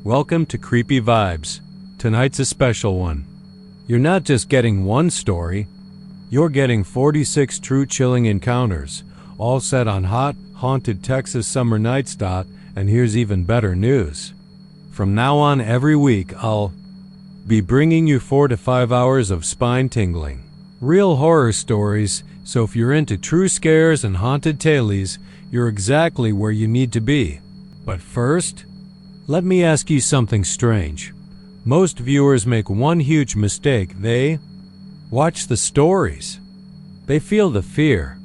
Welcome to Creepy Vibes. Tonight's a special one. You're not just getting one story, you're getting 46 true chilling encounters, all set on hot, haunted Texas summer nights. And here's even better news. From now on every week, I'll be bringing you 4 to 5 hours of spine-tingling, real horror stories, so if you're into true scares and haunted tales, you're exactly where you need to be. But first, let me ask you something strange. Most viewers make one huge mistake. They watch the stories. They feel the fear,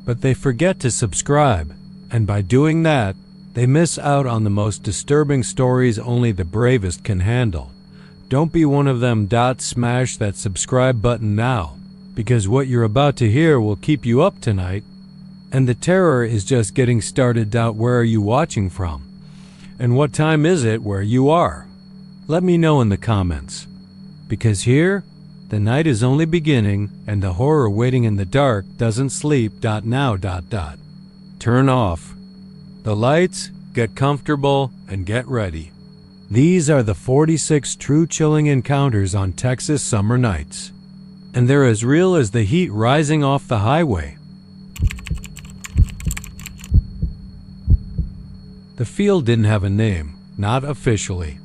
but they forget to subscribe. And by doing that, they miss out on the most disturbing stories only the bravest can handle. Don't be one of them. Smash that subscribe button now, because what you're about to hear will keep you up tonight. And the terror is just getting started. Where are you watching from? And what time is it where you are? Let me know in the comments. Because here, the night is only beginning and the horror waiting in the dark doesn't sleep. Now. Turn off the lights, get comfortable, and get ready. These are the 46 true chilling encounters on Texas summer nights. And they're as real as the heat rising off the highway. The field didn't have a name, not officially.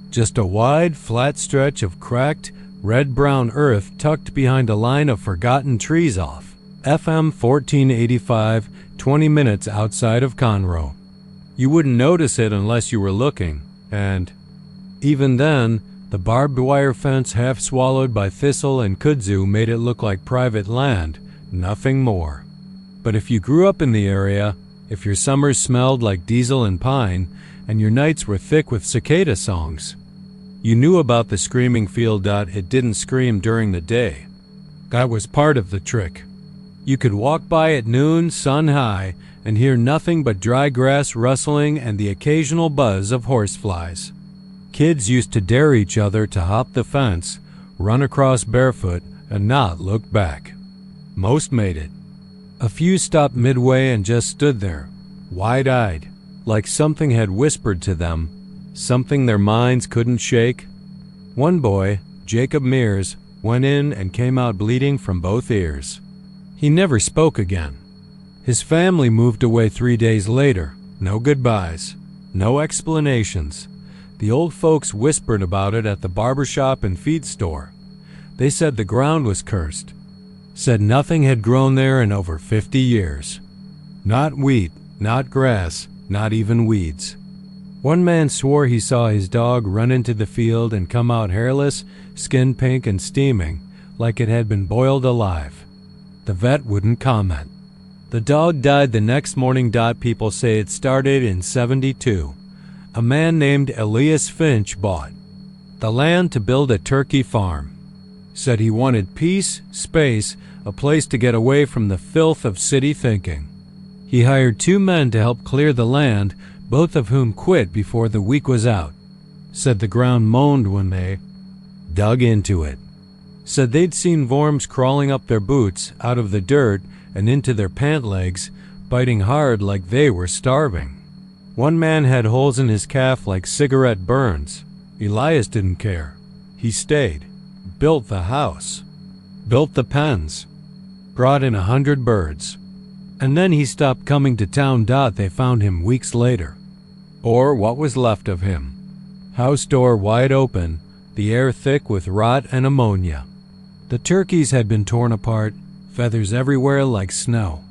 Just a wide, flat stretch of cracked, red-brown earth tucked behind a line of forgotten trees off FM 1485, 20 minutes outside of Conroe. You wouldn't notice it unless you were looking, and even then, the barbed wire fence half swallowed by thistle and kudzu made it look like private land, nothing more. But if you grew up in the area, if your summers smelled like diesel and pine, and your nights were thick with cicada songs, you knew about the screaming field. It didn't scream during the day. That was part of the trick. You could walk by at noon, sun high, and hear nothing but dry grass rustling and the occasional buzz of horseflies. Kids used to dare each other to hop the fence, run across barefoot, and not look back. Most made it. A few stopped midway and just stood there, wide-eyed, like something had whispered to them, something their minds couldn't shake. One boy, Jacob Mears, went in and came out bleeding from both ears. He never spoke again. His family moved away 3 days later. No goodbyes, no explanations. The old folks whispered about it at the barbershop and feed store. They said the ground was cursed. Said nothing had grown there in over 50 years. Not wheat, not grass, not even weeds. One man swore he saw his dog run into the field and come out hairless, skin pink and steaming, like it had been boiled alive. The vet wouldn't comment. The dog died the next morning. People say it started in '72. A man named Elias Finch bought the land to build a turkey farm. Said he wanted peace, space, a place to get away from the filth of city thinking. He hired 2 men to help clear the land, both of whom quit before the week was out. Said the ground moaned when they dug into it. Said they'd seen worms crawling up their boots, out of the dirt, and into their pant legs, biting hard like they were starving. One man had holes in his calf like cigarette burns. Elias didn't care. He stayed. Built the house. Built the pens. Brought in 100 birds. And then he stopped coming to town. They found him weeks later. Or what was left of him. House door wide open, the air thick with rot and ammonia. The turkeys had been torn apart, feathers everywhere like snow.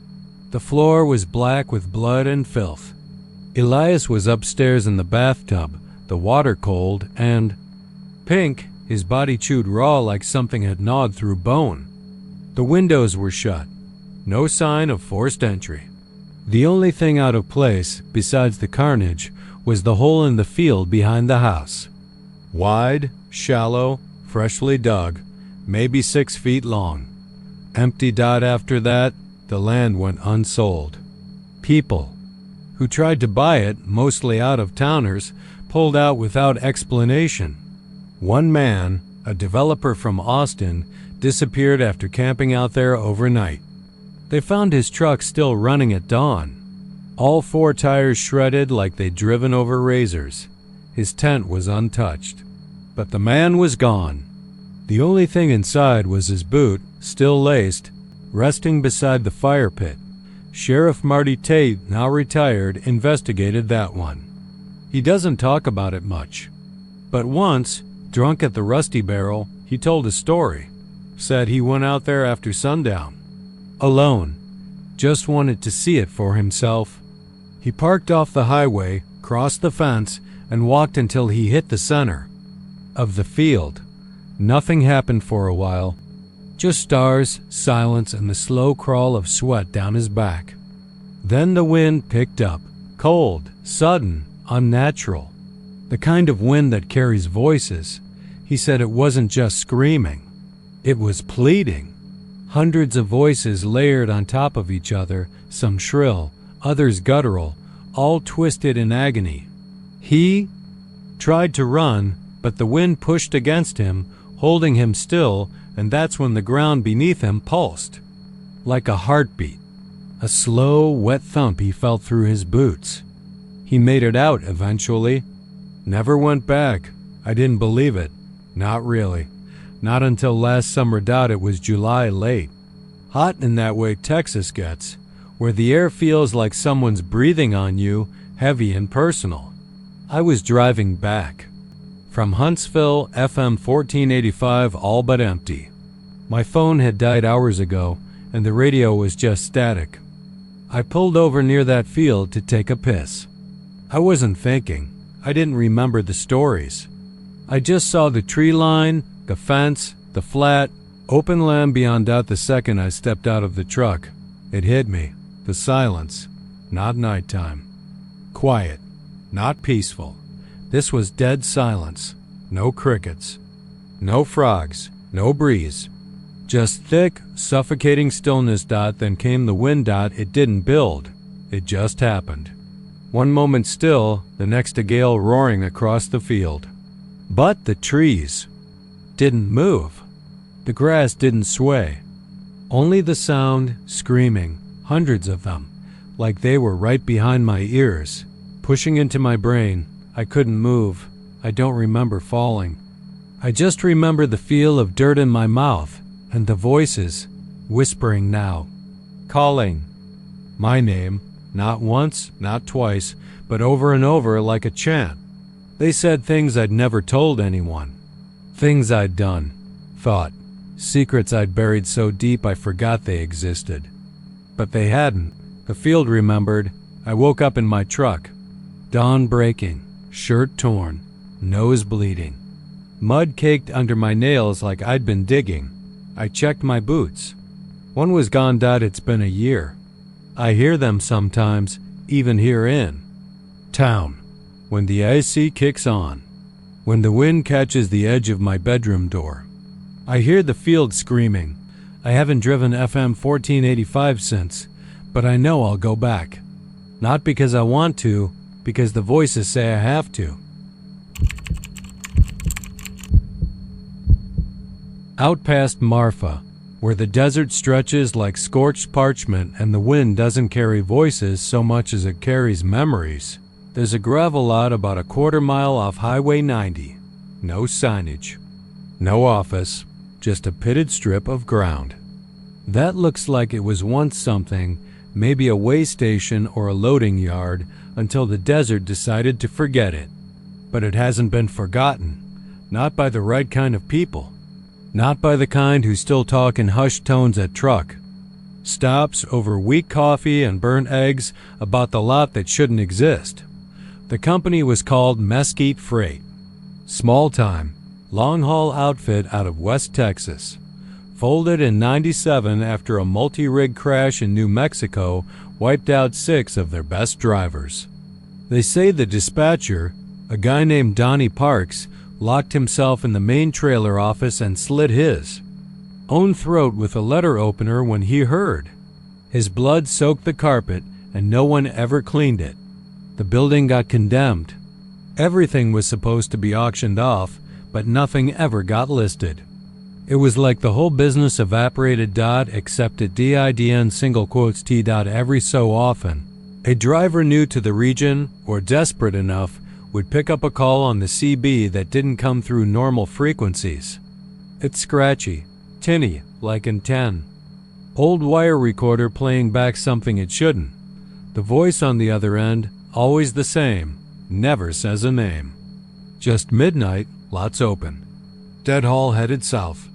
The floor was black with blood and filth. Elias was upstairs in the bathtub, the water cold and pink, his body chewed raw like something had gnawed through bone. The windows were shut. No sign of forced entry. The only thing out of place, besides the carnage, was the hole in the field behind the house. Wide, shallow, freshly dug, maybe 6 feet long. Empty. After that, the land went unsold. People who tried to buy it, mostly out-of-towners, pulled out without explanation. One man, a developer from Austin, disappeared after camping out there overnight. They found his truck still running at dawn. All 4 tires shredded like they'd driven over razors. His tent was untouched. But the man was gone. The only thing inside was his boot, still laced, resting beside the fire pit. Sheriff Marty Tate, now retired, investigated that one. He doesn't talk about it much. But once, drunk at the Rusty Barrel, he told a story. Said he went out there after sundown. Alone. Just wanted to see it for himself. He parked off the highway, crossed the fence, and walked until he hit the center of the field. Nothing happened for a while. Just stars, silence, and the slow crawl of sweat down his back. Then the wind picked up. Cold, sudden, unnatural. The kind of wind that carries voices. He said it wasn't just screaming. It was pleading. Hundreds of voices layered on top of each other, some shrill, others guttural, all twisted in agony. He tried to run, but the wind pushed against him, holding him still, and that's when the ground beneath him pulsed. Like a heartbeat. A slow, wet thump he felt through his boots. He made it out eventually. Never went back. I didn't believe it. Not really. Not until last summer. It was July late. Hot in that way Texas gets, where the air feels like someone's breathing on you, heavy and personal. I was driving back. From Huntsville, FM 1485 all but empty. My phone had died hours ago, and the radio was just static. I pulled over near that field to take a piss. I wasn't thinking. I didn't remember the stories. I just saw the tree line, the fence, the flat, open land beyond that the second I stepped out of the truck. It hit me. The silence. Not nighttime. Quiet. Not peaceful. This was dead silence. No crickets. No frogs. No breeze. Just thick, suffocating stillness. Then came the wind. It didn't build. It just happened. One moment still, the next a gale roaring across the field. But the trees didn't move. The grass didn't sway. Only the sound, screaming, hundreds of them, like they were right behind my ears, pushing into my brain. I couldn't move. I don't remember falling. I just remember the feel of dirt in my mouth and the voices whispering now, calling my name, not once, not twice, but over and over like a chant. They said things I'd never told anyone, things I'd done, thought, secrets I'd buried so deep I forgot they existed. But they hadn't. The field remembered. I woke up in my truck. Dawn breaking. Shirt torn, nose bleeding, mud caked under my nails like I'd been digging. I checked my boots. One was gone. It's been a year. I hear them sometimes, even here in town, when the AC kicks on, when the wind catches the edge of my bedroom door. I hear the field screaming. I haven't driven FM 1485 since, but I know I'll go back. Not because I want to, because the voices say I have to. Out past Marfa, where the desert stretches like scorched parchment and the wind doesn't carry voices so much as it carries memories, there's a gravel lot about a quarter mile off Highway 90. No signage. No office, just a pitted strip of ground. That looks like it was once something, maybe a way station or a loading yard, until the desert decided to forget it. But it hasn't been forgotten. Not by the right kind of people. Not by the kind who still talk in hushed tones at truck stops over weak coffee and burnt eggs about the lot that shouldn't exist. The company was called Mesquite Freight. Small-time, long-haul outfit out of West Texas. Folded in '97 after a multi-rig crash in New Mexico wiped out 6 of their best drivers. They say the dispatcher, a guy named Donnie Parks, locked himself in the main trailer office and slit his own throat with a letter opener when he heard. His blood soaked the carpet and no one ever cleaned it. The building got condemned. Everything was supposed to be auctioned off, but nothing ever got listed. It was like the whole business evaporated. Except at DIDN single quotes T. Every so often, a driver new to the region or desperate enough would pick up a call on the CB that didn't come through normal frequencies. It's scratchy, tinny, like in 10. Old wire recorder playing back something it shouldn't. The voice on the other end, always the same, never says a name. Just midnight, lots open. Dead haul headed south.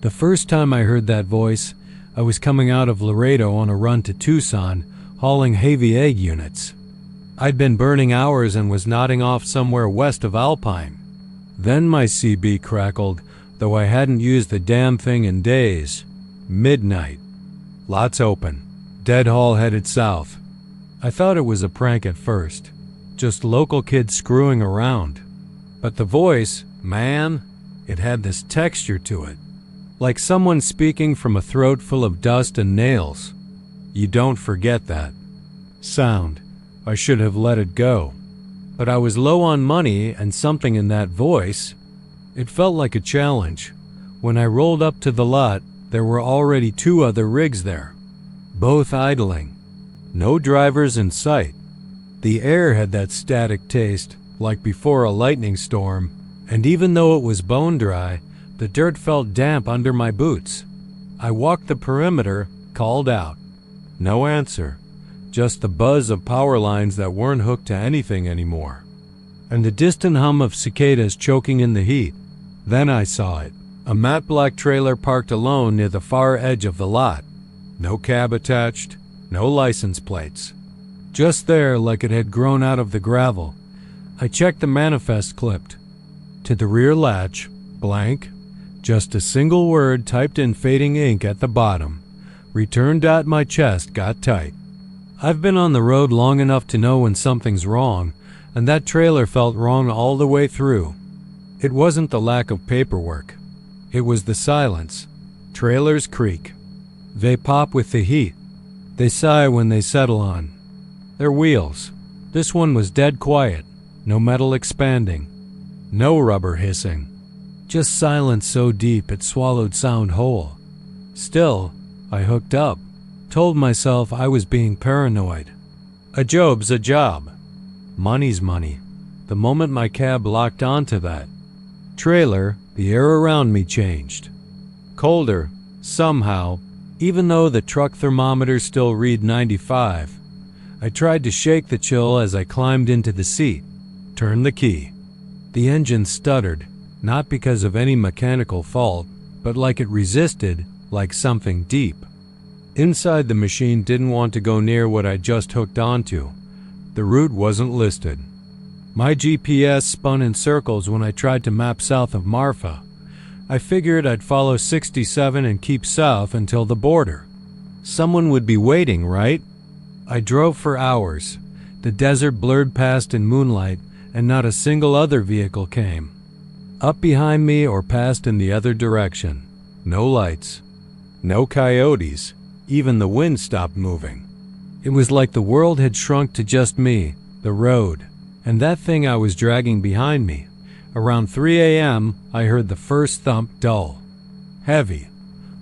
The first time I heard that voice, I was coming out of Laredo on a run to Tucson, hauling heavy egg units. I'd been burning hours and was nodding off somewhere west of Alpine. Then my CB crackled, though I hadn't used the damn thing in days. Midnight. Lots open. Dead haul headed south. I thought it was a prank at first. Just local kids screwing around. But the voice, man, it had this texture to it. Like someone speaking from a throat full of dust and nails. You don't forget that. Sound. I should have let it go. But I was low on money and something in that voice. It felt like a challenge. When I rolled up to the lot, there were already 2 other rigs there. Both idling. No drivers in sight. The air had that static taste, like before a lightning storm, and even though it was bone dry, the dirt felt damp under my boots. I walked the perimeter, called out. No answer. Just the buzz of power lines that weren't hooked to anything anymore. And the distant hum of cicadas choking in the heat. Then I saw it. A matte black trailer parked alone near the far edge of the lot. No cab attached, no license plates. Just there like it had grown out of the gravel. I checked the manifest clipped. To the rear latch, blank, just a single word typed in fading ink at the bottom. Returned. My chest got tight. I've been on the road long enough to know when something's wrong, and that trailer felt wrong all the way through. It wasn't the lack of paperwork. It was the silence. Trailers creak. They pop with the heat. They sigh when they settle on. Their wheels. This one was dead quiet. No metal expanding. No rubber hissing. Just silence so deep it swallowed sound whole. Still, I hooked up. Told myself I was being paranoid. A job's a job. Money's money. The moment my cab locked onto that trailer, the air around me changed. Colder, somehow, even though the truck thermometer still read 95. I tried to shake the chill as I climbed into the seat. Turned the key. The engine stuttered, not because of any mechanical fault, but like it resisted, like something deep. Inside the machine didn't want to go near what I just hooked onto. The route wasn't listed. My GPS spun in circles when I tried to map south of Marfa. I figured I'd follow 67 and keep south until the border. Someone would be waiting, right? I drove for hours. The desert blurred past in moonlight, and not a single other vehicle came. Up behind me or past in the other direction. No lights. No coyotes. Even the wind stopped moving. It was like the world had shrunk to just me, the road, and that thing I was dragging behind me. Around 3 a.m., I heard the first thump dull. Heavy,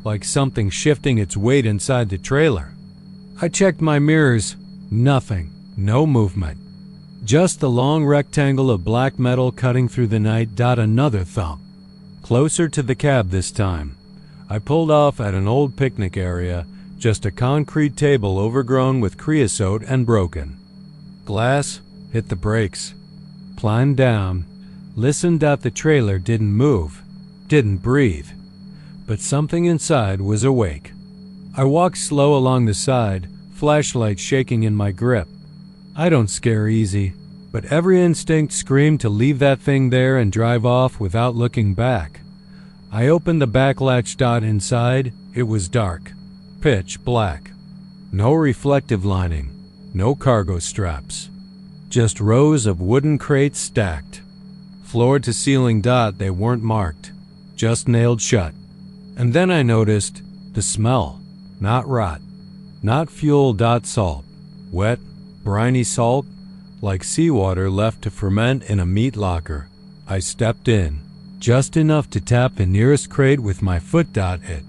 like something shifting its weight inside the trailer. I checked my mirrors. Nothing. No movement. Just the long rectangle of black metal cutting through the night. Another thump. Closer to the cab this time. I pulled off at an old picnic area, just a concrete table overgrown with creosote and broken. Glass, hit the brakes. Climbed down, listened. The trailer didn't move, didn't breathe, but something inside was awake. I walked slow along the side, flashlight shaking in my grip. I don't scare easy, but every instinct screamed to leave that thing there and drive off without looking back. I opened the back latch. Inside, it was dark, pitch black. No reflective lining, no cargo straps. Just rows of wooden crates stacked. Floor to ceiling. They weren't marked, just nailed shut. And then I noticed the smell. Not rot, not fuel. Salt. Wet, briny salt, like seawater left to ferment in a meat locker. I stepped in, just enough to tap the nearest crate with my foot. It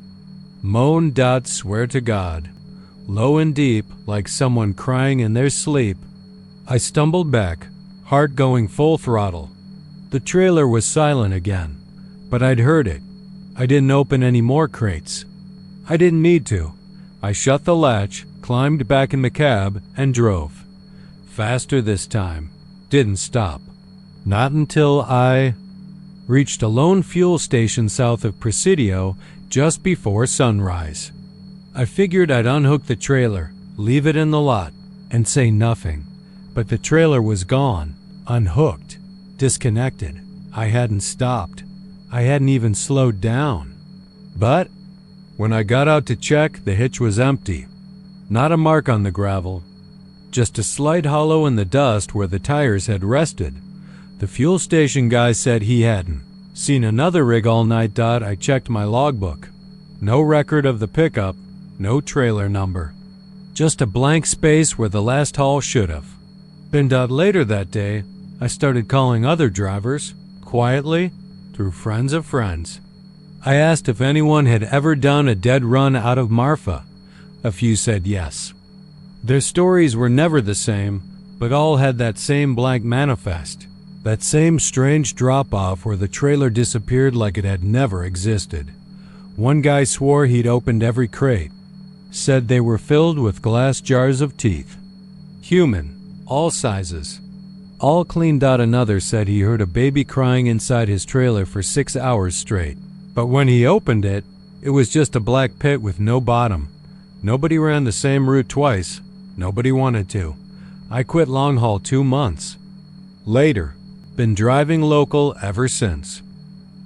moaned. Swear to God. Low and deep, like someone crying in their sleep. I stumbled back, heart going full throttle. The trailer was silent again, but I'd heard it. I didn't open any more crates. I didn't need to. I shut the latch, climbed back in the cab, and drove. Faster this time. Didn't stop. Not until I reached a lone fuel station south of Presidio just before sunrise. I figured I'd unhook the trailer, leave it in the lot, and say nothing. But the trailer was gone, unhooked, disconnected. I hadn't stopped. I hadn't even slowed down. But when I got out to check, the hitch was empty. Not a mark on the gravel. Just a slight hollow in the dust where the tires had rested. The fuel station guy said he hadn't seen another rig all night. I checked my logbook. No record of the pickup, no trailer number. Just a blank space where the last haul should have been. Later that day, I started calling other drivers, quietly, through friends of friends. I asked if anyone had ever done a dead run out of Marfa. A few said yes. Their stories were never the same, but all had that same blank manifest. That same strange drop-off where the trailer disappeared like it had never existed. One guy swore he'd opened every crate. Said they were filled with glass jars of teeth. Human, all sizes. All clean. Another said he heard a baby crying inside his trailer for 6 hours straight. But when he opened it, it was just a black pit with no bottom. Nobody ran the same route twice. Nobody wanted to. I quit long haul 2 months later. Been driving local ever since.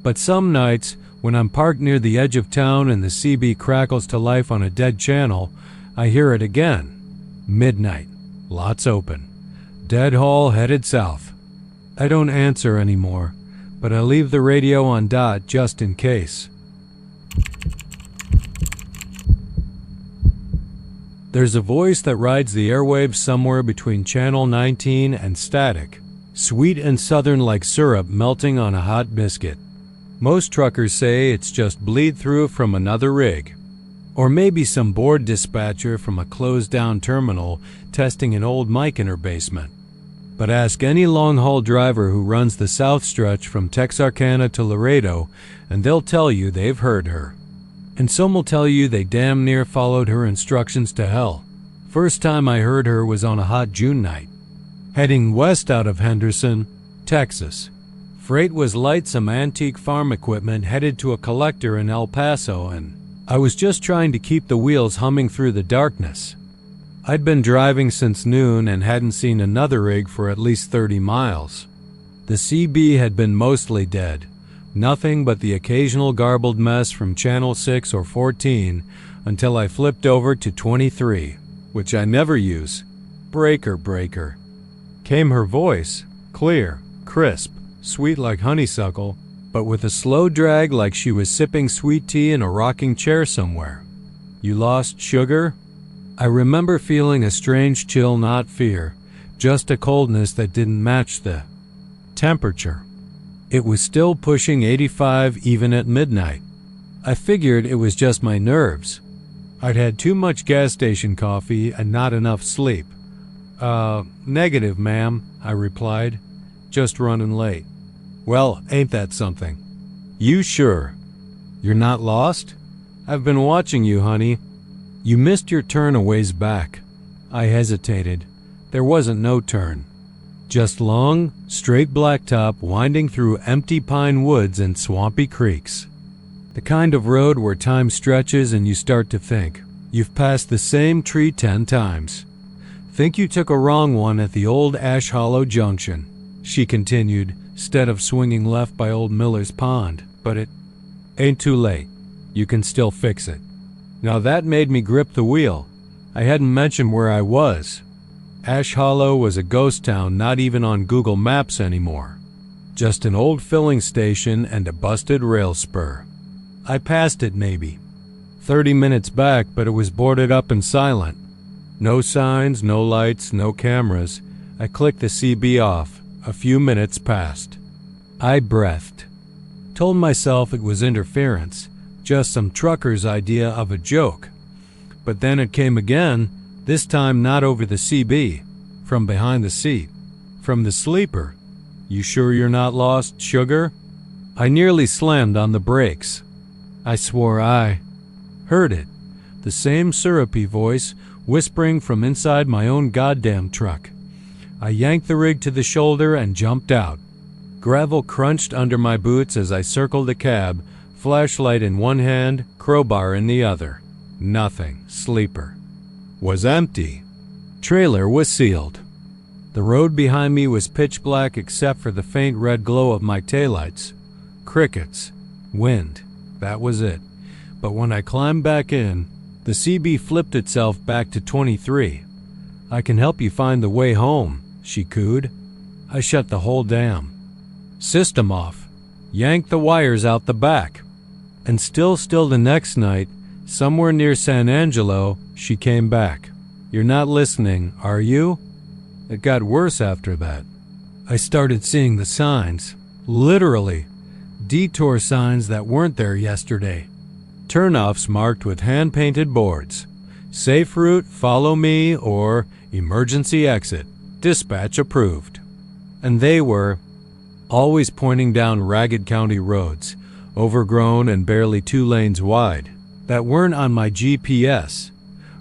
But some nights, when I'm parked near the edge of town and the CB crackles to life on a dead channel, I hear it again. Midnight. Lots open. Dead haul headed south. I don't answer anymore, but I leave the radio on just in case. There's a voice that rides the airwaves somewhere between channel 19 and static. Sweet and southern like syrup melting on a hot biscuit. Most truckers say it's just bleed through from another rig. Or maybe some bored dispatcher from a closed-down terminal testing an old mic in her basement. But ask any long-haul driver who runs the south stretch from Texarkana to Laredo, and they'll tell you they've heard her. And some will tell you they damn near followed her instructions to hell. First time I heard her was on a hot June night, heading west out of Henderson, Texas. Freight was light, some antique farm equipment headed to a collector in El Paso, and I was just trying to keep the wheels humming through the darkness. I'd been driving since noon and hadn't seen another rig for at least 30 miles. The CB had been mostly dead. Nothing but the occasional garbled mess from channel 6 or 14 until I flipped over to 23, which I never use. Breaker. Came her voice, clear, crisp, sweet like honeysuckle, but with a slow drag like she was sipping sweet tea in a rocking chair somewhere. You lost sugar? I remember feeling a strange chill, not fear, just a coldness that didn't match the temperature. It was still pushing 85 even at midnight. I figured it was just my nerves. I'd had too much gas station coffee and not enough sleep. Negative, ma'am, I replied. Just running late. Well, ain't that something? You sure? You're not lost? I've been watching you, honey. You missed your turn a ways back. I hesitated. There wasn't no turn. Just long, straight blacktop winding through empty pine woods and swampy creeks. The kind of road where time stretches and you start to think, you've passed the same tree 10 times. Think you took a wrong one at the old Ash Hollow Junction, she continued, instead of swinging left by old Miller's Pond. But it ain't too late. You can still fix it. Now that made me grip the wheel. I hadn't mentioned where I was. Ash Hollow was a ghost town, not even on Google Maps anymore. Just an old filling station and a busted rail spur. I passed it maybe 30 minutes back, but it was boarded up and silent. No signs, no lights, no cameras. I clicked the CB off. A few minutes passed. I breathed. Told myself it was interference, just some trucker's idea of a joke. But then it came again, this time not over the CB, from behind the seat. From the sleeper. You sure you're not lost, sugar? I nearly slammed on the brakes. I swore I heard it. The same syrupy voice whispering from inside my own goddamn truck. I yanked the rig to the shoulder and jumped out. Gravel crunched under my boots as I circled the cab, flashlight in one hand, crowbar in the other. Nothing. Sleeper was empty. Trailer was sealed. The road behind me was pitch black except for the faint red glow of my taillights. Crickets. Wind. That was it. But when I climbed back in, the CB flipped itself back to 23. I can help you find the way home, she cooed. I shut the whole damn system off, yanked the wires out the back. And still the next night, somewhere near San Angelo, she came back. You're not listening, are you? It got worse after that. I started seeing the signs, literally, detour signs that weren't there yesterday. Turnoffs marked with hand-painted boards. Safe route, follow me, or emergency exit. Dispatch approved. And they were always pointing down ragged county roads, overgrown and barely 2 lanes wide, that weren't on my GPS.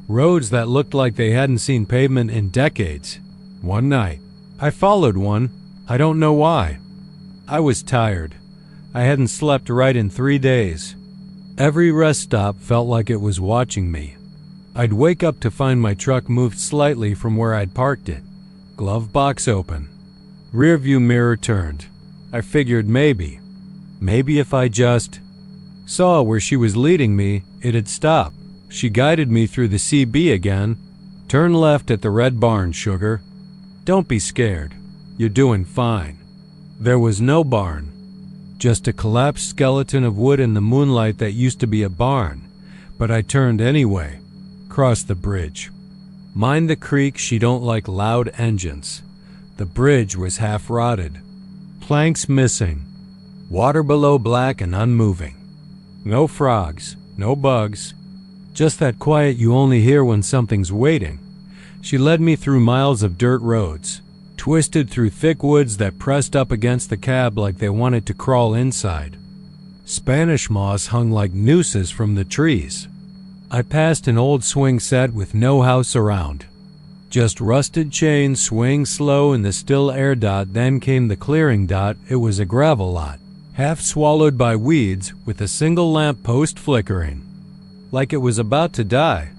Roads that looked like they hadn't seen pavement in decades. One night, I followed one. I don't know why. I was tired. I hadn't slept right in 3 days. Every rest stop felt like it was watching me. I'd wake up to find my truck moved slightly from where I'd parked it. Glove box open. Rearview mirror turned. I figured maybe if I just saw where she was leading me, it'd stop. She guided me through the CB again. Turn left at the red barn, sugar. Don't be scared. You're doing fine. There was no barn. Just a collapsed skeleton of wood in the moonlight that used to be a barn. But I turned anyway. Crossed the bridge. Mind the creek, she don't like loud engines. The bridge was half rotted. Planks missing. Water below black and unmoving. No frogs, no bugs. Just that quiet you only hear when something's waiting. She led me through miles of dirt roads, twisted through thick woods that pressed up against the cab like they wanted to crawl inside. Spanish moss hung like nooses from the trees. I passed an old swing set with no house around. Just rusted chains swaying slow in the still air dot. Then came the clearing dot. It was a gravel lot, half swallowed by weeds, with a single lamp post flickering. Like it was about to die.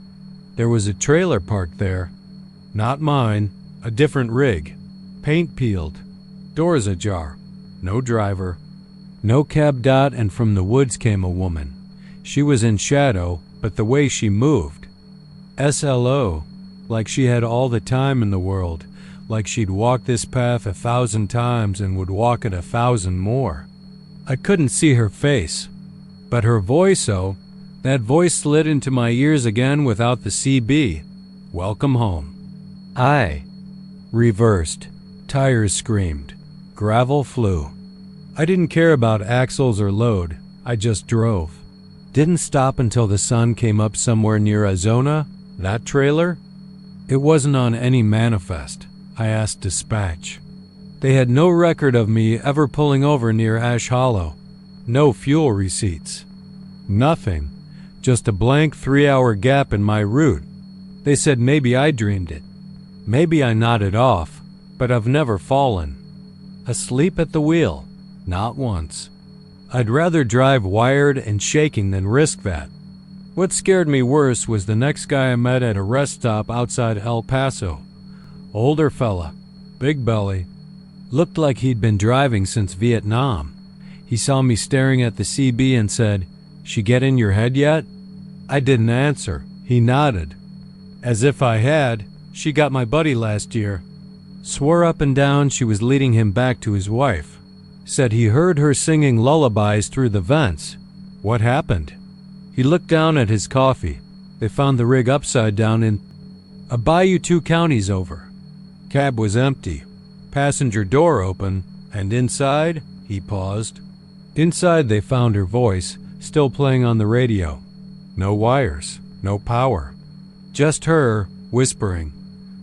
There was a trailer parked there. Not mine, a different rig. Paint peeled. Doors ajar. No driver. No cab dot, and from the woods came a woman. She was in shadow, but the way she moved. SLO. Like she had all the time in the world. Like she'd walked this path 1,000 times and would walk it 1,000 more. I couldn't see her face. But her voice, oh. That voice slid into my ears again without the CB. Welcome home. I reversed. Tires screamed. Gravel flew. I didn't care about axles or load. I just drove. Didn't stop until the sun came up somewhere near Azona. That trailer? It wasn't on any manifest. I asked dispatch. They had no record of me ever pulling over near Ash Hollow. No fuel receipts. Nothing. Just a blank 3-hour gap in my route. They said maybe I dreamed it. Maybe I nodded off, but I've never fallen. Asleep at the wheel. Not once. I'd rather drive wired and shaking than risk that. What scared me worse was the next guy I met at a rest stop outside El Paso. Older fella. Big belly. Looked like he'd been driving since Vietnam. He saw me staring at the CB and said, "She get in your head yet?" I didn't answer. He nodded. As if I had. She got my buddy last year. Swore up and down she was leading him back to his wife. Said he heard her singing lullabies through the vents. What happened? He looked down at his coffee. They found the rig upside down in a bayou 2 counties over. Cab was empty. Passenger door open. And inside, he paused. Inside they found her voice, still playing on the radio. No wires, no power. Just her, whispering,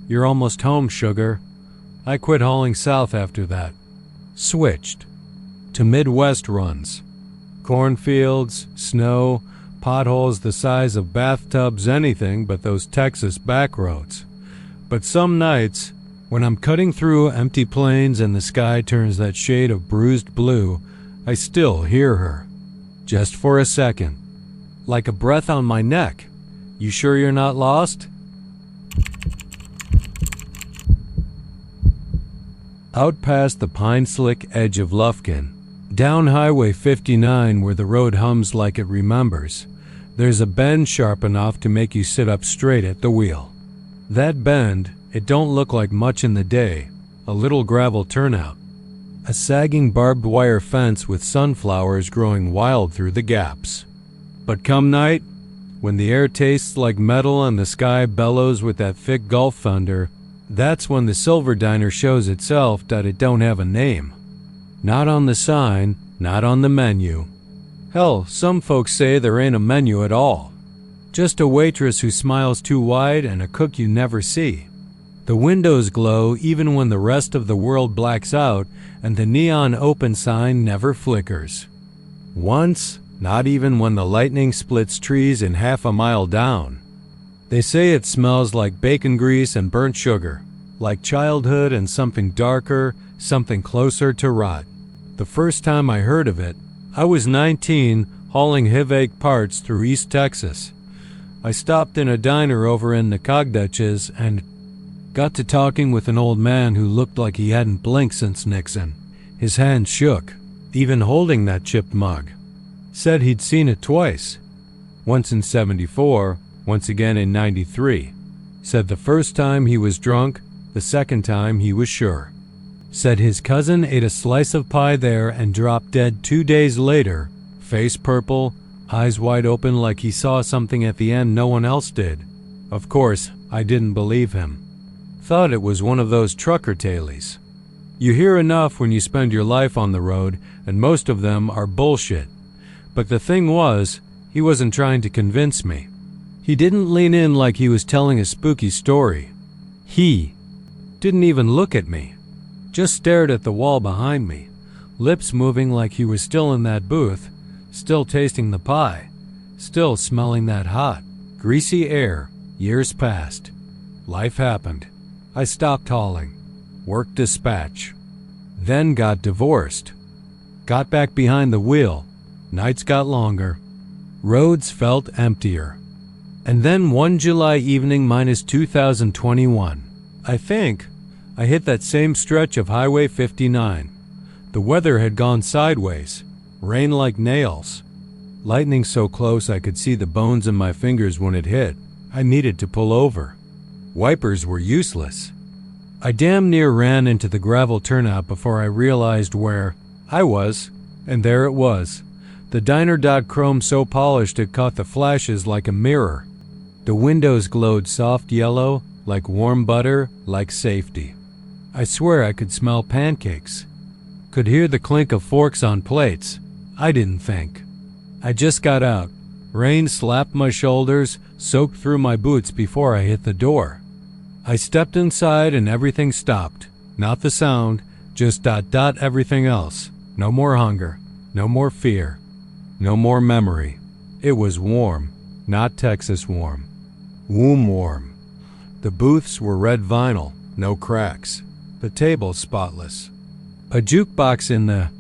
"You're almost home, sugar." I quit hauling south after that. Switched to Midwest runs. Cornfields, snow, potholes the size of bathtubs, anything but those Texas backroads. But some nights, when I'm cutting through empty plains and the sky turns that shade of bruised blue, I still hear her. Just for a second. Like a breath on my neck. You sure you're not lost? Out past the pine-slick edge of Lufkin, down Highway 59 where the road hums like it remembers, there's a bend sharp enough to make you sit up straight at the wheel. That bend, it don't look like much in the day, a little gravel turnout. A sagging barbed wire fence with sunflowers growing wild through the gaps. But come night, when the air tastes like metal and the sky bellows with that thick Gulf thunder, that's when the Silver Diner shows itself that it don't have a name. Not on the sign, not on the menu. Hell, some folks say there ain't a menu at all. Just a waitress who smiles too wide and a cook you never see. The windows glow even when the rest of the world blacks out and the neon open sign never flickers. Once, not even when the lightning splits trees in half a mile down. They say it smells like bacon grease and burnt sugar, like childhood and something darker, something closer to rot. The first time I heard of it, I was 19, hauling Hivake parts through East Texas. I stopped in a diner over in Nacogdoches and got to talking with an old man who looked like he hadn't blinked since Nixon. His hand shook, even holding that chipped mug. Said he'd seen it twice. Once in '74, once again in '93. Said the first time he was drunk, the second time he was sure. Said his cousin ate a slice of pie there and dropped dead 2 days later, face purple, eyes wide open like he saw something at the end no one else did. Of course, I didn't believe him. Thought it was one of those trucker tailies. You hear enough when you spend your life on the road, and most of them are bullshit. But the thing was, he wasn't trying to convince me. He didn't lean in like he was telling a spooky story. He didn't even look at me. Just stared at the wall behind me, lips moving like he was still in that booth, still tasting the pie, still smelling that hot, greasy air. Years passed. Life happened. I stopped hauling. Work dispatch. Then got divorced. Got back behind the wheel. Nights got longer. Roads felt emptier. And then one July evening minus 2021, I think, I hit that same stretch of Highway 59. The weather had gone sideways. Rain like nails. Lightning so close I could see the bones in my fingers when it hit. I needed to pull over. Wipers were useless. I damn near ran into the gravel turnout before I realized where I was, and there it was. The diner chrome so polished it caught the flashes like a mirror. The windows glowed soft yellow, like warm butter, like safety. I swear I could smell pancakes. Could hear the clink of forks on plates. I didn't think. I just got out. Rain slapped my shoulders, soaked through my boots before I hit the door. I stepped inside and everything stopped. Not the sound, just everything else. No more hunger, no more fear, no more memory. It was warm, not Texas warm. Womb warm. The booths were red vinyl, no cracks. The table spotless. A jukebox in the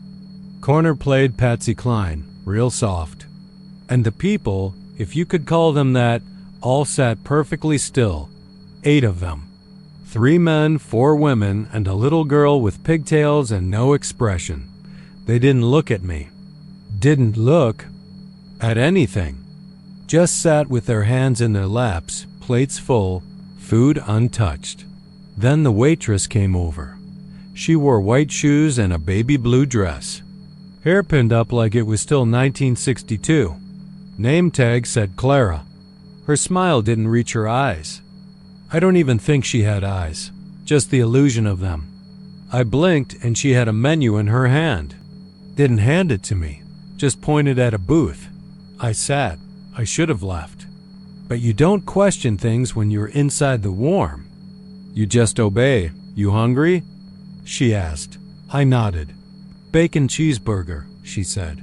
corner played Patsy Cline, real soft. And the people, if you could call them that, all sat perfectly still. 8 of them. 3 men, 4 women, and a little girl with pigtails and no expression. They didn't look at me. Didn't look at anything. Just sat with their hands in their laps, plates full, food untouched. Then the waitress came over. She wore white shoes and a baby blue dress. Hair pinned up like it was still 1962. Name tag said Clara. Her smile didn't reach her eyes. I don't even think she had eyes, just the illusion of them. I blinked and she had a menu in her hand. Didn't hand it to me, just pointed at a booth. I sat. I should have left. But you don't question things when you're inside the warm. You just obey. You hungry? she asked. I nodded. Bacon cheeseburger, she said.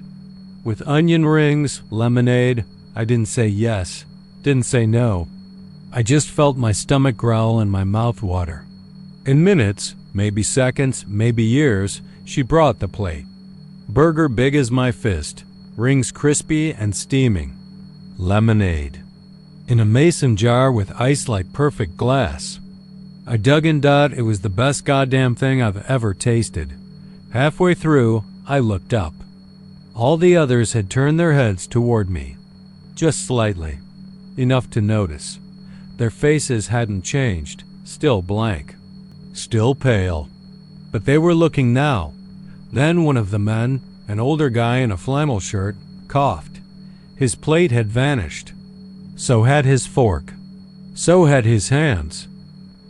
With onion rings, lemonade. I didn't say yes, didn't say no. I just felt my stomach growl and my mouth water. In minutes, maybe seconds, maybe years, she brought the plate. Burger big as my fist, rings crispy and steaming. Lemonade. In a mason jar with ice like perfect glass. I dug in. It was the best goddamn thing I've ever tasted. Halfway through, I looked up. All the others had turned their heads toward me. Just slightly. Enough to notice. Their faces hadn't changed, still blank. Still pale. But they were looking now. Then one of the men, an older guy in a flannel shirt, coughed. His plate had vanished. So had his fork. So had his hands.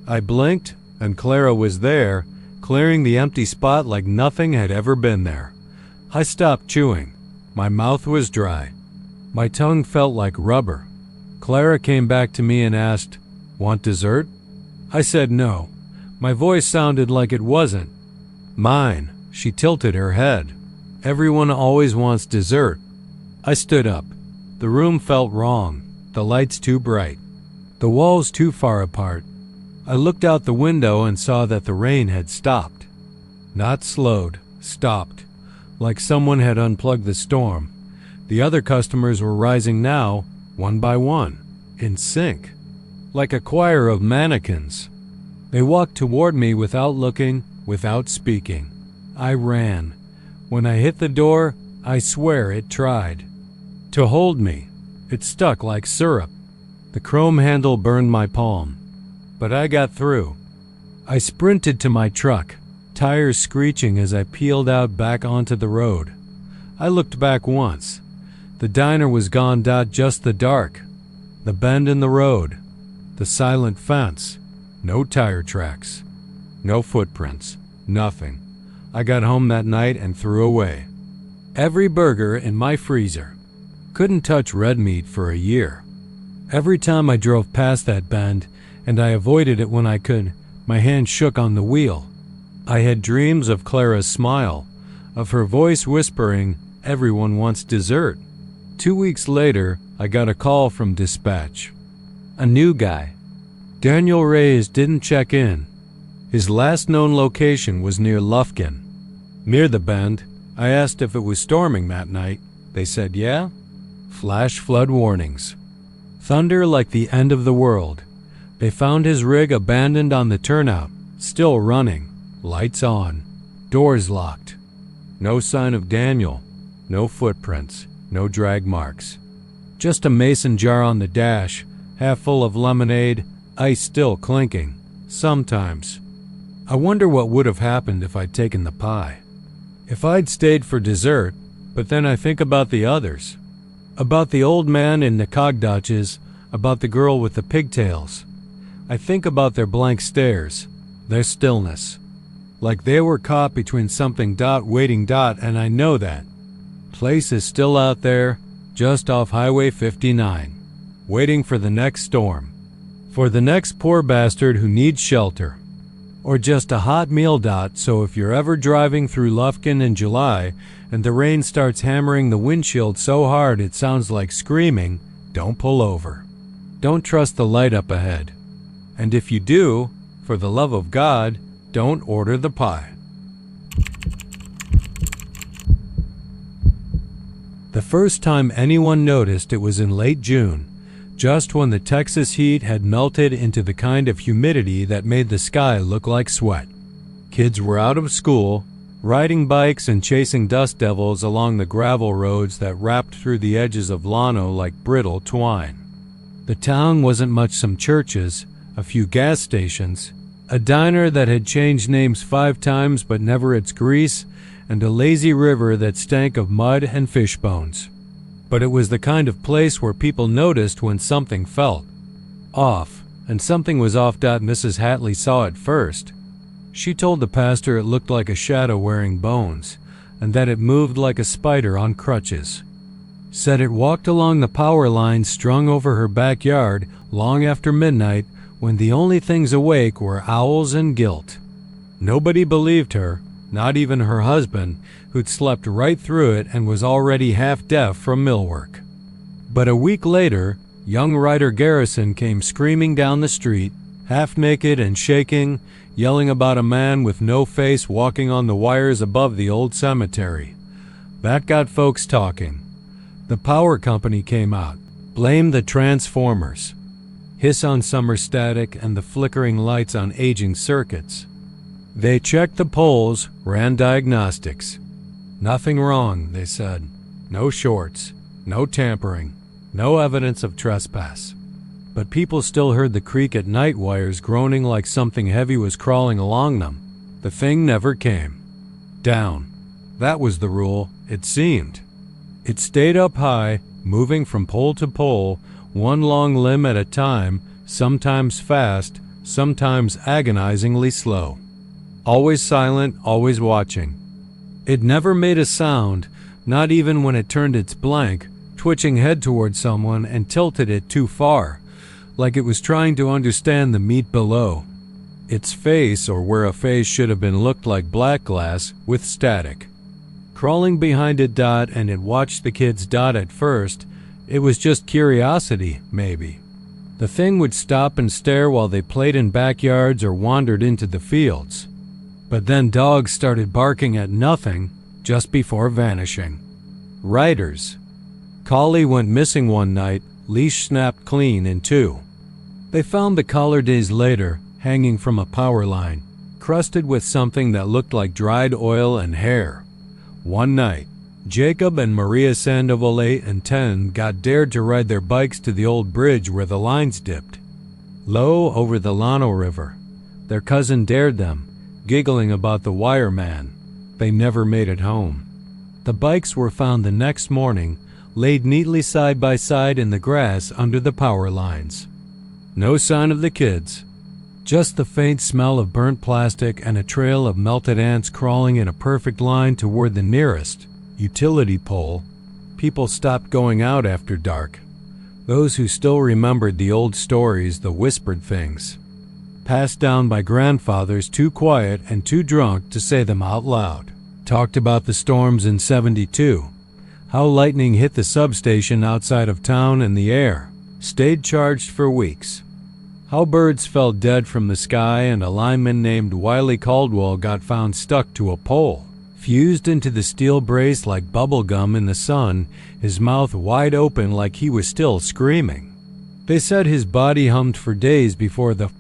I blinked, and Clara was there, clearing the empty spot like nothing had ever been there. I stopped chewing. My mouth was dry. My tongue felt like rubber. Clara came back to me and asked, "Want dessert?" I said no. My voice sounded like it wasn't mine. She tilted her head. Everyone always wants dessert. I stood up. The room felt wrong. The lights too bright. The walls too far apart. I looked out the window and saw that the rain had stopped. Not slowed, stopped. Like someone had unplugged the storm. The other customers were rising now, one by one, in sync. Like a choir of mannequins. They walked toward me without looking, without speaking. I ran. When I hit the door, I swear it tried to hold me. It stuck like syrup. The chrome handle burned my palm. But I got through. I sprinted to my truck, tires screeching as I peeled out back onto the road. I looked back once. The diner was gone. Just the dark. The bend in the road. The silent fence. No tire tracks. No footprints. Nothing. I got home that night and threw away every burger in my freezer. Couldn't touch red meat for a year. Every time I drove past that bend, and I avoided it when I could, my hand shook on the wheel. I had dreams of Clara's smile, of her voice whispering, "Everyone wants dessert." 2 weeks later, I got a call from dispatch. A new guy. Daniel Reyes didn't check in. His last known location was near Lufkin, near the bend. I asked if it was storming that night. They said yeah. Flash flood warnings. Thunder like the end of the world. They found his rig abandoned on the turnout, still running, lights on, doors locked. No sign of Daniel, no footprints, no drag marks. Just a mason jar on the dash, half full of lemonade, ice still clinking, sometimes. I wonder what would have happened if I'd taken the pie. If I'd stayed for dessert, but then I think about the others. About the old man in the Cogdotches, about the girl with the pigtails. I think about their blank stares, their stillness. Like they were caught between something waiting and I know that. Place is still out there, just off Highway 59, waiting for the next storm. For the next poor bastard who needs shelter. Or just a hot meal. So if you're ever driving through Lufkin in July and the rain starts hammering the windshield so hard it sounds like screaming, don't pull over. Don't trust the light up ahead. And if you do, for the love of God, don't order the pie. The first time anyone noticed it was in late June, just when the Texas heat had melted into the kind of humidity that made the sky look like sweat. Kids were out of school, riding bikes and chasing dust devils along the gravel roads that wrapped through the edges of Llano like brittle twine. The town wasn't much. Some churches, a few gas stations, a diner that had changed names 5 times but never its grease, and a lazy river that stank of mud and fish bones. But it was the kind of place where people noticed when something felt off, and something was off. Mrs. Hatley saw it first. She told the pastor it looked like a shadow wearing bones, and that it moved like a spider on crutches. Said it walked along the power lines strung over her backyard long after midnight when the only things awake were owls and guilt. Nobody believed her, not even her husband, who'd slept right through it and was already half deaf from millwork. But a week later, young Ryder Garrison came screaming down the street, half naked and shaking, yelling about a man with no face walking on the wires above the old cemetery. That got folks talking. The power company came out, blamed the transformers, hiss on summer static and the flickering lights on aging circuits. They checked the poles, ran diagnostics. Nothing wrong, they said. No shorts, no tampering, no evidence of trespass. But people still heard the creak at night wires groaning like something heavy was crawling along them. The thing never came down. That was the rule, it seemed. It stayed up high, moving from pole to pole, one long limb at a time, sometimes fast, sometimes agonizingly slow. Always silent, always watching. It never made a sound, not even when it turned its blank, twitching head toward someone and tilted it too far, like it was trying to understand the meat below. Its face, or where a face should have been, looked like black glass with static. Crawling behind it, Dot, and it watched the kids dot at first. It was just curiosity, maybe. The thing would stop and stare while they played in backyards or wandered into the fields. But then dogs started barking at nothing just before vanishing. Riders. Collie went missing one night, leash snapped clean in two. They found the collar days later, hanging from a power line, crusted with something that looked like dried oil and hair. One night, Jacob and Maria Sandoval, 8 and 10, got dared to ride their bikes to the old bridge where the lines dipped. Low over the Llano River. Their cousin dared them, giggling about the wire man. They never made it home. The bikes were found the next morning, laid neatly side by side in the grass under the power lines. No sign of the kids. Just the faint smell of burnt plastic and a trail of melted ants crawling in a perfect line toward the nearest utility pole. People stopped going out after dark. Those who still remembered the old stories, the whispered things, passed down by grandfathers too quiet and too drunk to say them out loud. Talked about the storms in '72, how lightning hit the substation outside of town and the air stayed charged for weeks. How birds fell dead from the sky and a lineman named Wiley Caldwell got found stuck to a pole, fused into the steel brace like bubble gum in the sun, his mouth wide open like he was still screaming. They said his body hummed for days before the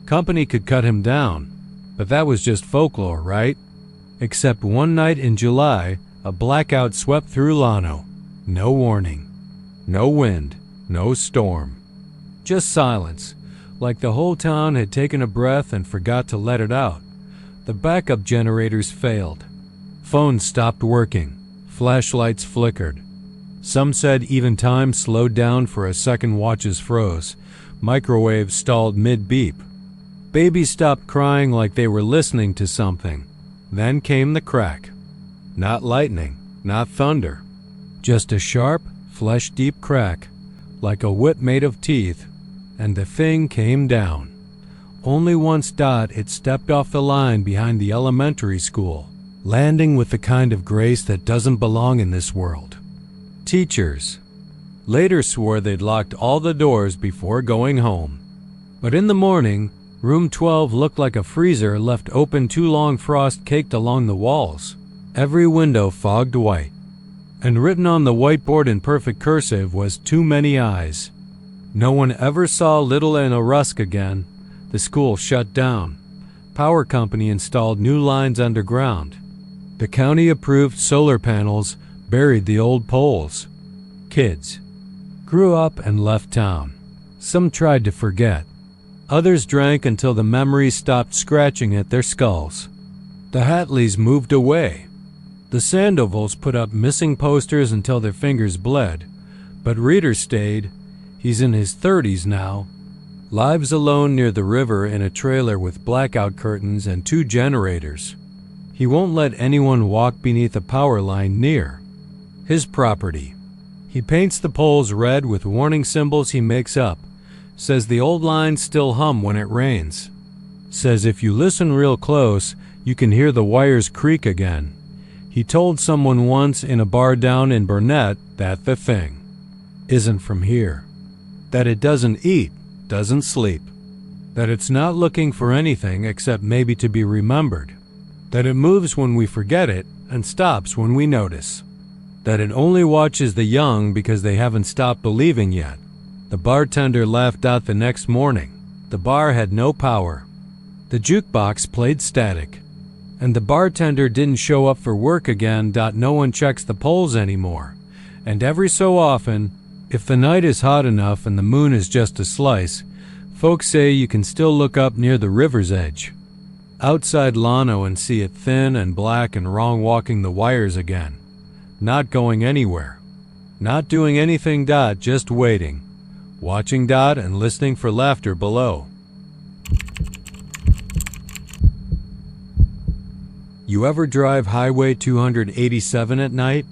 company could cut him down, but that was just folklore, right? Except one night in July, a blackout swept through Llano. No warning. No wind. No storm. Just silence, like the whole town had taken a breath and forgot to let it out. The backup generators failed. Phones stopped working. Flashlights flickered. Some said even time slowed down for a second, watches froze. Microwaves stalled mid-beep. Babies stopped crying like they were listening to something. Then came the crack. Not lightning, not thunder. Just a sharp, flesh-deep crack, like a whip made of teeth, and the thing came down. Only once, Dot, it stepped off the line behind the elementary school, landing with the kind of grace that doesn't belong in this world. Teachers later swore they'd locked all the doors before going home. But in the morning, room 12 looked like a freezer left open too long, frost caked along the walls, every window fogged white. And written on the whiteboard in perfect cursive was "Too many eyes." No one ever saw Little Anna Rusk again. The school shut down. Power company installed new lines underground. The county approved solar panels, buried the old poles. Kids grew up and left town. Some tried to forget. Others drank until the memories stopped scratching at their skulls. The Hatleys moved away. The Sandovals put up missing posters until their fingers bled. But Reader stayed. He's in his 30s now. Lives alone near the river in a trailer with blackout curtains and 2 generators. He won't let anyone walk beneath a power line near his property. He paints the poles red with warning symbols he makes up. Says the old lines still hum when it rains. Says if you listen real close, you can hear the wires creak again. He told someone once in a bar down in Burnett that the thing isn't from here. That it doesn't eat, doesn't sleep. That it's not looking for anything except maybe to be remembered. That it moves when we forget it and stops when we notice. That it only watches the young because they haven't stopped believing yet. The bartender laughed out the next morning. The bar had no power. The jukebox played static. And the bartender didn't show up for work again. No one checks the polls anymore. And every so often, if the night is hot enough and the moon is just a slice, folks say you can still look up near the river's edge, outside Llano, and see it thin and black and wrong walking the wires again. Not going anywhere. Not doing anything. Just waiting. Watching. And listening for laughter below. You ever drive Highway 287 at night?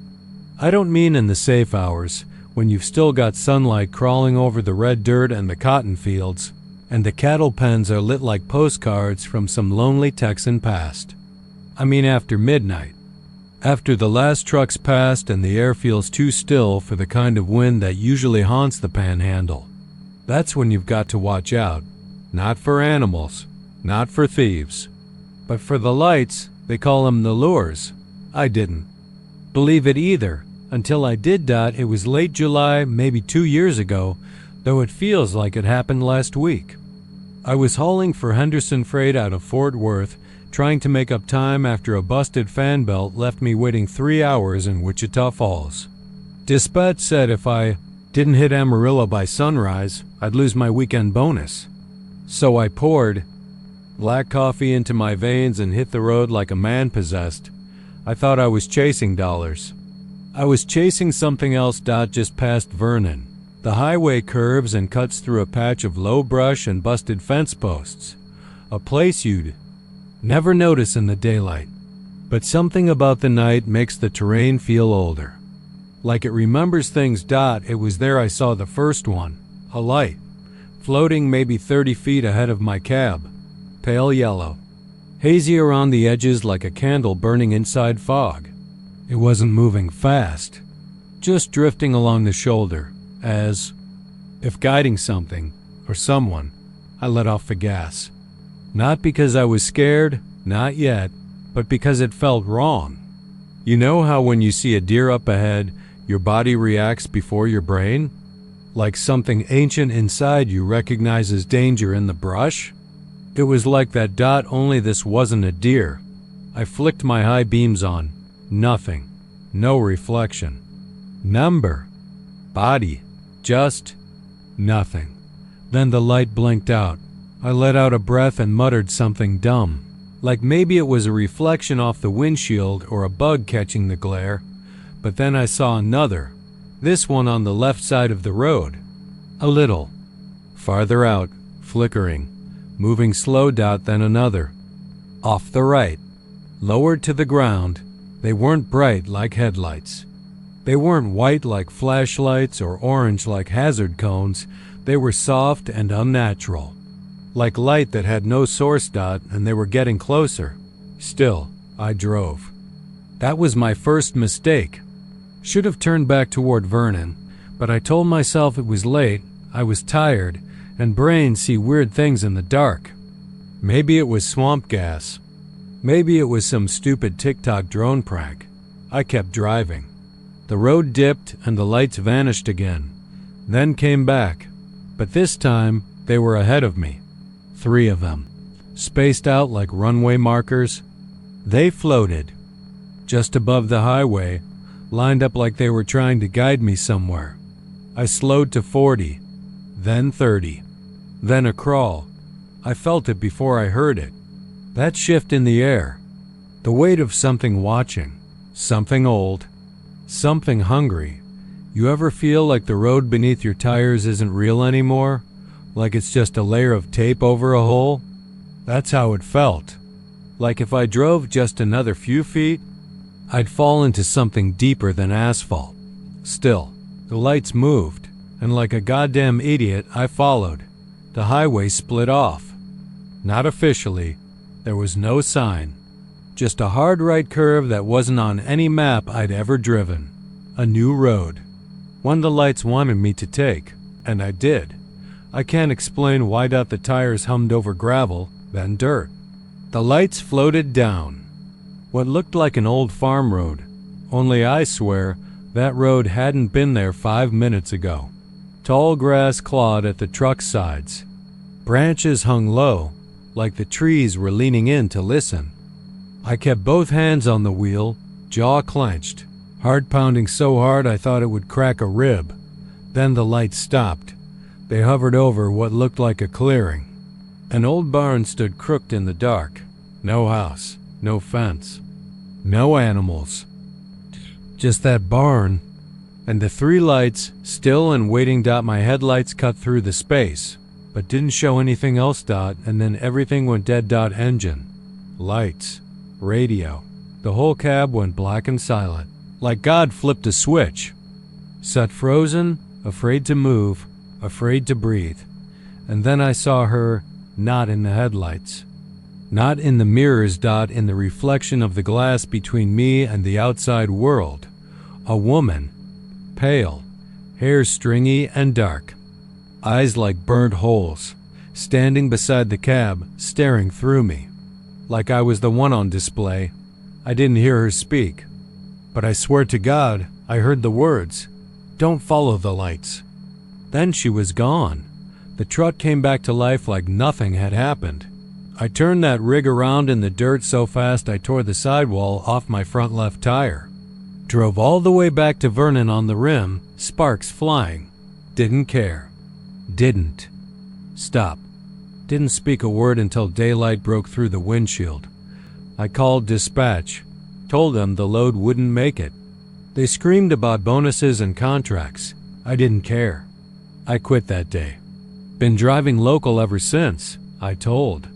I don't mean in the safe hours, when you've still got sunlight crawling over the red dirt and the cotton fields, and the cattle pens are lit like postcards from some lonely Texan past. I mean after midnight. After the last truck's passed and the air feels too still for the kind of wind that usually haunts the panhandle. That's when you've got to watch out. Not for animals, not for thieves, but for the lights. They call them the lures. I didn't believe it either until I did. It was late July, maybe 2 years ago, though it feels like it happened last week. I was hauling for Henderson Freight out of Fort Worth, trying to make up time after a busted fan belt left me waiting 3 hours in Wichita Falls. Dispatch said if I didn't hit Amarillo by sunrise, I'd lose my weekend bonus. So I poured black coffee into my veins and hit the road like a man possessed. I thought I was chasing dollars. I was chasing something else. Just past Vernon. The highway curves and cuts through a patch of low brush and busted fence posts. A place you'd never notice in the daylight. But something about the night makes the terrain feel older. Like it remembers things. It was there I saw the first one. A light, floating maybe 30 feet ahead of my cab. Pale yellow, hazy around the edges like a candle burning inside fog. It wasn't moving fast, just drifting along the shoulder, as if guiding something or someone. I let off the gas. Not because I was scared, not yet, but because it felt wrong. You know how when you see a deer up ahead, your body reacts before your brain? Like something ancient inside you recognizes danger in the brush? It was like that. Only this wasn't a deer. I flicked my high beams on. Nothing. No reflection. Number. Body. Just nothing. Then the light blinked out. I let out a breath and muttered something dumb. Like maybe it was a reflection off the windshield or a bug catching the glare. But then I saw another. This one on the left side of the road. A little farther out, flickering. Moving slow. Then another. Off the right. Lowered to the ground. They weren't bright like headlights. They weren't white like flashlights or orange like hazard cones. They were soft and unnatural. Like light that had no source. And they were getting closer. Still, I drove. That was my first mistake. Should have turned back toward Vernon, but I told myself it was late, I was tired, and brains see weird things in the dark. Maybe it was swamp gas. Maybe it was some stupid TikTok drone prank. I kept driving. The road dipped and the lights vanished again, then came back. But this time, they were ahead of me. 3 of them, spaced out like runway markers. They floated, just above the highway, lined up like they were trying to guide me somewhere. I slowed to 40, then 30. Then a crawl. I felt it before I heard it. That shift in the air. The weight of something watching. Something old. Something hungry. You ever feel like the road beneath your tires isn't real anymore? Like it's just a layer of tape over a hole? That's how it felt. Like if I drove just another few feet, I'd fall into something deeper than asphalt. Still, the lights moved, and like a goddamn idiot, I followed. The highway split off. Not officially. There was no sign. Just a hard right curve that wasn't on any map I'd ever driven. A new road. One the lights wanted me to take, and I did. I can't explain why the tires hummed over gravel, then dirt. The lights floated down. What looked like an old farm road. Only I swear, that road hadn't been there 5 minutes ago. Tall grass clawed at the truck's sides. Branches hung low, like the trees were leaning in to listen. I kept both hands on the wheel, jaw clenched, heart pounding so hard I thought it would crack a rib. Then the lights stopped. They hovered over what looked like a clearing. An old barn stood crooked in the dark. No house, no fence, no animals. Just that barn, and the 3 lights, still and waiting. My headlights cut through the space, but didn't show anything else. And then everything went dead. Engine, lights, radio. The whole cab went black and silent, like God flipped a switch. Sat frozen, afraid to move, afraid to breathe. And then I saw her, not in the headlights, not in the mirrors. In the reflection of the glass between me and the outside world. A woman, pale, hair stringy and dark, eyes like burnt holes, standing beside the cab, staring through me, like I was the one on display. I didn't hear her speak, but I swear to God, I heard the words, "Don't follow the lights." Then she was gone. The truck came back to life like nothing had happened. I turned that rig around in the dirt so fast I tore the sidewall off my front left tire. Drove all the way back to Vernon on the rim, sparks flying. Didn't care. Didn't stop. Didn't speak a word until daylight broke through the windshield. I called dispatch, told them the load wouldn't make it. They screamed about bonuses and contracts. I didn't care. I quit that day. Been driving local ever since, I told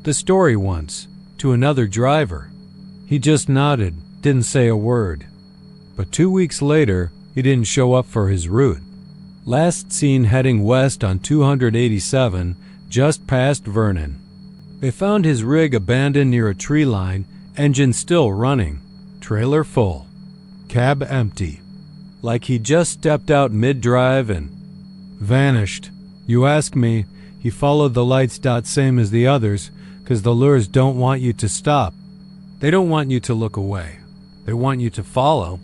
the story once to another driver. He just nodded, didn't say a word. But 2 weeks later, he didn't show up for his route. Last seen heading west on 287, just past Vernon. They found his rig abandoned near a tree line, engine still running, trailer full, cab empty. Like he just stepped out mid-drive and vanished. You ask me, he followed the lights. Same as the others, 'cause the lures don't want you to stop. They don't want you to look away. They want you to follow.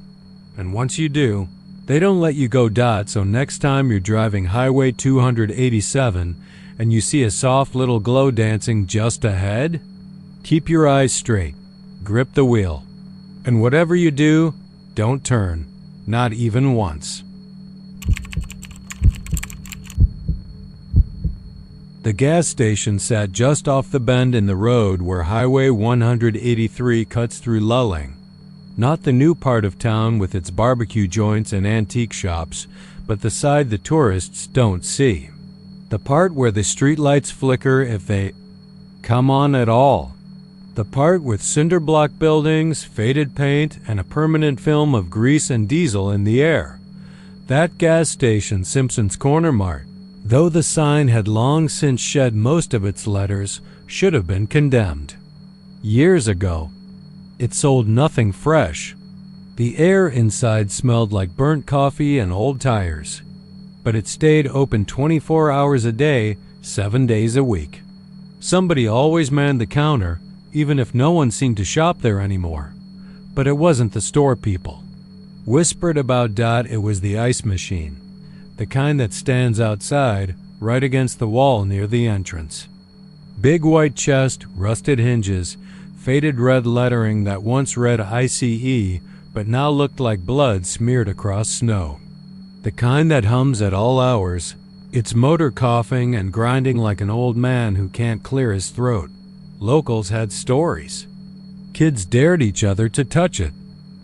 And once you do, they don't let you go. So next time you're driving Highway 287 and you see a soft little glow dancing just ahead, keep your eyes straight, grip the wheel, and whatever you do, don't turn, not even once. The gas station sat just off the bend in the road where Highway 183 cuts through Luling. Not the new part of town with its barbecue joints and antique shops, but the side the tourists don't see. The part where the streetlights flicker if they come on at all. The part with cinder block buildings, faded paint, and a permanent film of grease and diesel in the air. That gas station, Simpson's Corner Mart, though the sign had long since shed most of its letters, should have been condemned. Years ago, it sold nothing fresh. The air inside smelled like burnt coffee and old tires. But it stayed open 24 hours a day, 7 days a week. Somebody always manned the counter, even if no one seemed to shop there anymore. But it wasn't the store people. Whispered about it was the ice machine, the kind that stands outside, right against the wall near the entrance. Big white chest, rusted hinges, faded red lettering that once read ICE, but now looked like blood smeared across snow. The kind that hums at all hours, its motor coughing and grinding like an old man who can't clear his throat. Locals had stories. Kids dared each other to touch it.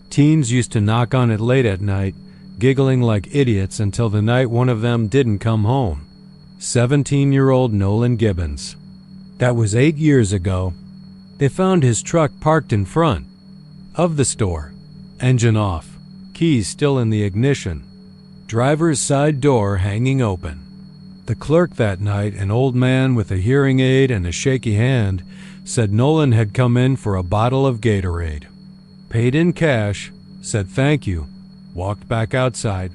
Teens used to knock on it late at night, giggling like idiots until the night one of them didn't come home. 17-year-old Nolan Gibbons. That was 8 years ago. They found his truck parked in front of the store, engine off, keys still in the ignition, driver's side door hanging open. The clerk that night, an old man with a hearing aid and a shaky hand, said Nolan had come in for a bottle of Gatorade. Paid in cash, said thank you, walked back outside.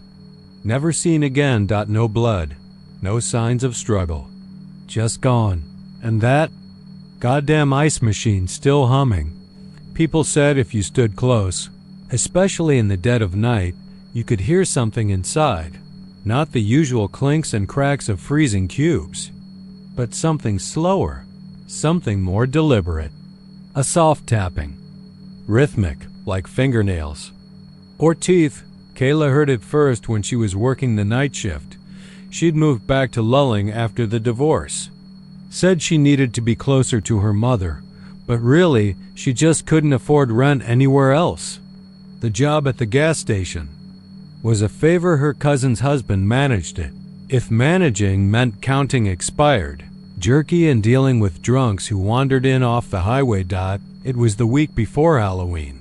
Never seen again. No blood, no signs of struggle. Just gone. And that goddamn ice machine still humming. People said if you stood close, especially in the dead of night, you could hear something inside. Not the usual clinks and cracks of freezing cubes, but something slower, something more deliberate. A soft tapping, rhythmic, like fingernails. Or teeth. Kayla heard it first when she was working the night shift. She'd moved back to Luling after the divorce. Said she needed to be closer to her mother, but really, she just couldn't afford rent anywhere else. The job at the gas station was a favor her cousin's husband managed it. If managing meant counting expired, jerky and dealing with drunks who wandered in off the highway. It was the week before Halloween.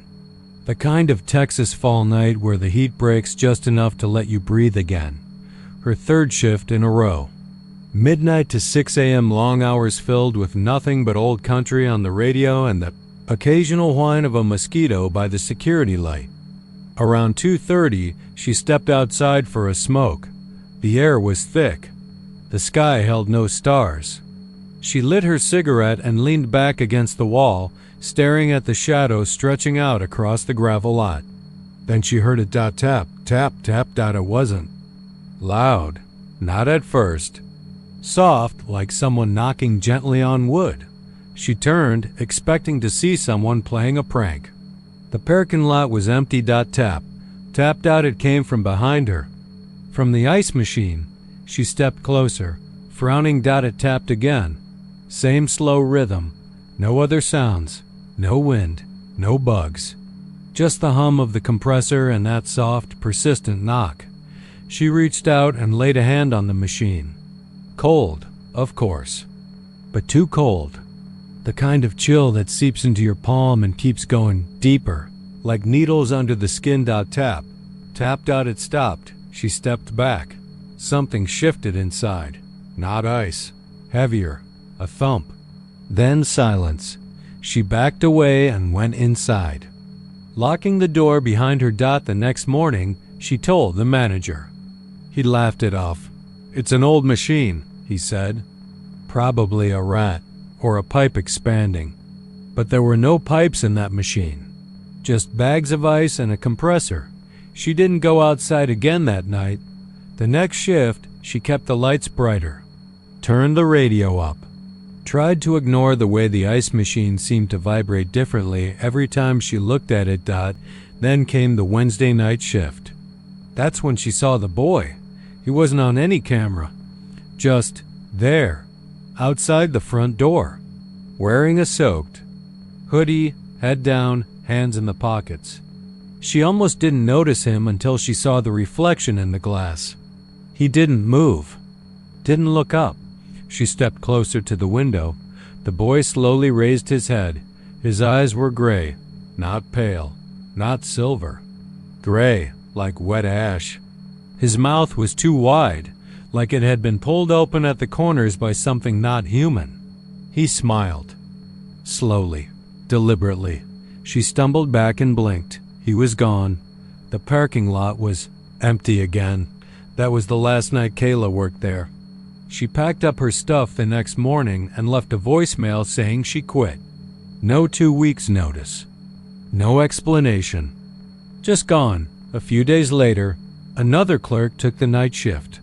The kind of Texas fall night where the heat breaks just enough to let you breathe again. Her third shift in a row. Midnight to 6 a.m. long hours filled with nothing but old country on the radio and the occasional whine of a mosquito by the security light. Around 2:30, she stepped outside for a smoke. The air was thick. The sky held no stars. She lit her cigarette and leaned back against the wall, staring at the shadow stretching out across the gravel lot. Then she heard a tap, tap, tap. It wasn't loud, not at first. Soft, like someone knocking gently on wood. She turned, expecting to see someone playing a prank. The parking lot was empty. Tap. Tapped out. It came from behind her. From the ice machine. She stepped closer, frowning. It tapped again. Same slow rhythm. No other sounds. No wind. No bugs. Just the hum of the compressor and that soft, persistent knock. She reached out and laid a hand on the machine. Cold, of course. But too cold. The kind of chill that seeps into your palm and keeps going deeper, like needles under the skin. Tap. Tapped out. It stopped. She stepped back. Something shifted inside. Not ice. Heavier. A thump. Then silence. She backed away and went inside. Locking the door behind her. The next morning, she told the manager. He laughed it off. It's an old machine, he said. Probably a rat. Or a pipe expanding. But there were no pipes in that machine. Just bags of ice and a compressor. She didn't go outside again that night. The next shift, she kept the lights brighter. Turned the radio up. Tried to ignore the way the ice machine seemed to vibrate differently every time she looked at it. Then came the Wednesday night shift. That's when she saw the boy. He wasn't on any camera. Just there. Outside the front door, wearing a soaked hoodie, head down, hands in the pockets. She almost didn't notice him until she saw the reflection in the glass. He didn't move, didn't look up. She stepped closer to the window. The boy slowly raised his head. His eyes were gray, not pale, not silver. Gray, like wet ash. His mouth was too wide, like it had been pulled open at the corners by something not human. He smiled. Slowly, deliberately. She stumbled back and blinked. He was gone. The parking lot was empty again. That was the last night Kayla worked there. She packed up her stuff the next morning and left a voicemail saying she quit. No 2 weeks' notice. No explanation. Just gone. A few days later, another clerk took the night shift.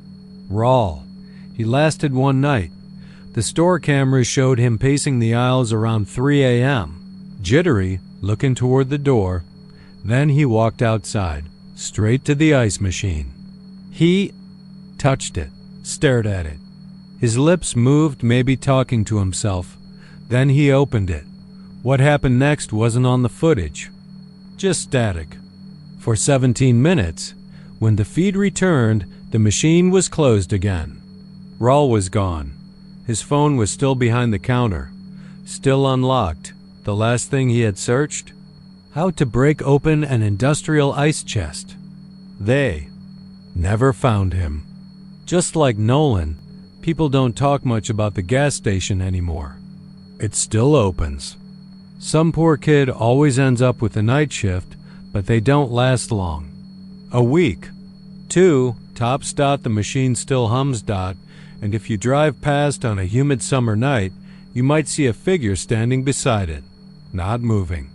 Rawl. He lasted one night. The store cameras showed him pacing the aisles around 3 a.m., jittery, looking toward the door. Then he walked outside, straight to the ice machine. He touched it, stared at it. His lips moved, maybe talking to himself. Then he opened it. What happened next wasn't on the footage. Just static. For 17 minutes, when the feed returned, the machine was closed again. Rawl was gone. His phone was still behind the counter, still unlocked. The last thing he had searched? How to break open an industrial ice chest. They never found him. Just like Nolan, People don't talk much about the gas station anymore. It still opens. Some poor kid always ends up with a night shift, but they don't last long. A week. 2, tops. The machine still hums. And if you drive past on a humid summer night, you might see a figure standing beside it, not moving.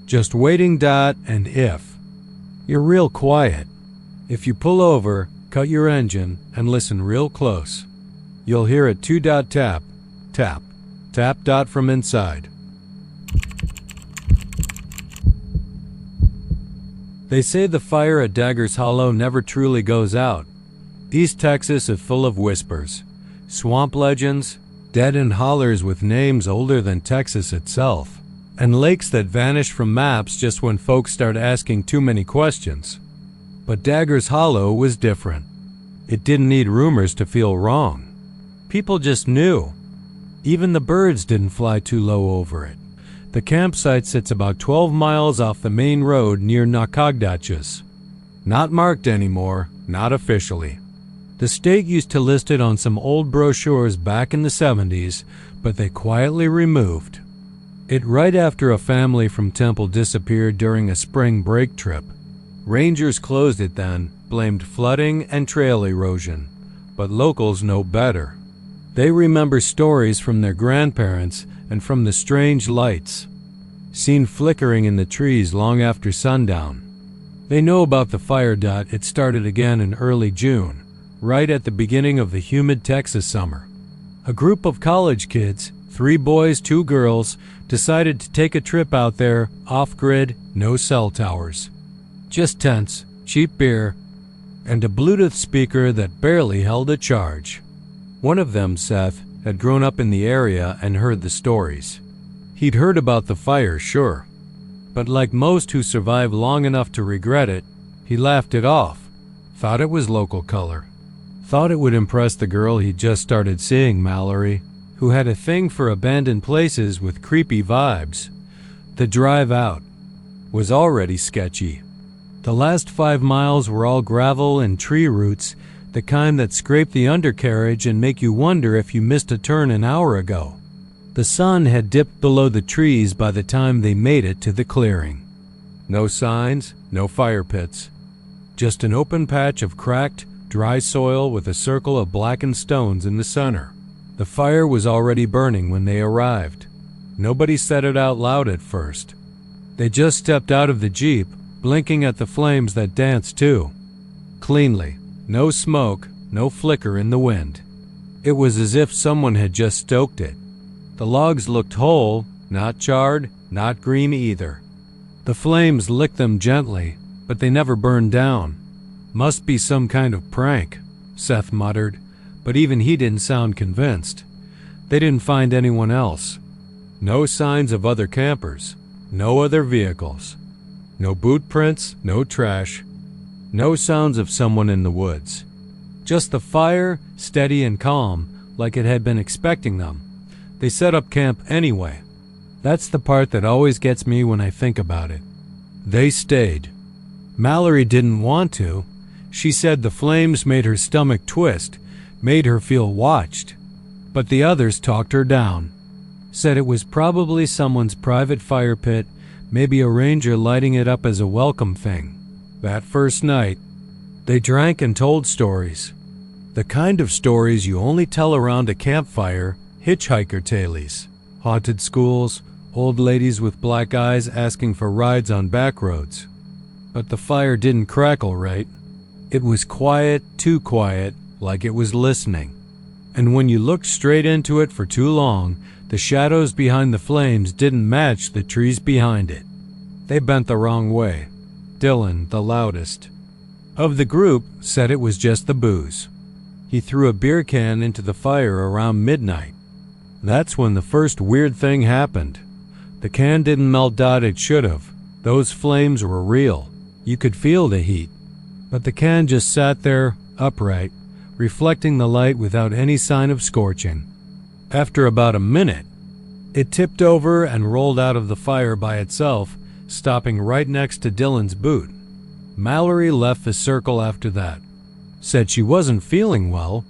Just waiting. And if you're real quiet, if you pull over, cut your engine, and listen real close, you'll hear it 2. Tap, tap, tap. From inside. They say the fire at Dagger's Hollow never truly goes out. East Texas is full of whispers, swamp legends, dead-end hollers with names older than Texas itself, and lakes that vanish from maps just when folks start asking too many questions. But Dagger's Hollow was different. It didn't need rumors to feel wrong. People just knew. Even the birds didn't fly too low over it. The campsite sits about 12 miles off the main road near Nacogdoches. Not marked anymore, not officially. The state used to list it on some old brochures back in the 70s, but they quietly removed it right after a family from Temple disappeared during a spring break trip. Rangers closed it then, blamed flooding and trail erosion, but locals know better. They remember stories from their grandparents and from the strange lights seen flickering in the trees long after sundown. They know about the fire. It started again in early June, right at the beginning of the humid Texas summer. A group of college kids, 3 boys, 2 girls, decided to take a trip out there, off-grid, no cell towers. Just tents, cheap beer, and a Bluetooth speaker that barely held a charge. One of them, Seth, had grown up in the area and heard the stories. He'd heard about the fire, sure, but like most who survive long enough to regret it, he laughed it off, thought it was local color, thought it would impress the girl he'd just started seeing, Mallory, who had a thing for abandoned places with creepy vibes. The drive out was already sketchy. The last 5 miles were all gravel and tree roots, the kind that scrape the undercarriage and make you wonder if you missed a turn an hour ago. The sun had dipped below the trees by the time they made it to the clearing. No signs, no fire pits. Just an open patch of cracked, dry soil with a circle of blackened stones in the center. The fire was already burning when they arrived. Nobody said it out loud at first. They just stepped out of the Jeep, blinking at the flames that danced too. Cleanly. No smoke, no flicker in the wind. It was as if someone had just stoked it. The logs looked whole, not charred, not green either. The flames licked them gently, but they never burned down. Must be some kind of prank, Seth muttered, but even he didn't sound convinced. They didn't find anyone else. No signs of other campers, no other vehicles. No boot prints, no trash. No sounds of someone in the woods. Just the fire, steady and calm, like it had been expecting them. They set up camp anyway. That's the part that always gets me when I think about it. They stayed. Mallory didn't want to. She said the flames made her stomach twist, made her feel watched. But the others talked her down. Said it was probably someone's private fire pit, maybe a ranger lighting it up as a welcome thing. That first night, they drank and told stories. The kind of stories you only tell around a campfire, hitchhiker tales. Haunted schools, old ladies with black eyes asking for rides on backroads. But the fire didn't crackle right. It was quiet, too quiet, like it was listening. And when you looked straight into it for too long, the shadows behind the flames didn't match the trees behind it. They bent the wrong way. Dylan, the loudest of the group, said it was just the booze. He threw a beer can into the fire around midnight. That's when the first weird thing happened. The can didn't melt. It should have. Those flames were real. You could feel the heat. But the can just sat there, upright, reflecting the light without any sign of scorching. After about a minute, it tipped over and rolled out of the fire by itself, stopping right next to Dylan's boot. Mallory left the circle after that. Said she wasn't feeling well.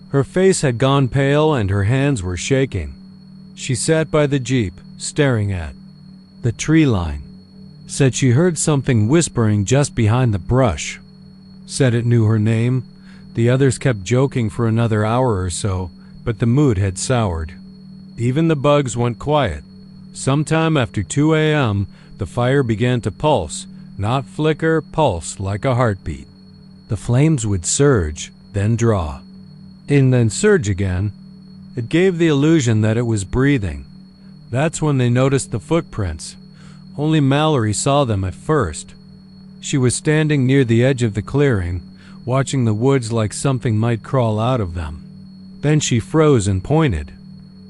Her face had gone pale and her hands were shaking. She sat by the jeep, staring at the tree line. Said she heard something whispering just behind the brush. Said it knew her name. The others kept joking for another hour or so, but the mood had soured. Even the bugs went quiet. Sometime after 2 a.m., the fire began to pulse, not flicker, pulse like a heartbeat. The flames would surge, then draw, and then surge again. It gave the illusion that it was breathing. That's when they noticed the footprints. Only Mallory saw them at first. She was standing near the edge of the clearing, watching the woods like something might crawl out of them. Then she froze and pointed.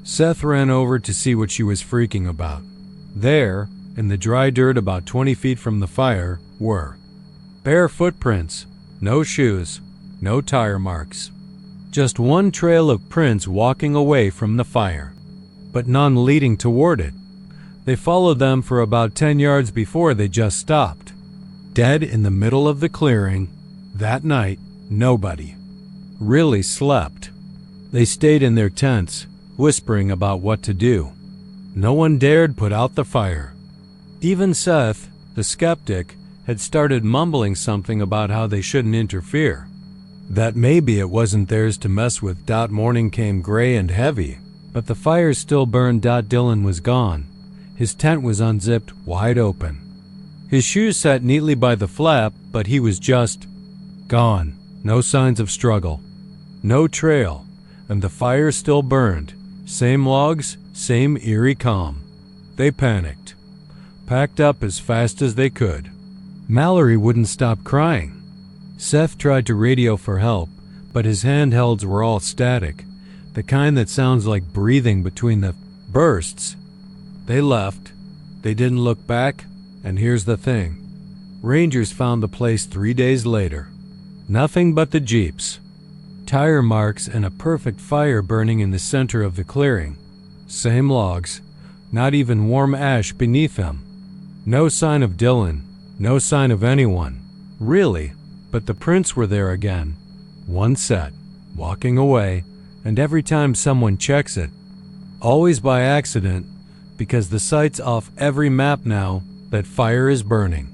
Seth ran over to see what she was freaking about. There, in the dry dirt about 20 feet from the fire, were bare footprints, no shoes, no tire marks. Just one trail of prints walking away from the fire, but none leading toward it. They followed them for about 10 yards before they just stopped. Dead in the middle of the clearing, that night, nobody really slept. They stayed in their tents, whispering about what to do. No one dared put out the fire. Even Seth, the skeptic, had started mumbling something about how they shouldn't interfere. That maybe it wasn't theirs to mess with. Morning came gray and heavy, but the fire still burned. Dylan was gone. His tent was unzipped, wide open. His shoes sat neatly by the flap, but he was just gone. No signs of struggle. No trail, and the fire still burned. Same logs, same eerie calm. They panicked. Packed up as fast as they could. Mallory wouldn't stop crying. Seth tried to radio for help, but his handhelds were all static, the kind that sounds like breathing between the bursts. They left. They didn't look back, and here's the thing. Rangers found the place 3 days later. Nothing but the jeeps. Tire marks and a perfect fire burning in the center of the clearing. Same logs. Not even warm ash beneath them. No sign of Dylan. No sign of anyone. Really, but the prints were there again. One set, walking away, and every time someone checks it, always by accident, because the site's off every map now, that fire is burning.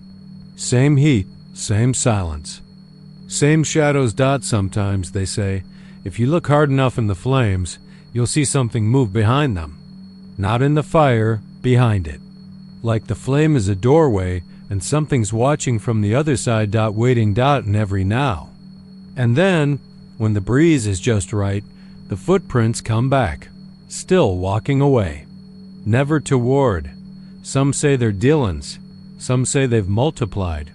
Same heat, same silence. Same shadows. Sometimes, they say, if you look hard enough in the flames, you'll see something move behind them. Not in the fire, behind it. Like the flame is a doorway, and something's watching from the other side. Waiting. In every now. And then, when the breeze is just right, the footprints come back, still walking away. Never toward. Some say they're Dylan's. Some say they've multiplied.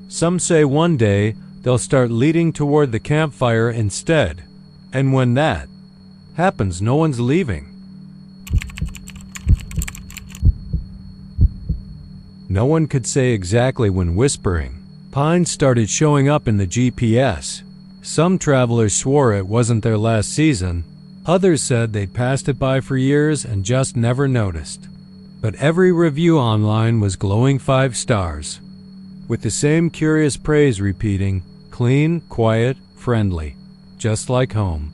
Some say one day they'll start leading toward the campfire instead. And when that happens, no one's leaving. No one could say exactly when whispering pines started showing up in the GPS. Some travelers swore it wasn't their last season. Others said they'd passed it by for years and just never noticed. But every review online was glowing 5 stars, with the same curious praise repeating, clean, quiet, friendly, just like home.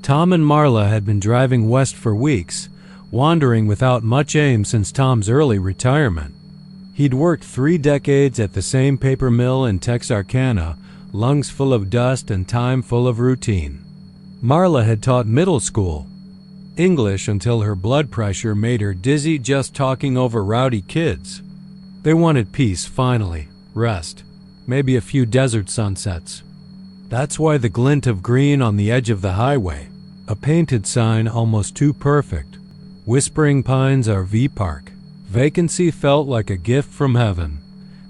Tom and Marla had been driving west for weeks, wandering without much aim since Tom's early retirement. He'd worked 3 decades at the same paper mill in Texarkana, lungs full of dust and time full of routine. Marla had taught middle school English until her blood pressure made her dizzy just talking over rowdy kids. They wanted peace, finally, rest, maybe a few desert sunsets. That's why the glint of green on the edge of the highway, a painted sign almost too perfect. Whispering Pines RV Park. Vacancy felt like a gift from heaven.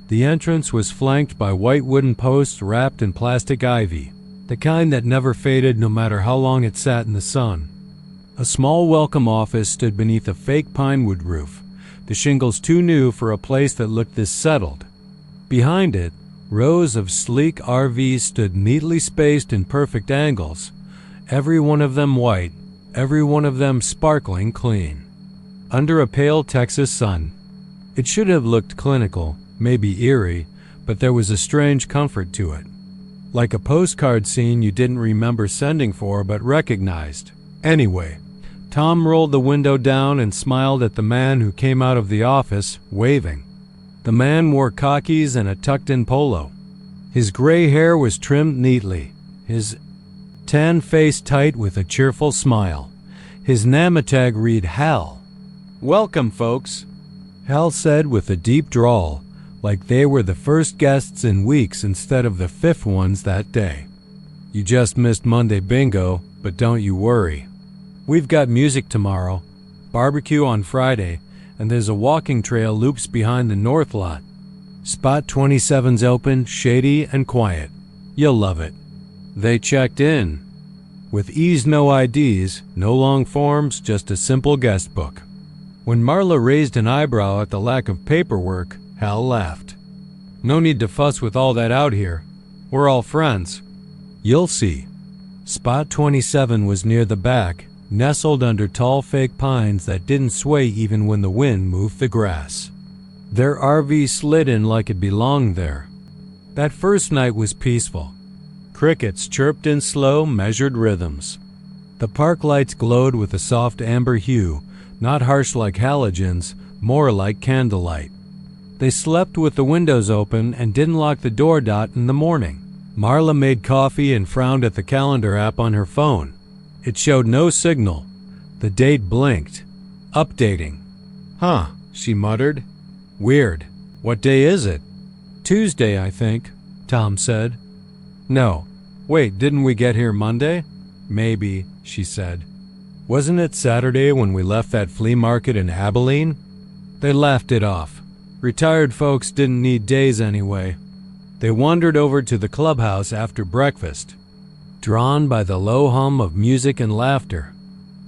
The entrance was flanked by white wooden posts wrapped in plastic ivy, the kind that never faded no matter how long it sat in the sun. A small welcome office stood beneath a fake pine wood roof, the shingles too new for a place that looked this settled. Behind it, rows of sleek RVs stood neatly spaced in perfect angles, every one of them white, every one of them sparkling clean. Under a pale Texas sun. It should have looked clinical, maybe eerie, but there was a strange comfort to it. Like a postcard scene you didn't remember sending for but recognized. Anyway, Tom rolled the window down and smiled at the man who came out of the office, waving. The man wore khakis and a tucked-in polo. His gray hair was trimmed neatly, his tan face tight with a cheerful smile. His nametag read Hal. "Welcome, folks," Hal said with a deep drawl, like they were the first guests in weeks instead of the fifth ones that day. "You just missed Monday bingo, but don't you worry. We've got music tomorrow, barbecue on Friday, and there's a walking trail loops behind the north lot. Spot 27's open, shady, and quiet. You'll love it." They checked in. With ease, no IDs, no long forms, just a simple guest book. When Marla raised an eyebrow at the lack of paperwork, Hal laughed. "No need to fuss with all that out here. We're all friends. You'll see." Spot 27 was near the back, nestled under tall fake pines that didn't sway even when the wind moved the grass. Their RV slid in like it belonged there. That first night was peaceful. Crickets chirped in slow, measured rhythms. The park lights glowed with a soft amber hue, not harsh like halogens, more like candlelight. They slept with the windows open and didn't lock the door in the morning. Marla made coffee and frowned at the calendar app on her phone. It showed no signal. The date blinked. Updating. "Huh," she muttered. "Weird. What day is it?" "Tuesday, I think," Tom said. "No. Wait, didn't we get here Monday?" "Maybe," she said. "Wasn't it Saturday when we left that flea market in Abilene?" They laughed it off. Retired folks didn't need days anyway. They wandered over to the clubhouse after breakfast, drawn by the low hum of music and laughter.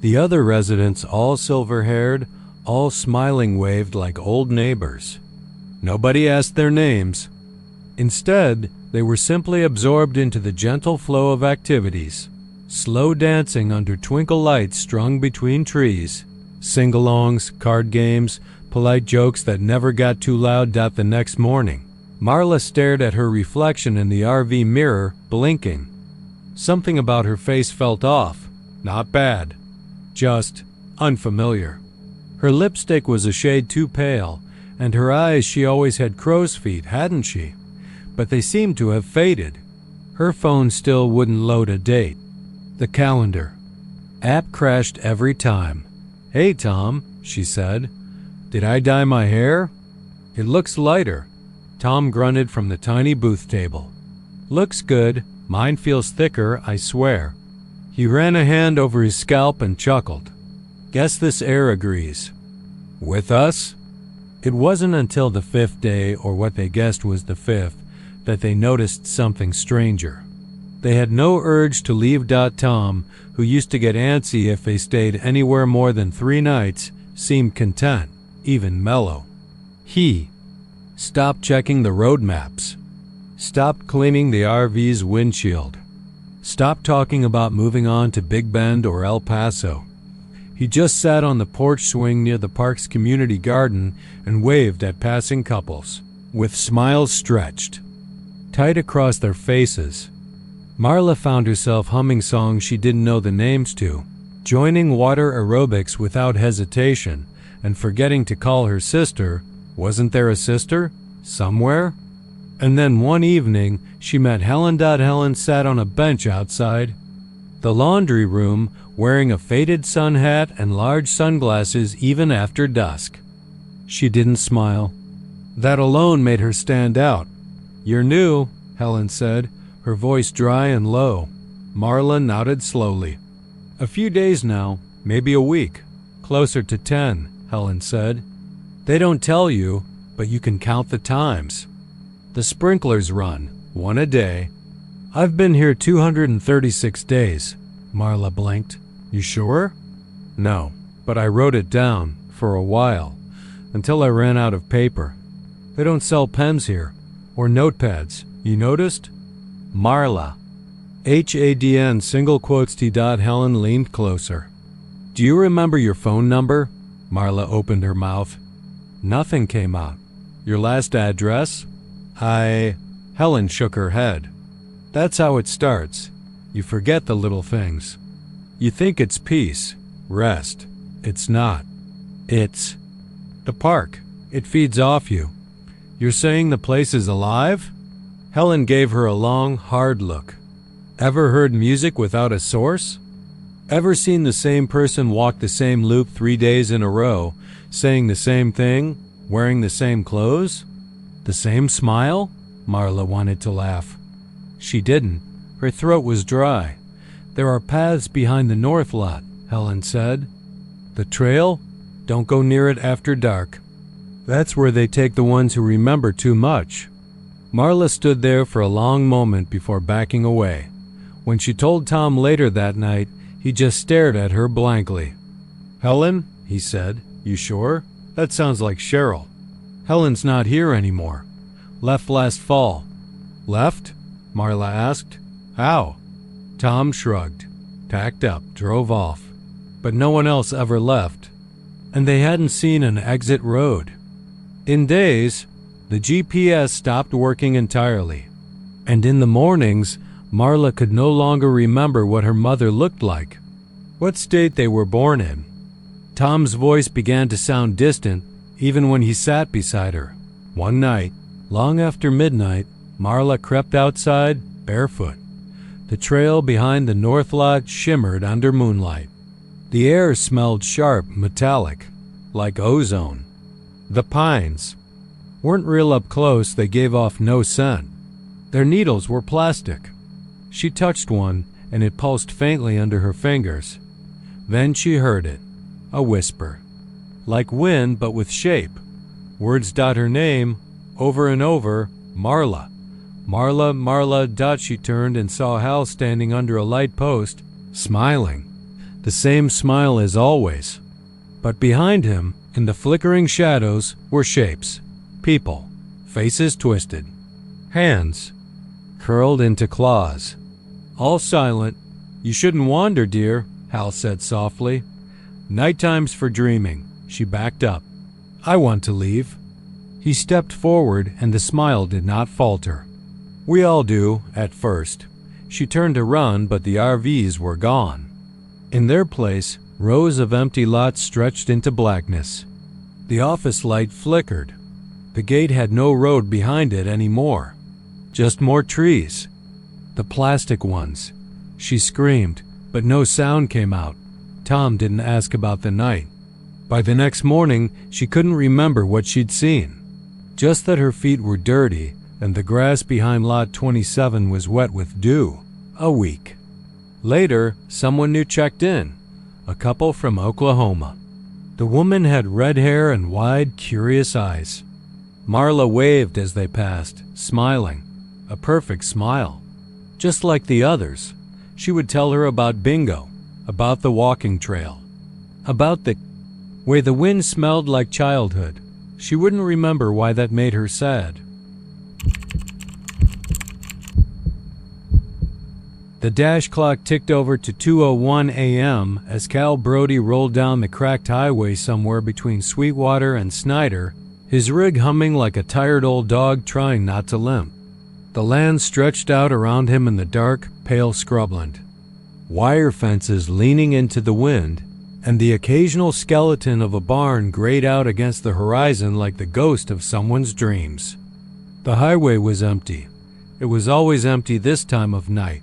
The other residents, all silver-haired, all smiling, waved like old neighbors. Nobody asked their names. Instead, they were simply absorbed into the gentle flow of activities, slow dancing under twinkle lights strung between trees, sing-alongs, card games, polite jokes that never got too loud the next morning. Marla stared at her reflection in the RV mirror, blinking. Something about her face felt off. Not bad. Just unfamiliar. Her lipstick was a shade too pale, and her eyes, she always had crow's feet, hadn't she? But they seemed to have faded. Her phone still wouldn't load a date. The calendar. App crashed every time. "Hey, Tom," she said. "Did I dye my hair?" "It looks lighter." Tom grunted from the tiny booth table. "Looks good. Mine feels thicker, I swear." He ran a hand over his scalp and chuckled. "Guess this air agrees." "With us?" It wasn't until the fifth day, or what they guessed was the fifth, that they noticed something stranger. They had no urge to leave. Tom, who used to get antsy if they stayed anywhere more than 3 nights, seemed content, even mellow. He stopped checking the road maps, stopped cleaning the RV's windshield, stopped talking about moving on to Big Bend or El Paso. He just sat on the porch swing near the park's community garden and waved at passing couples, with smiles stretched tight across their faces. Marla found herself humming songs she didn't know the names to, joining water aerobics without hesitation, and forgetting to call her sister. Wasn't there a sister? Somewhere? And then one evening, she met Helen. Helen sat on a bench outside the laundry room, wearing a faded sun hat and large sunglasses even after dusk. She didn't smile. That alone made her stand out. "You're new," Helen said, her voice dry and low. Marla nodded slowly. "A few days now, maybe a week. Closer to 10, Helen said. "They don't tell you, but you can count the times. The sprinklers run, 1 a day." "I've been here 236 days, Marla blinked. "You sure?" "No, but I wrote it down, for a while, until I ran out of paper. They don't sell pens here, or notepads, you noticed?" Marla. HADN single quotes T. Helen leaned closer. "Do you remember your phone number?" Marla opened her mouth. Nothing came out. "Your last address?" Helen shook her head. That's how it starts. You forget the little things. You think it's peace, rest. It's not. It's the park. It feeds off you. You're saying the place is alive? Helen gave her a long, hard look. Ever heard music without a source? Ever seen the same person walk the same loop 3 days in a row, saying the same thing, wearing the same clothes? The same smile? Marla wanted to laugh. She didn't. Her throat was dry. There are paths behind the north lot, Helen said. The trail? Don't go near it after dark. That's where they take the ones who remember too much. Marla stood there for a long moment before backing away. When she told Tom later that night, he just stared at her blankly. Helen, he said, you sure? That sounds like Cheryl. Helen's not here anymore. Left last fall. Left? Marla asked. How? Tom shrugged, packed up, drove off. But no one else ever left. And they hadn't seen an exit road. In days, the GPS stopped working entirely. And in the mornings, Marla could no longer remember what her mother looked like, what state they were born in. Tom's voice began to sound distant even when he sat beside her. One night, long after midnight, Marla crept outside barefoot. The trail behind the north lot shimmered under moonlight. The air smelled sharp, metallic, like ozone. The pines weren't real up close. They gave off no scent. Their needles were plastic. She touched one, and it pulsed faintly under her fingers. Then she heard it, a whisper, like wind but with shape. Words dot her name, over and over, Marla. Marla, Marla, dot. She turned and saw Hal standing under a light post, smiling. The same smile as always. But behind him, in the flickering shadows, were shapes. People. Faces twisted. Hands curled into claws. All silent. You shouldn't wander, dear, Hal said softly. Nighttime's for dreaming. She backed up. I want to leave. He stepped forward, and the smile did not falter. We all do, at first. She turned to run, but the RVs were gone. In their place, rows of empty lots stretched into blackness. The office light flickered. The gate had no road behind it anymore. Just more trees. The plastic ones. She screamed, but no sound came out. Tom didn't ask about the night. By the next morning, she couldn't remember what she'd seen. Just that her feet were dirty, and the grass behind Lot 27 was wet with dew. A week. Later, someone new checked in. A couple from Oklahoma. The woman had red hair and wide, curious eyes. Marla waved as they passed, smiling. A perfect smile. Just like the others. She would tell her about bingo, about the walking trail, about the way the wind smelled like childhood. She wouldn't remember why that made her sad. The dash clock ticked over to 2:01 a.m. as Cal Brody rolled down the cracked highway somewhere between Sweetwater and Snyder, his rig humming like a tired old dog trying not to limp. The land stretched out around him in the dark, pale scrubland. Wire fences leaning into the wind, and the occasional skeleton of a barn grayed out against the horizon like the ghost of someone's dreams. The highway was empty. It was always empty this time of night.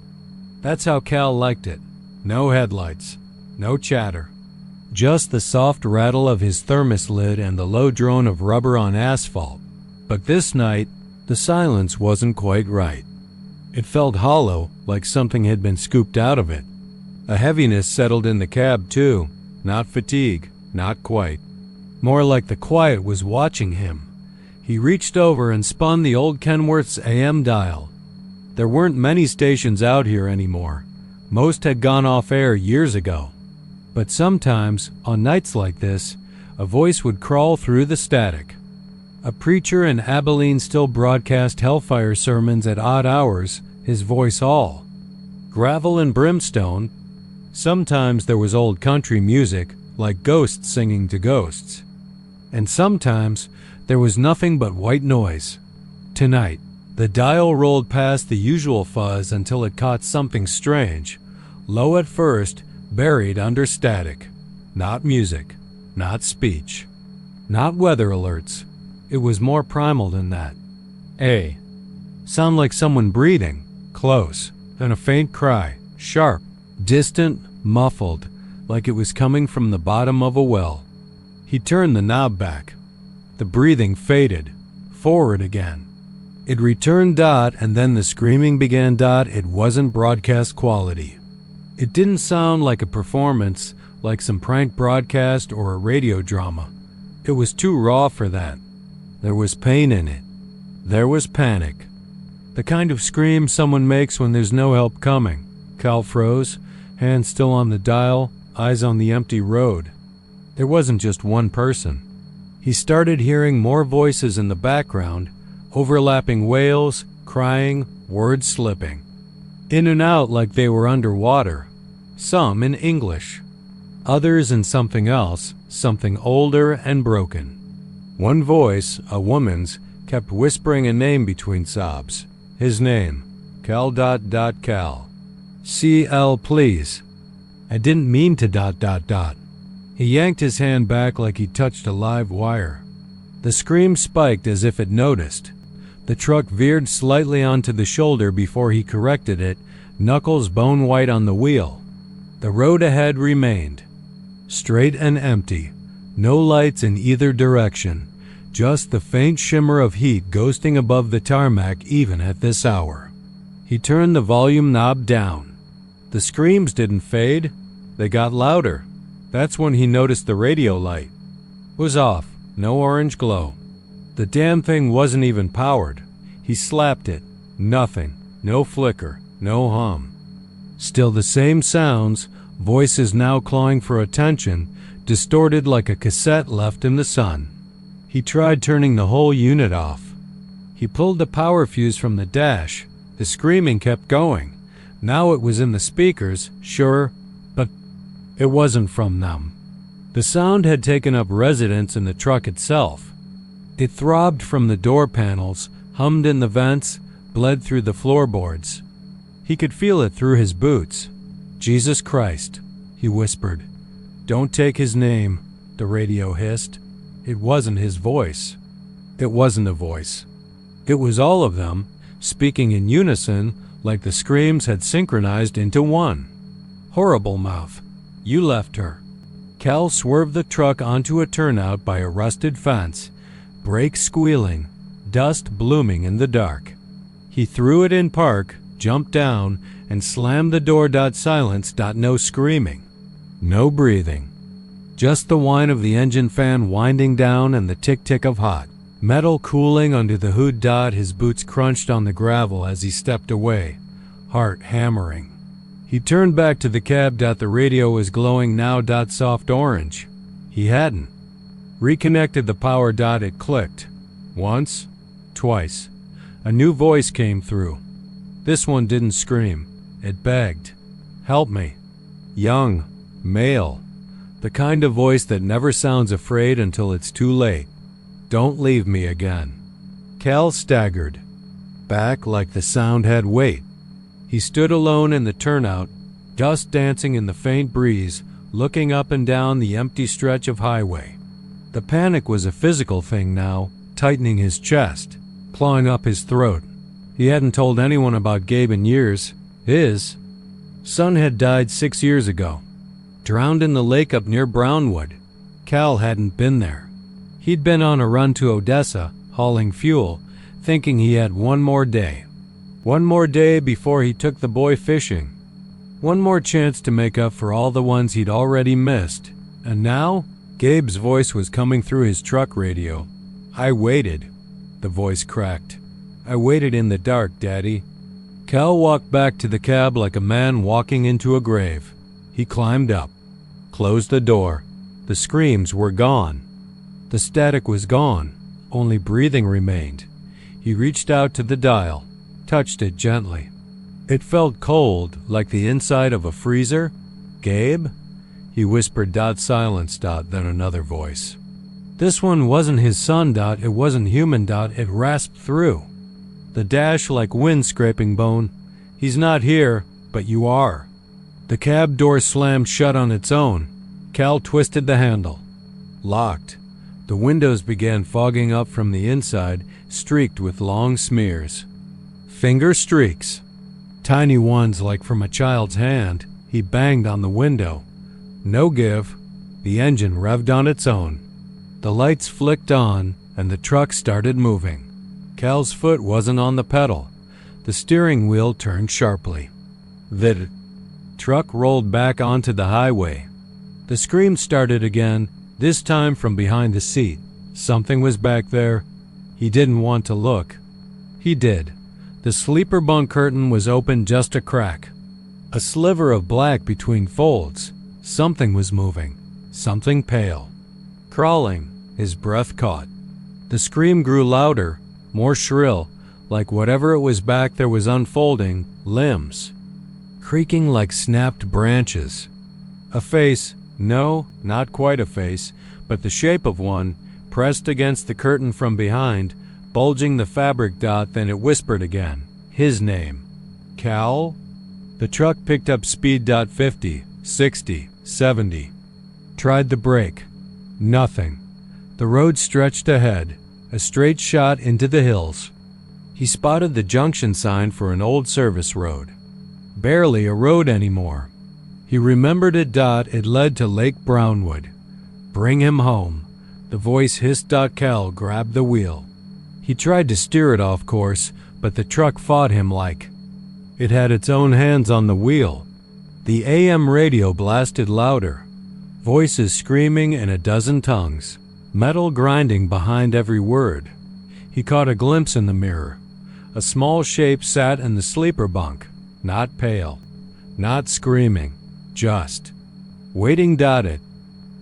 That's how Cal liked it. No headlights. No chatter. Just the soft rattle of his thermos lid and the low drone of rubber on asphalt. But this night, the silence wasn't quite right. It felt hollow, like something had been scooped out of it. A heaviness settled in the cab, too. Not fatigue. Not quite. More like the quiet was watching him. He reached over and spun the old Kenworth's AM dial. There weren't many stations out here anymore. Most had gone off air years ago. But sometimes, on nights like this, a voice would crawl through the static. A preacher in Abilene still broadcast hellfire sermons at odd hours, his voice all. Gravel and brimstone. Sometimes there was old country music, like ghosts singing to ghosts. And sometimes there was nothing but white noise. Tonight, The dial rolled past the usual fuzz until it caught something strange, low at first, buried under static. Not music, not speech, not weather alerts. It was more primal than that. Sound like someone breathing, close, then a faint cry, sharp, distant, muffled, like it was coming from the bottom of a well. He turned the knob back. The breathing faded, forward again. It returned and then the screaming began. It wasn't broadcast quality. It didn't sound like a performance, like some prank broadcast or a radio drama. It was too raw for that. There was pain in it. There was panic. The kind of scream someone makes when there's no help coming. Cal froze, hands still on the dial, eyes on the empty road. There wasn't just one person. He started hearing more voices in the background, overlapping wails, crying, words slipping. In and out like they were underwater. Some in English. Others in something else, something older and broken. One voice, a woman's, kept whispering a name between sobs. His name. Cal. CL, please. I didn't mean to ... He yanked his hand back like he touched a live wire. The scream spiked as if it noticed. The truck veered slightly onto the shoulder before he corrected it, knuckles bone white on the wheel. The road ahead remained. Straight and empty. No lights in either direction. Just the faint shimmer of heat ghosting above the tarmac even at this hour. He turned the volume knob down. The screams didn't fade. They got louder. That's when he noticed the radio light was off, no orange glow. The damn thing wasn't even powered. He slapped it. Nothing. No flicker. No hum. Still the same sounds, voices now clawing for attention, distorted like a cassette left in the sun. He tried turning the whole unit off. He pulled the power fuse from the dash. The screaming kept going. Now it was in the speakers, sure, but it wasn't from them. The sound had taken up residence in the truck itself. It throbbed from the door panels, hummed in the vents, bled through the floorboards. He could feel it through his boots. Jesus Christ, he whispered. Don't take his name, the radio hissed. It wasn't his voice. It wasn't a voice. It was all of them, speaking in unison, like the screams had synchronized into one. Horrible mouth. You left her. Cal swerved the truck onto a turnout by a rusted fence, brakes squealing, dust blooming in the dark. He threw it in park, jumped down, and slammed the door. Silence. No screaming. No breathing. Just the whine of the engine fan winding down and the tick-tick of hot metal cooling under the hood. His boots crunched on the gravel as he stepped away, heart hammering. He turned back to the cab. The radio was glowing now. Soft orange. He hadn't reconnected the power. It clicked. Once, twice. A new voice came through. This one didn't scream. It begged. Help me. Young, male. The kind of voice that never sounds afraid until it's too late. Don't leave me again. Cal staggered. Back like the sound had weight. He stood alone in the turnout, dust dancing in the faint breeze, looking up and down the empty stretch of highway. The panic was a physical thing now, tightening his chest, clawing up his throat. He hadn't told anyone about Gabe in years. His son had died 6 years ago. Drowned in the lake up near Brownwood. Cal hadn't been there. He'd been on a run to Odessa, hauling fuel, thinking he had one more day. One more day before he took the boy fishing. One more chance to make up for all the ones he'd already missed. And now, Gabe's voice was coming through his truck radio. I waited. The voice cracked. I waited in the dark, Daddy. Cal walked back to the cab like a man walking into a grave. He climbed up, closed the door. The screams were gone. The static was gone. Only breathing remained. He reached out to the dial, touched it gently. It felt cold, like the inside of a freezer. Gabe? He whispered. Silence. Then another voice. This one wasn't his son. It wasn't human. It rasped through. The dash like wind scraping bone. He's not here, but you are. The cab door slammed shut on its own. Cal twisted the handle. Locked. The windows began fogging up from the inside, streaked with long smears. Finger streaks. Tiny ones like from a child's hand. He banged on the window. No give. The engine revved on its own. The lights flicked on, and the truck started moving. Cal's foot wasn't on the pedal. The steering wheel turned sharply. The truck rolled back onto the highway. The scream started again, this time from behind the seat. Something was back there. He didn't want to look. He did. The sleeper bunk curtain was open just a crack. A sliver of black between folds. Something was moving. Something pale. Crawling. His breath caught. The scream grew louder, more shrill, like whatever it was back there was unfolding, limbs. Creaking like snapped branches. A face, no, not quite a face, but the shape of one, pressed against the curtain from behind, bulging the fabric dot, then it whispered again. His name. Cal? The truck picked up speed. 50, 60, 70. Tried the brake. Nothing. The road stretched ahead, a straight shot into the hills. He spotted the junction sign for an old service road. Barely a road anymore. He remembered it. It led to Lake Brownwood. Bring him home. The voice hissed. Cal grabbed the wheel. He tried to steer it off course, but the truck fought him like it had its own hands on the wheel. The AM radio blasted louder. Voices screaming in a dozen tongues. Metal grinding behind every word. He caught a glimpse in the mirror. A small shape sat in the sleeper bunk. Not pale. Not screaming. Just waiting. It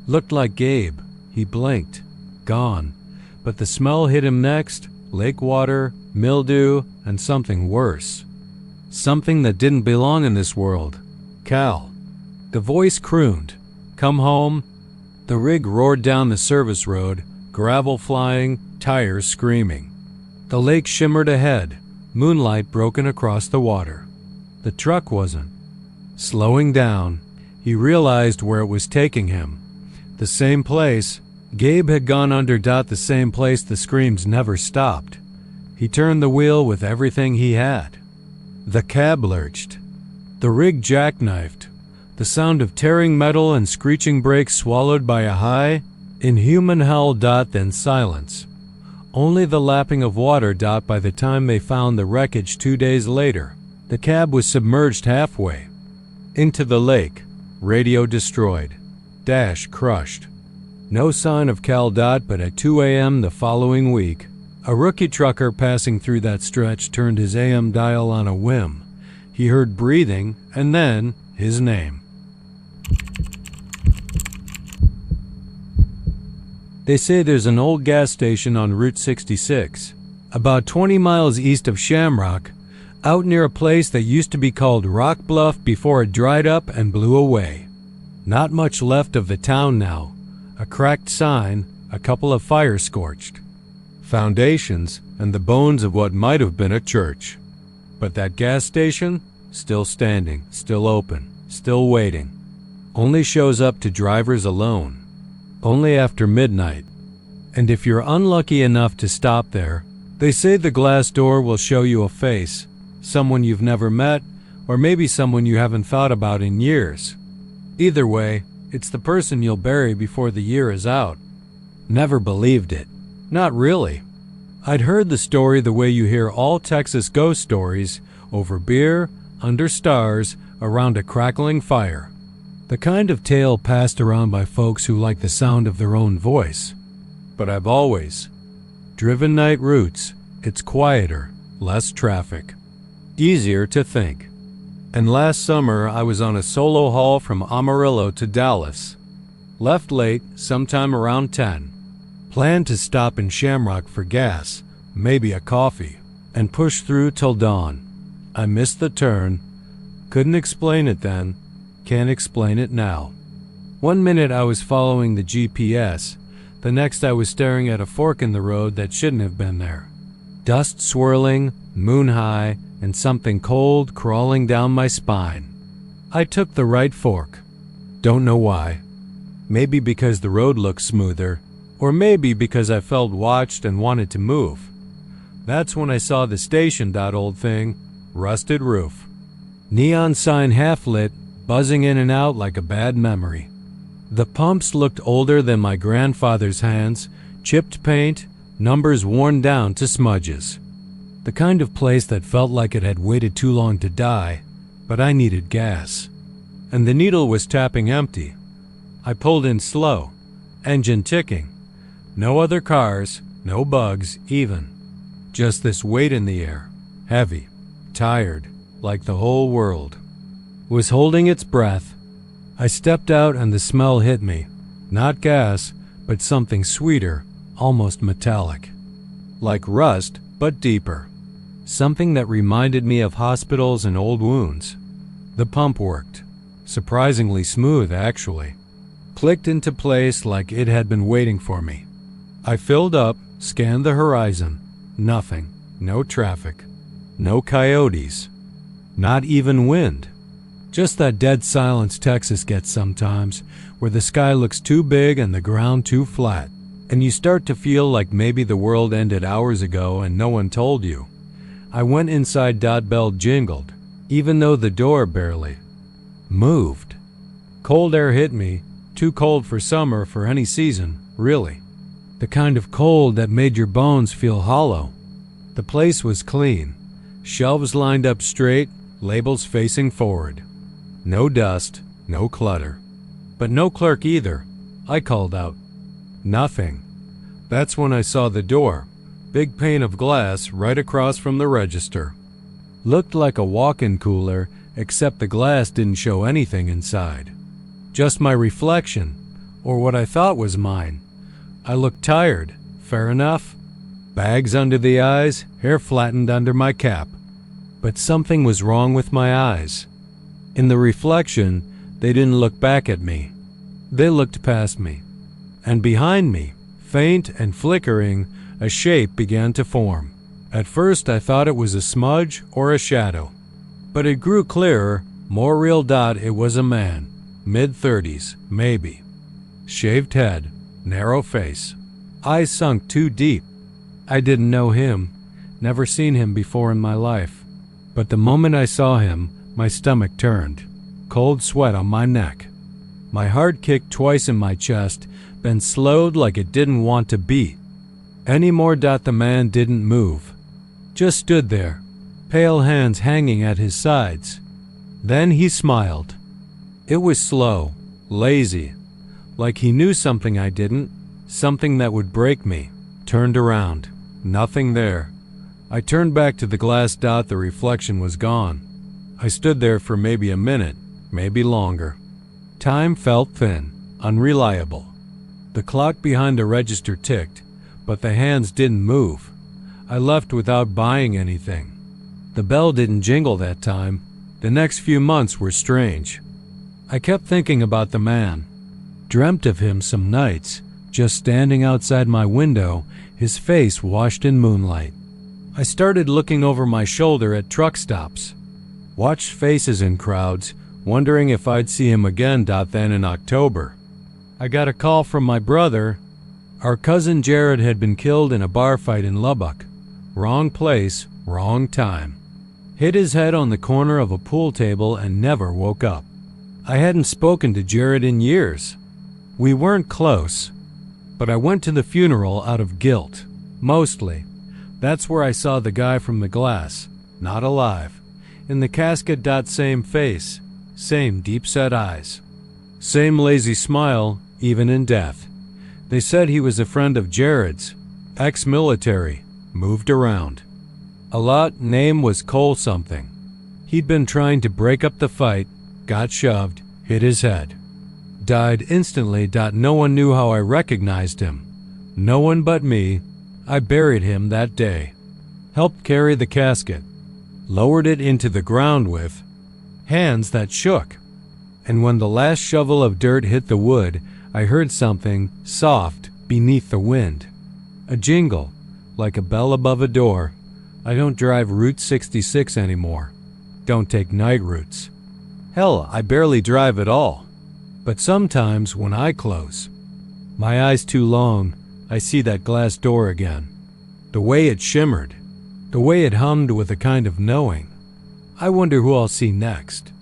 looked like Gabe. He blinked. Gone. But the smell hit him next. Lake water, mildew, and something worse. Something that didn't belong in this world. Cal. The voice crooned. Come home. The rig roared down the service road, gravel flying, tires screaming. The lake shimmered ahead, moonlight broken across the water. The truck wasn't. Slowing down, he realized where it was taking him. The same place. Gabe had gone under. The same place the screams never stopped. He turned the wheel with everything he had. The cab lurched. The rig jackknifed. The sound of tearing metal and screeching brakes swallowed by a high, inhuman howl. Then silence. Only the lapping of water. By the time they found the wreckage 2 days later, the cab was submerged halfway. Into the lake. Radio destroyed. Dash crushed. No sign of Cal. But at 2 a.m. the following week, a rookie trucker passing through that stretch turned his AM dial on a whim. He heard breathing, and then his name. They say there's an old gas station on Route 66, about 20 miles east of Shamrock, out near a place that used to be called Rock Bluff before it dried up and blew away. Not much left of the town now. A cracked sign, a couple of fires scorched. Foundations, and the bones of what might have been a church. But that gas station, still standing, still open, still waiting. Only shows up to drivers alone. Only after midnight. And if you're unlucky enough to stop there, they say the glass door will show you a face, someone you've never met, or maybe someone you haven't thought about in years. Either way, it's the person you'll bury before the year is out. Never believed it. Not really. I'd heard the story the way you hear all Texas ghost stories, over beer, under stars, around a crackling fire. The kind of tale passed around by folks who like the sound of their own voice. But I've always driven night routes. It's quieter, less traffic, easier to think. And last summer I was on a solo haul from Amarillo to Dallas. Left late, sometime around 10. Planned to stop in Shamrock for gas, maybe a coffee, and push through till dawn. I missed the turn. Couldn't explain it then. Can't explain it now. 1 minute I was following the GPS. The next I was staring at a fork in the road that shouldn't have been there. Dust swirling, moon high, and something cold crawling down my spine. I took the right fork. Don't know why. Maybe because the road looked smoother, or maybe because I felt watched and wanted to move. That's when I saw the station. Old thing, rusted roof. Neon sign half lit, buzzing in and out like a bad memory. The pumps looked older than my grandfather's hands, chipped paint, numbers worn down to smudges. The kind of place that felt like it had waited too long to die, but I needed gas. And the needle was tapping empty. I pulled in slow, engine ticking. No other cars, no bugs even. Just this weight in the air, heavy, tired, like the whole world was holding its breath. I stepped out and the smell hit me. Not gas, but something sweeter, almost metallic. Like rust, but deeper. Something that reminded me of hospitals and old wounds. The pump worked. Surprisingly smooth, actually. Clicked into place like it had been waiting for me. I filled up, scanned the horizon. Nothing. No traffic. No coyotes. Not even wind. Just that dead silence Texas gets sometimes, where the sky looks too big and the ground too flat, and you start to feel like maybe the world ended hours ago and no one told you. I went inside. Bell jingled, even though the door barely moved. Cold air hit me, too cold for summer, for any season, really. The kind of cold that made your bones feel hollow. The place was clean. Shelves lined up straight, labels facing forward. No dust, no clutter. But no clerk either. I called out. Nothing. That's when I saw the door. Big pane of glass right across from the register. Looked like a walk-in cooler, except the glass didn't show anything inside. Just my reflection, or what I thought was mine. I looked tired, fair enough. Bags under the eyes, hair flattened under my cap. But something was wrong with my eyes. In the reflection, they didn't look back at me. They looked past me. And behind me, faint and flickering, a shape began to form. At first I thought it was a smudge or a shadow. But it grew clearer, more real. It was a man, mid-30s, maybe. Shaved head, narrow face, eyes sunk too deep. I didn't know him, never seen him before in my life. But the moment I saw him, my stomach turned, cold sweat on my neck. My heart kicked twice in my chest, then slowed like it didn't want to beat. Any more. The man didn't move, just stood there, pale hands hanging at his sides. Then he smiled. It was slow, lazy, like he knew something I didn't, something that would break me. Turned around, nothing there. I turned back to the glass. The reflection was gone. I stood there for maybe a minute, maybe longer. Time felt thin, unreliable. The clock behind the register ticked, but the hands didn't move. I left without buying anything. The bell didn't jingle that time. The next few months were strange. I kept thinking about the man. Dreamt of him some nights, just standing outside my window, his face washed in moonlight. I started looking over my shoulder at truck stops. Watched faces in crowds, wondering if I'd see him again. Then in October, I got a call from my brother. Our cousin Jared had been killed in a bar fight in Lubbock. Wrong place, wrong time. Hit his head on the corner of a pool table and never woke up. I hadn't spoken to Jared in years. We weren't close, but I went to the funeral out of guilt, mostly. That's where I saw the guy from the glass, not alive. In the casket. Same face, same deep-set eyes, same lazy smile, even in death. They said he was a friend of Jared's, ex-military, moved around a lot. Name was Cole something. He'd been trying to break up the fight, got shoved, hit his head. Died instantly. No one knew how I recognized him. No one but me. I buried him that day. Helped carry the casket. Lowered it into the ground with hands that shook. And when the last shovel of dirt hit the wood, I heard something soft beneath the wind. A jingle, like a bell above a door. I don't drive Route 66 anymore. Don't take night routes. Hell, I barely drive at all. But sometimes when I close my eyes too long, I see that glass door again. The way it shimmered. The way it hummed with a kind of knowing. I wonder who I'll see next.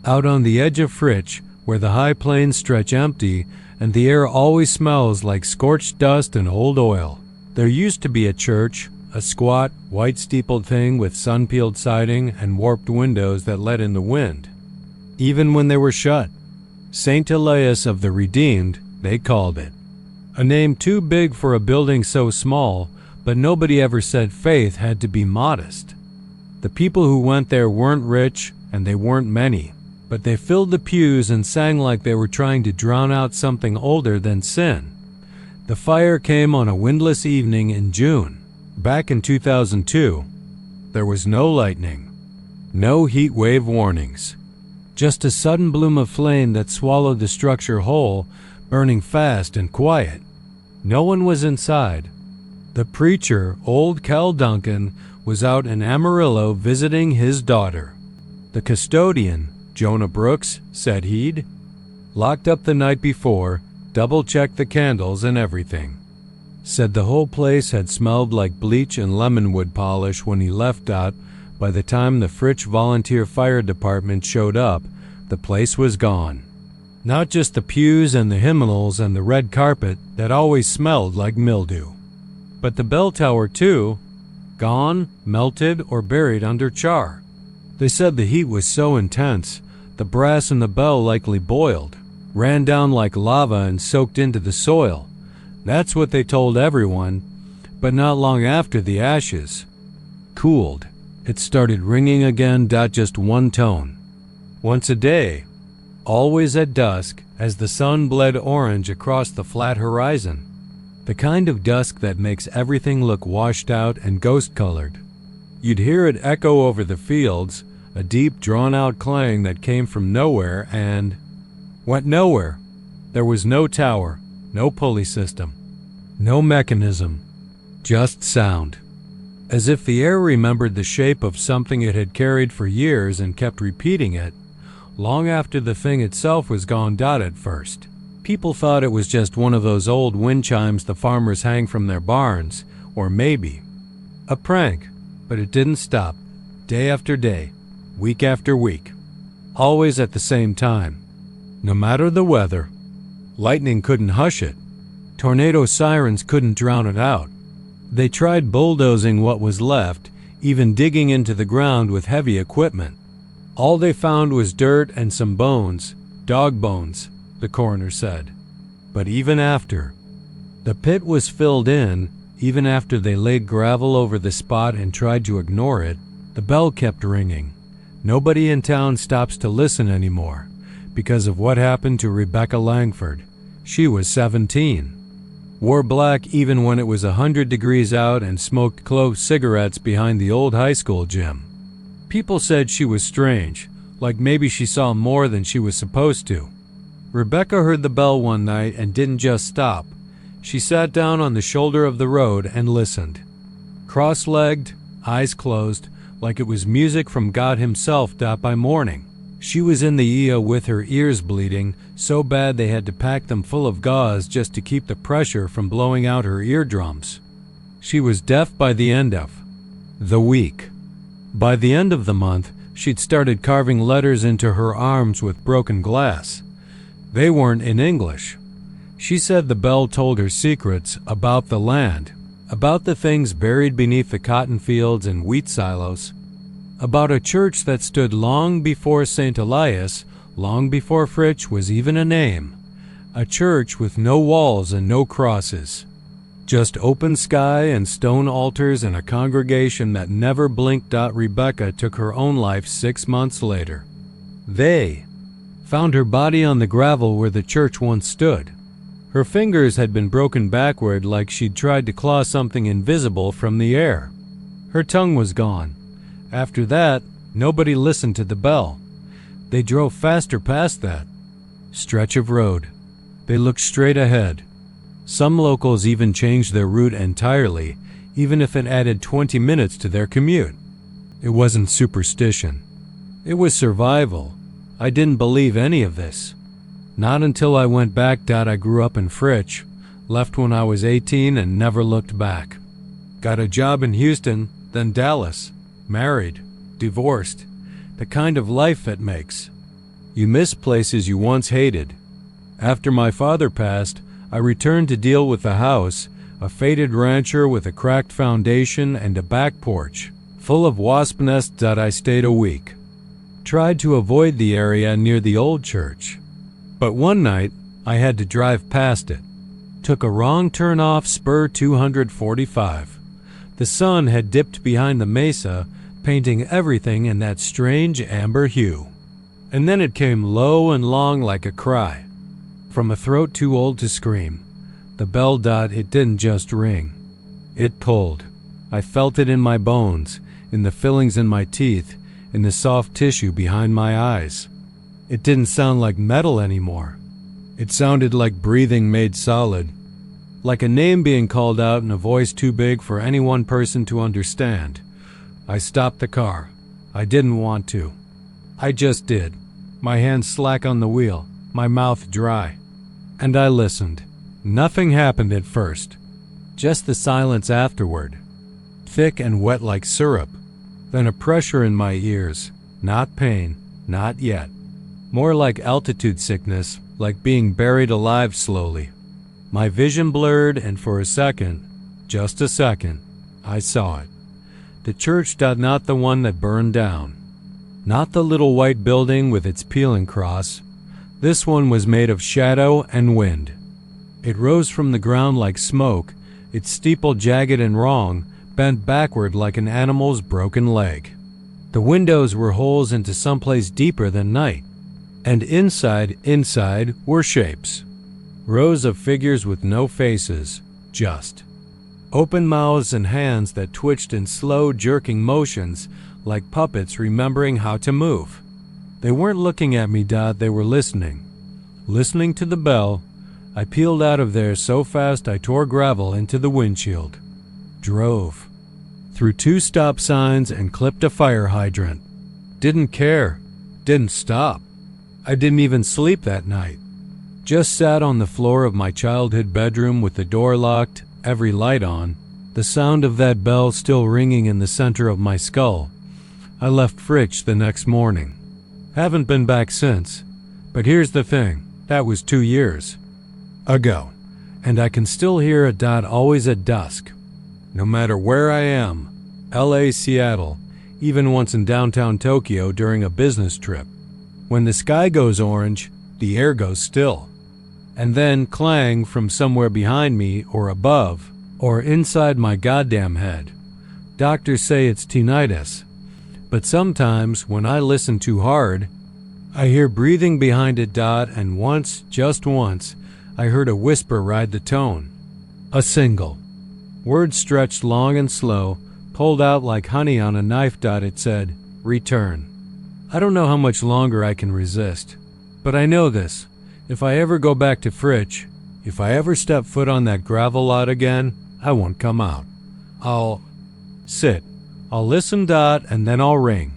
Out on the edge of Fritch, where the high plains stretch empty and the air always smells like scorched dust and old oil, there used to be a church, a squat, white-steepled thing with sun-peeled siding and warped windows that let in the wind, even when they were shut. St. Elias of the Redeemed, they called it. A name too big for a building so small, but nobody ever said faith had to be modest. The people who went there weren't rich, and they weren't many, but they filled the pews and sang like they were trying to drown out something older than sin. The fire came on a windless evening in June. Back in 2002, there was no lightning, no heat wave warnings, just a sudden bloom of flame that swallowed the structure whole, burning fast and quiet. No one was inside. The preacher, old Cal Duncan, was out in Amarillo visiting his daughter. The custodian, Jonah Brooks, said he'd locked up the night before, double-checked the candles and everything. Said the whole place had smelled like bleach and lemonwood polish when he left out. By the time the Fritch Volunteer Fire Department showed up, the place was gone. Not just the pews and the hymnals and the red carpet that always smelled like mildew, but the bell tower too, gone, melted, or buried under char. They said the heat was so intense, the brass in the bell likely boiled, ran down like lava and soaked into the soil. That's what they told everyone, but not long after the ashes cooled, it started ringing again, just one tone. Once a day, always at dusk, as the sun bled orange across the flat horizon. The kind of dusk that makes everything look washed out and ghost-colored. You'd hear it echo over the fields, a deep, drawn-out clang that came from nowhere and went nowhere. There was no tower, no pulley system, no mechanism, just sound. As if the air remembered the shape of something it had carried for years and kept repeating it, long after the thing itself was gone. At first, people thought it was just one of those old wind chimes the farmers hang from their barns, or maybe a prank, but it didn't stop, day after day, week after week, always at the same time, no matter the weather. Lightning couldn't hush it. Tornado sirens couldn't drown it out. They tried bulldozing what was left, even digging into the ground with heavy equipment. All they found was dirt and some bones, dog bones, the coroner said. But even after the pit was filled in, even after they laid gravel over the spot and tried to ignore it, the bell kept ringing. Nobody in town stops to listen anymore because of what happened to Rebecca Langford. She was 17. Wore black even when it was 100 degrees out and smoked clove cigarettes behind the old high school gym. People said she was strange, like maybe she saw more than she was supposed to. Rebecca heard the bell one night and didn't just stop. She sat down on the shoulder of the road and listened. Cross-legged, eyes closed, like it was music from God himself. By morning, she was in the ER with her ears bleeding, so bad they had to pack them full of gauze just to keep the pressure from blowing out her eardrums. She was deaf by the end of the week. By the end of the month, she'd started carving letters into her arms with broken glass. They weren't in English. She said the bell told her secrets about the land, about the things buried beneath the cotton fields and wheat silos, about a church that stood long before St. Elias, long before Fritch was even a name, a church with no walls and no crosses, just open sky and stone altars and a congregation that never blinked. Rebecca took her own life 6 months later. They found her body on the gravel where the church once stood. Her fingers had been broken backward like she'd tried to claw something invisible from the air. Her tongue was gone. After that, nobody listened to the bell. They drove faster past that stretch of road. They looked straight ahead. Some locals even changed their route entirely, even if it added 20 minutes to their commute. It wasn't superstition. It was survival. I didn't believe any of this. Not until I went back. I grew up in Fritch, left when I was 18 and never looked back. Got a job in Houston, then Dallas. Married, divorced. The kind of life it makes. You miss places you once hated. After my father passed, I returned to deal with the house, a faded rancher with a cracked foundation and a back porch, full of wasp nests. I stayed a week. Tried to avoid the area near the old church. But one night, I had to drive past it. Took a wrong turn off Spur 245. The sun had dipped behind the mesa, painting everything in that strange amber hue. And then it came low and long like a cry. From a throat too old to scream. The bell. It didn't just ring. It pulled. I felt it in my bones, in the fillings in my teeth, in the soft tissue behind my eyes. It didn't sound like metal anymore. It sounded like breathing made solid. Like a name being called out in a voice too big for any one person to understand. I stopped the car. I didn't want to. I just did. My hands slack on the wheel, my mouth dry. And I listened. Nothing happened at first. Just the silence afterward. Thick and wet like syrup. Then a pressure in my ears. Not pain. Not yet. More like altitude sickness, like being buried alive slowly. My vision blurred, and for a second, just a second, I saw it. The church. Not the one that burned down. Not the little white building with its peeling cross. This one was made of shadow and wind. It rose from the ground like smoke, its steeple jagged and wrong, bent backward like an animal's broken leg. The windows were holes into someplace deeper than night. And inside were shapes. Rows of figures with no faces, just open mouths and hands that twitched in slow, jerking motions like puppets remembering how to move. They weren't looking at me. They were listening. Listening to the bell. I peeled out of there so fast I tore gravel into the windshield. Drove. Through 2 stop signs and clipped a fire hydrant. Didn't care. Didn't stop. I didn't even sleep that night. Just sat on the floor of my childhood bedroom with the door locked, every light on, the sound of that bell still ringing in the center of my skull. I left Fritch the next morning. Haven't been back since. But here's the thing, that was 2 years ago. And I can still hear it. Always at dusk. No matter where I am, LA, Seattle, even once in downtown Tokyo during a business trip. When the sky goes orange, the air goes still. And then clang from somewhere behind me or above or inside my goddamn head. Doctors say it's tinnitus. But sometimes when I listen too hard, I hear breathing behind it. And once, just once, I heard a whisper ride the tone. A single. Words stretched long and slow, pulled out like honey on a knife. It said, return. I don't know how much longer I can resist. But I know this. If I ever go back to Fritch, if I ever step foot on that gravel lot again, I won't come out. I'll sit. I'll listen. And then I'll ring.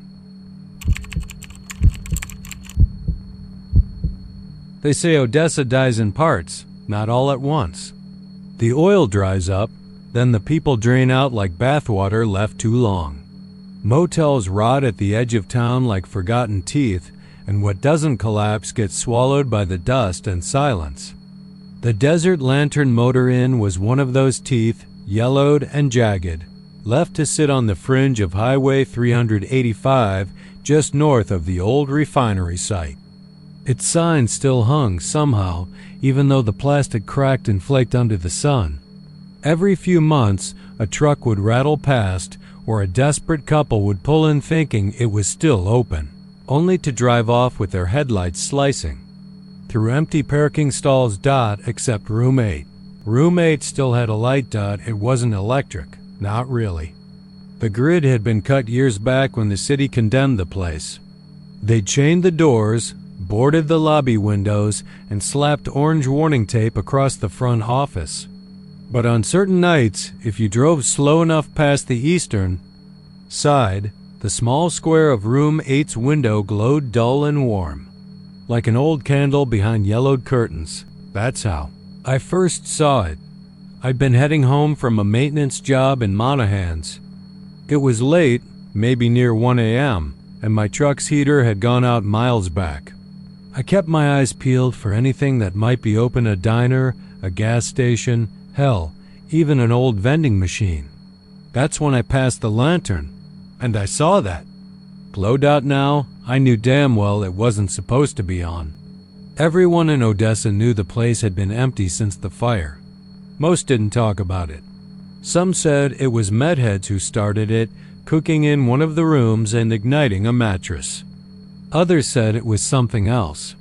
They say Odessa dies in parts, not all at once. The oil dries up, then the people drain out like bathwater left too long. Motels rot at the edge of town like forgotten teeth, and what doesn't collapse gets swallowed by the dust and silence. The Desert Lantern Motor Inn was one of those teeth, yellowed and jagged, left to sit on the fringe of Highway 385 just north of the old refinery site. Its sign still hung somehow, even though the plastic cracked and flaked under the sun. Every few months, a truck would rattle past, or a desperate couple would pull in thinking it was still open, only to drive off with their headlights slicing. Through empty parking stalls. Except room 8. Room 8 still had a light. It wasn't electric, not really. The grid had been cut years back when the city condemned the place. They chained the doors, boarded the lobby windows, and slapped orange warning tape across the front office. But on certain nights, if you drove slow enough past the eastern side, the small square of room 8's window glowed dull and warm, like an old candle behind yellowed curtains. That's how I first saw it. I'd been heading home from a maintenance job in Monaghan's. It was late, maybe near 1 a.m., and my truck's heater had gone out miles back. I kept my eyes peeled for anything that might be open: a diner, a gas station, hell, even an old vending machine. That's when I passed the lantern, and I saw that. Glowed out now, I knew damn well it wasn't supposed to be on. Everyone in Odessa knew the place had been empty since the fire. Most didn't talk about it. Some said it was medheads who started it, cooking in one of the rooms and igniting a mattress. Others said it was something else.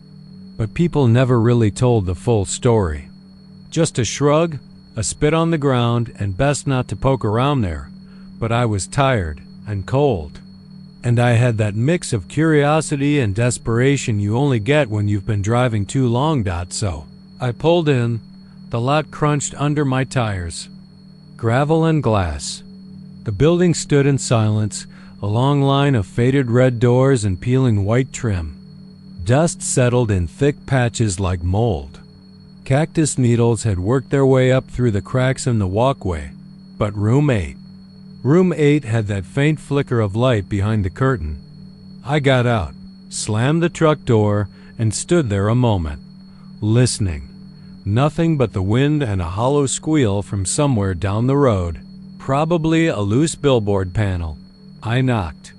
But people never really told the full story. Just a shrug, a spit on the ground, and best not to poke around there. But I was tired and cold. And I had that mix of curiosity and desperation you only get when you've been driving too long. So I pulled in. The lot crunched under my tires. Gravel and glass. The building stood in silence, a long line of faded red doors and peeling white trim. Dust settled in thick patches like mold. Cactus needles had worked their way up through the cracks in the walkway. But room 8 had that faint flicker of light behind the curtain. I got out, slammed the truck door, and stood there a moment, listening. Nothing but the wind and a hollow squeal from somewhere down the road. Probably a loose billboard panel. I knocked.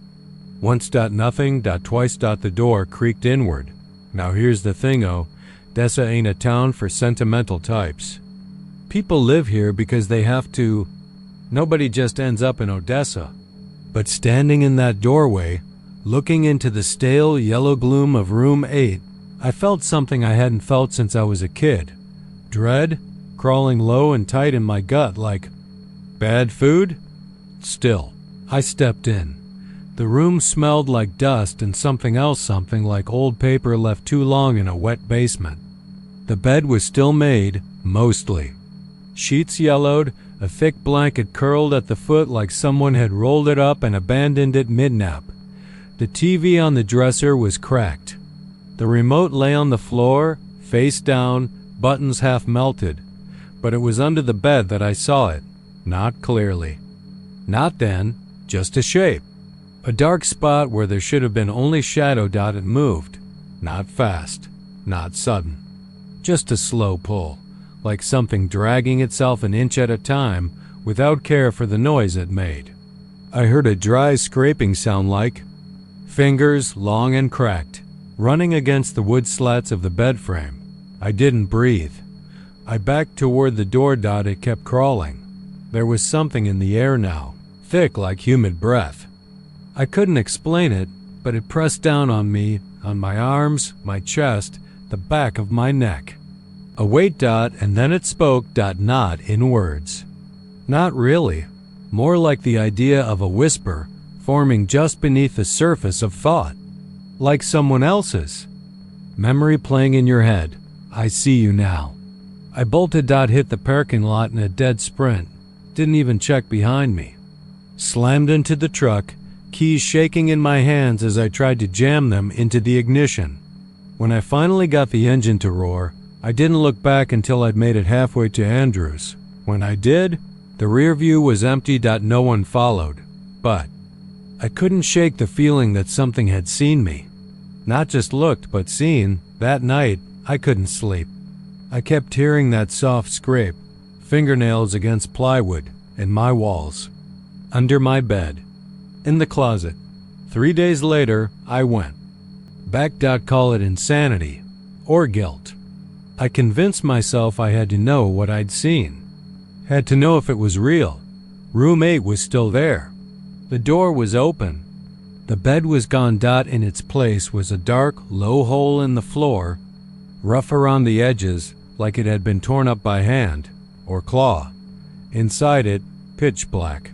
Once, nothing, twice, the door creaked inward. Now here's the thing, Odessa ain't a town for sentimental types. People live here because they have to. Nobody just ends up in Odessa. But standing in that doorway, looking into the stale yellow gloom of room 8, I felt something I hadn't felt since I was a kid. Dread, crawling low and tight in my gut like bad food? Still, I stepped in. The room smelled like dust and something else, something like old paper left too long in a wet basement. The bed was still made, mostly. Sheets yellowed, a thick blanket curled at the foot like someone had rolled it up and abandoned it mid-nap. The TV on the dresser was cracked. The remote lay on the floor, face down, buttons half melted. But it was under the bed that I saw it, not clearly. Not then, just a shape. A dark spot where there should have been only shadow. It moved. Not fast, not sudden. Just a slow pull, like something dragging itself an inch at a time without care for the noise it made. I heard a dry scraping sound like fingers, long and cracked, running against the wood slats of the bed frame. I didn't breathe. I backed toward the door. It kept crawling. There was something in the air now, thick like humid breath. I couldn't explain it, but it pressed down on me, on my arms, my chest, the back of my neck. A weight. And then it spoke. Not in words. Not really. More like the idea of a whisper forming just beneath the surface of thought. Like someone else's. Memory playing in your head. I see you now. I bolted. Hit the parking lot in a dead sprint. Didn't even check behind me. Slammed into the truck, keys shaking in my hands as I tried to jam them into the ignition. When I finally got the engine to roar, I didn't look back until I'd made it halfway to Andrews. When I did, the rear view was empty. No one followed. But I couldn't shake the feeling that something had seen me. Not just looked, but seen. That night, I couldn't sleep. I kept hearing that soft scrape, fingernails against plywood, in my walls, under my bed, in the closet. 3 days later, I went. Back. Call it insanity, or guilt. I convinced myself I had to know what I'd seen. Had to know if it was real. Room 8 was still there. The door was open. The bed was gone. In its place was a dark, low hole in the floor, rough around the edges, like it had been torn up by hand or claw. Inside it, pitch black.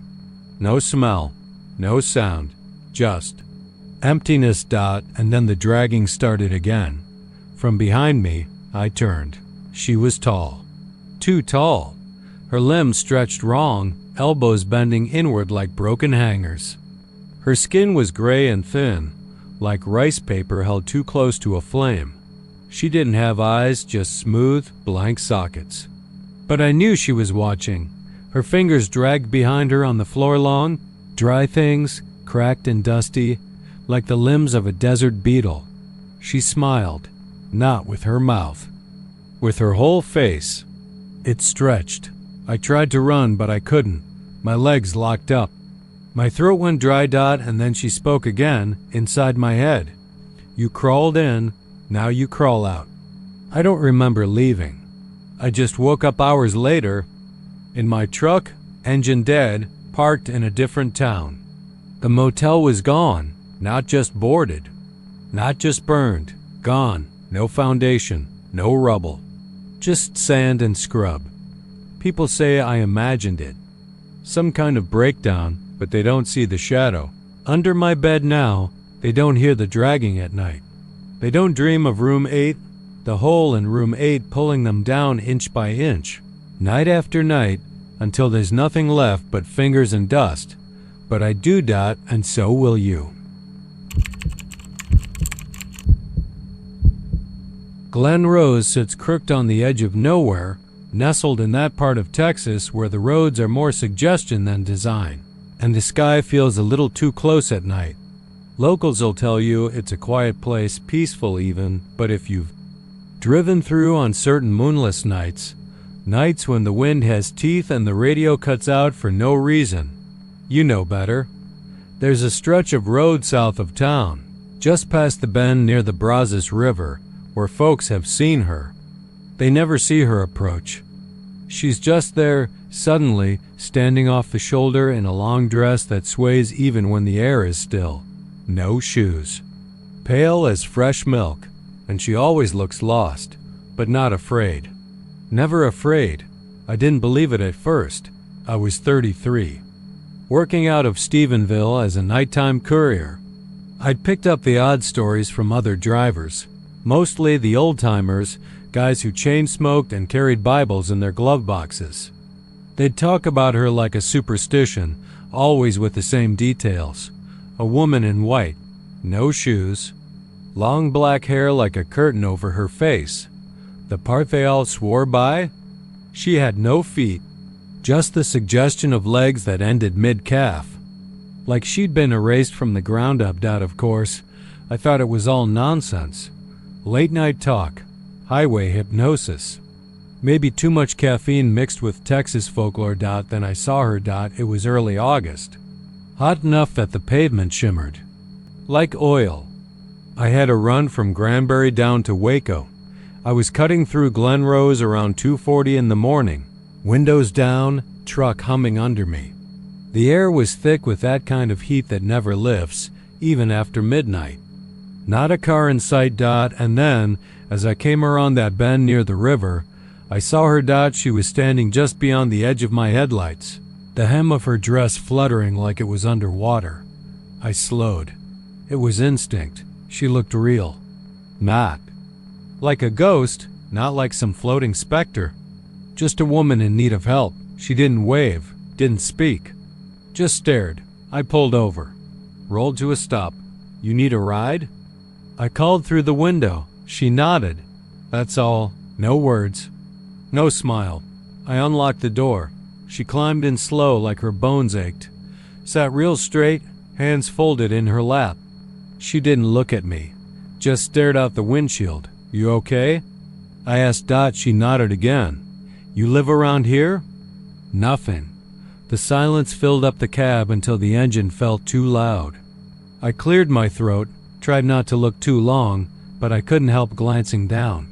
No smell, no sound, just emptiness. And then the dragging started again. From behind me, I turned. She was tall. Too tall. Her limbs stretched wrong, elbows bending inward like broken hangers. Her skin was gray and thin, like rice paper held too close to a flame. She didn't have eyes, just smooth, blank sockets. But I knew she was watching. Her fingers dragged behind her on the floor long, dry things, cracked and dusty, like the limbs of a desert beetle. She smiled, not with her mouth, with her whole face. It stretched. I tried to run, but I couldn't. My legs locked up. My throat went dry. And then she spoke again, inside my head. You crawled in, now you crawl out. I don't remember leaving. I just woke up hours later, in my truck, engine dead, parked in a different town. The motel was gone, not just boarded, not just burned, gone, no foundation, no rubble, just sand and scrub. People say I imagined it, some kind of breakdown, but they don't see the shadow. Under my bed now, they don't hear the dragging at night. They don't dream of room 8, the hole in room 8 pulling them down inch by inch, night after night, until there's nothing left but fingers and dust. But I do, and so will you. Glen Rose sits crooked on the edge of nowhere, nestled in that part of Texas where the roads are more suggestion than design, and the sky feels a little too close at night. Locals will tell you it's a quiet place, peaceful even, but if you've driven through on certain moonless nights, nights when the wind has teeth and the radio cuts out for no reason, you know better. There's a stretch of road south of town, just past the bend near the Brazos River, where folks have seen her. They never see her approach. She's just there, suddenly, standing off the shoulder in a long dress that sways even when the air is still. No shoes. Pale as fresh milk, and she always looks lost, but not afraid. Never afraid. I didn't believe it at first. I was 33. Working out of Stephenville as a nighttime courier. I'd picked up the odd stories from other drivers, mostly the old-timers, guys who chain-smoked and carried Bibles in their glove boxes. They'd talk about her like a superstition, always with the same details. A woman in white, no shoes, long black hair like a curtain over her face. The part they all swore by? She had no feet, just the suggestion of legs that ended mid-calf. Like she'd been erased from the ground up, of course. I thought it was all nonsense. Late-night talk, highway hypnosis. Maybe too much caffeine mixed with Texas folklore. Then I saw her. It was early August. Hot enough that the pavement shimmered. Like oil. I had a run from Granbury down to Waco. I was cutting through Glen Rose around 2:40 in the morning. Windows down, truck humming under me. The air was thick with that kind of heat that never lifts, even after midnight. Not a car in sight. And then, as I came around that bend near the river, I saw her. She was standing just beyond the edge of my headlights, the hem of her dress fluttering like it was underwater. I slowed. It was instinct. She looked real. Not like a ghost, not like some floating specter. Just a woman in need of help. She didn't wave, didn't speak. Just stared. I pulled over. Rolled to a stop. You need a ride? I called through the window. She nodded. That's all. No words. No smile. I unlocked the door. She climbed in slow like her bones ached. Sat real straight, hands folded in her lap. She didn't look at me. Just stared out the windshield. You okay? I asked. She nodded again. You live around here? Nothing. The silence filled up the cab until the engine felt too loud. I cleared my throat, tried not to look too long, but I couldn't help glancing down.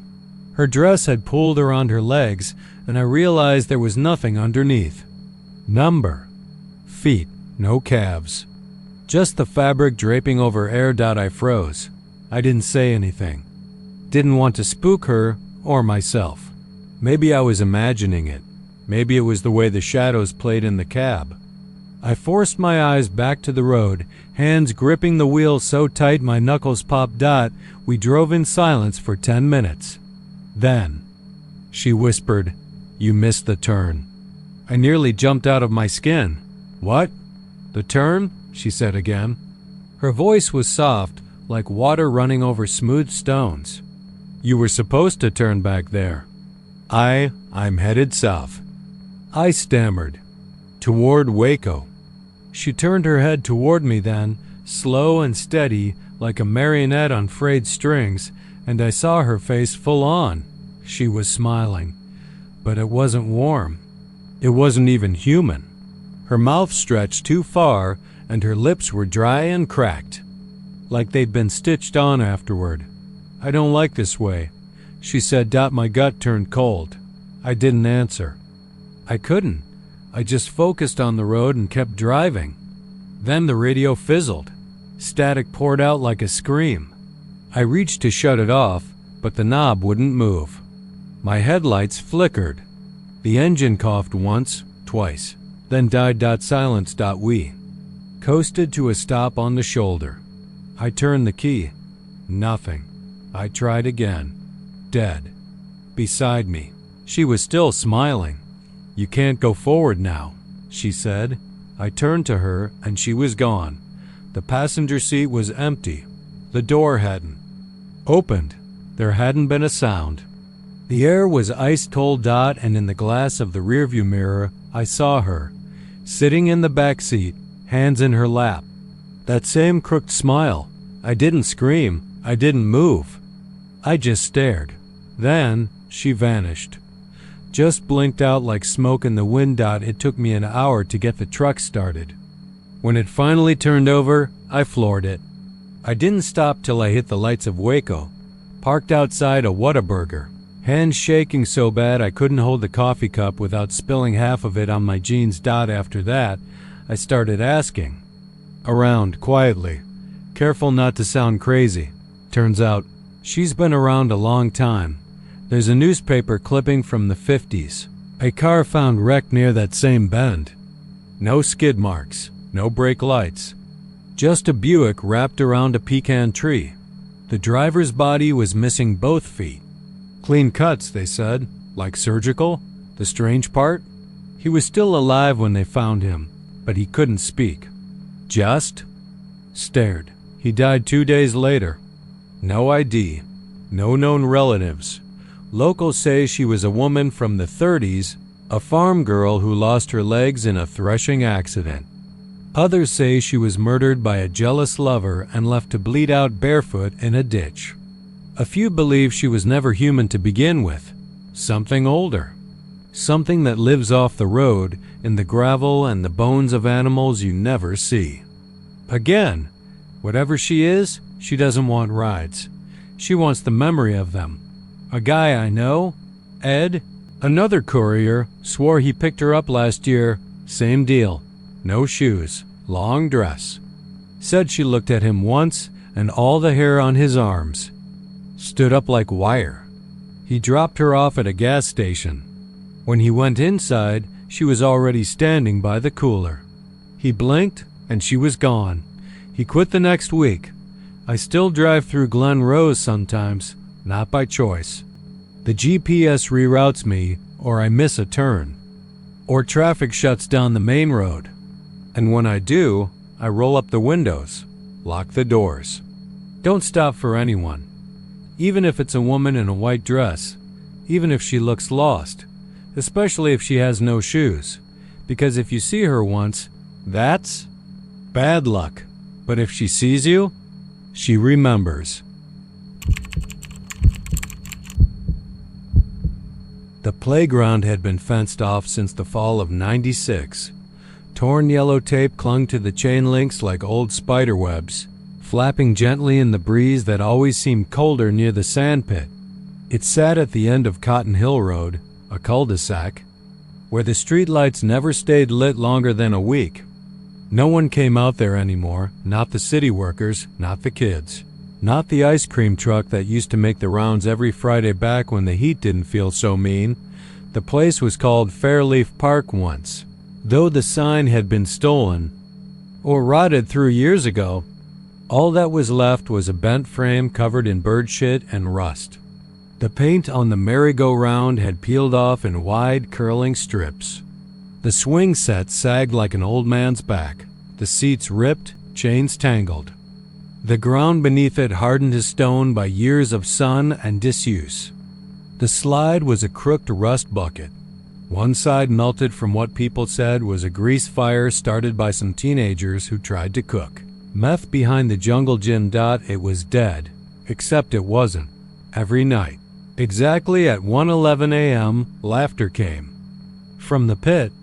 Her dress had pulled around her legs, and I realized there was nothing underneath. Number. Feet, no calves. Just the fabric draping over air. I froze. I didn't say anything. Didn't want to spook her or myself. Maybe I was imagining it. Maybe it was the way the shadows played in the cab. I forced my eyes back to the road, hands gripping the wheel so tight my knuckles popped. We drove in silence for 10 minutes. Then, she whispered, "You missed the turn." I nearly jumped out of my skin. "What? The turn?" she said again. Her voice was soft, like water running over smooth stones. "You were supposed to turn back there." I'm headed south." I stammered. "Toward Waco." She turned her head toward me then, slow and steady, like a marionette on frayed strings, and I saw her face full on. She was smiling, but it wasn't warm. It wasn't even human. Her mouth stretched too far, and her lips were dry and cracked, like they'd been stitched on afterward. "I don't like this way," she said. My gut turned cold. I didn't answer. I couldn't. I just focused on the road and kept driving. Then the radio fizzled. Static poured out like a scream. I reached to shut it off, but the knob wouldn't move. My headlights flickered. The engine coughed once, twice, then died. Silence. We coasted to a stop on the shoulder. I turned the key. Nothing. I tried again. Dead. Beside me. She was still smiling. "You can't go forward now," she said. I turned to her, and she was gone. The passenger seat was empty. The door hadn't opened. There hadn't been a sound. The air was ice cold. And in the glass of the rearview mirror, I saw her, sitting in the back seat, hands in her lap. That same crooked smile. I didn't scream. I didn't move. I just stared. Then she vanished. Just blinked out like smoke in the wind. It took me an hour to get the truck started. When it finally turned over, I floored it. I didn't stop till I hit the lights of Waco, parked outside a Whataburger, hands shaking so bad I couldn't hold the coffee cup without spilling half of it on my jeans. After that, I started asking around quietly, careful not to sound crazy. Turns out, she's been around a long time. There's a newspaper clipping from the 50s. A car found wrecked near that same bend. No skid marks, no brake lights. Just a Buick wrapped around a pecan tree. The driver's body was missing both feet. Clean cuts, they said, like surgical. The strange part? He was still alive when they found him, but he couldn't speak. Just stared. He died 2 days later. No ID. No known relatives. Locals say she was a woman from the 30s, a farm girl who lost her legs in a threshing accident. Others say she was murdered by a jealous lover and left to bleed out barefoot in a ditch. A few believe she was never human to begin with. Something older. Something that lives off the road, in the gravel and the bones of animals you never see. Again, whatever she is, she doesn't want rides. She wants the memory of them. A guy I know, Ed, another courier, swore he picked her up last year. Same deal. No shoes, long dress. Said she looked at him once and all the hair on his arms stood up like wire. He dropped her off at a gas station. When he went inside, she was already standing by the cooler. He blinked and she was gone. He quit the next week. I still drive through Glen Rose sometimes, not by choice. The GPS reroutes me, or I miss a turn, or traffic shuts down the main road. And when I do, I roll up the windows, lock the doors. Don't stop for anyone, even if it's a woman in a white dress, even if she looks lost, especially if she has no shoes, because if you see her once, that's bad luck. But if she sees you, she remembers. The playground had been fenced off since the fall of '96. Torn yellow tape clung to the chain links like old spider webs, flapping gently in the breeze that always seemed colder near the sand pit. It sat at the end of Cotton Hill Road, a cul-de-sac, where the streetlights never stayed lit longer than a week. No one came out there anymore, not the city workers, not the kids. Not the ice cream truck that used to make the rounds every Friday back when the heat didn't feel so mean. The place was called Fairleaf Park once. Though the sign had been stolen or rotted through years ago, all that was left was a bent frame covered in bird shit and rust. The paint on the merry-go-round had peeled off in wide, curling strips. The swing set sagged like an old man's back, the seats ripped, chains tangled. The ground beneath it hardened to stone by years of sun and disuse. The slide was a crooked rust bucket. One side melted from what people said was a grease fire started by some teenagers who tried to cook meth behind the jungle gym. It was dead, except it wasn't. Every night, exactly at 1:11 a.m., laughter came. From the pit,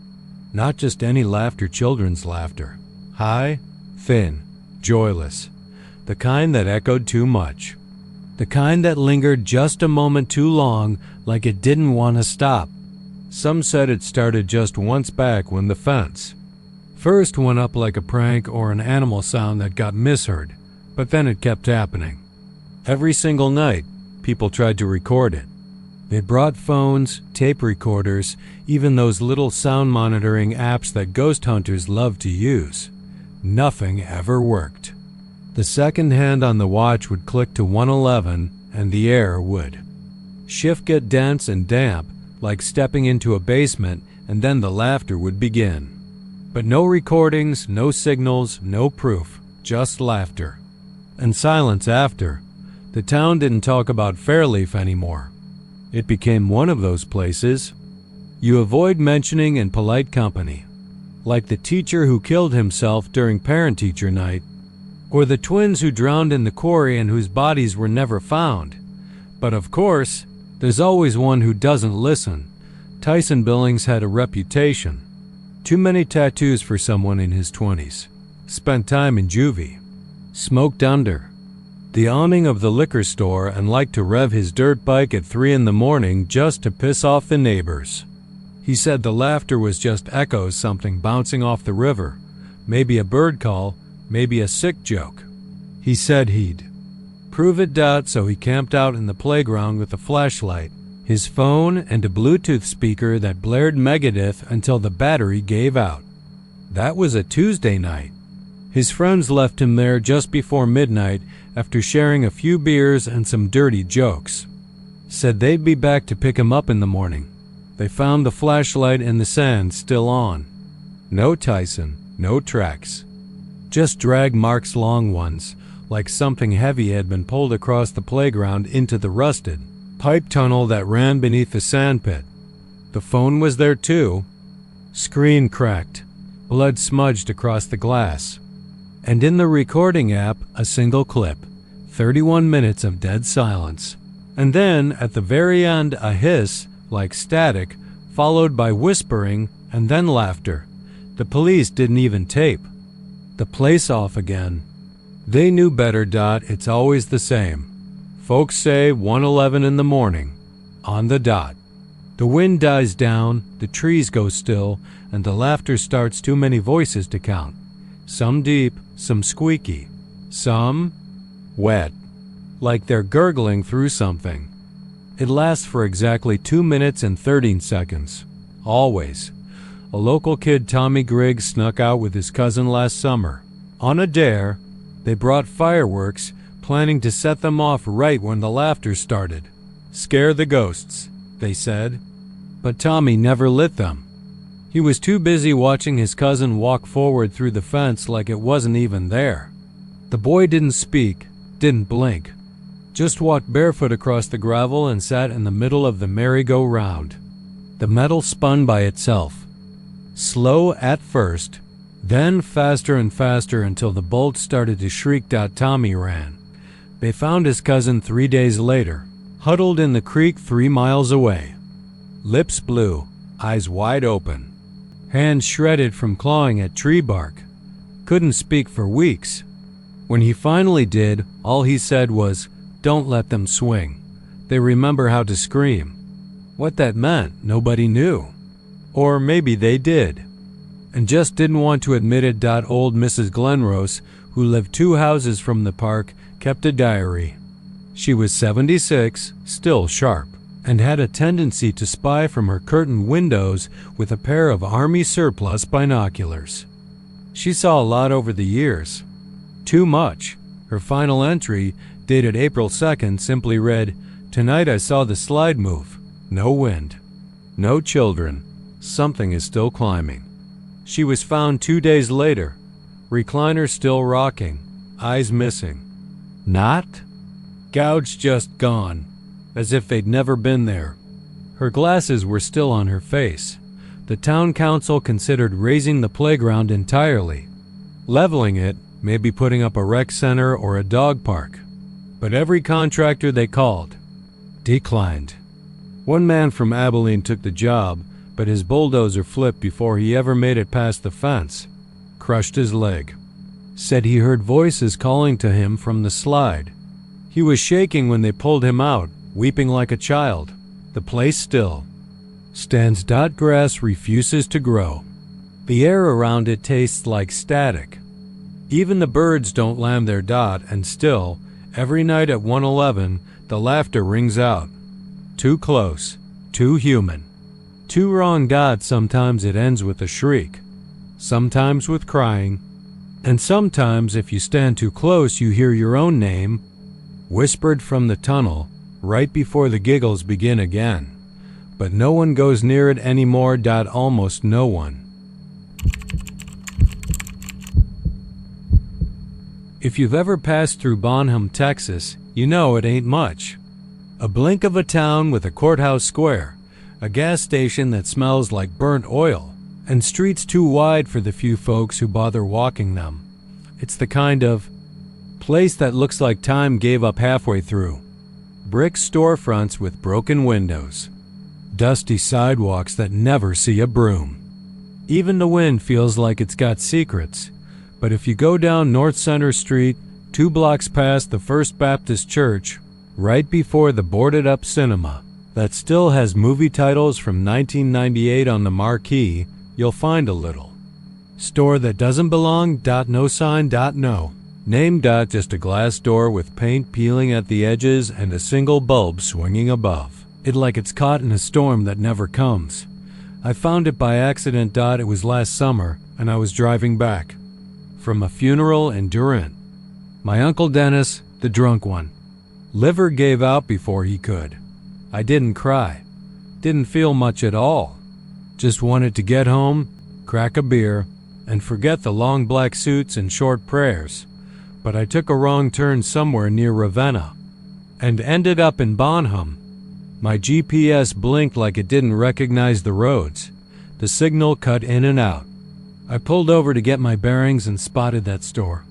not just any laughter, children's laughter. High, thin, joyless. The kind that echoed too much. The kind that lingered just a moment too long, like it didn't want to stop. Some said it started just once back when the fence first went up like a prank or an animal sound that got misheard, but then it kept happening. Every single night, people tried to record it. They brought phones, tape recorders, even those little sound monitoring apps that ghost hunters love to use. Nothing ever worked. The second hand on the watch would click to 1:11, and the air would shift, get dense and damp, like stepping into a basement, and then the laughter would begin. But no recordings, no signals, no proof, just laughter. And silence after. The town didn't talk about Fairleaf anymore. It became one of those places you avoid mentioning in polite company, like the teacher who killed himself during parent-teacher night, or the twins who drowned in the quarry and whose bodies were never found. But of course, there's always one who doesn't listen. Tyson Billings had a reputation. Too many tattoos for someone in his 20s. Spent time in juvie. Smoked under the awning of the liquor store and liked to rev his dirt bike at 3 in the morning just to piss off the neighbors. He said the laughter was just echoes, something bouncing off the river. Maybe a bird call, maybe a sick joke. He said he'd prove it. So he camped out in the playground with a flashlight, his phone, and a Bluetooth speaker that blared Megadeth until the battery gave out. That was a Tuesday night. His friends left him there just before midnight after sharing a few beers and some dirty jokes. Said they'd be back to pick him up in the morning. They found the flashlight in the sand still on. No Tyson, no tracks. Just drag marks, long ones, like something heavy had been pulled across the playground into the rusted pipe tunnel that ran beneath the sandpit. The phone was there too. Screen cracked, blood smudged across the glass. And in the recording app, a single clip, 31 minutes of dead silence. And then, at the very end, a hiss, like static, followed by whispering, and then laughter. The police didn't even tape the place off again. They knew better. It's always the same. Folks say 1:11 in the morning, on the dot. The wind dies down, the trees go still, and the laughter starts too many voices to count. Some deep, some squeaky, some wet, like they're gurgling through something. It lasts for exactly 2 minutes and 13 seconds. Always. A local kid, Tommy Griggs, snuck out with his cousin last summer. On a dare, they brought fireworks, planning to set them off right when the laughter started. Scare the ghosts, they said. But Tommy never lit them. He was too busy watching his cousin walk forward through the fence like it wasn't even there. The boy didn't speak, didn't blink. Just walked barefoot across the gravel and sat in the middle of the merry-go-round. The metal spun by itself. Slow at first, then faster and faster until the bolts started to shriek. Tommy ran. They found his cousin 3 days later, huddled in the creek 3 miles away. Lips blue, eyes wide open. Hands shredded from clawing at tree bark. Couldn't speak for weeks. When he finally did, all he said was, "Don't let them swing. They remember how to scream." What that meant, nobody knew. Or maybe they did, and just didn't want to admit it. Old Mrs. Glenrose, who lived 2 houses from the park, kept a diary. She was 76, still sharp, and had a tendency to spy from her curtained windows with a pair of army surplus binoculars. She saw a lot over the years. Too much. Her final entry, dated April 2nd, simply read, "Tonight I saw the slide move. No wind. No children. Something is still climbing." She was found 2 days later. Recliner still rocking. Eyes missing. Not? Gouge just gone. As if they'd never been there. Her glasses were still on her face. The town council considered razing the playground entirely. Leveling it, maybe putting up a rec center or a dog park. But every contractor they called declined. One man from Abilene took the job, but his bulldozer flipped before he ever made it past the fence. Crushed his leg. Said he heard voices calling to him from the slide. He was shaking when they pulled him out, weeping like a child. The place still. Stands. Grass refuses to grow. The air around it tastes like static. Even the birds don't lamb their dot, and still, every night at 1:11, the laughter rings out. Too close. Too human. Too wrong. Sometimes it ends with a shriek. Sometimes with crying. And sometimes, if you stand too close, you hear your own name, whispered from the tunnel, right before the giggles begin again. But no one goes near it anymore. Almost no one. If you've ever passed through Bonham, Texas, you know it ain't much. A blink of a town with a courthouse square, a gas station that smells like burnt oil, and streets too wide for the few folks who bother walking them. It's the kind of place that looks like time gave up halfway through. Brick storefronts with broken windows. Dusty sidewalks that never see a broom. Even the wind feels like it's got secrets. But if you go down North Center Street, 2 blocks past the First Baptist Church, right before the boarded-up cinema that still has movie titles from 1998 on the marquee, you'll find a little. Store that doesn't belong. No sign. No. Name. Just a glass door with paint peeling at the edges and a single bulb swinging above. It like it's caught in a storm that never comes. I found it by accident. It was last summer, and I was driving back from a funeral in Durant. My Uncle Dennis, the drunk one. Liver gave out before he could. I didn't cry. Didn't feel much at all. Just wanted to get home, crack a beer, and forget the long black suits and short prayers. But I took a wrong turn somewhere near Ravenna and ended up in Bonham. My GPS blinked like it didn't recognize the roads. The signal cut in and out. I pulled over to get my bearings and spotted that store.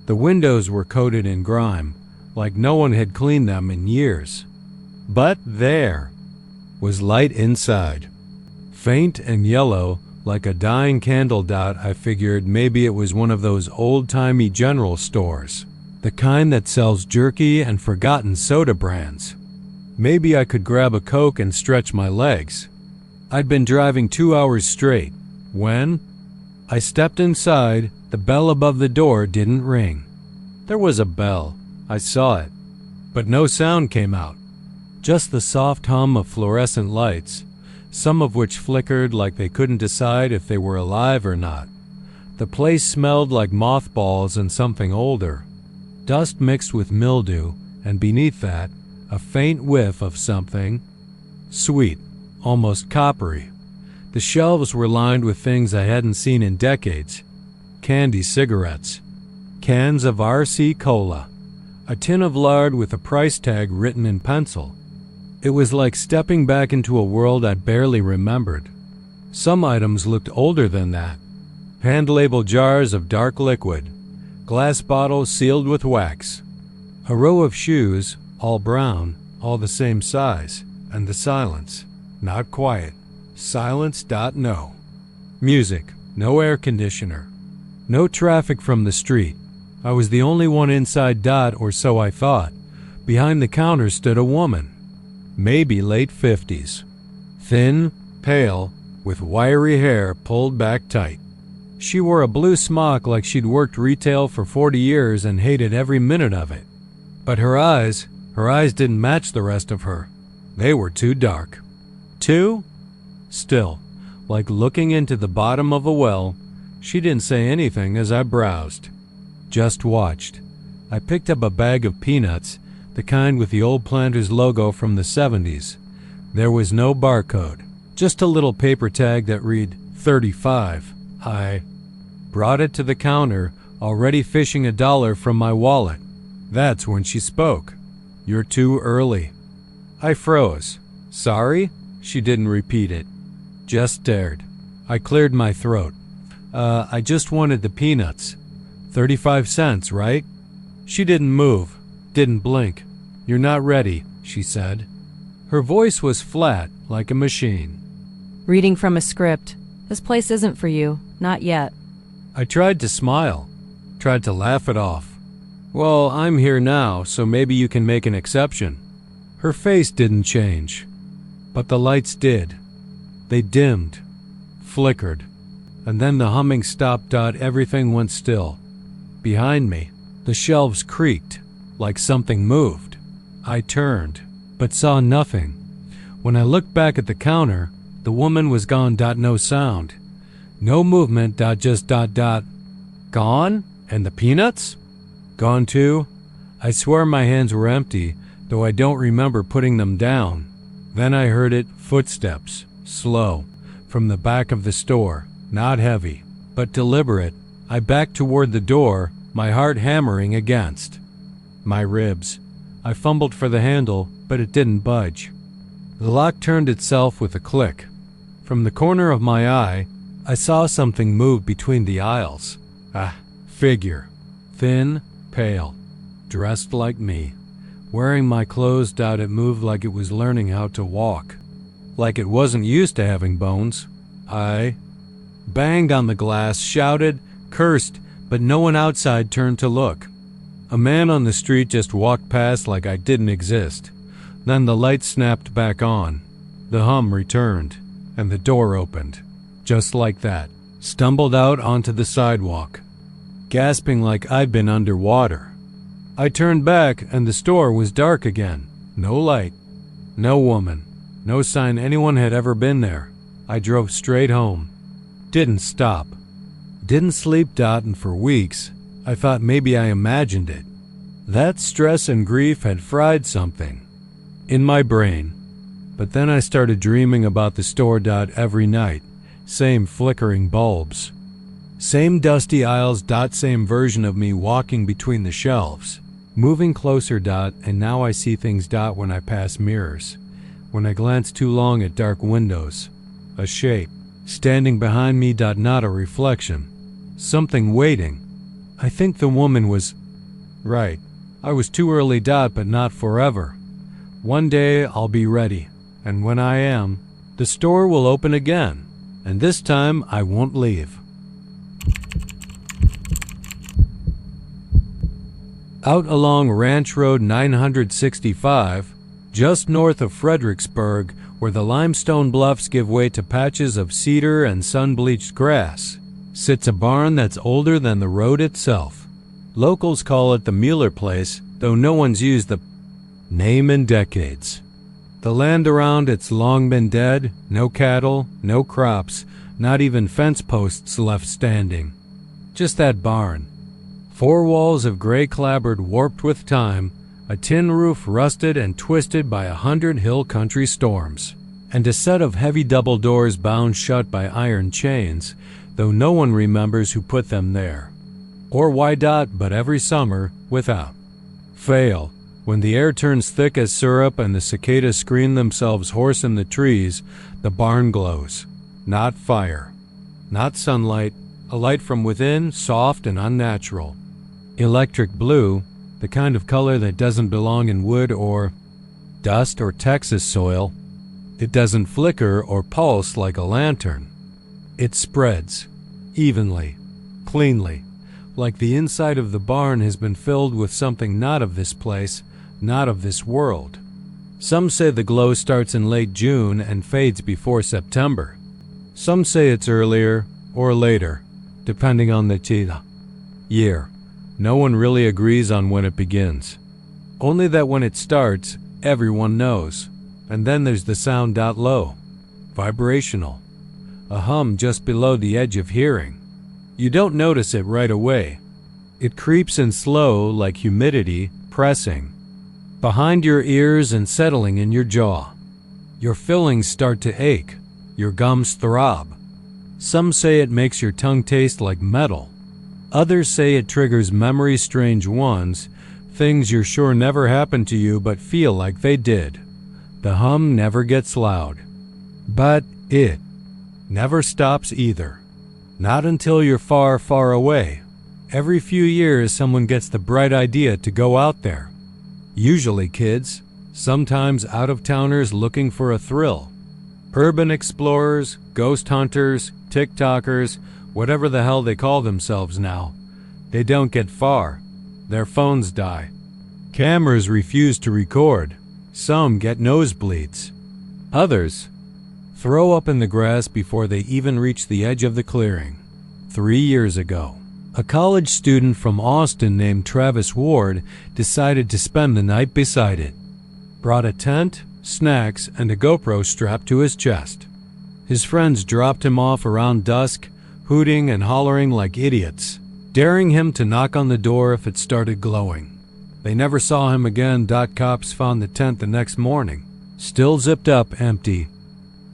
The windows were coated in grime, like no one had cleaned them in years. But there was light inside. Faint and yellow, like a dying candle. I figured maybe it was one of those old-timey general stores, the kind that sells jerky and forgotten soda brands. Maybe I could grab a Coke and stretch my legs. I'd been driving 2 hours straight. When I stepped inside, the bell above the door didn't ring. There was a bell. I saw it. But no sound came out. Just the soft hum of fluorescent lights, some of which flickered like they couldn't decide if they were alive or not. The place smelled like mothballs and something older. Dust mixed with mildew, and beneath that, a faint whiff of something sweet, almost coppery. The shelves were lined with things I hadn't seen in decades. Candy cigarettes, cans of RC Cola, a tin of lard with a price tag written in pencil. It was like stepping back into a world I barely remembered. Some items looked older than that. Hand-labeled jars of dark liquid, glass bottles sealed with wax, a row of shoes, all brown, all the same size, and the silence. Not quiet. Silence. No. Music. No air conditioner. No traffic from the street. I was the only one inside. Or so I thought. Behind the counter stood a woman. Maybe late 50s. Thin, pale, with wiry hair pulled back tight. She wore a blue smock like she'd worked retail for 40 years and hated every minute of it. But her eyes didn't match the rest of her. They were too dark. Too? Still, like looking into the bottom of a well, she didn't say anything as I browsed. Just watched. I picked up a bag of peanuts, the kind with the old Planters logo from the 70s. There was no barcode, just a little paper tag that read 35. I brought it to the counter, already fishing $1 from my wallet. That's when she spoke. "You're too early." I froze. "Sorry?" She didn't repeat it. Just stared. I cleared my throat. I just wanted the peanuts. 35 cents, right? She didn't move, didn't blink. "You're not ready," she said. Her voice was flat, like a machine. Reading from a script. This place isn't for you. Not yet. I tried to smile, tried to laugh it off. "Well, I'm here now, so maybe you can make an exception." Her face didn't change, but the lights did. They dimmed, flickered, and then the humming stopped. Everything went still. Behind me, the shelves creaked, like something moved. I turned, but saw nothing. When I looked back at the counter, the woman was gone. No sound. No movement. Just. Gone? And the peanuts? Gone too? I swear my hands were empty, though I don't remember putting them down. Then I heard it, footsteps, slow, from the back of the store, not heavy, but deliberate. I backed toward the door, my heart hammering against my ribs. I fumbled for the handle, but it didn't budge. The lock turned itself with a click. From the corner of my eye, I saw something move between the aisles. A figure, thin, pale, dressed like me. Wearing my clothes. It moved like it was learning how to walk, like it wasn't used to having bones. I banged on the glass, shouted, cursed, but no one outside turned to look. A man on the street just walked past like I didn't exist. Then the light snapped back on. The hum returned, and the door opened. Just like that. Stumbled out onto the sidewalk, gasping like I'd been underwater. I turned back, and the store was dark again. No light. No woman. No sign anyone had ever been there. I drove straight home. Didn't stop. Didn't sleep. And for weeks, I thought maybe I imagined it. That stress and grief had fried something in my brain. But then I started dreaming about the store. Every night. Same flickering bulbs. Same dusty aisles. Same version of me walking between the shelves. Moving closer. And now I see things. When I pass mirrors. When I glance too long at dark windows. A shape. Standing behind me. Not a reflection. Something waiting. I think the woman was right. I was too early. But not forever. One day I'll be ready. And when I am, the store will open again. And this time I won't leave. Out along Ranch Road 965, just north of Fredericksburg, where the limestone bluffs give way to patches of cedar and sun-bleached grass, sits a barn that's older than the road itself. Locals call it the Mueller Place, though no one's used the name in decades. The land around it's long been dead, no cattle, no crops, not even fence posts left standing. Just that barn. 4 walls of gray clapboard warped with time, a tin roof rusted and twisted by 100 hill country storms, and a set of heavy double doors bound shut by iron chains, though no one remembers who put them there. Or why. But every summer, without fail, when the air turns thick as syrup and the cicadas scream themselves hoarse in the trees, the barn glows. Not fire. Not sunlight. A light from within, soft and unnatural. Electric blue, the kind of color that doesn't belong in wood or dust or Texas soil. It doesn't flicker or pulse like a lantern. It spreads, evenly, cleanly, like the inside of the barn has been filled with something not of this place, not of this world. Some say the glow starts in late June and fades before September. Some say it's earlier or later, depending on the year. No one really agrees on when it begins. Only that when it starts, everyone knows. And then there's the sound low, vibrational, a hum just below the edge of hearing. You don't notice it right away. It creeps in slow like humidity, pressing behind your ears and settling in your jaw. Your fillings start to ache, your gums throb. Some say it makes your tongue taste like metal. Others say it triggers memories, strange ones, things you're sure never happened to you but feel like they did. The hum never gets loud. But it never stops either. Not until you're far, far away. Every few years someone gets the bright idea to go out there. Usually kids, sometimes out-of-towners looking for a thrill. Urban explorers, ghost hunters, TikTokers, whatever the hell they call themselves now. They don't get far. Their phones die. Cameras refuse to record. Some get nosebleeds. Others throw up in the grass before they even reach the edge of the clearing. 3 years ago, a college student from Austin named Travis Ward decided to spend the night beside it. Brought a tent, snacks, and a GoPro strapped to his chest. His friends dropped him off around dusk, hooting and hollering like idiots, daring him to knock on the door if it started glowing. They never saw him again. Cops found the tent the next morning, still zipped up, empty.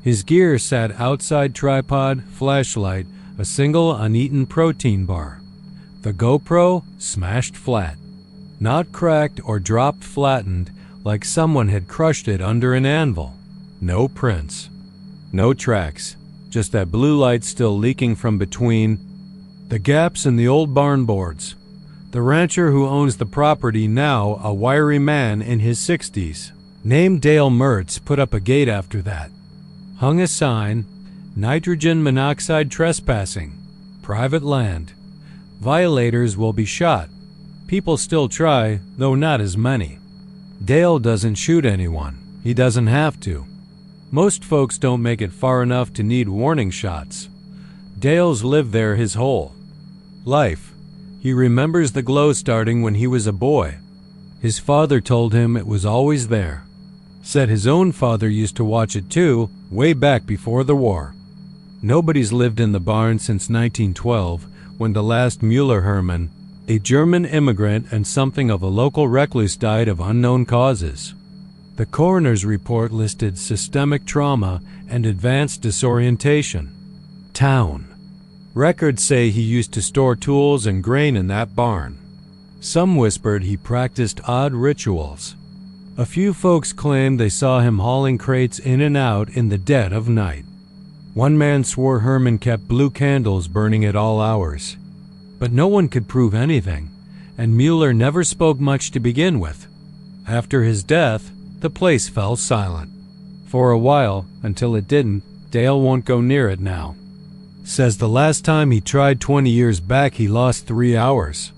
His gear sat outside: tripod, flashlight, a single uneaten protein bar. The GoPro smashed flat. Not cracked or dropped, flattened, like someone had crushed it under an anvil. No prints. No tracks. Just that blue light still leaking from between the gaps in the old barn boards. The rancher who owns the property, now a wiry man in his 60s, named Dale Mertz, put up a gate after that. Hung a sign, nitrogen monoxide trespassing, private land. Violators will be shot. People still try, though not as many. Dale doesn't shoot anyone. He doesn't have to. Most folks don't make it far enough to need warning shots. Dale's lived there his whole life. He remembers the glow starting when he was a boy. His father told him it was always there. Said his own father used to watch it too, way back before the war. Nobody's lived in the barn since 1912, when the last Mueller Herman, a German immigrant and something of a local recluse, died of unknown causes. The coroner's report listed systemic trauma and advanced disorientation. Town. Records say he used to store tools and grain in that barn. Some whispered he practiced odd rituals. A few folks claimed they saw him hauling crates in and out in the dead of night. One man swore Herman kept blue candles burning at all hours. But no one could prove anything, and Mueller never spoke much to begin with. After his death, the place fell silent. For a while, until it didn't. Dale won't go near it now. Says the last time he tried 20 years back, he lost 3 hours.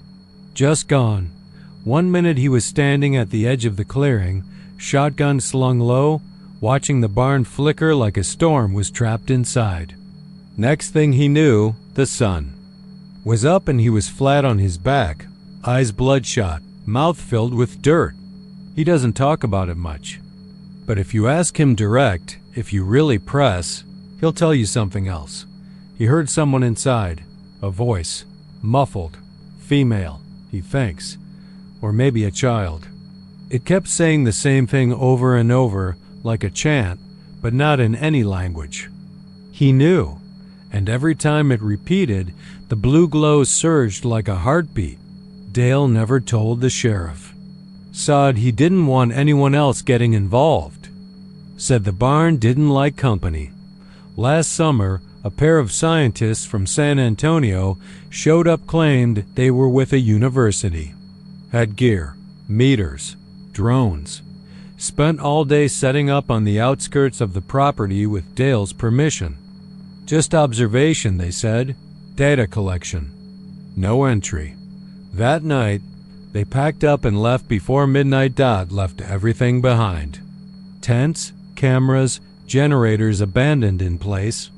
Just gone. 1 minute he was standing at the edge of the clearing, shotgun slung low, watching the barn flicker like a storm was trapped inside. Next thing he knew, the sun was up and he was flat on his back, eyes bloodshot, mouth filled with dirt. He doesn't talk about it much. But if you ask him direct, if you really press, he'll tell you something else. He heard someone inside, a voice, muffled, female, he thinks, or maybe a child. It kept saying the same thing over and over, like a chant, but not in any language. He knew, and every time it repeated, the blue glow surged like a heartbeat. Dale never told the sheriff. Said he didn't want anyone else getting involved. Said the barn didn't like company. Last summer, a pair of scientists from San Antonio showed up, claimed they were with a university. Had gear, meters, drones. Spent all day setting up on the outskirts of the property with Dale's permission. Just observation, they said. Data collection. No entry. That night, they packed up and left before midnight. Left everything behind. Tents, cameras, generators abandoned in place.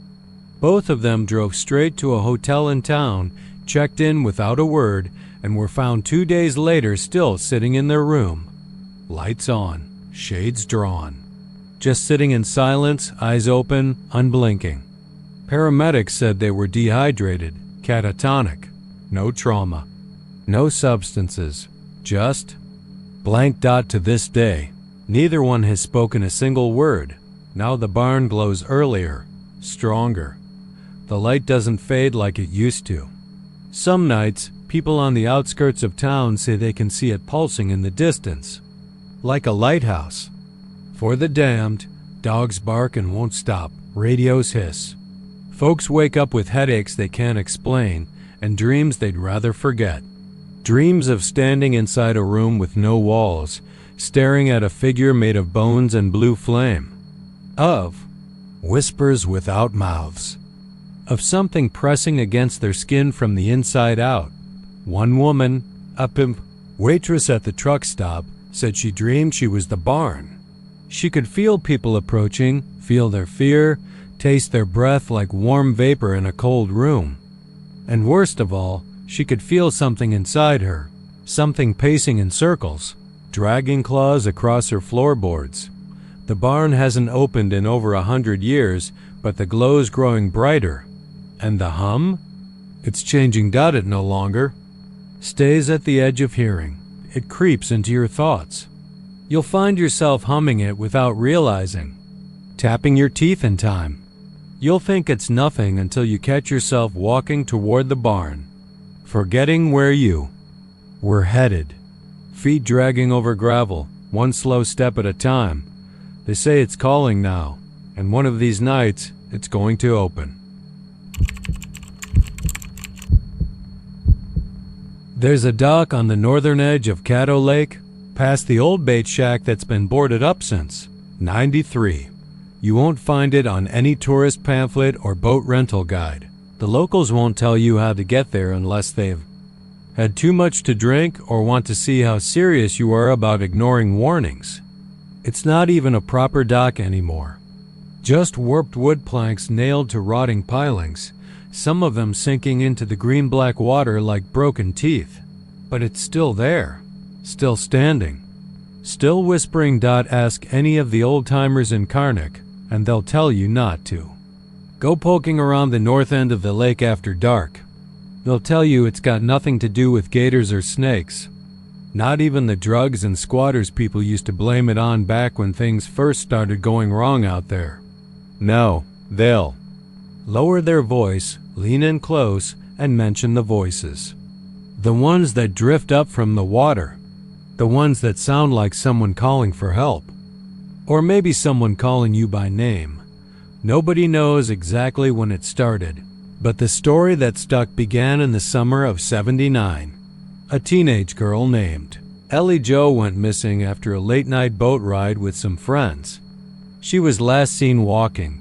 Both of them drove straight to a hotel in town, checked in without a word, and were found 2 days later still sitting in their room. Lights on, shades drawn. just sitting in silence, eyes open, unblinking. Paramedics said they were dehydrated, catatonic. No trauma. No substances. Just blank. To this day, neither one has spoken a single word. Now the barn glows earlier, stronger. The light doesn't fade like it used to. Some nights, people on the outskirts of town say they can see it pulsing in the distance, like a lighthouse. For the damned, dogs bark and won't stop, radios hiss. Folks wake up with headaches they can't explain, and dreams they'd rather forget. Dreams of standing inside a room with no walls, staring at a figure made of bones and blue flame. Of whispers without mouths. Of something pressing against their skin from the inside out. One woman, a pimp waitress at the truck stop, said she dreamed she was the barn. She could feel people approaching, feel their fear, taste their breath like warm vapor in a cold room. And worst of all, she could feel something inside her, something pacing in circles, dragging claws across her floorboards. The barn hasn't opened in over 100 years, but the glow's growing brighter. And the hum? It's changing. It no longer stays at the edge of hearing. It creeps into your thoughts. You'll find yourself humming it without realizing, tapping your teeth in time. You'll think it's nothing until you catch yourself walking toward the barn, forgetting where you were headed. Feet dragging over gravel, one slow step at a time. They say it's calling now, and one of these nights, it's going to open. There's a dock on the northern edge of Caddo Lake, past the old bait shack that's been boarded up since '93. You won't find it on any tourist pamphlet or boat rental guide. The locals won't tell you how to get there unless they've had too much to drink or want to see how serious you are about ignoring warnings. It's not even a proper dock anymore. Just warped wood planks nailed to rotting pilings, some of them sinking into the green-black water like broken teeth. But it's still there, still standing, still whispering. Ask any of the old-timers in Karnak, and they'll tell you not to go poking around the north end of the lake after dark. They'll tell you it's got nothing to do with gators or snakes. Not even the drugs and squatters people used to blame it on back when things first started going wrong out there. No, they'll lower their voice, lean in close, and mention the voices. The ones that drift up from the water. The ones that sound like someone calling for help. Or maybe someone calling you by name. Nobody knows exactly when it started, but the story that stuck began in the summer of '79. A teenage girl named Ellie Jo went missing after a late-night boat ride with some friends. She was last seen walking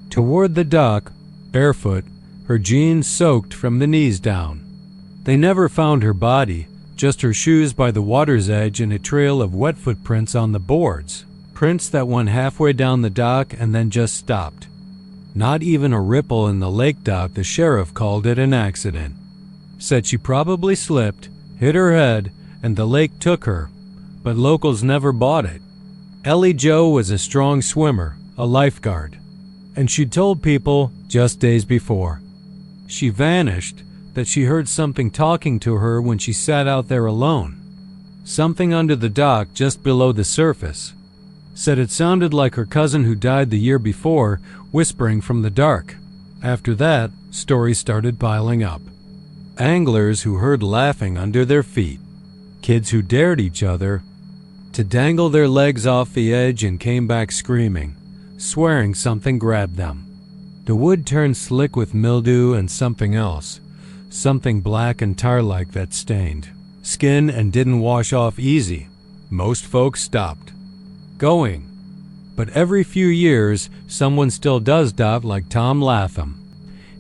toward the dock, barefoot, her jeans soaked from the knees down. They never found her body, just her shoes by the water's edge and a trail of wet footprints on the boards. Prints that went halfway down the dock and then just stopped. Not even a ripple in the lake dock. The sheriff called it an accident. Said she probably slipped, hit her head, and the lake took her, but locals never bought it. Ellie Jo was a strong swimmer, a lifeguard, and she'd told people just days before she vanished that she heard something talking to her when she sat out there alone. Something under the dock just below the surface. Said it sounded like her cousin who died the year before, whispering from the dark. After that, stories started piling up. Anglers who heard laughing under their feet. Kids who dared each other to dangle their legs off the edge and came back screaming, swearing something grabbed them. The wood turned slick with mildew and something else, something black and tar-like that stained skin and didn't wash off easy. Most folks stopped going. But every few years, someone still does, like Tom Latham.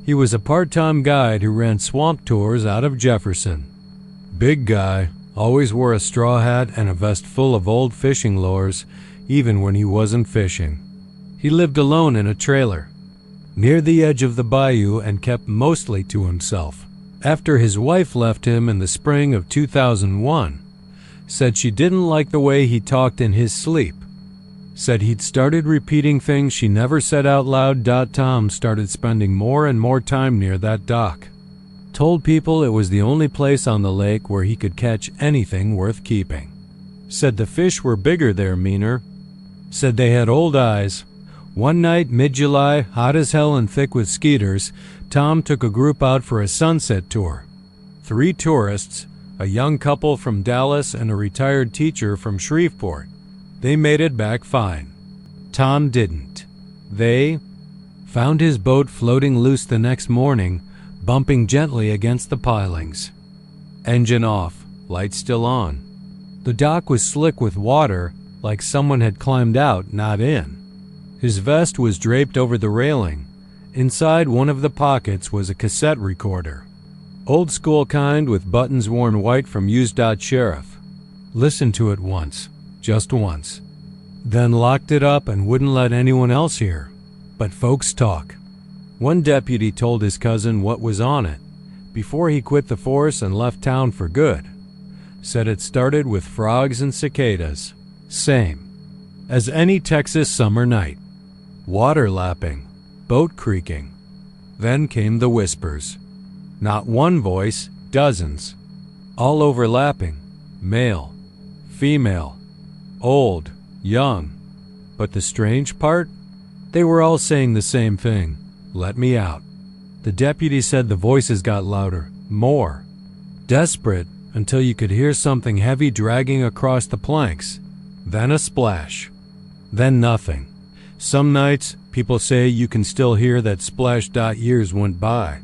He was a part-time guide who ran swamp tours out of Jefferson. Big guy, always wore a straw hat and a vest full of old fishing lures, even when he wasn't fishing. He lived alone in a trailer, near the edge of the bayou, and kept mostly to himself. After his wife left him in the spring of 2001, said she didn't like the way he talked in his sleep. Said he'd started repeating things she never said out loud. Tom started spending more and more time near that dock. Told people it was the only place on the lake where he could catch anything worth keeping. Said the fish were bigger there, meaner. Said they had old eyes. One night, mid-July, hot as hell and thick with skeeters, Tom took a group out for a sunset tour. 3 tourists, a young couple from Dallas and a retired teacher from Shreveport. They made it back fine. Tom didn't. They found his boat floating loose the next morning, bumping gently against the pilings. Engine off, lights still on. The dock was slick with water, like someone had climbed out, not in. His vest was draped over the railing. Inside one of the pockets was a cassette recorder. Old school kind with buttons worn white from used. Sheriff. Listened to it once, just once. Then locked it up and wouldn't let anyone else hear. But folks talk. One deputy told his cousin what was on it before he quit the force and left town for good. Said it started with frogs and cicadas. Same as any Texas summer night. Water lapping, boat creaking. Then came the whispers. Not one voice, dozens. All overlapping. Male, female, old, young. But the strange part? They were all saying the same thing. Let me out. The deputy said the voices got louder, more. Desperate, until you could hear something heavy dragging across the planks. Then a splash. Then nothing. Some nights, people say you can still hear that splash. Years went by.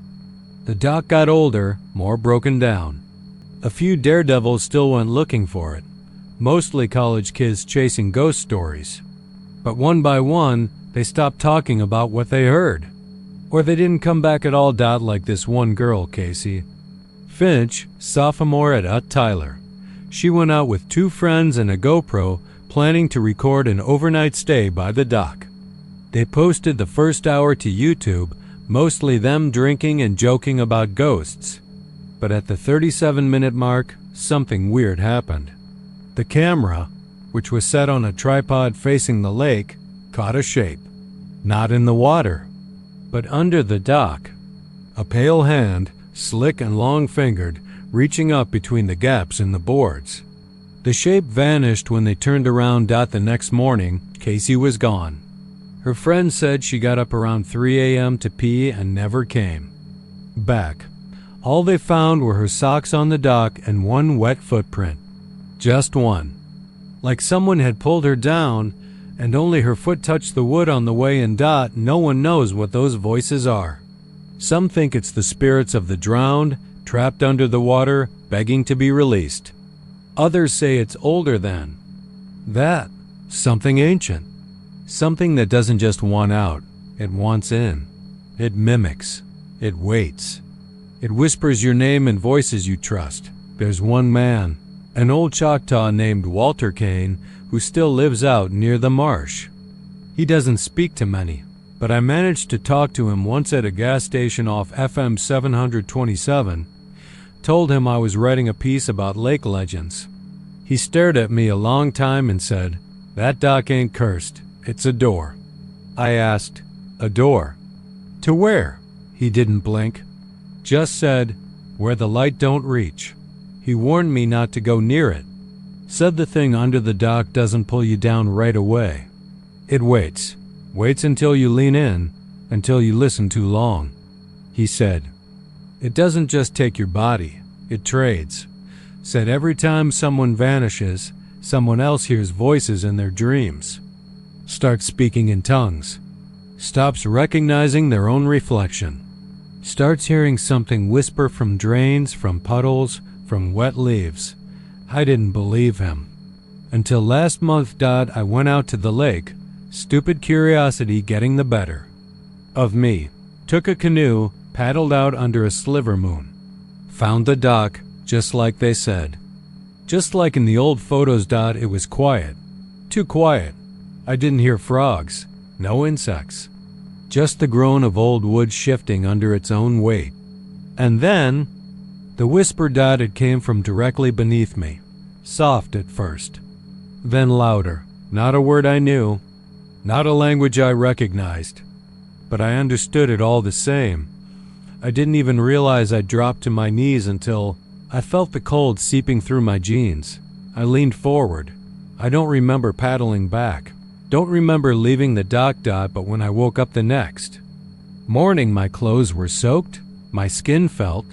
The dock got older, more broken down. A few daredevils still went looking for it, mostly college kids chasing ghost stories. But one by one, they stopped talking about what they heard. Or they didn't come back at all. Like this one girl, Casey Finch, sophomore at Tyler. She went out with 2 friends and a GoPro, planning to record an overnight stay by the dock. They posted the first hour to YouTube, mostly them drinking and joking about ghosts. But at the 37-minute mark, something weird happened. The camera, which was set on a tripod facing the lake, caught a shape. Not in the water, but under the dock. A pale hand, slick and long-fingered, reaching up between the gaps in the boards. The shape vanished when they turned around. The next morning, Casey was gone. Her friend said she got up around 3 a.m. to pee and never came back. All they found were her socks on the dock and one wet footprint. Just one. Like someone had pulled her down and only her foot touched the wood on the way in. No one knows what those voices are. Some think it's the spirits of the drowned, trapped under the water, begging to be released. Others say it's older than that, something ancient. Something that doesn't just want out, it wants in. It mimics. It waits. It whispers your name and voices you trust. There's one man, an old Choctaw named Walter Kane, who still lives out near the marsh. He doesn't speak to many, but I managed to talk to him once at a gas station off FM 727. Told him I was writing a piece about lake legends. He stared at me a long time and said, "That dock ain't cursed. It's a door." I asked, "A door? To where?" He didn't blink. Just said, "Where the light don't reach." He warned me not to go near it. Said the thing under the dock doesn't pull you down right away. It waits. Waits until you lean in, until you listen too long. He said, "It doesn't just take your body. It trades." Said every time someone vanishes, someone else hears voices in their dreams. Starts speaking in tongues. Stops recognizing their own reflection. Starts hearing something whisper from drains, from puddles, from wet leaves. I didn't believe him. Until last month. I went out to the lake, stupid curiosity getting the better of me. Took a canoe, paddled out under a sliver moon. Found the dock, just like they said. Just like in the old photos. It was quiet. Too quiet. I didn't hear frogs, no insects. Just the groan of old wood shifting under its own weight. And then, the whisper. It came from directly beneath me. Soft at first. Then louder. Not a word I knew, not a language I recognized, but I understood it all the same. I didn't even realize I'd dropped to my knees until I felt the cold seeping through my jeans. I leaned forward. I don't remember paddling back. Don't remember leaving the dock, but when I woke up the next morning, my clothes were soaked. My skin felt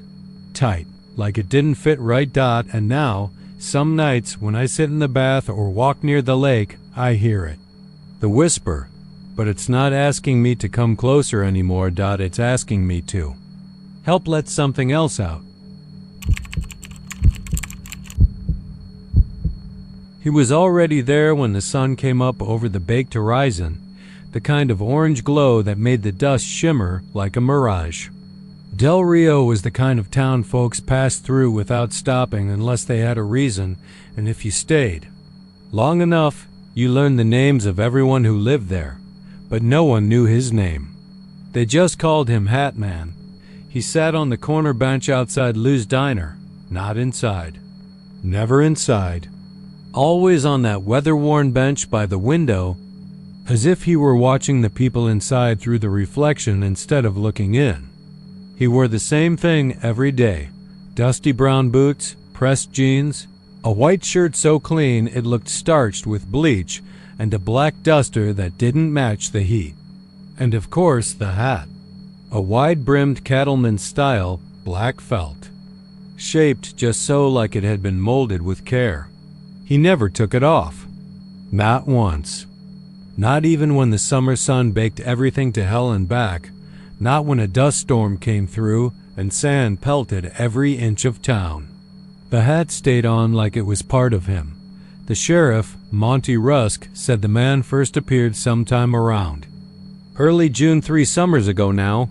tight, like it didn't fit right, and now, some nights when I sit in the bath or walk near the lake, I hear it. The whisper, but it's not asking me to come closer anymore, it's asking me to help let something else out. He was already there when the sun came up over the baked horizon, the kind of orange glow that made the dust shimmer like a mirage. Del Rio was the kind of town folks passed through without stopping unless they had a reason, and if you stayed long enough, you learned the names of everyone who lived there, but no one knew his name. They just called him Hat Man. He sat on the corner bench outside Lou's diner, not inside. Never inside. Always on that weather-worn bench by the window, as if he were watching the people inside through the reflection instead of looking in. He wore the same thing every day: dusty brown boots, pressed jeans, a white shirt so clean it looked starched with bleach, and a black duster that didn't match the heat. And of course the hat. A wide-brimmed cattleman-style black felt, shaped just so like it had been molded with care. He never took it off. Not once. Not even when the summer sun baked everything to hell and back. Not when a dust storm came through and sand pelted every inch of town. The hat stayed on like it was part of him. The sheriff, Monty Rusk, said the man first appeared sometime around early June 3 summers ago now.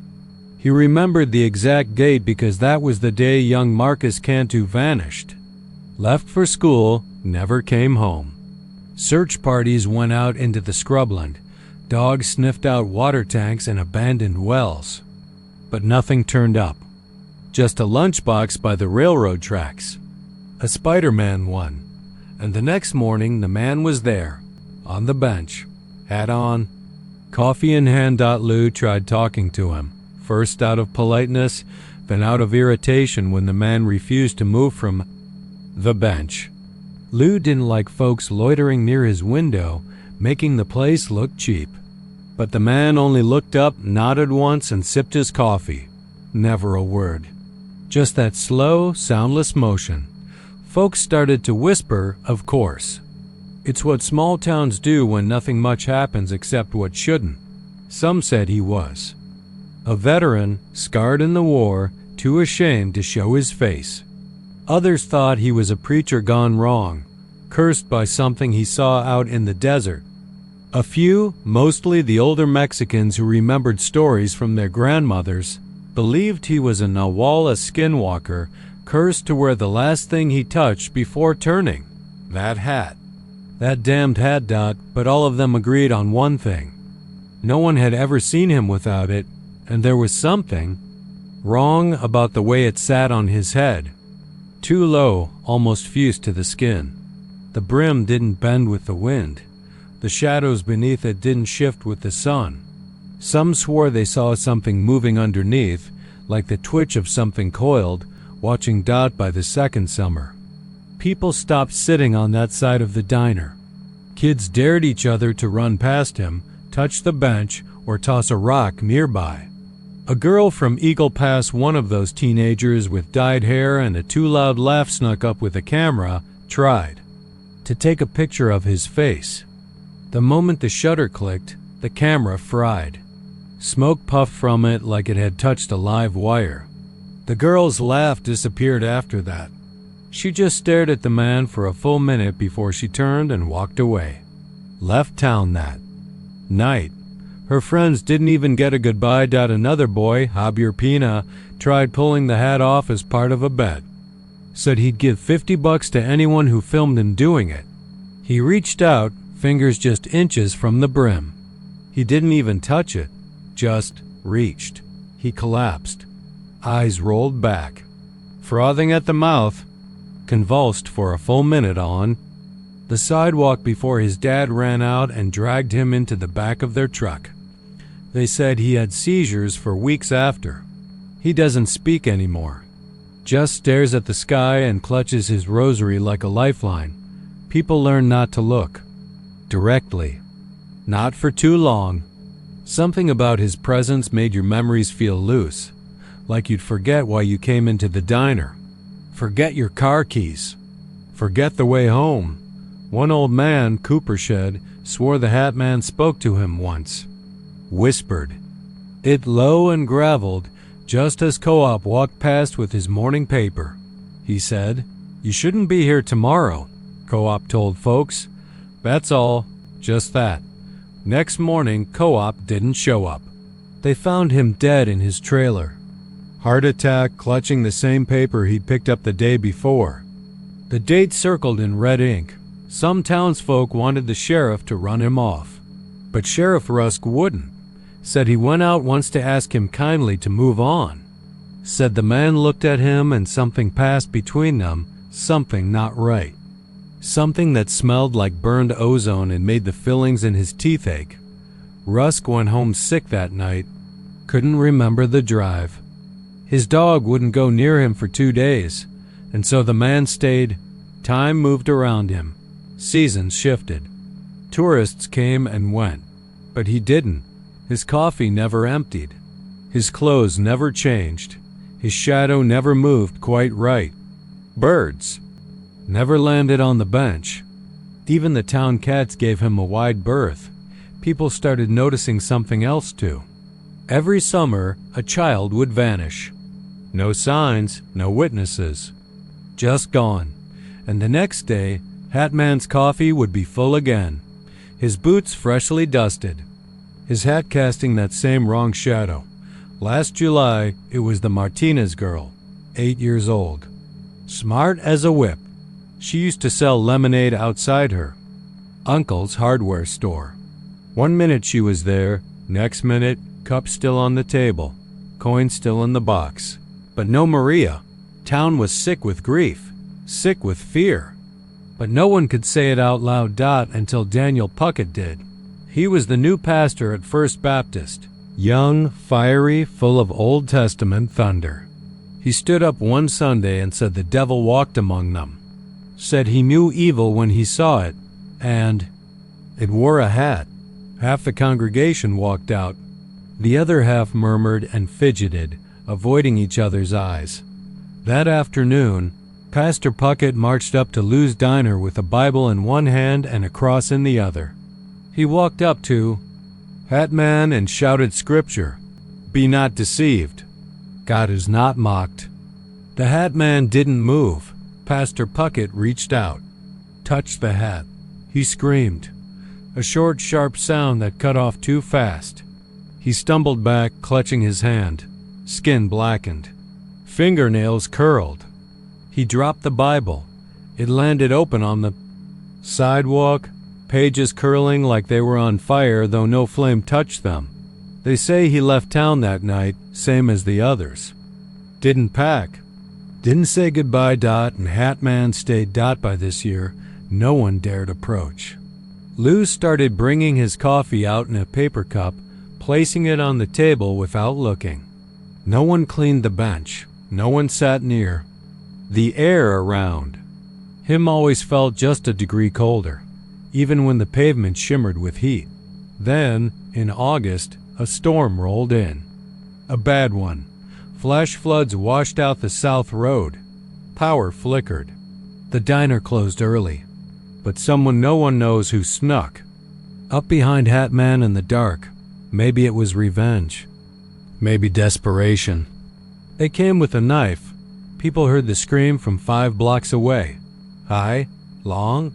He remembered the exact date because that was the day young Marcus Cantu vanished. Left for school, never came home. Search parties went out into the scrubland. Dogs sniffed out water tanks and abandoned wells. But nothing turned up. Just a lunchbox by the railroad tracks. A Spider-Man one. And the next morning the man was there, on the bench, hat on, coffee in hand. Lou tried talking to him, first out of politeness, then out of irritation when the man refused to move from the bench. Lou didn't like folks loitering near his window, making the place look cheap. But the man only looked up, nodded once, and sipped his coffee. Never a word. Just that slow, soundless motion. Folks started to whisper, of course. It's what small towns do when nothing much happens except what shouldn't. Some said he was a veteran, scarred in the war, too ashamed to show his face. Others thought he was a preacher gone wrong, cursed by something he saw out in the desert. A few, mostly the older Mexicans who remembered stories from their grandmothers, believed he was a Nahuala skinwalker, cursed to wear the last thing he touched before turning, that hat. That damned hat, but all of them agreed on one thing. No one had ever seen him without it, and there was something wrong about the way it sat on his head. Too low, almost fused to the skin. The brim didn't bend with the wind. The shadows beneath it didn't shift with the sun. Some swore they saw something moving underneath, like the twitch of something coiled, watching by the second summer. People stopped sitting on that side of the diner. Kids dared each other to run past him, touch the bench, or toss a rock nearby. A girl from Eagle Pass, one of those teenagers with dyed hair and a too loud laugh snuck up with a camera, tried to take a picture of his face. The moment the shutter clicked, the camera fried. Smoke puffed from it like it had touched a live wire. The girl's laugh disappeared after that. She just stared at the man for a full minute before she turned and walked away. Left town that night. Her friends didn't even get a goodbye. Another boy, Javier Pina, tried pulling the hat off as part of a bet. Said he'd give $50 to anyone who filmed him doing it. He reached out, fingers just inches from the brim. He didn't even touch it, just reached. He collapsed. Eyes rolled back. Frothing at the mouth, convulsed for a full minute on The sidewalk before his dad ran out and dragged him into the back of their truck. They said he had seizures for weeks after. He doesn't speak anymore. Just stares at the sky and clutches his rosary like a lifeline. People learn not to look. Directly. Not for too long. Something about his presence made your memories feel loose, like you'd forget why you came into the diner. Forget your car keys. Forget the way home. One old man, Cooper said, swore the Hat Man spoke to him once. Whispered. It low and graveled, just as Co-op walked past with his morning paper. He said, "You shouldn't be here tomorrow," Co-op told folks. That's all, just that. Next morning, Co-op didn't show up. They found him dead in his trailer. Heart attack, clutching the same paper he'd picked up the day before. The date circled in red ink. Some townsfolk wanted the sheriff to run him off. But Sheriff Rusk wouldn't. Said he went out once to ask him kindly to move on. Said the man looked at him and something passed between them, something not right. Something that smelled like burned ozone and made the fillings in his teeth ache. Rusk went home sick that night. Couldn't remember the drive. His dog wouldn't go near him for 2 days, and so the man stayed. Time moved around him. Seasons shifted. Tourists came and went, but he didn't. His coffee never emptied. His clothes never changed. His shadow never moved quite right. Birds never landed on the bench. Even the town cats gave him a wide berth. People started noticing something else too. Every summer, a child would vanish. No signs, no witnesses. Just gone. And the next day, Hat Man's coffee would be full again. His boots freshly dusted. His hat casting that same wrong shadow. Last July, it was the Martinez girl, 8 years old. Smart as a whip. She used to sell lemonade outside her uncle's hardware store. 1 minute she was there, next minute, cup still on the table, coin still in the box. But no Maria. Town was sick with grief, sick with fear. But no one could say it out loud until Daniel Puckett did. He was the new pastor at First Baptist, young, fiery, full of Old Testament thunder. He stood up one Sunday and said the devil walked among them. Said he knew evil when he saw it, and it wore a hat. Half the congregation walked out. The other half murmured and fidgeted, avoiding each other's eyes. That afternoon, Pastor Puckett marched up to Lou's diner with a Bible in one hand and a cross in the other. He walked up to Hat Man and shouted scripture. Be not deceived. God is not mocked. The Hat Man didn't move. Pastor Puckett reached out, touched the hat. He screamed. A short, sharp sound that cut off too fast. He stumbled back, clutching his hand. Skin blackened. Fingernails curled. He dropped the Bible. It landed open on the sidewalk, pages curling like they were on fire, though no flame touched them. They say he left town that night, same as the others. Didn't pack. Didn't say goodbye, and Hat Man stayed by this year. No one dared approach. Lou started bringing his coffee out in a paper cup, placing it on the table without looking. No one cleaned the bench. No one sat near. The air around him always felt just a degree colder, even when the pavement shimmered with heat. Then, in August, a storm rolled in. A bad one. Flash floods washed out the south road. Power flickered. The diner closed early. But no one knows who snuck. Up behind Hat Man in the dark. Maybe it was revenge. Maybe desperation. They came with a knife. People heard the scream from 5 blocks away. High? Long?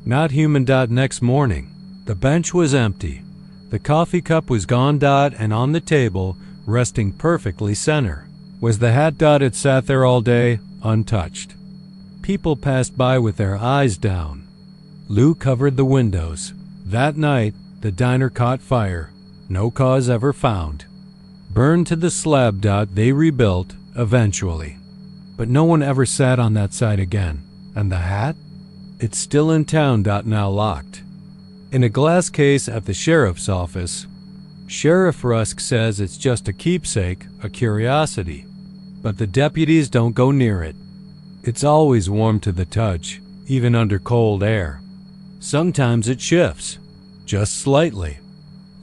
Not human. Next morning, the bench was empty. The coffee cup was gone. And on the table, resting perfectly center, was the hat. It sat there all day, untouched. People passed by with their eyes down. Lou covered the windows. That night, the diner caught fire. No cause ever found. Burned to the slab. They rebuilt, eventually. But no one ever sat on that side again. And the hat? It's still in town. Now locked. In a glass case at the sheriff's office. Sheriff Rusk says it's just a keepsake, a curiosity. But the deputies don't go near it. It's always warm to the touch, even under cold air. Sometimes it shifts, just slightly,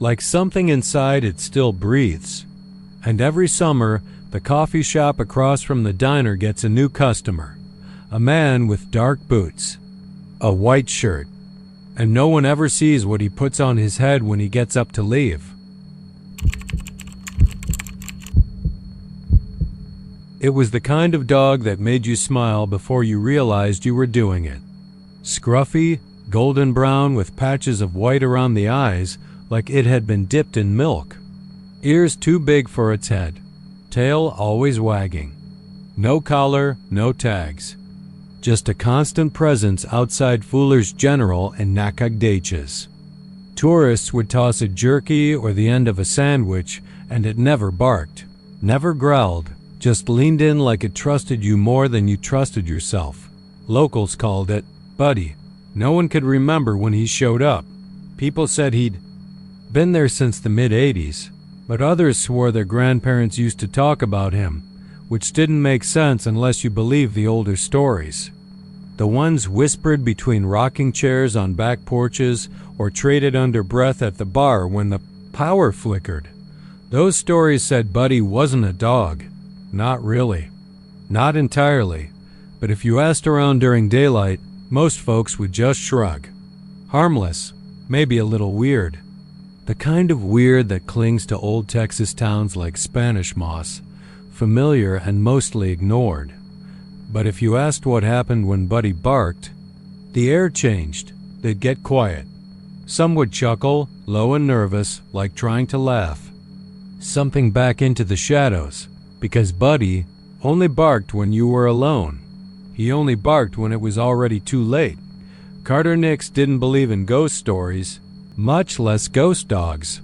like something inside it still breathes. And every summer, the coffee shop across from the diner gets a new customer, a man with dark boots, a white shirt, and no one ever sees what he puts on his head when he gets up to leave. It was the kind of dog that made you smile before you realized you were doing it. Scruffy, golden brown with patches of white around the eyes like it had been dipped in milk. Ears too big for its head. Tail always wagging. No collar, no tags. Just a constant presence outside Fuller's General and Nacogdoches. Tourists would toss a jerky or the end of a sandwich, and it never barked, never growled, just leaned in like it trusted you more than you trusted yourself. Locals called it Buddy. No one could remember when he showed up. People said he'd been there since the mid-'80s, but others swore their grandparents used to talk about him, which didn't make sense unless you believed the older stories. The ones whispered between rocking chairs on back porches or traded under breath at the bar when the power flickered. Those stories said Buddy wasn't a dog. Not really. Not entirely. But if you asked around during daylight, most folks would just shrug. Harmless, maybe a little weird. The kind of weird that clings to old Texas towns like Spanish Moss, familiar and mostly ignored. But if you asked what happened when Buddy barked, the air changed. They'd get quiet. Some would chuckle, low and nervous, like trying to laugh. Something back into the shadows, because Buddy only barked when you were alone. He only barked when it was already too late. Carter Nix didn't believe in ghost stories, much less ghost dogs.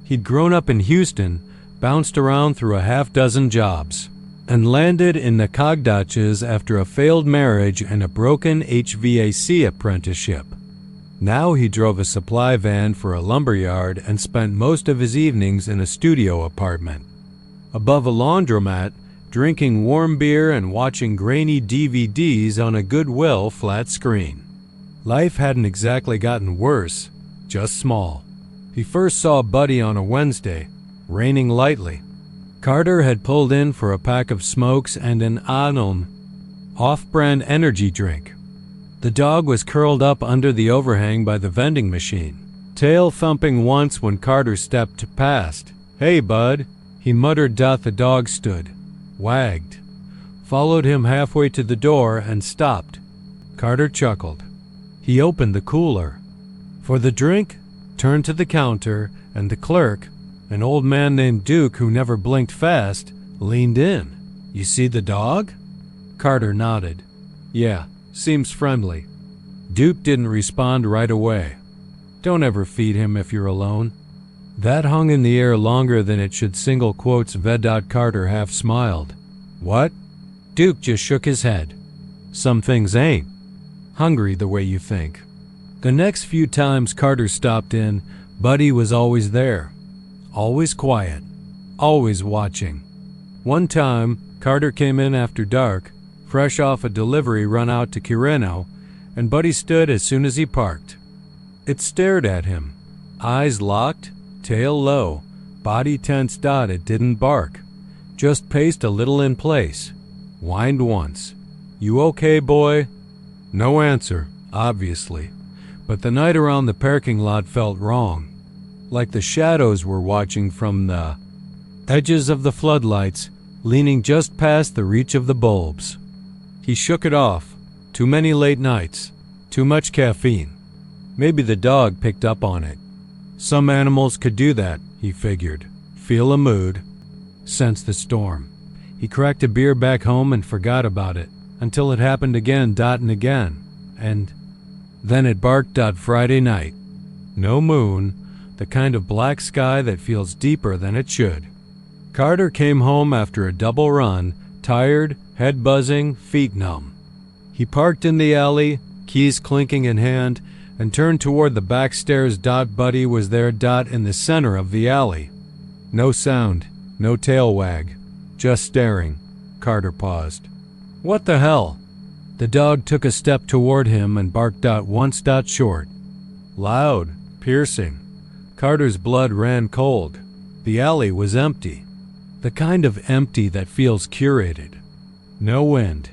He'd grown up in Houston, bounced around through a half-dozen jobs, and landed in Nacogdoches after a failed marriage and a broken HVAC apprenticeship. Now he drove a supply van for a lumberyard and spent most of his evenings in a studio apartment. Above a laundromat, drinking warm beer and watching grainy DVDs on a Goodwill flat screen. Life hadn't exactly gotten worse, just small. He first saw Buddy on a Wednesday, raining lightly. Carter had pulled in for a pack of smokes and an Anon, off-brand energy drink. The dog was curled up under the overhang by the vending machine, tail thumping once when Carter stepped past. "Hey, bud," he muttered. The dog stood, wagged, followed him halfway to the door and stopped. Carter chuckled. He opened the cooler for the drink, turned to the counter, and the clerk, an old man named Duke who never blinked fast, leaned in. "You see the dog?" Carter nodded. "Yeah, seems friendly." Duke didn't respond right away. "Don't ever feed him if you're alone." That hung in the air longer than it should. Single quotes. Vedot Carter half smiled. "What?" Duke just shook his head. "Some things ain't hungry the way you think." The next few times Carter stopped in, Buddy was always there. Always quiet. Always watching. One time, Carter came in after dark, fresh off a delivery run out to Quirino, and Buddy stood as soon as he parked. It stared at him. Eyes locked, tail low, body tensed. It didn't bark. Just paced a little in place. Whined once. "You okay, boy?" No answer, obviously. But the night around the parking lot felt wrong. Like the shadows were watching from the edges of the floodlights, leaning just past the reach of the bulbs. He shook it off. Too many late nights. Too much caffeine. Maybe the dog picked up on it. Some animals could do that, he figured. Feel a mood. Sense the storm. He cracked a beer back home and forgot about it, until it happened again. And again. And then it barked. Friday night. No moon. The kind of black sky that feels deeper than it should. Carter came home after a double run, tired, head buzzing, feet numb. He parked in the alley, keys clinking in hand, and turned toward the back stairs. Buddy was there. In the center of the alley. No sound, no tail wag, just staring. Carter paused. What the hell? The dog took a step toward him and barked once. Short. Loud, piercing. Carter's blood ran cold. The alley was empty. The kind of empty that feels curated. No wind,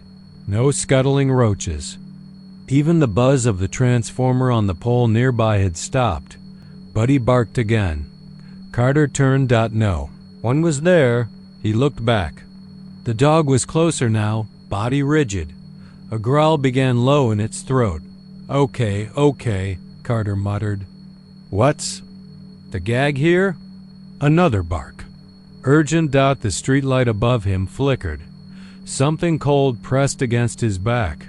no scuttling roaches. Even the buzz of the transformer on the pole nearby had stopped. Buddy barked again. Carter turned. No one was there. He looked back. The dog was closer now, body rigid. A growl began low in its throat. Okay, Carter muttered. What's the gag here? Another bark. Urgent. The streetlight above him flickered. Something cold pressed against his back.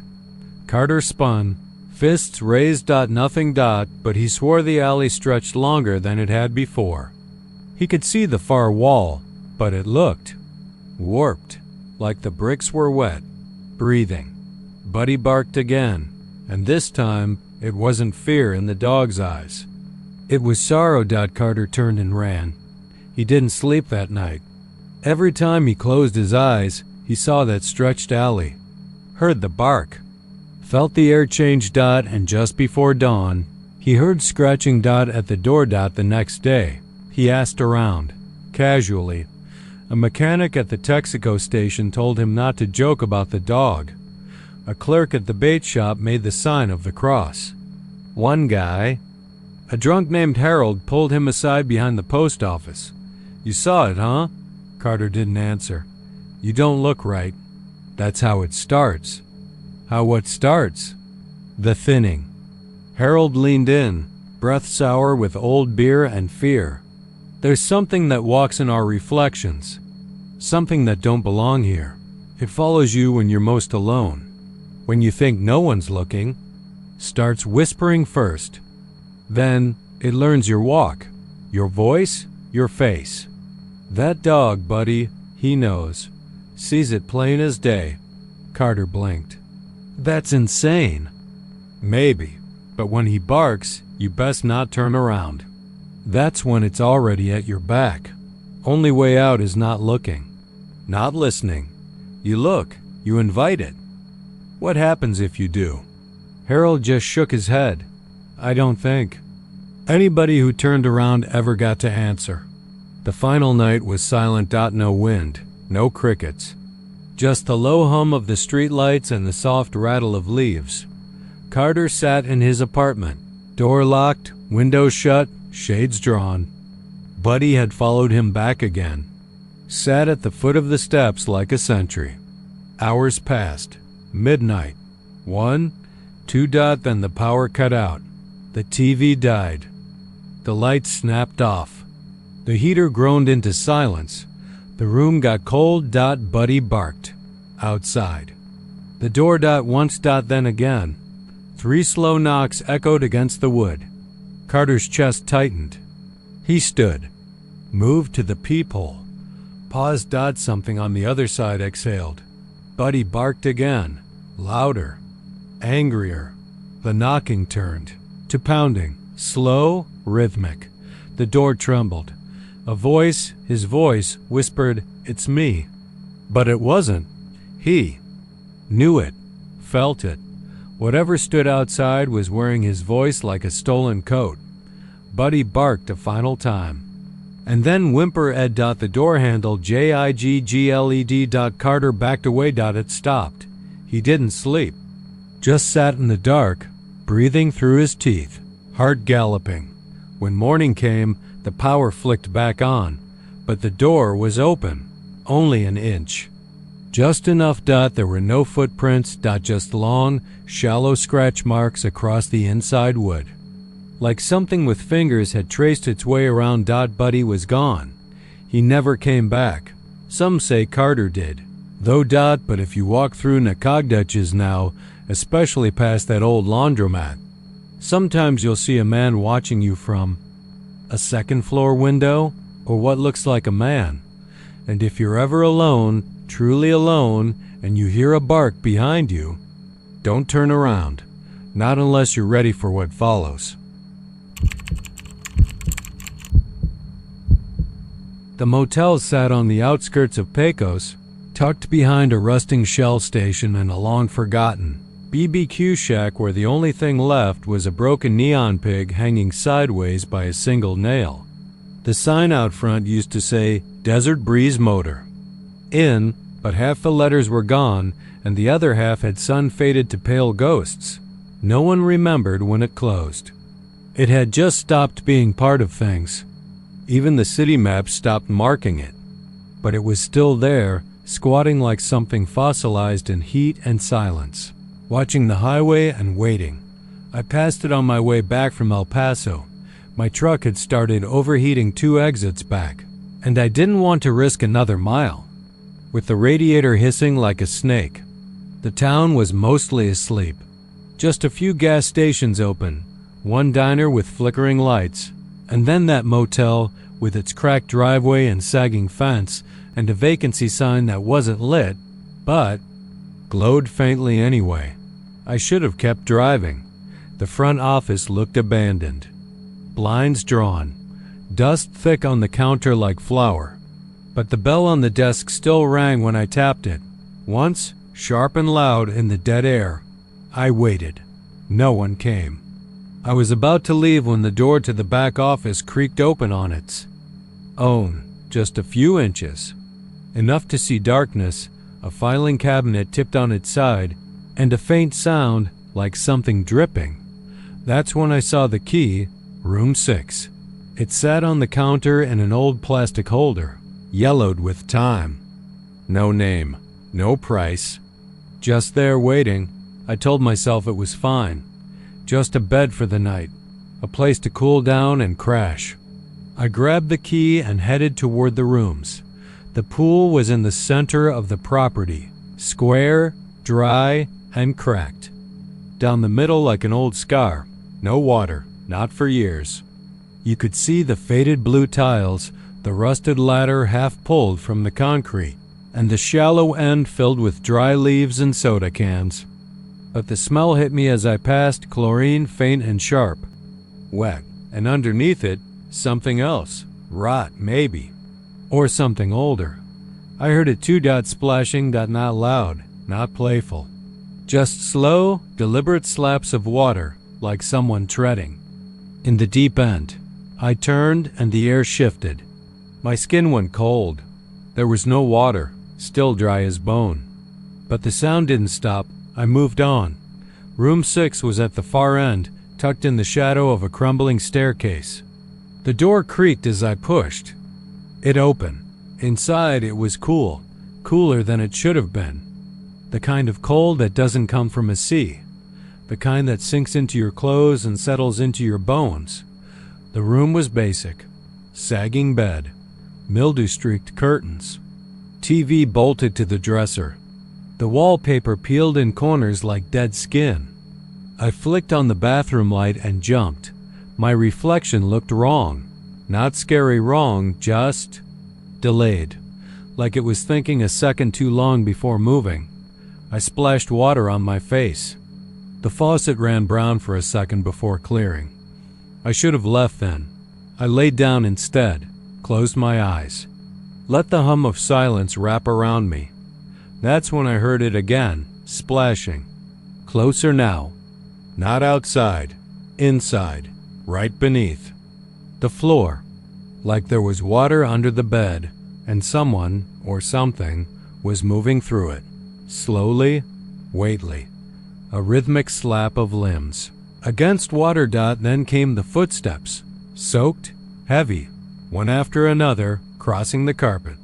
Carter spun, fists raised. Nothing. But he swore the alley stretched longer than it had before. He could see the far wall, but it looked warped, like the bricks were wet. Breathing. Buddy barked again, and this time it wasn't fear in the dog's eyes. It was sorrow. Carter turned and ran. He didn't sleep that night. Every time he closed his eyes, he saw that stretched alley, heard the bark, felt the air change. And just before dawn, he heard scratching. At the door. The next day, he asked around, casually. A mechanic at the Texaco station told him not to joke about the dog. A clerk at the bait shop made the sign of the cross. One guy, a drunk named Harold, pulled him aside behind the post office. You saw it, huh? Carter didn't answer. You don't look right. That's how it starts. How what starts? The thinning. Harold leaned in, breath sour with old beer and fear. There's something that walks in our reflections. Something that don't belong here. It follows you when you're most alone. When you think no one's looking. Starts whispering first. Then it learns your walk, your voice, your face. That dog, Buddy, he knows. Sees it plain as day. Carter blinked. That's insane. Maybe, but when he barks, you best not turn around. That's when it's already at your back. Only way out is not looking, not listening. You look, you invite it. What happens if you do? Harold just shook his head. I don't think anybody who turned around ever got to answer. The final night was silent. No wind, no crickets. Just the low hum of the streetlights and the soft rattle of leaves. Carter sat in his apartment, door locked, windows shut, shades drawn. Buddy had followed him back again. Sat at the foot of the steps like a sentry. Hours passed. Midnight. 1, 2. Then the power cut out. The TV died. The lights snapped off. The heater groaned into silence. The room got cold. Buddy barked. Outside. The door. Once. Then again. 3 slow knocks echoed against the wood. Carter's chest tightened. He stood. Moved to the peephole. Paused. Something on the other side exhaled. Buddy barked again. Louder. Angrier. The knocking turned to pounding. Slow, rhythmic. The door trembled. A voice, his voice, whispered, "It's me." But it wasn't. He knew it, felt it. Whatever stood outside was wearing his voice like a stolen coat. Buddy barked a final time. And then whimper Ed. The door handle JIGGLED. Carter backed away. It stopped. He didn't sleep. Just sat in the dark, breathing through his teeth, heart galloping. When morning came, the power flicked back on, but the door was open, only an inch. Just enough. There were no footprints. Just long, shallow scratch marks across the inside wood. Like something with fingers had traced its way around. Buddy was gone. He never came back. Some say Carter did. Though. But if you walk through Nakogdutch's now, especially past that old laundromat, sometimes you'll see a man watching you from a second-floor window or what looks like a man. And if you're ever alone, truly alone, and you hear a bark behind you, don't turn around. Not unless you're ready for what follows. The motel sat on the outskirts of Pecos, tucked behind a rusting shell station and a long-forgotten BBQ shack where the only thing left was a broken neon pig hanging sideways by a single nail. The sign out front used to say, Desert Breeze Motor. In, but half the letters were gone and the other half had sun-faded to pale ghosts. No one remembered when it closed. It had just stopped being part of things. Even the city maps stopped marking it. But it was still there, squatting like something fossilized in heat and silence, watching the highway and waiting. I passed it on my way back from El Paso. My truck had started overheating 2 exits back, and I didn't want to risk another mile. With the radiator hissing like a snake, the town was mostly asleep. Just a few gas stations open, one diner with flickering lights, and then that motel with its cracked driveway and sagging fence and a vacancy sign that wasn't lit, but glowed faintly anyway. I should have kept driving. The front office looked abandoned. Blinds drawn, dust thick on the counter like flour. But the bell on the desk still rang when I tapped it. Once, sharp and loud in the dead air. I waited. No one came. I was about to leave when the door to the back office creaked open on its own, just a few inches. Enough to see darkness, a filing cabinet tipped on its side, and a faint sound like something dripping. That's when I saw the key, room 6. It sat on the counter in an old plastic holder, yellowed with time. No name, no price. Just there waiting. I told myself it was fine. Just a bed for the night, a place to cool down and crash. I grabbed the key and headed toward the rooms. The pool was in the center of the property, square, dry, and cracked. Down the middle like an old scar. No water, not for years. You could see the faded blue tiles, the rusted ladder half pulled from the concrete, and the shallow end filled with dry leaves and soda cans. But the smell hit me as I passed, chlorine faint and sharp. Wet, and underneath it, something else. Rot, maybe. Or something older. I heard it two-dot splashing, not loud, not playful. Just slow, deliberate slaps of water, like someone treading. In the deep end, I turned and the air shifted. My skin went cold. There was no water, still dry as bone. But the sound didn't stop. I moved on. Room 6 was at the far end, tucked in the shadow of a crumbling staircase. The door creaked as I pushed. It opened. Inside it was cool, cooler than it should have been. The kind of cold that doesn't come from a sea. The kind that sinks into your clothes and settles into your bones. The room was basic. Sagging bed. Mildew-streaked curtains. TV bolted to the dresser. The wallpaper peeled in corners like dead skin. I flicked on the bathroom light and jumped. My reflection looked wrong. Not scary wrong, just delayed. Like it was thinking a second too long before moving. I splashed water on my face. The faucet ran brown for a second before clearing. I should have left then. I laid down instead, closed my eyes. Let the hum of silence wrap around me. That's when I heard it again, splashing. Closer now. Not outside. Inside. Right beneath. The floor. Like there was water under the bed, and someone, or something, was moving through it. Slowly, weightly. A rhythmic slap of limbs. Against water dot then came the footsteps. Soaked, heavy, one after another, crossing the carpet.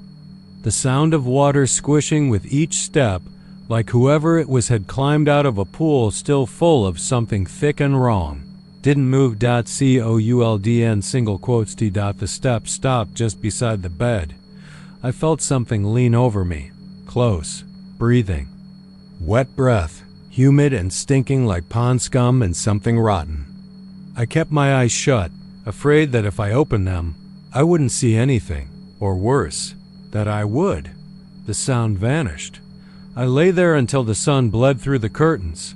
The sound of water squishing with each step, like whoever it was had climbed out of a pool still full of something thick and wrong. Didn't move. COULDN single quotes T. The steps stopped just beside the bed. I felt something lean over me, close, breathing. Wet breath, humid and stinking like pond scum and something rotten. I kept my eyes shut, afraid that if I opened them, I wouldn't see anything, or worse, that I would. The sound vanished. I lay there until the sun bled through the curtains.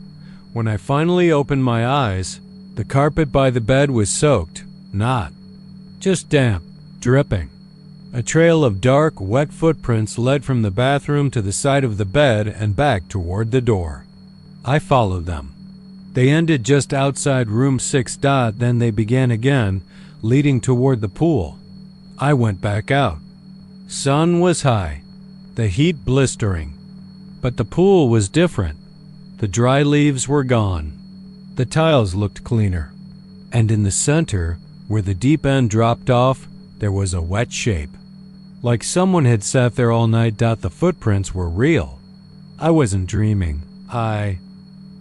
When I finally opened my eyes, the carpet by the bed was soaked, not just damp, dripping. A trail of dark, wet footprints led from the bathroom to the side of the bed and back toward the door. I followed them. They ended just outside room 6. Then they began again, leading toward the pool. I went back out. Sun was high, the heat blistering. But the pool was different. The dry leaves were gone. The tiles looked cleaner. And in the center, where the deep end dropped off, there was a wet shape. Like someone had sat there all night. The footprints were real. I wasn't dreaming. I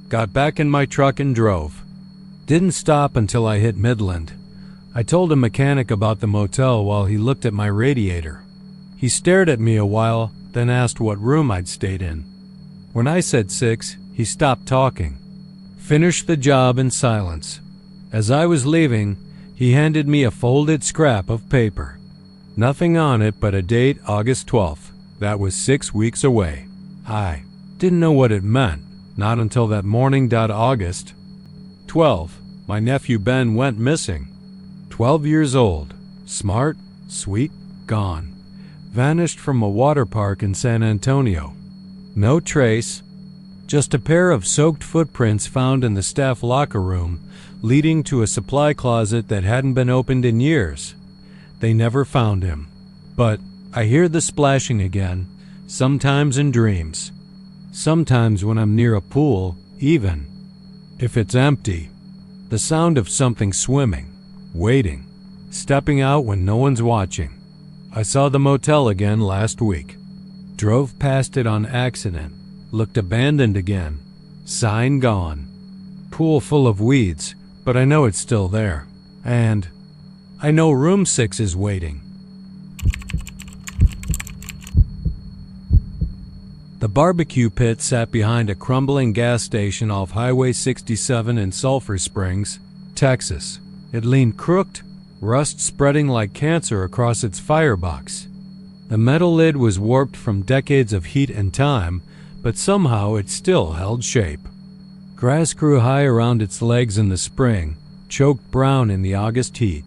got back in my truck and drove. Didn't stop until I hit Midland. I told a mechanic about the motel while he looked at my radiator. He stared at me a while, then asked what room I'd stayed in. When I said 6, he stopped talking. Finished the job in silence. As I was leaving, he handed me a folded scrap of paper. Nothing on it but a date, August 12th. That was 6 weeks away. I didn't know what it meant, not until that morning. August 12. My nephew Ben went missing. 12 years old, smart, sweet, gone. Vanished from a water park in San Antonio. No trace, just a pair of soaked footprints found in the staff locker room, leading to a supply closet that hadn't been opened in years. They never found him. But I hear the splashing again, sometimes in dreams. Sometimes when I'm near a pool, even if it's empty. The sound of something swimming, waiting, stepping out when no one's watching. I saw the motel again last week. Drove past it on accident. Looked abandoned again. Sign gone. Pool full of weeds, but I know it's still there. And I know room 6 is waiting. The barbecue pit sat behind a crumbling gas station off Highway 67 in Sulphur Springs, Texas. It leaned crooked, rust spreading like cancer across its firebox. The metal lid was warped from decades of heat and time, but somehow it still held shape. Grass grew high around its legs in the spring, choked brown in the August heat.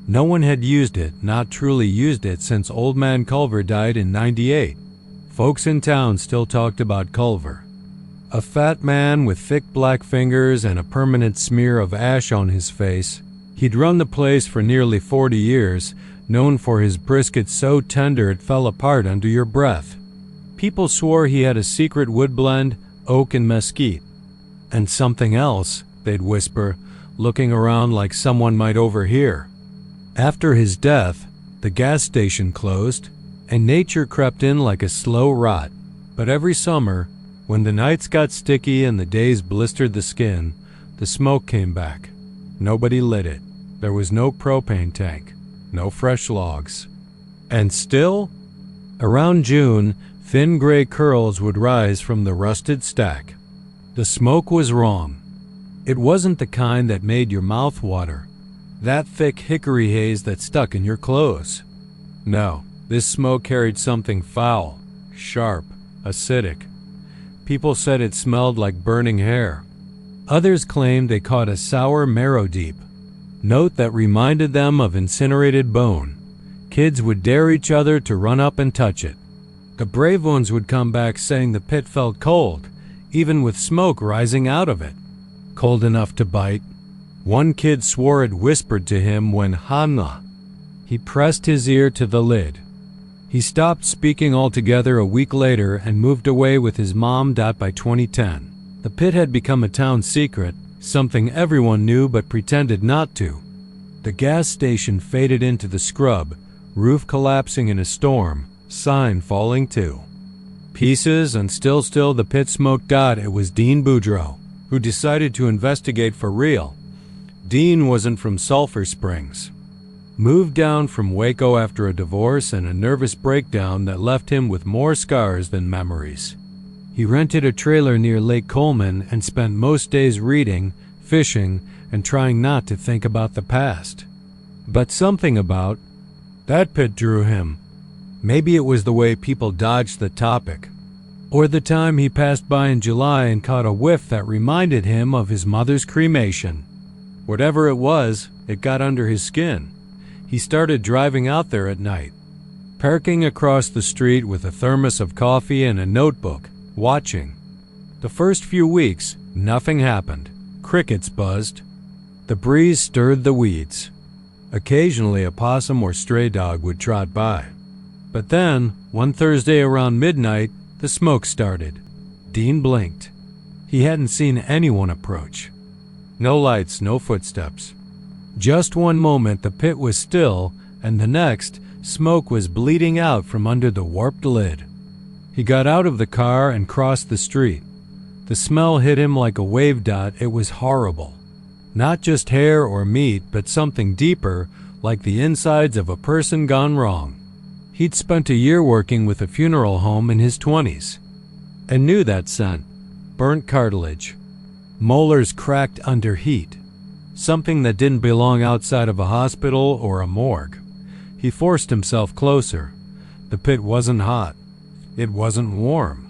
No one had used it, not truly used it, since Old Man Culver died in '98. Folks in town still talked about Culver. A fat man with thick black fingers and a permanent smear of ash on his face. He'd run the place for nearly 40 years, known for his brisket so tender it fell apart under your breath. People swore he had a secret wood blend, oak and mesquite. And something else, they'd whisper, looking around like someone might overhear. After his death, the gas station closed, and nature crept in like a slow rot. But every summer, when the nights got sticky and the days blistered the skin, the smoke came back. Nobody lit it. There was no propane tank, no fresh logs. And still, around June, thin gray curls would rise from the rusted stack. The smoke was wrong. It wasn't the kind that made your mouth water, that thick hickory haze that stuck in your clothes. No, this smoke carried something foul, sharp, acidic. People said it smelled like burning hair. Others claimed they caught a sour marrow deep note that reminded them of incinerated bone. Kids would dare each other to run up and touch it. The brave ones would come back saying the pit felt cold, even with smoke rising out of it. Cold enough to bite. One kid swore it whispered to him when Hanna. He pressed his ear to the lid. He stopped speaking altogether a week later and moved away with his mom. By 2010, the pit had become a town secret, something everyone knew but pretended not to. The gas station faded into the scrub, roof collapsing in a storm, sign falling too. Pieces and still the pit smoked. It was Dean Boudreaux, who decided to investigate for real. Dean wasn't from Sulphur Springs. Moved down from Waco after a divorce and a nervous breakdown that left him with more scars than memories. He rented a trailer near Lake Coleman and spent most days reading, fishing, and trying not to think about the past. But something about that pit drew him. Maybe it was the way people dodged the topic. Or the time he passed by in July and caught a whiff that reminded him of his mother's cremation. Whatever it was, it got under his skin. He started driving out there at night, parking across the street with a thermos of coffee and a notebook, watching. The first few weeks, nothing happened. Crickets buzzed. The breeze stirred the weeds. Occasionally a possum or stray dog would trot by. But then, one Thursday around midnight, the smoke started. Dean blinked. He hadn't seen anyone approach. No lights, no footsteps. Just one moment the pit was still, and the next, smoke was bleeding out from under the warped lid. He got out of the car and crossed the street. The smell hit him like a wave dot. It was horrible. Not just hair or meat, but something deeper, like the insides of a person gone wrong. He'd spent a year working with a funeral home in his 20s and knew that scent. Burnt cartilage. Molars cracked under heat. Something that didn't belong outside of a hospital or a morgue. He forced himself closer. The pit wasn't hot. It wasn't warm.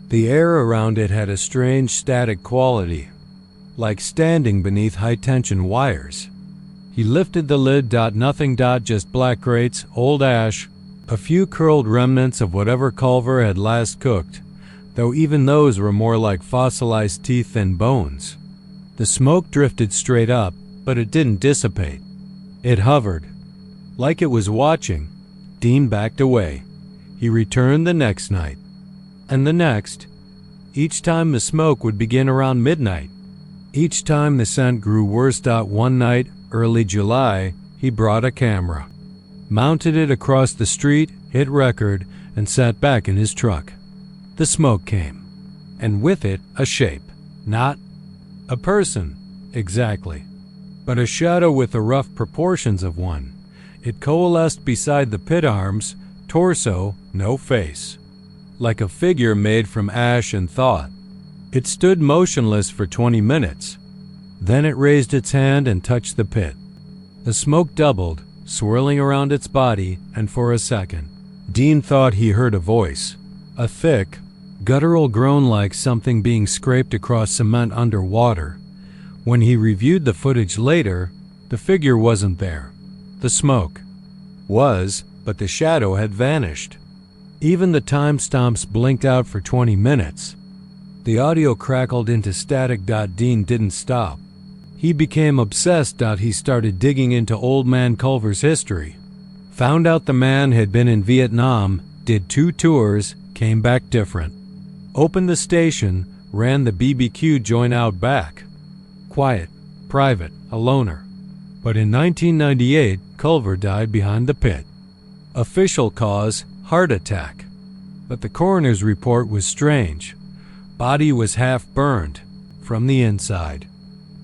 The air around it had a strange static quality, like standing beneath high-tension wires. He lifted the lid. Nothing. Just black grates, old ash, a few curled remnants of whatever Culver had last cooked, though even those were more like fossilized teeth than bones. The smoke drifted straight up, but it didn't dissipate. It hovered. Like it was watching. Dean backed away. He returned the next night. And the next. Each time the smoke would begin around midnight. Each time the scent grew worse. One night, early July, he brought a camera, mounted it across the street, hit record, and sat back in his truck. The smoke came, and with it a shape. Not a person, exactly, but a shadow with the rough proportions of one. It coalesced beside the pit arms, torso, no face, like a figure made from ash and thought. It stood motionless for 20 minutes. Then it raised its hand and touched the pit. The smoke doubled, swirling around its body, and for a second, Dean thought he heard a voice. A thick, guttural groan like something being scraped across cement underwater. When he reviewed the footage later, the figure wasn't there. The smoke was, but the shadow had vanished. Even the timestamps blinked out for 20 minutes. The audio crackled into static. Dean didn't stop. He became obsessed. He started digging into Old Man Culver's history. Found out the man had been in Vietnam, did 2 tours, came back different. Opened the station, ran the BBQ joint out back. Quiet, private, a loner. But in 1998, Culver died behind the pit. Official cause, heart attack. But the coroner's report was strange. Body was half burned, from the inside.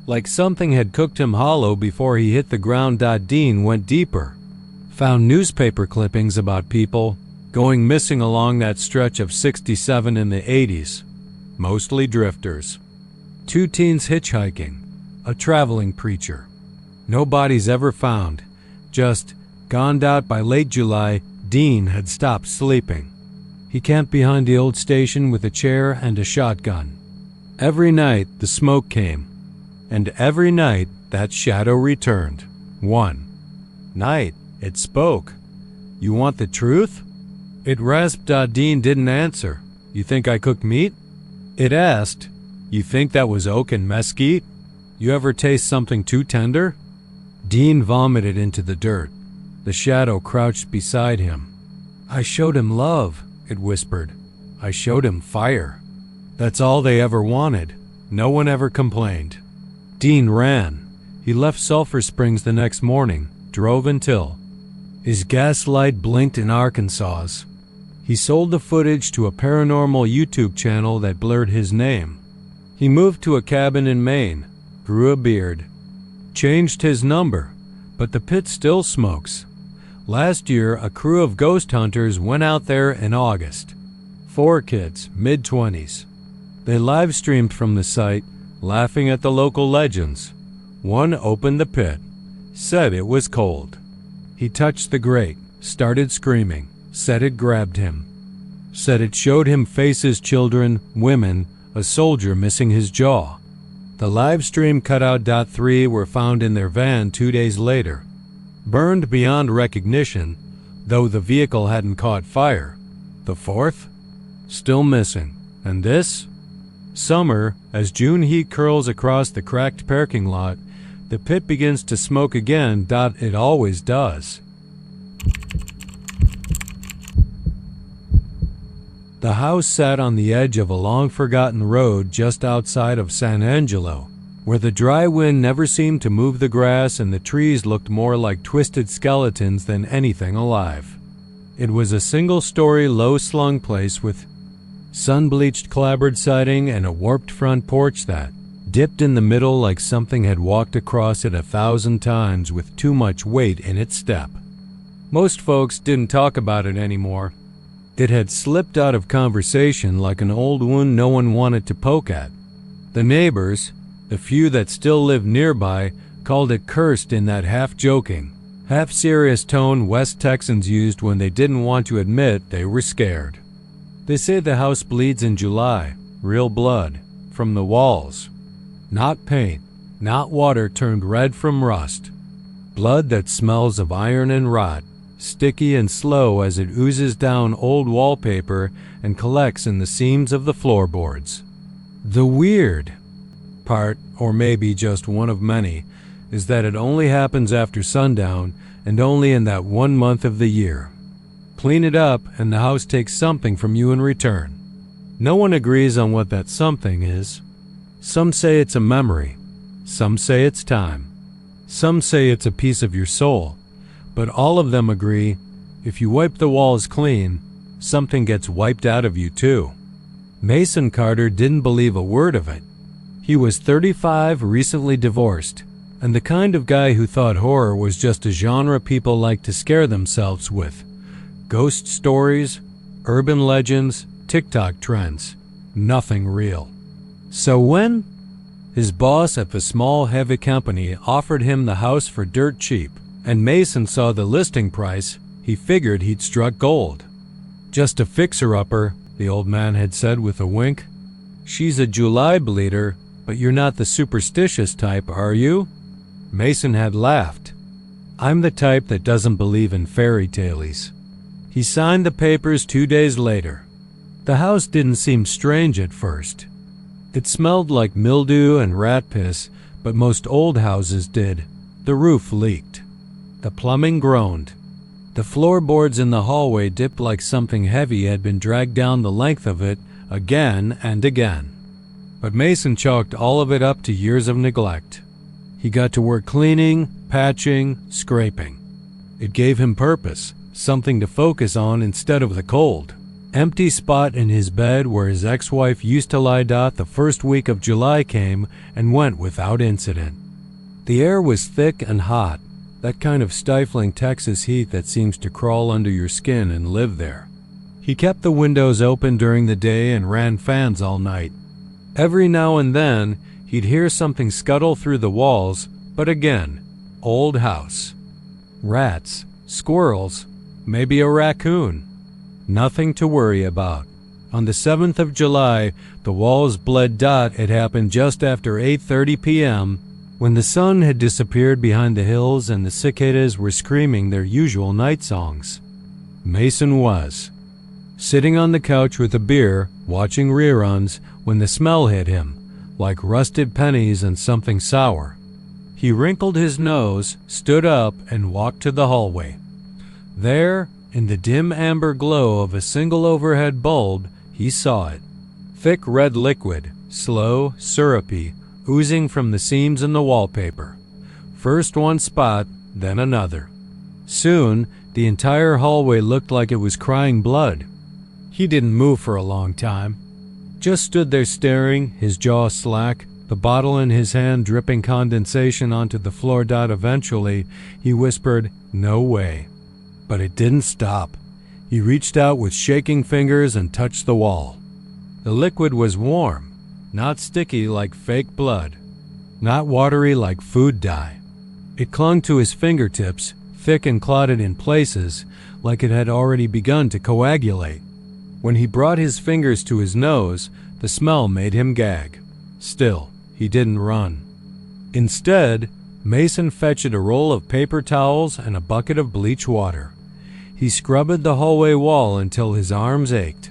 Like something had cooked him hollow before he hit the ground. Dean went deeper. Found newspaper clippings about people going missing along that stretch of 67 in the 80s. Mostly drifters. 2 teens hitchhiking. A traveling preacher. No bodies ever found. Just gone out by late July. Dean had stopped sleeping. He camped behind the old station with a chair and a shotgun. Every night the smoke came. And every night that shadow returned. One night it spoke. You want the truth? It rasped. Dean didn't answer. You think I cook meat? It asked. You think that was oak and mesquite? You ever taste something too tender? Dean vomited into the dirt. The shadow crouched beside him. I showed him love, it whispered. I showed him fire. That's all they ever wanted. No one ever complained. Dean ran. He left Sulphur Springs the next morning, drove until his gas light blinked in Arkansas. He sold the footage to a paranormal YouTube channel that blurred his name. He moved to a cabin in Maine, grew a beard, changed his number, but the pit still smokes. Last year, a crew of ghost hunters went out there in August. 4 kids, mid-20s. They live-streamed from the site, laughing at the local legends. One opened the pit, said it was cold. He touched the grate, started screaming, said it grabbed him. said it showed him faces, children, women, a soldier missing his jaw. The live stream cutout. 3 were found in their van 2 days later, burned beyond recognition, though the vehicle hadn't caught fire. The 4th? Still missing. And this? Summer, as June heat curls across the cracked parking lot, the pit begins to smoke again. It always does. The house sat on the edge of a long-forgotten road just outside of San Angelo, where the dry wind never seemed to move the grass and the trees looked more like twisted skeletons than anything alive. It was a single-story, low-slung place with sun-bleached clapboard siding and a warped front porch that dipped in the middle like something had walked across it 1,000 times with too much weight in its step. Most folks didn't talk about it anymore. It had slipped out of conversation like an old wound no one wanted to poke at. The neighbors, the few that still lived nearby, called it cursed in that half-joking, half-serious tone West Texans used when they didn't want to admit they were scared. They say the house bleeds in July, real blood, from the walls. Not paint, not water turned red from rust. Blood that smells of iron and rot, sticky and slow as it oozes down old wallpaper and collects in the seams of the floorboards. The weird part, or maybe just one of many, is that it only happens after sundown and only in that 1 month of the year. Clean it up and the house takes something from you in return. No one agrees on what that something is. Some say it's a memory. Some say it's time. Some say it's a piece of your soul. But all of them agree, if you wipe the walls clean, something gets wiped out of you too. Mason Carter didn't believe a word of it. He was 35, recently divorced, and the kind of guy who thought horror was just a genre people like to scare themselves with. Ghost stories, urban legends, TikTok trends. Nothing real. So when his boss at the small, heavy company offered him the house for dirt cheap, and Mason saw the listing price, he figured he'd struck gold. Just a fixer-upper, the old man had said with a wink. She's a July bleeder, but you're not the superstitious type, are you? Mason had laughed. I'm the type that doesn't believe in fairy tales. He signed the papers 2 days later. The house didn't seem strange at first. It smelled like mildew and rat piss, but most old houses did. The roof leaked. The plumbing groaned. The floorboards in the hallway dipped like something heavy had been dragged down the length of it again and again. But Mason chalked all of it up to years of neglect. He got to work cleaning, patching, scraping. It gave him purpose, something to focus on instead of the cold. Empty spot in his bed where his ex-wife used to lie. The first week of July came and went without incident. The air was thick and hot, that kind of stifling Texas heat that seems to crawl under your skin and live there. He kept the windows open during the day and ran fans all night. Every now and then, he'd hear something scuttle through the walls, but again, old house. Rats, squirrels, maybe a raccoon. Nothing to worry about. On the 7th of July, the walls bled. It happened just after 8:30 p.m., when the sun had disappeared behind the hills and the cicadas were screaming their usual night songs. Mason was sitting on the couch with a beer, watching reruns, when the smell hit him, like rusted pennies and something sour. He wrinkled his nose, stood up, and walked to the hallway. There, in the dim amber glow of a single overhead bulb, he saw it. Thick red liquid, slow, syrupy, oozing from the seams in the wallpaper. First one spot, then another. Soon, the entire hallway looked like it was crying blood. He didn't move for a long time. Just stood there staring, his jaw slack, the bottle in his hand dripping condensation onto the floor. Eventually, he whispered, "No way." But it didn't stop. He reached out with shaking fingers and touched the wall. The liquid was warm. Not sticky like fake blood, not watery like food dye. It clung to his fingertips, thick and clotted in places, like it had already begun to coagulate. When he brought his fingers to his nose, the smell made him gag. Still, he didn't run. Instead, Mason fetched a roll of paper towels and a bucket of bleach water. He scrubbed the hallway wall until his arms ached.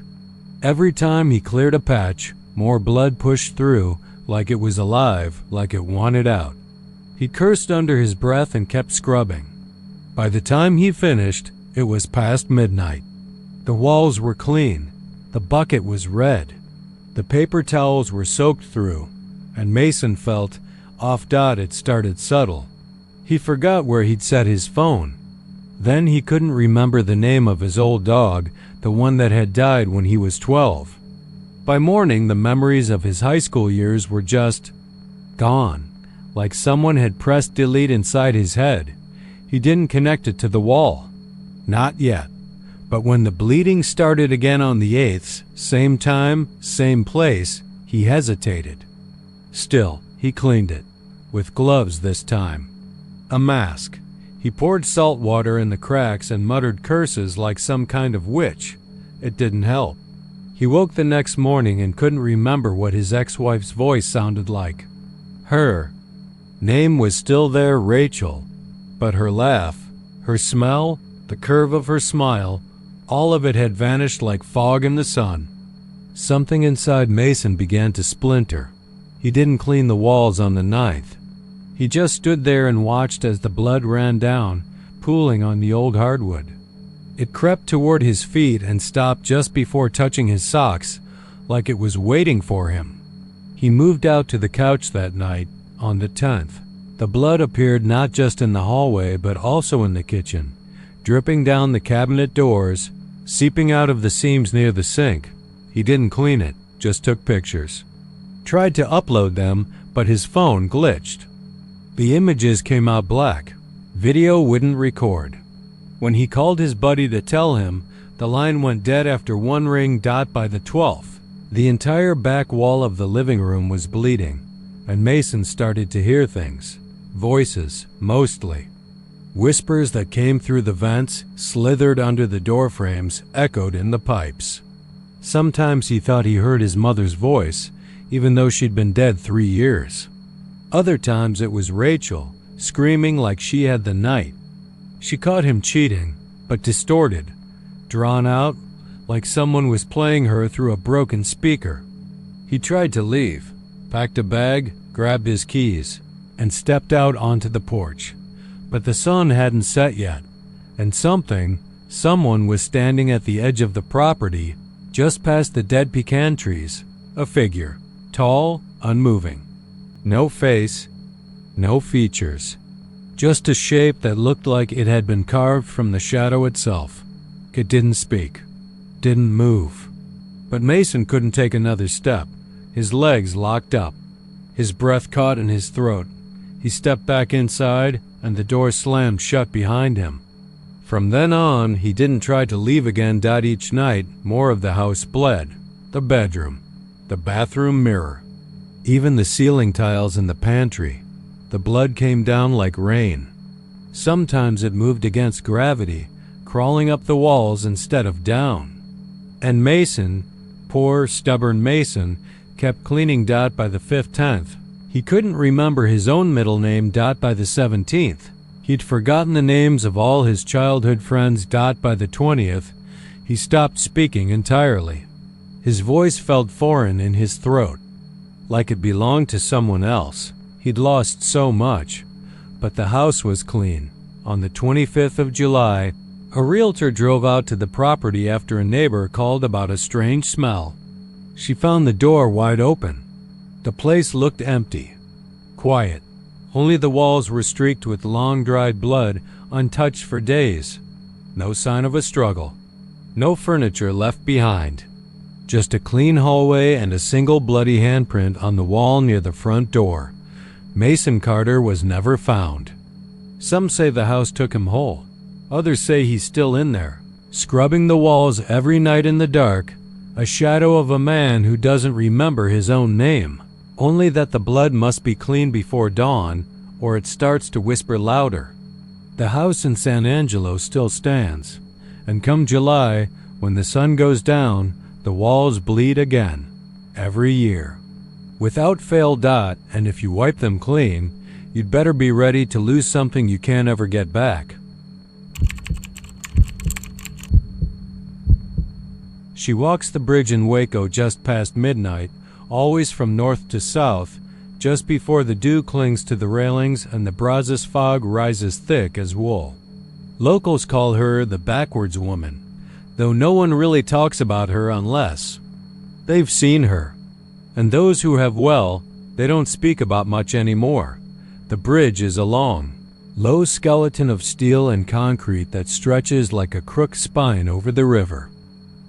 Every time he cleared a patch, more blood pushed through, like it was alive, like it wanted out. He cursed under his breath and kept scrubbing. By the time he finished, it was past midnight. The walls were clean. The bucket was red. The paper towels were soaked through, and Mason felt, it started subtle. He forgot where he'd set his phone. Then he couldn't remember the name of his old dog, the one that had died when he was 12. By morning, the memories of his high school years were just gone, like someone had pressed delete inside his head. He didn't connect it to the wall. Not yet. But when the bleeding started again on the 8th, same time, same place, he hesitated. Still, he cleaned it, with gloves this time. A mask. He poured salt water in the cracks and muttered curses like some kind of witch. It didn't help. He woke the next morning and couldn't remember what his ex-wife's voice sounded like. Her name was still there, Rachel, but her laugh, her smell, the curve of her smile, all of it had vanished like fog in the sun. Something inside Mason began to splinter. He didn't clean the walls on the 9th. He just stood there and watched as the blood ran down, pooling on the old hardwood. It crept toward his feet and stopped just before touching his socks, like it was waiting for him. He moved out to the couch that night, on the 10th. The blood appeared not just in the hallway but also in the kitchen, dripping down the cabinet doors, seeping out of the seams near the sink. He didn't clean it, just took pictures. Tried to upload them, but his phone glitched. The images came out black. Video wouldn't record. When he called his buddy to tell him, the line went dead after one ring. By the 12th, the entire back wall of the living room was bleeding, and Mason started to hear things. Voices, mostly. Whispers that came through the vents, slithered under the door frames, echoed in the pipes. Sometimes he thought he heard his mother's voice, even though she'd been dead 3 years. Other times it was Rachel, screaming like she had the night. She caught him cheating, but distorted, drawn out, like someone was playing her through a broken speaker. He tried to leave, packed a bag, grabbed his keys, and stepped out onto the porch. But the sun hadn't set yet, and someone was standing at the edge of the property, just past the dead pecan trees. A figure, tall, unmoving. No face, no features. Just a shape that looked like it had been carved from the shadow itself. It didn't speak, didn't move. But Mason couldn't take another step. His legs locked up. His breath caught in his throat. He stepped back inside, and the door slammed shut behind him. From then on, he didn't try to leave again. Each night, more of the house bled. The bedroom, the bathroom mirror, even the ceiling tiles in the pantry. The blood came down like rain. Sometimes it moved against gravity, crawling up the walls instead of down. And Mason, poor, stubborn Mason, kept cleaning. By the 10th, he couldn't remember his own middle name. By the 17th, he'd forgotten the names of all his childhood friends. By the 20th, he stopped speaking entirely. His voice felt foreign in his throat, like it belonged to someone else. He'd lost so much. But the house was clean. On the 25th of July, a realtor drove out to the property after a neighbor called about a strange smell. She found the door wide open. The place looked empty, quiet. Only the walls were streaked with long dried blood, untouched for days. No sign of a struggle. No furniture left behind. Just a clean hallway and a single bloody handprint on the wall near the front door. Mason Carter was never found. Some say the house took him whole. Others say he's still in there, scrubbing the walls every night in the dark, a shadow of a man who doesn't remember his own name. Only that the blood must be clean before dawn, or it starts to whisper louder. The house in San Angelo still stands, and come July, when the sun goes down, the walls bleed again, every year. Without fail. And if you wipe them clean, you'd better be ready to lose something you can't ever get back. She walks the bridge in Waco just past midnight, always from north to south, just before the dew clings to the railings and the Brazos fog rises thick as wool. Locals call her the backwards woman, though no one really talks about her unless they've seen her. And those who have, well, they don't speak about much anymore. The bridge is a long, low skeleton of steel and concrete that stretches like a crooked spine over the river.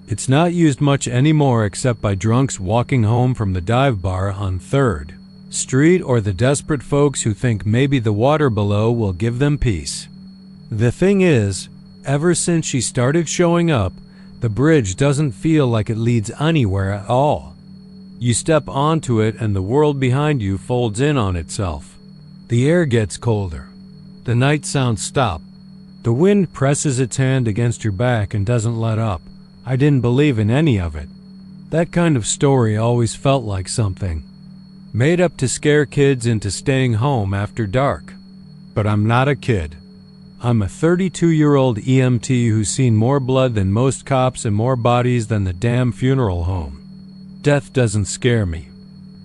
It's not used much anymore except by drunks walking home from the dive bar on 3rd Street or the desperate folks who think maybe the water below will give them peace. The thing is, ever since she started showing up, the bridge doesn't feel like it leads anywhere at all. You step onto it and the world behind you folds in on itself. The air gets colder. The night sounds stop. The wind presses its hand against your back and doesn't let up. I didn't believe in any of it. That kind of story always felt like something made up to scare kids into staying home after dark. But I'm not a kid. I'm a 32-year-old EMT who's seen more blood than most cops and more bodies than the damn funeral home. Death doesn't scare me.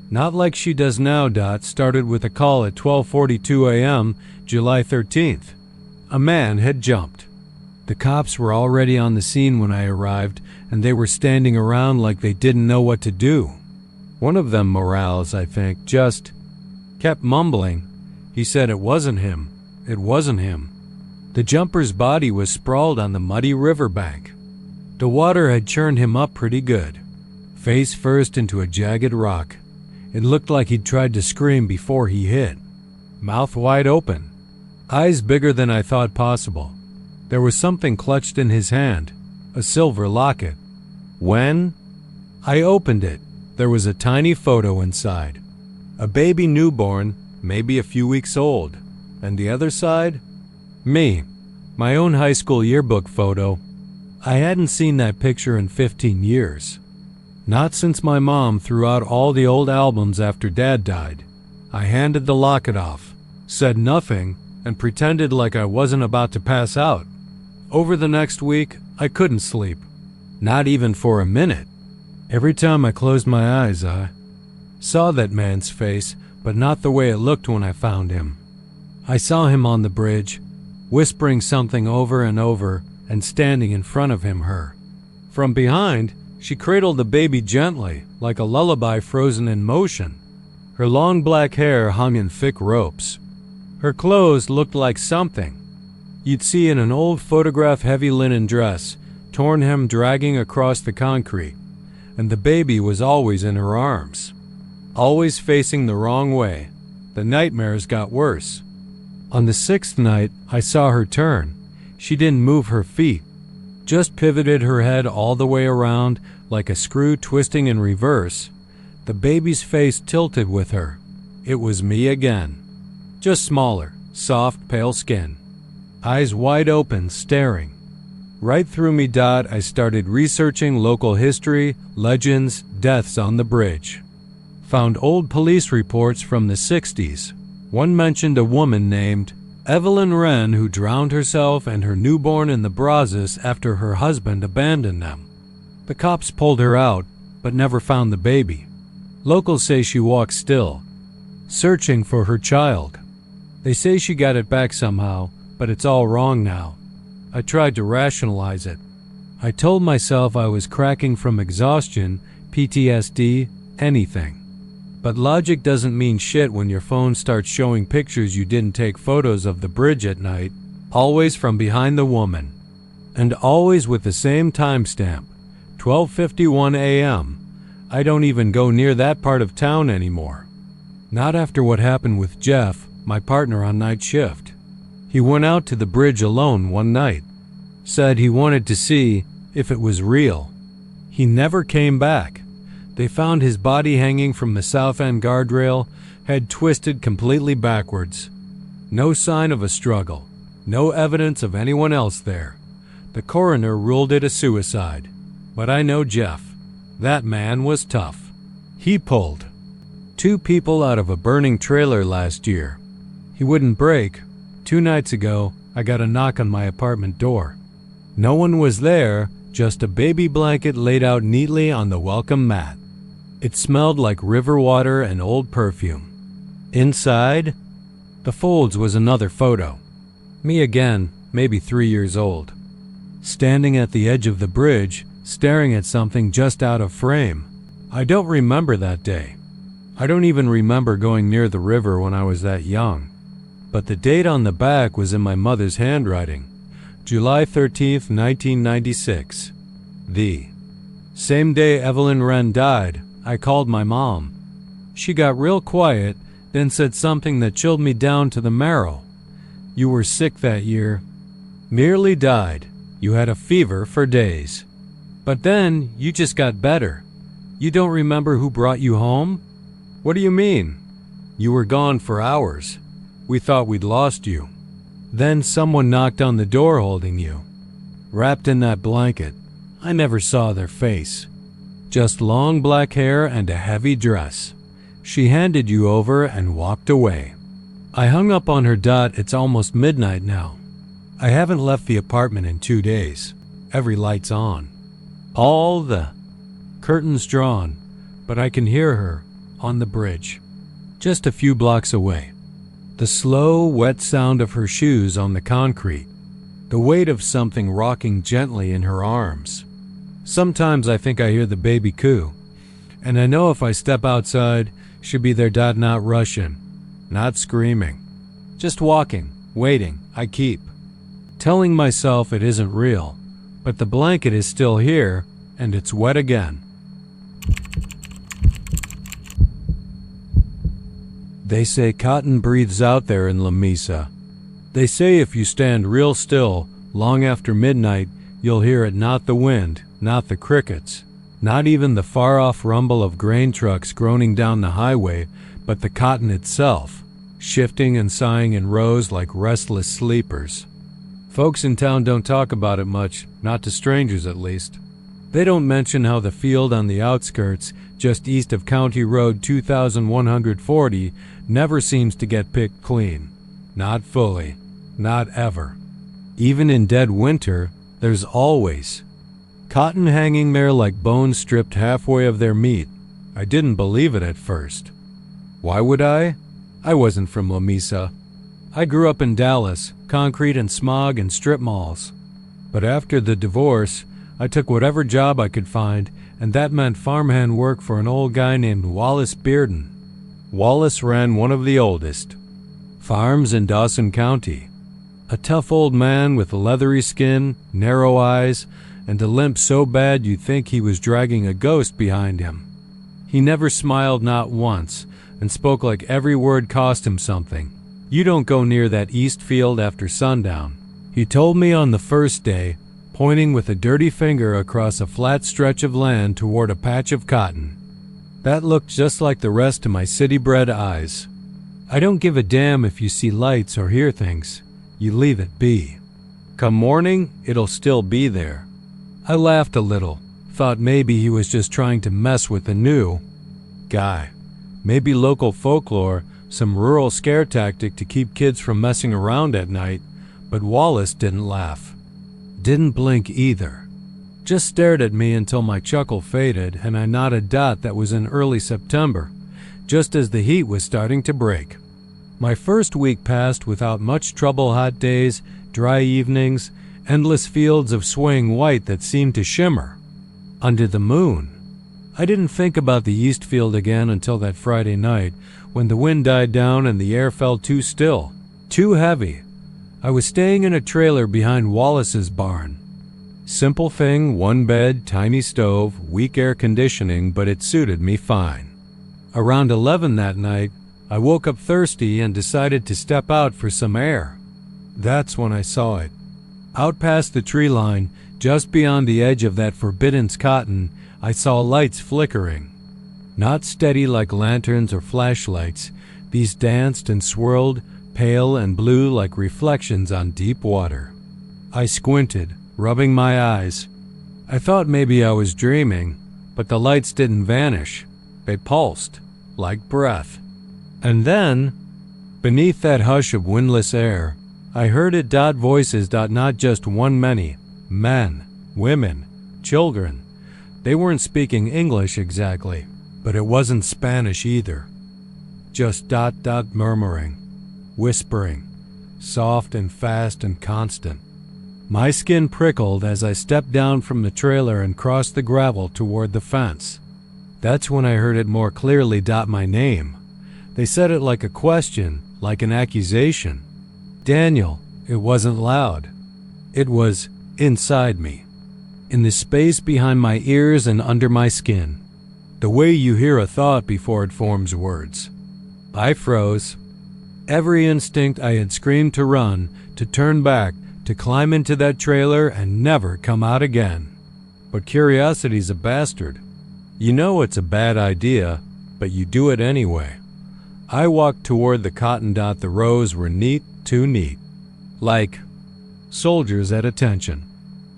Not like she does now. Started with a call at 12:42 a.m., July 13th. A man had jumped. The cops were already on the scene when I arrived, and they were standing around like they didn't know what to do. One of them, Morales, I think, just kept mumbling. He said it wasn't him. It wasn't him. The jumper's body was sprawled on the muddy riverbank. The water had churned him up pretty good. Face first into a jagged rock. It looked like he'd tried to scream before he hit. Mouth wide open. Eyes bigger than I thought possible. There was something clutched in his hand. A silver locket. When I opened it, there was a tiny photo inside. A baby newborn, maybe a few weeks old. And the other side? Me. My own high school yearbook photo. I hadn't seen that picture in 15 years. Not since my mom threw out all the old albums after Dad died. I handed the locket off, said nothing, and pretended like I wasn't about to pass out. Over the next week, I couldn't sleep. Not even for a minute. Every time I closed my eyes, I saw that man's face, but not the way it looked when I found him. I saw him on the bridge, whispering something over and over, and standing in front of him, her. From behind, she cradled the baby gently, like a lullaby frozen in motion. Her long black hair hung in thick ropes. Her clothes looked like something you'd see in an old photograph, heavy linen dress, torn hem dragging across the concrete, and the baby was always in her arms, always facing the wrong way. The nightmares got worse. On the 6th night, I saw her turn. She didn't move her feet, just pivoted her head all the way around like a screw twisting in reverse. The baby's face tilted with her. It was me again. Just smaller, soft, pale skin. Eyes wide open, staring. Right through me. I started researching local history, legends, deaths on the bridge. Found old police reports from the 60s. One mentioned a woman named Evelyn Wren who drowned herself and her newborn in the Brazos after her husband abandoned them. The cops pulled her out, but never found the baby. Locals say she walks still, searching for her child. They say she got it back somehow, but it's all wrong now. I tried to rationalize it. I told myself I was cracking from exhaustion, PTSD, anything. But logic doesn't mean shit when your phone starts showing pictures you didn't take photos of the bridge at night, always from behind the woman. And always with the same timestamp, 12:51 a.m. I don't even go near that part of town anymore. Not after what happened with Jeff, my partner on night shift. He went out to the bridge alone one night. Said he wanted to see if it was real. He never came back. They found his body hanging from the south end guardrail, head twisted completely backwards. No sign of a struggle. No evidence of anyone else there. The coroner ruled it a suicide. But I know Jeff. That man was tough. He pulled 2 people out of a burning trailer last year. He wouldn't break. 2 nights ago, I got a knock on my apartment door. No one was there, just a baby blanket laid out neatly on the welcome mat. It smelled like river water and old perfume. Inside, the folds was another photo. Me again, maybe 3 years old. Standing at the edge of the bridge, staring at something just out of frame. I don't remember that day. I don't even remember going near the river when I was that young. But the date on the back was in my mother's handwriting. July 13th, 1996. The same day Evelyn Wren died, I called my mom. She got real quiet, then said something that chilled me down to the marrow. You were sick that year. Merely died. You had a fever for days. But then you just got better. You don't remember who brought you home? What do you mean? You were gone for hours. We thought we'd lost you. Then someone knocked on the door holding you. Wrapped in that blanket. I never saw their face. Just long black hair and a heavy dress. She handed you over and walked away. I hung up on her. It's almost midnight now. I haven't left the apartment in 2 days. Every light's on. All the curtains drawn, but I can hear her on the bridge, just a few blocks away. The slow, wet sound of her shoes on the concrete. The weight of something rocking gently in her arms. Sometimes I think I hear the baby coo, and I know if I step outside, she'll be there. Not rushing, not screaming, just walking, waiting. I keep telling myself it isn't real, but the blanket is still here, and it's wet again. They say cotton breathes out there in La Mesa. They say if you stand real still, long after midnight, you'll hear it, not the wind, not the crickets, not even the far-off rumble of grain trucks groaning down the highway, but the cotton itself, shifting and sighing in rows like restless sleepers. Folks in town don't talk about it much, not to strangers at least. They don't mention how the field on the outskirts, just east of County Road 2140, never seems to get picked clean. Not fully. Not ever. Even in dead winter, there's always cotton hanging there like bones stripped halfway of their meat. I didn't believe it at first. Why would I? I wasn't from La Mesa. I grew up in Dallas, concrete and smog and strip malls. But after the divorce, I took whatever job I could find, and that meant farmhand work for an old guy named Wallace Bearden. Wallace ran one of the oldest farms in Dawson County. A tough old man with leathery skin, narrow eyes, and a limp so bad you'd think he was dragging a ghost behind him. He never smiled, not once, and spoke like every word cost him something. You don't go near that east field after sundown, he told me on the first day, pointing with a dirty finger across a flat stretch of land toward a patch of cotton. That looked just like the rest of my city-bred eyes. I don't give a damn if you see lights or hear things. You leave it be. Come morning, it'll still be there. I laughed a little, thought maybe he was just trying to mess with the new guy. Maybe local folklore, some rural scare tactic to keep kids from messing around at night, but Wallace didn't laugh. Didn't blink either. Just stared at me until my chuckle faded and I nodded. That was in early September, just as the heat was starting to break. My first week passed without much trouble. Hot days, dry evenings, endless fields of swaying white that seemed to shimmer under the moon. I didn't think about the East Field again until that Friday night, when the wind died down and the air felt too still, too heavy. I was staying in a trailer behind Wallace's barn. Simple thing, one bed, tiny stove, weak air conditioning, but it suited me fine. Around 11 that night, I woke up thirsty and decided to step out for some air. That's when I saw it. Out past the tree line, just beyond the edge of that forbidden cotton, I saw lights flickering. Not steady like lanterns or flashlights, these danced and swirled, pale and blue like reflections on deep water. I squinted, rubbing my eyes. I thought maybe I was dreaming, but the lights didn't vanish. They pulsed, like breath. And then, beneath that hush of windless air, I heard it. Voices. Not just one, many. Men, women, children. They weren't speaking English exactly, but it wasn't Spanish either. Just murmuring, whispering, soft and fast and constant. My skin prickled as I stepped down from the trailer and crossed the gravel toward the fence. That's when I heard it more clearly. My name. They said it like a question, like an accusation. Daniel. It wasn't loud. It was inside me, in the space behind my ears and under my skin. The way you hear a thought before it forms words. I froze. Every instinct I had screamed to run, to turn back, to climb into that trailer and never come out again. But curiosity's a bastard. You know it's a bad idea, but you do it anyway. I walked toward the cotton. The rows were neat, too neat. Like soldiers at attention.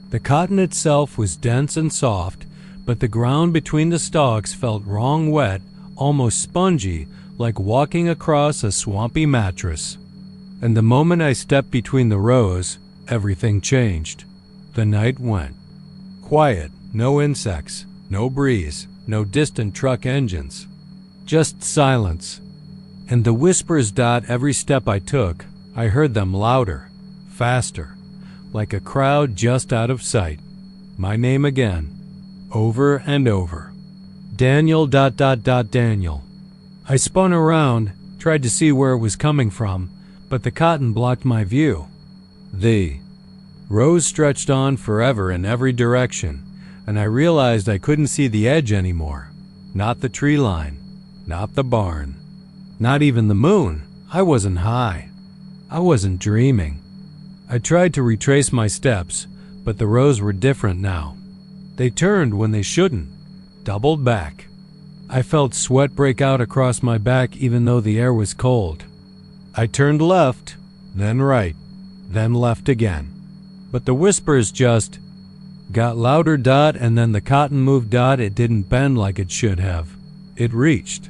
The cotton itself was dense and soft, but the ground between the stalks felt wrong wet, almost spongy, like walking across a swampy mattress. And the moment I stepped between the rows, everything changed. The night went. Quiet, no insects, no breeze, no distant truck engines. Just silence. And the whispers. Every step I took, I heard them louder, faster, like a crowd just out of sight. My name again, over and over. Daniel. Daniel. I spun around, tried to see where it was coming from, but the cotton blocked my view. The rows stretched on forever in every direction, and I realized I couldn't see the edge anymore. Not the tree line, not the barn, not even the moon. I wasn't high. I wasn't dreaming. I tried to retrace my steps, but the rows were different now. They turned when they shouldn't, doubled back. I felt sweat break out across my back even though the air was cold. I turned left, then right, then left again. But the whispers just got louder. And then the cotton moved. It didn't bend like it should have. It reached.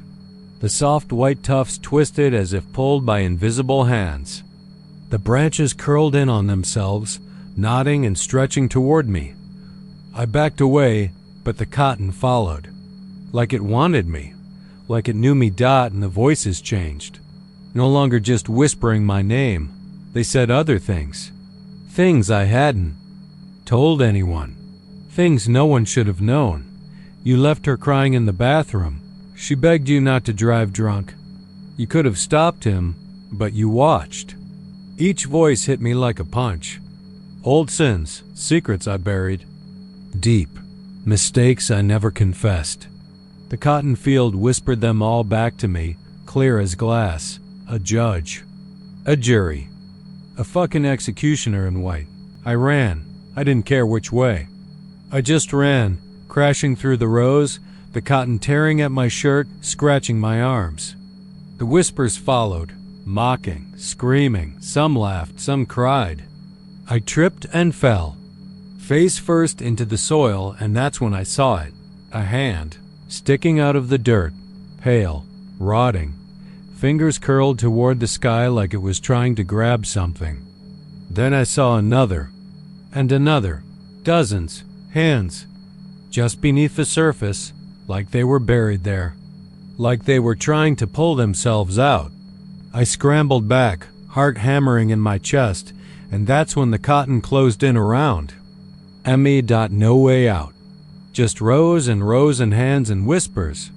The soft white tufts twisted as if pulled by invisible hands. The branches curled in on themselves, nodding and stretching toward me. I backed away, but the cotton followed. Like it wanted me, like it knew me. And the voices changed. No longer just whispering my name. They said other things. Things I hadn't told anyone. Things no one should have known. You left her crying in the bathroom. She begged you not to drive drunk. You could have stopped him, but you watched. Each voice hit me like a punch. Old sins, secrets I buried. Deep, mistakes I never confessed. The cotton field whispered them all back to me, clear as glass. A judge. A jury. A fucking executioner in white. I ran. I didn't care which way. I just ran, crashing through the rows, the cotton tearing at my shirt, scratching my arms. The whispers followed, mocking, screaming. Some laughed, some cried. I tripped and fell, face first into the soil, and that's when I saw it. A hand, sticking out of the dirt, pale, rotting, fingers curled toward the sky like it was trying to grab something. Then I saw another, and another, dozens, hands, just beneath the surface, like they were buried there, like they were trying to pull themselves out. I scrambled back, heart hammering in my chest, and that's when the cotton closed in around. No way out. Just rows and rows and hands and whispers.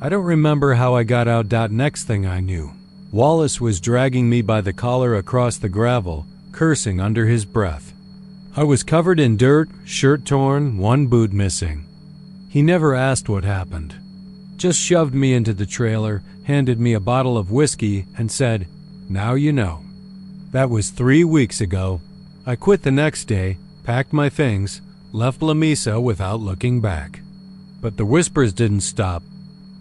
I don't remember how I got out. Next thing I knew, Wallace was dragging me by the collar across the gravel, cursing under his breath. I was covered in dirt, shirt torn, one boot missing. He never asked what happened. Just shoved me into the trailer, handed me a bottle of whiskey, and said, "Now you know." That was 3 weeks ago. I quit the next day, packed my things, left La Mesa without looking back. But the whispers didn't stop.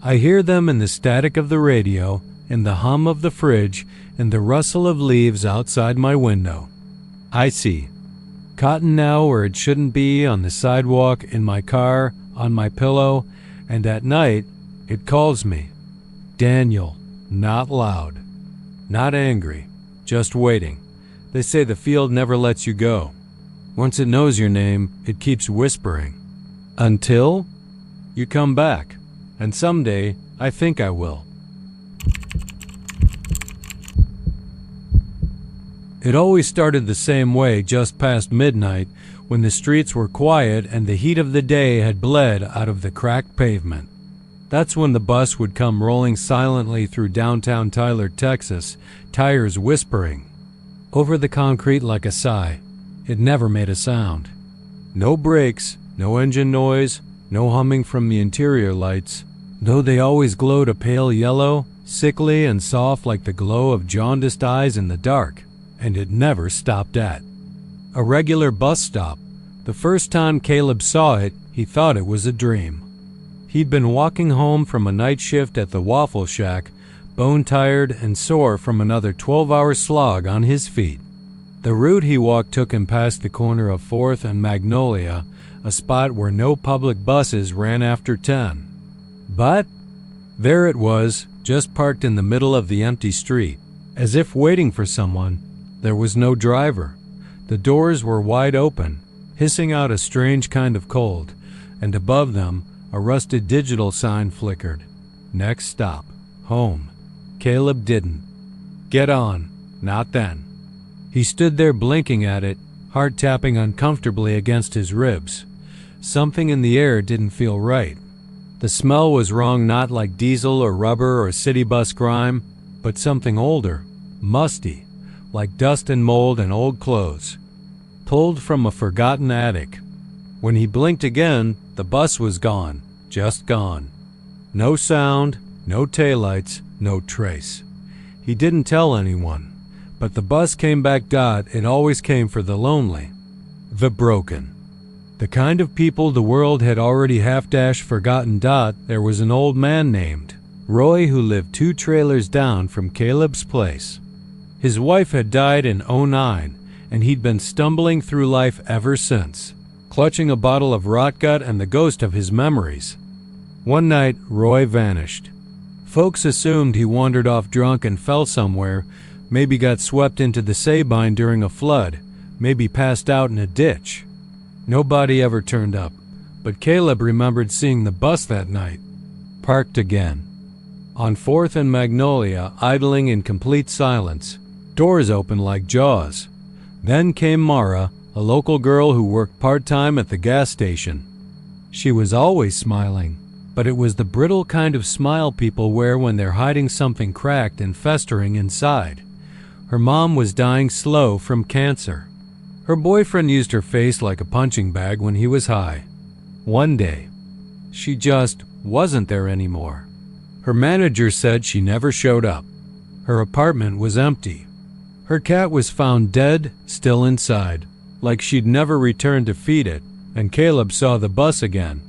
I hear them in the static of the radio, in the hum of the fridge, in the rustle of leaves outside my window. I see. Cotton now where it shouldn't be, on the sidewalk, in my car, on my pillow, and at night, it calls me. Daniel, not loud. Not angry, just waiting. They say the field never lets you go. Once it knows your name, it keeps whispering. Until you come back. And someday, I think I will. It always started the same way just past midnight, when the streets were quiet and the heat of the day had bled out of the cracked pavement. That's when the bus would come rolling silently through downtown Tyler, Texas, tires whispering. Over the concrete like a sigh. It never made a sound. No brakes, no engine noise, no humming from the interior lights, though they always glowed a pale yellow, sickly and soft like the glow of jaundiced eyes in the dark, and it never stopped at. A regular bus stop. The first time Caleb saw it, he thought it was a dream. He'd been walking home from a night shift at the Waffle Shack, bone-tired and sore from another 12-hour slog on his feet. The route he walked took him past the corner of 4th and Magnolia, a spot where no public buses ran after 10. But there it was, just parked in the middle of the empty street, as if waiting for someone. There was no driver. The doors were wide open, hissing out a strange kind of cold, and above them, a rusted digital sign flickered. Next stop, home. Caleb didn't get on, not then. He stood there blinking at it, heart tapping uncomfortably against his ribs. Something in the air didn't feel right. The smell was wrong, not like diesel or rubber or city bus grime, but something older, musty, like dust and mold and old clothes, pulled from a forgotten attic. When he blinked again, the bus was gone, just gone. No sound, no taillights, no trace. He didn't tell anyone, but the bus came back. It always came for the lonely, the broken, the kind of people the world had already forgotten. There was an old man named Roy who lived 2 trailers down from Caleb's place. His wife had died in '09, and he'd been stumbling through life ever since, clutching a bottle of rot gut and the ghost of his memories. One night, Roy vanished. Folks assumed he wandered off drunk and fell somewhere, maybe got swept into the Sabine during a flood, maybe passed out in a ditch. Nobody ever turned up, but Caleb remembered seeing the bus that night, parked again, on 4th and Magnolia, idling in complete silence, doors open like jaws. Then came Mara, a local girl who worked part-time at the gas station. She was always smiling, but it was the brittle kind of smile people wear when they're hiding something cracked and festering inside. Her mom was dying slow from cancer. Her boyfriend used her face like a punching bag when he was high. One day, she just wasn't there anymore. Her manager said she never showed up. Her apartment was empty. Her cat was found dead, still inside, like she'd never returned to feed it, and Caleb saw the bus again.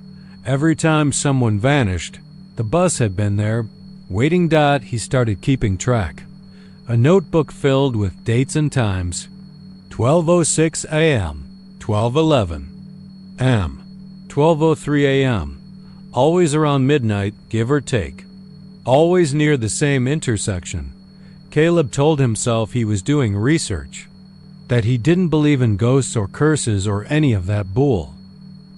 Every time someone vanished, the bus had been there, waiting. He started keeping track. A notebook filled with dates and times. 12:06 a.m., 12:11 a.m., 12:03 a.m., always around midnight, give or take. Always near the same intersection. Caleb told himself he was doing research, that he didn't believe in ghosts or curses or any of that bull.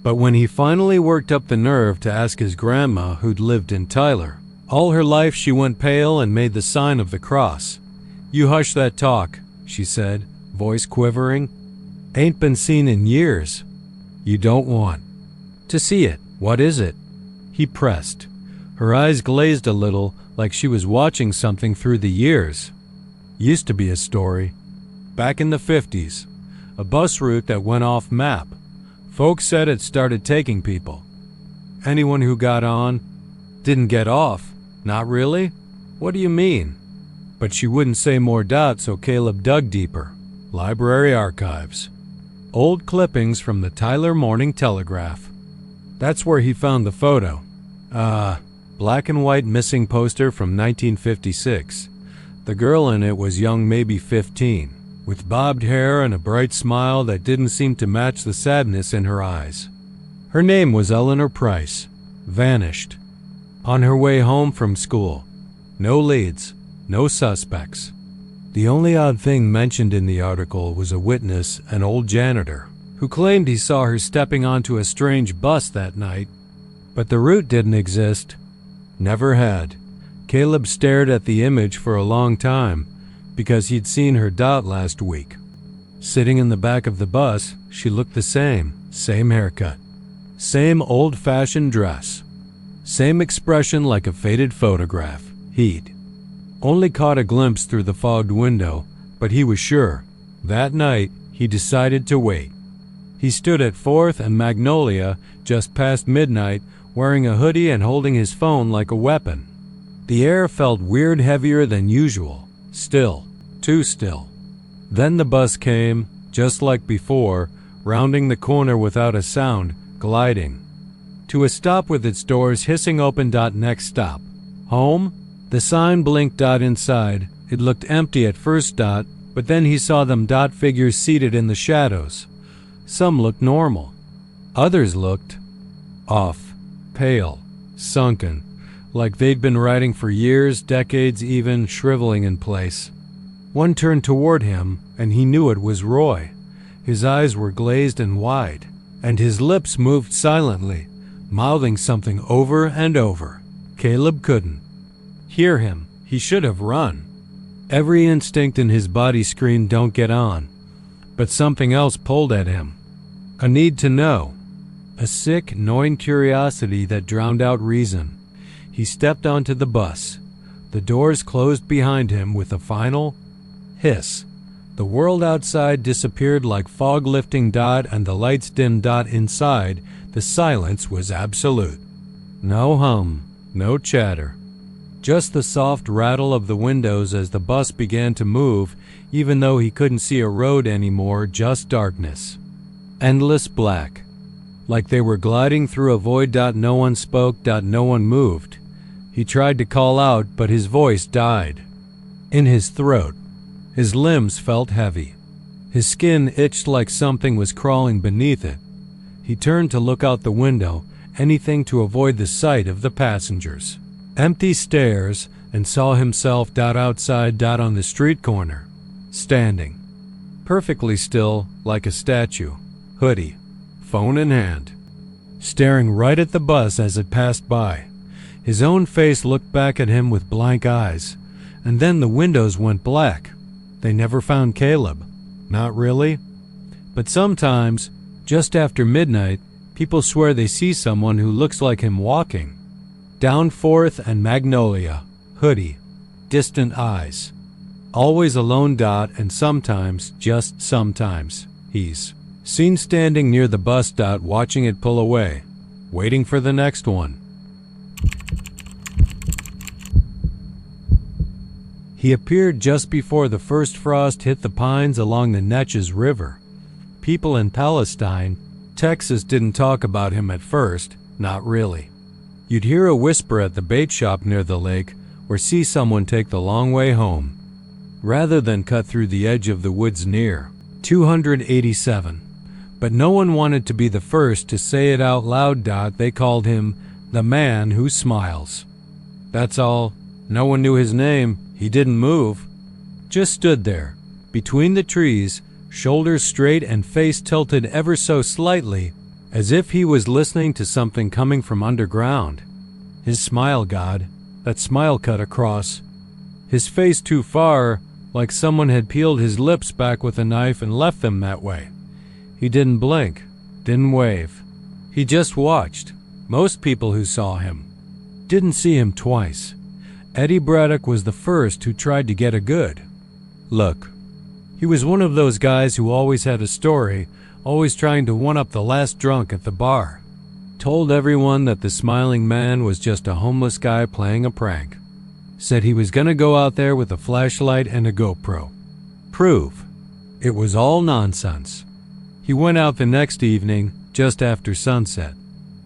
But when he finally worked up the nerve to ask his grandma, who'd lived in Tyler, all her life she went pale and made the sign of the cross. "You hush that talk," she said, voice quivering. "Ain't been seen in years. You don't want to see it. What is it?" He pressed. Her eyes glazed a little, like she was watching something through the years. Used to be a story. Back in the 50s. A bus route that went off map. Folks said it started taking people. Anyone who got on didn't get off. Not really? What do you mean? But she wouldn't say more. So Caleb dug deeper. Library archives. Old clippings from the Tyler Morning Telegraph. That's where he found the photo. Black and white missing poster from 1956. The girl in it was young, maybe 15. with bobbed hair and a bright smile that didn't seem to match the sadness in her eyes. Her name was Eleanor Price. Vanished. On her way home from school. No leads, no suspects. The only odd thing mentioned in the article was a witness, an old janitor, who claimed he saw her stepping onto a strange bus that night. But the route didn't exist. Never had. Caleb stared at the image for a long time because he'd seen her dot last week. Sitting in the back of the bus, she looked the same haircut, same old-fashioned dress, same expression like a faded photograph. He'd only caught a glimpse through the fogged window, but he was sure. That night, he decided to wait. He stood at 4th and Magnolia just past midnight, wearing a hoodie and holding his phone like a weapon. The air felt weird heavier than usual. Still. Too still. Then the bus came, just like before, rounding the corner without a sound, gliding. To a stop with its doors hissing open. Next stop. Home? The sign blinked. Inside. It looked empty at first. But then he saw them. Figures seated in the shadows. Some looked normal. Others looked off, pale, sunken, like they'd been riding for years, decades even, shriveling in place. One turned toward him, and he knew it was Roy. His eyes were glazed and wide, and his lips moved silently, mouthing something over and over. Caleb couldn't hear him. He should have run. Every instinct in his body screamed, "Don't get on." But something else pulled at him. A need to know. A sick, gnawing curiosity that drowned out reason. He stepped onto the bus. The doors closed behind him with a final hiss. The world outside disappeared like fog lifting. And the lights dimmed. Inside, the silence was absolute. No hum, no chatter. Just the soft rattle of the windows as the bus began to move, even though he couldn't see a road anymore, just darkness. Endless black. Like they were gliding through a void. No one spoke. No one moved. He tried to call out, but his voice died in his throat. His limbs felt heavy. His skin itched like something was crawling beneath it. He turned to look out the window, anything to avoid the sight of the passengers. Empty stairs, and saw himself outside on the street corner, standing, perfectly still like a statue, hoodie, phone in hand, staring right at the bus as it passed by. His own face looked back at him with blank eyes, and then the windows went black. They never found Caleb. Not really. But sometimes, just after midnight, people swear they see someone who looks like him walking. Down 4th and Magnolia, hoodie, distant eyes. Always alone. And sometimes, just sometimes, he's seen standing near the bus. Watching it pull away, waiting for the next one. He appeared just before the first frost hit the pines along the Neches River. People in Palestine, Texas didn't talk about him at first, not really. You'd hear a whisper at the bait shop near the lake or see someone take the long way home, rather than cut through the edge of the woods near 287. But no one wanted to be the first to say it out loud. They called him the man who smiles. That's all. No one knew his name. He didn't move. Just stood there, between the trees, shoulders straight and face tilted ever so slightly, as if he was listening to something coming from underground. His smile, God, that smile cut across. His face too far, like someone had peeled his lips back with a knife and left them that way. He didn't blink, didn't wave. He just watched. Most people who saw him didn't see him twice. Eddie Braddock was the first who tried to get a good look. He was one of those guys who always had a story, always trying to one-up the last drunk at the bar. Told everyone that the smiling man was just a homeless guy playing a prank. Said he was going to go out there with a flashlight and a GoPro. Prove it was all nonsense. He went out the next evening, just after sunset.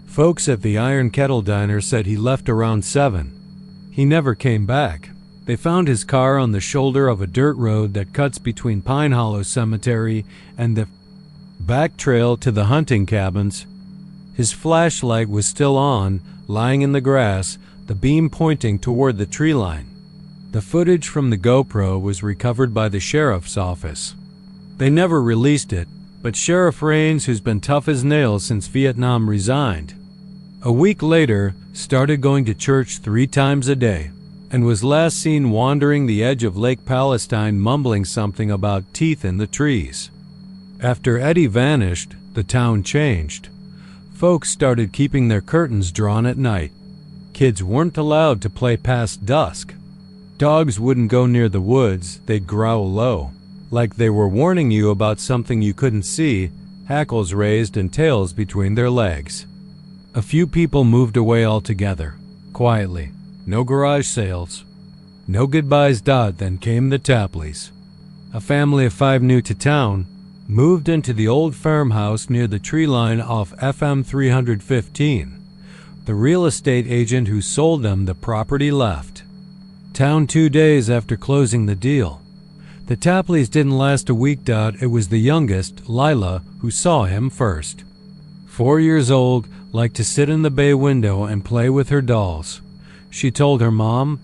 Folks at the Iron Kettle Diner said he left around 7. He never came back. They found his car on the shoulder of a dirt road that cuts between Pine Hollow Cemetery and the back trail to the hunting cabins. His flashlight was still on, lying in the grass, the beam pointing toward the tree line. The footage from the GoPro was recovered by the sheriff's office. They never released it, but Sheriff Raines, who's been tough as nails since Vietnam, resigned. A week later, started going to church 3 times a day, and was last seen wandering the edge of Lake Palestine mumbling something about teeth in the trees. After Eddie vanished, the town changed. Folks started keeping their curtains drawn at night. Kids weren't allowed to play past dusk. Dogs wouldn't go near the woods, they'd growl low, like they were warning you about something you couldn't see, hackles raised and tails between their legs. A few people moved away altogether, quietly. No garage sales. No goodbyes. Then came the Tapleys. A family of 5 new to town, moved into the old farmhouse near the tree line off FM 315. The real estate agent who sold them the property left town 2 days after closing the deal. The Tapleys didn't last a week. It was the youngest, Lila, who saw him first. 4 years old, liked to sit in the bay window and play with her dolls. She told her mom,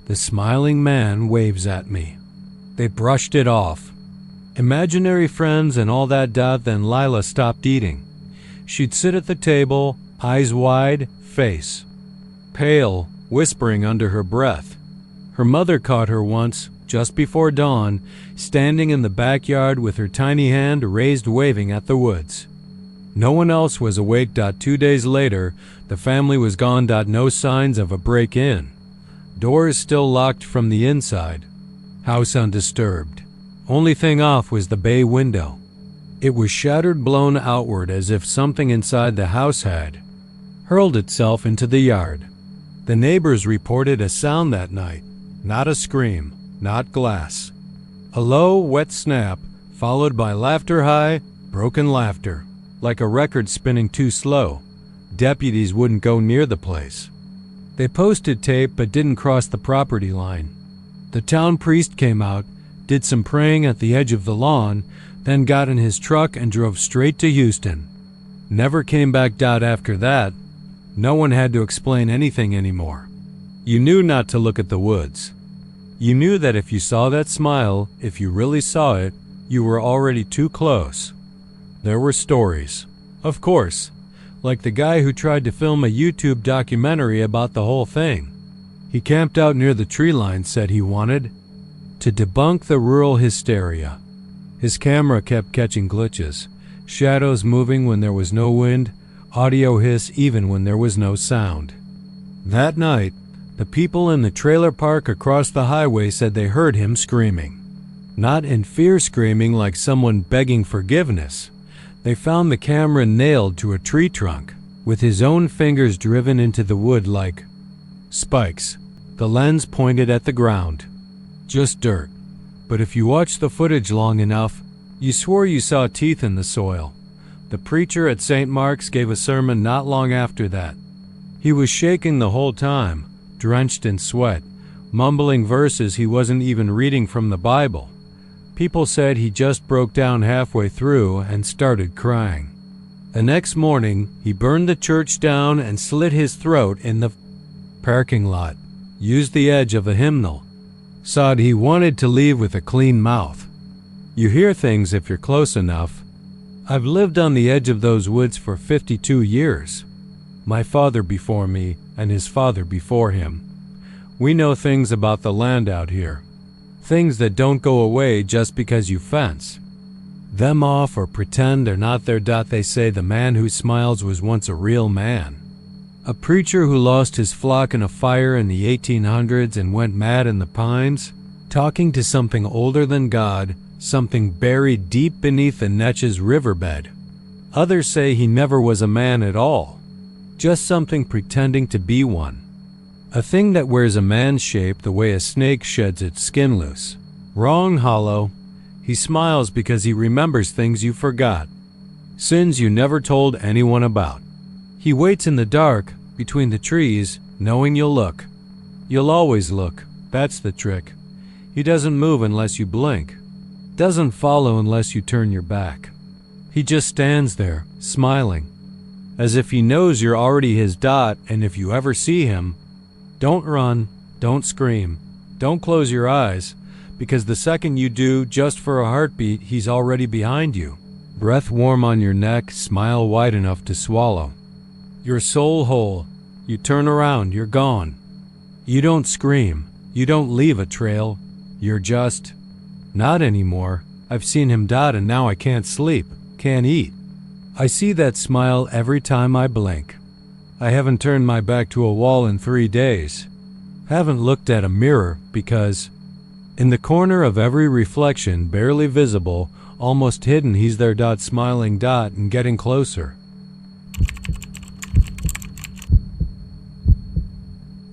"The smiling man waves at me." They brushed it off. Imaginary friends and all that. Then Lila stopped eating. She'd sit at the table, eyes wide, face pale, whispering under her breath. Her mother caught her once, just before dawn, standing in the backyard with her tiny hand raised waving at the woods. No one else was awake. 2 days later, the family was gone. No signs of a break-in. Doors still locked from the inside. House undisturbed. Only thing off was the bay window. It was shattered, blown outward as if something inside the house had hurled itself into the yard. The neighbors reported a sound that night. Not a scream, not glass. A low, wet snap, followed by laughter, high, broken laughter. Like a record spinning too slow. Deputies wouldn't go near the place. They posted tape but didn't cross the property line. The town priest came out, did some praying at the edge of the lawn, then got in his truck and drove straight to Houston. Never came back. After that, no one had to explain anything anymore. You knew not to look at the woods. You knew that if you saw that smile, if you really saw it, you were already too close. There were stories, of course, like the guy who tried to film a YouTube documentary about the whole thing. He camped out near the tree line, said he wanted to debunk the rural hysteria. His camera kept catching glitches, shadows moving when there was no wind, audio hiss even when there was no sound. That night, the people in the trailer park across the highway said they heard him screaming. Not in fear screaming like someone begging forgiveness. They found the camera nailed to a tree trunk, with his own fingers driven into the wood like spikes. The lens pointed at the ground. Just dirt. But if you watched the footage long enough, you swore you saw teeth in the soil. The preacher at St. Mark's gave a sermon not long after that. He was shaking the whole time, drenched in sweat, mumbling verses he wasn't even reading from the Bible. People said he just broke down halfway through and started crying. The next morning, he burned the church down and slit his throat in the parking lot, used the edge of a hymnal. Said he wanted to leave with a clean mouth. You hear things if you're close enough. I've lived on the edge of those woods for 52 years. My father before me and his father before him. We know things about the land out here. Things that don't go away just because you fence them off or pretend they're not there. They say the man who smiles was once a real man. A preacher who lost his flock in a fire in the 1800s and went mad in the pines, talking to something older than God, something buried deep beneath the Neches riverbed. Others say he never was a man at all, just something pretending to be one. A thing that wears a man's shape the way a snake sheds its skin loose. Wrong, Hollow. He smiles because he remembers things you forgot, sins you never told anyone about. He waits in the dark, between the trees, knowing you'll look. You'll always look, That's the trick. He doesn't move unless you blink. Doesn't follow unless you turn your back. He just stands there, smiling, as if he knows you're already his dot, and if you ever see him, don't run, don't scream, don't close your eyes, because the second you do, just for a heartbeat, he's already behind you. Breath warm on your neck, smile wide enough to swallow. Your soul whole. You turn around, you're gone. You don't scream. You don't leave a trail. You're just... Not anymore. I've seen him dot and now I can't sleep, can't eat. I see that smile every time I blink. I haven't turned my back to a wall in 3 days. Haven't looked at a mirror because... In the corner of every reflection, barely visible, almost hidden, he's there dot, smiling dot, and getting closer.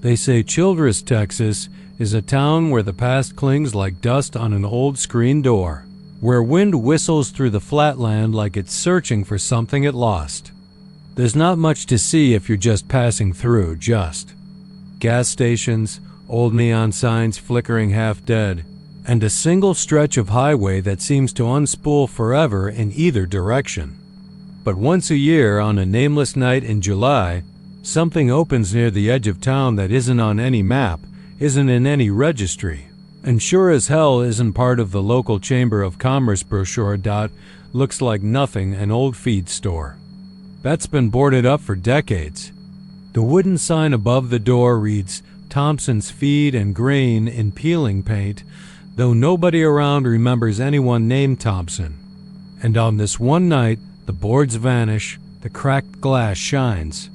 They say Childress, Texas, is a town where the past clings like dust on an old screen door, where wind whistles through the flatland like it's searching for something it lost. There's not much to see if you're just passing through, just gas stations, old neon signs flickering half dead, and a single stretch of highway that seems to unspool forever in either direction. But once a year, on a nameless night in July, something opens near the edge of town that isn't on any map, isn't in any registry, and sure as hell isn't part of the local Chamber of Commerce brochure. Looks like nothing, an old feed store. That's been boarded up for decades. The wooden sign above the door reads Thompson's Feed and Grain in peeling paint, though nobody around remembers anyone named Thompson. And on this one night, the boards vanish, the cracked glass shines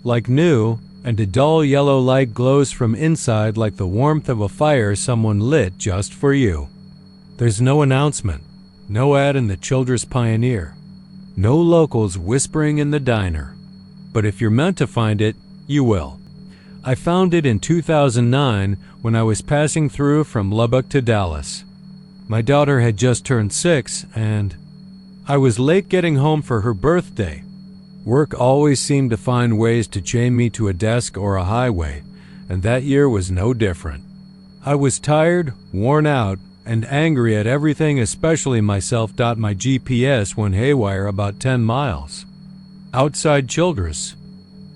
like new, and a dull yellow light glows from inside like the warmth of a fire someone lit just for you. There's no announcement, no ad in the Childress Pioneer, no locals whispering in the diner. But if you're meant to find it, you will. I found it in 2009 when I was passing through from Lubbock to Dallas. My daughter had just turned 6, and I was late getting home for her birthday. Work always seemed to find ways to chain me to a desk or a highway, and that year was no different. I was tired, worn out, and angry at everything, especially myself. My GPS went haywire about 10 miles. Outside Childress,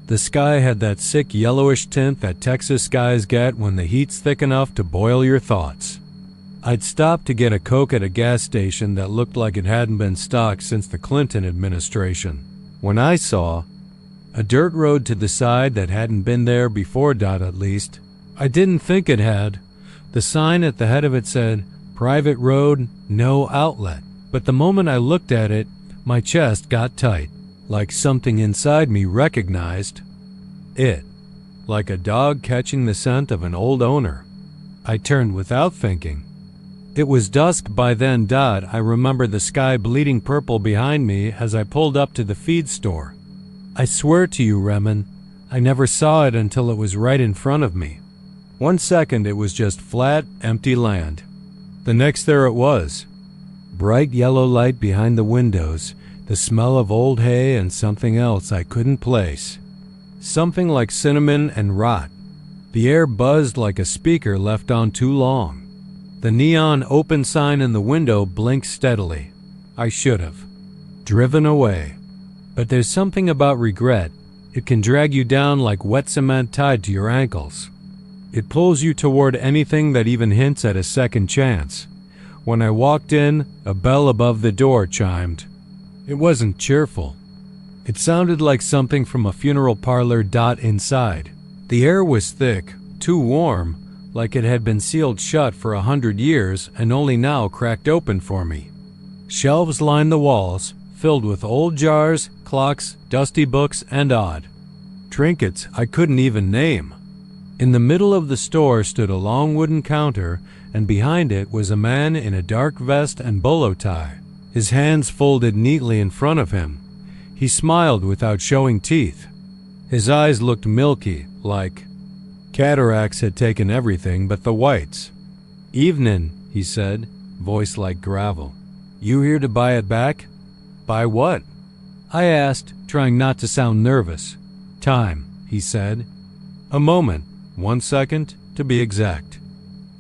the sky had that sick yellowish tint that Texas skies get when the heat's thick enough to boil your thoughts. I'd stopped to get a Coke at a gas station that looked like it hadn't been stocked since the Clinton administration, when I saw a dirt road to the side that hadn't been there before. At least, I didn't think it had. The sign at the head of it said, "Private road, no outlet." But the moment I looked at it, my chest got tight, like something inside me recognized it, like a dog catching the scent of an old owner. I turned without thinking. It was dusk by then. I remember the sky bleeding purple behind me as I pulled up to the feed store. I swear to you, Remen, I never saw it until it was right in front of me. 1 second it was just flat, empty land. The next there it was. Bright yellow light behind the windows, the smell of old hay and something else I couldn't place. Something like cinnamon and rot. The air buzzed like a speaker left on too long. The neon open sign in the window blinked steadily. I should have driven away. But there's something about regret. It can drag you down like wet cement tied to your ankles. It pulls you toward anything that even hints at a second chance. When I walked in, a bell above the door chimed. It wasn't cheerful. It sounded like something from a funeral parlor. Inside, the air was thick, too warm, like it had been sealed shut for 100 years and only now cracked open for me. Shelves lined the walls, filled with old jars, clocks, dusty books, and odd trinkets I couldn't even name. In the middle of the store stood a long wooden counter, and behind it was a man in a dark vest and bolo tie, his hands folded neatly in front of him. He smiled without showing teeth. His eyes looked milky, like cataracts had taken everything but the whites. "Evenin'," he said, voice like gravel. "You here to buy it back?" "Buy what?" I asked, trying not to sound nervous. "Time," he said. A moment, 1 second, to be exact.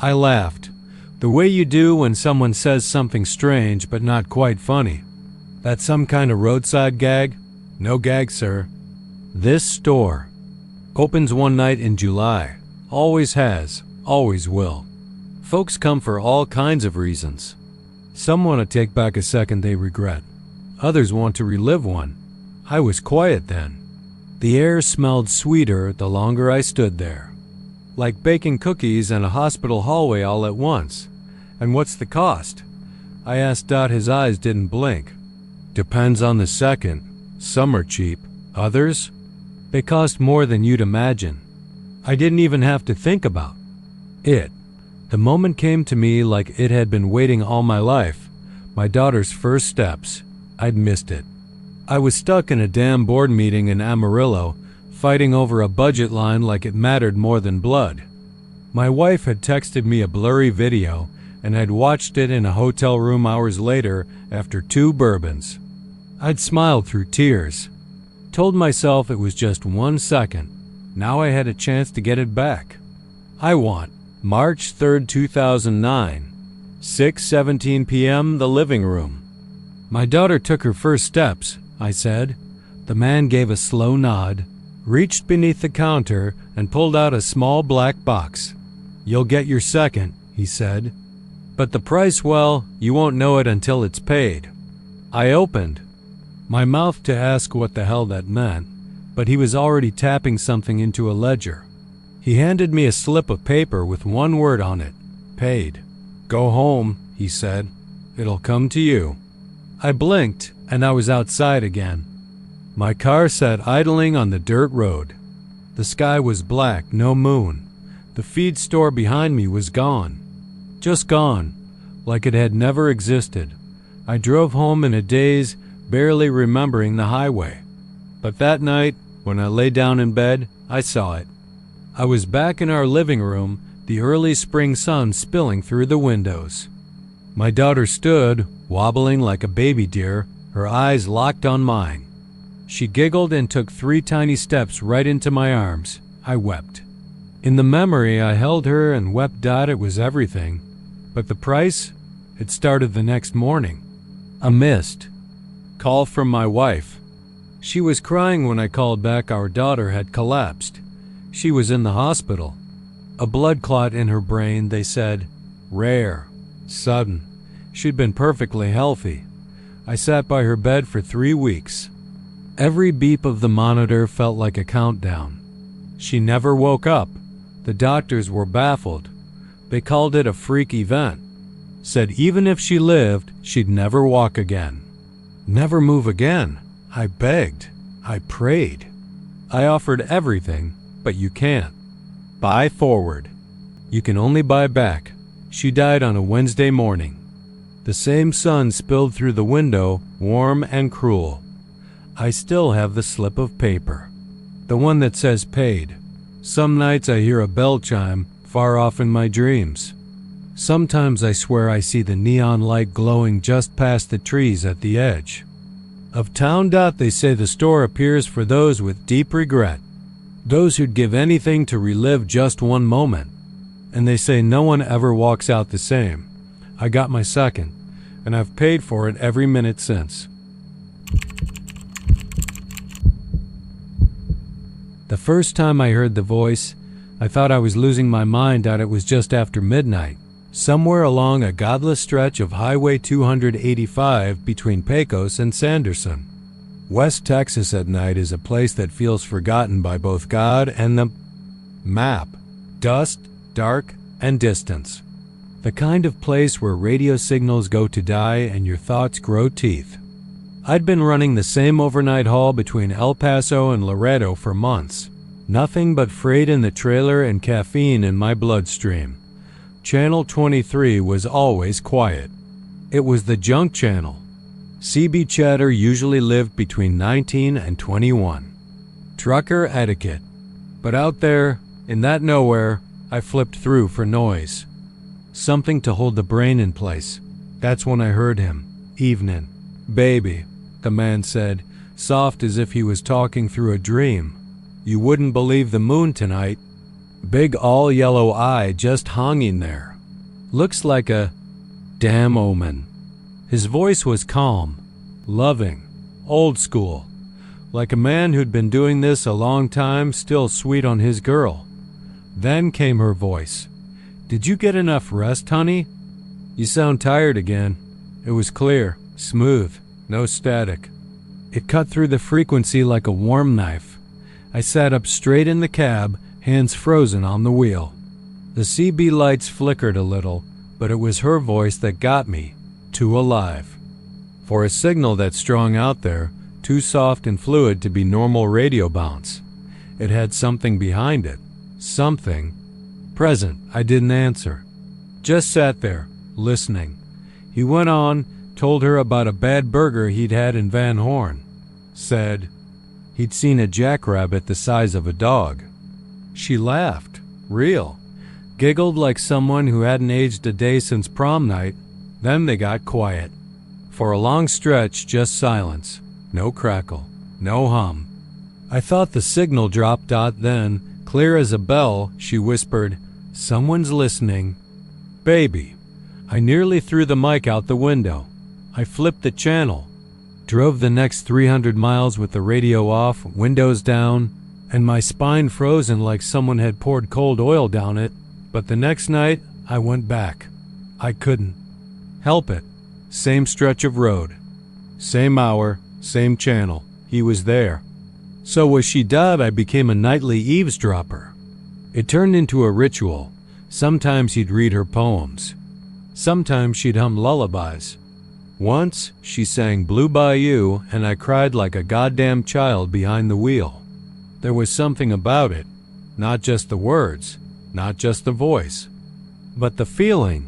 I laughed, the way you do when someone says something strange but not quite funny. That's some kind of roadside gag? No gag, sir. This store opens one night in July. Always has, always will. Folks come for all kinds of reasons. Some want to take back a second they regret. Others want to relive one. I was quiet then. The air smelled sweeter the longer I stood there. Like baking cookies in a hospital hallway all at once. And what's the cost? I asked Dot. His eyes didn't blink. Depends on the second. Some are cheap. Others? They cost more than you'd imagine. I didn't even have to think about it. The moment came to me like it had been waiting all my life. My daughter's first steps. I'd missed it. I was stuck in a damn board meeting in Amarillo, fighting over a budget line like it mattered more than blood. My wife had texted me a blurry video, and I'd watched it in a hotel room hours later after 2 bourbons. I'd smiled through tears. Told myself it was just 1 second. Now I had a chance to get it back. I want March 3rd, 2009, 6:17 p.m., the living room. My daughter took her first steps, I said. The man gave a slow nod, reached beneath the counter, and pulled out a small black box. You'll get your second, he said. But the price, well, you won't know it until it's paid. I opened my mouth to ask what the hell that meant, but he was already tapping something into a ledger. He handed me a slip of paper with one word on it. Paid. Go home, he said. It'll come to you. I blinked, and I was outside again. My car sat idling on the dirt road. The sky was black, no moon. The feed store behind me was gone. Just gone, like it had never existed. I drove home in a daze, barely remembering the highway. But that night, when I lay down in bed, I saw it. I was back in our living room, the early spring sun spilling through the windows. My daughter stood, wobbling like a baby deer, her eyes locked on mine. She giggled and took 3 tiny steps right into my arms. I wept. In the memory, I held her and wept. It was everything. But the price? It started the next morning. A missed call from my wife. She was crying when I called back. Our daughter had collapsed. She was in the hospital. A blood clot in her brain, they said. Rare. Sudden. She'd been perfectly healthy. I sat by her bed for 3 weeks. Every beep of the monitor felt like a countdown. She never woke up. The doctors were baffled. They called it a freak event. Said even if she lived, she'd never walk again. Never move again. I begged. I prayed. I offered everything, but you can't. Buy forward. You can only buy back. She died on a Wednesday morning. The same sun spilled through the window, warm and cruel. I still have the slip of paper. The one that says paid. Some nights I hear a bell chime, far off in my dreams. Sometimes I swear I see the neon light glowing just past the trees at the edge of town. They say the store appears for those with deep regret, those who'd give anything to relive just one moment. And they say no one ever walks out the same. I got my second, and I've paid for it every minute since. The first time I heard the voice, I thought I was losing my mind. It was just after midnight, somewhere along a godless stretch of Highway 285 between Pecos and Sanderson. West Texas at night is a place that feels forgotten by both God and the map. Dust, dark, and distance. The kind of place where radio signals go to die and your thoughts grow teeth. I'd been running the same overnight haul between El Paso and Laredo for months. Nothing but freight in the trailer and caffeine in my bloodstream. Channel 23 was always quiet. It was the junk channel. CB chatter usually lived between 19 and 21. Trucker etiquette. But out there, in that nowhere, I flipped through for noise. Something to hold the brain in place. That's when I heard him. Evening. Baby, the man said, soft as if he was talking through a dream. You wouldn't believe the moon tonight. Big all-yellow eye just hanging there. Looks like a damn omen. His voice was calm, loving, old school, like a man who'd been doing this a long time, still sweet on his girl. Then came her voice. "Did you get enough rest, honey? You sound tired again." It was clear, smooth, no static. It cut through the frequency like a warm knife. I sat up straight in the cab, hands frozen on the wheel. The CB lights flickered a little, but it was her voice that got me, too alive. For a signal that strong out there, too soft and fluid to be normal radio bounce. It had something behind it. Something. Present. I didn't answer. Just sat there, listening. He went on, told her about a bad burger he'd had in Van Horn. Said he'd seen a jackrabbit the size of a dog. She laughed. Real. Giggled like someone who hadn't aged a day since prom night. Then they got quiet. For a long stretch, just silence. No crackle. No hum. I thought the signal dropped. Then, clear as a bell, she whispered, "Someone's listening." Baby. I nearly threw the mic out the window. I flipped the channel. Drove the next 300 miles with the radio off, windows down, and my spine frozen like someone had poured cold oil down it. But the next night, I went back. I couldn't help it. Same stretch of road. Same hour, same channel. He was there. So was she. I became a nightly eavesdropper. It turned into a ritual. Sometimes he'd read her poems. Sometimes she'd hum lullabies. Once, she sang Blue Bayou, and I cried like a goddamn child behind the wheel. There was something about it. Not just the words, not just the voice, but the feeling.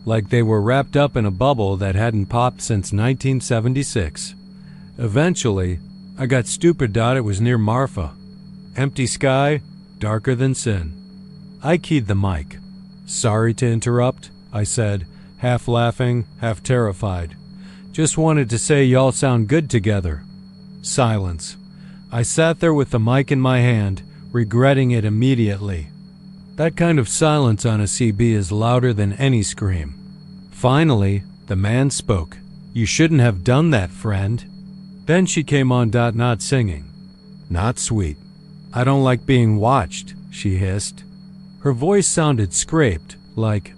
Like they were wrapped up in a bubble that hadn't popped since 1976. Eventually, I got stupid. It was near Marfa. Empty sky, darker than sin. I keyed the mic. "Sorry to interrupt," I said, half laughing, half terrified. "Just wanted to say y'all sound good together." Silence. I sat there with the mic in my hand, regretting it immediately. That kind of silence on a CB is louder than any scream. Finally, the man spoke. "You shouldn't have done that, friend." Then she came on. Not singing. Not sweet. "I don't like being watched," she hissed. Her voice sounded scraped, like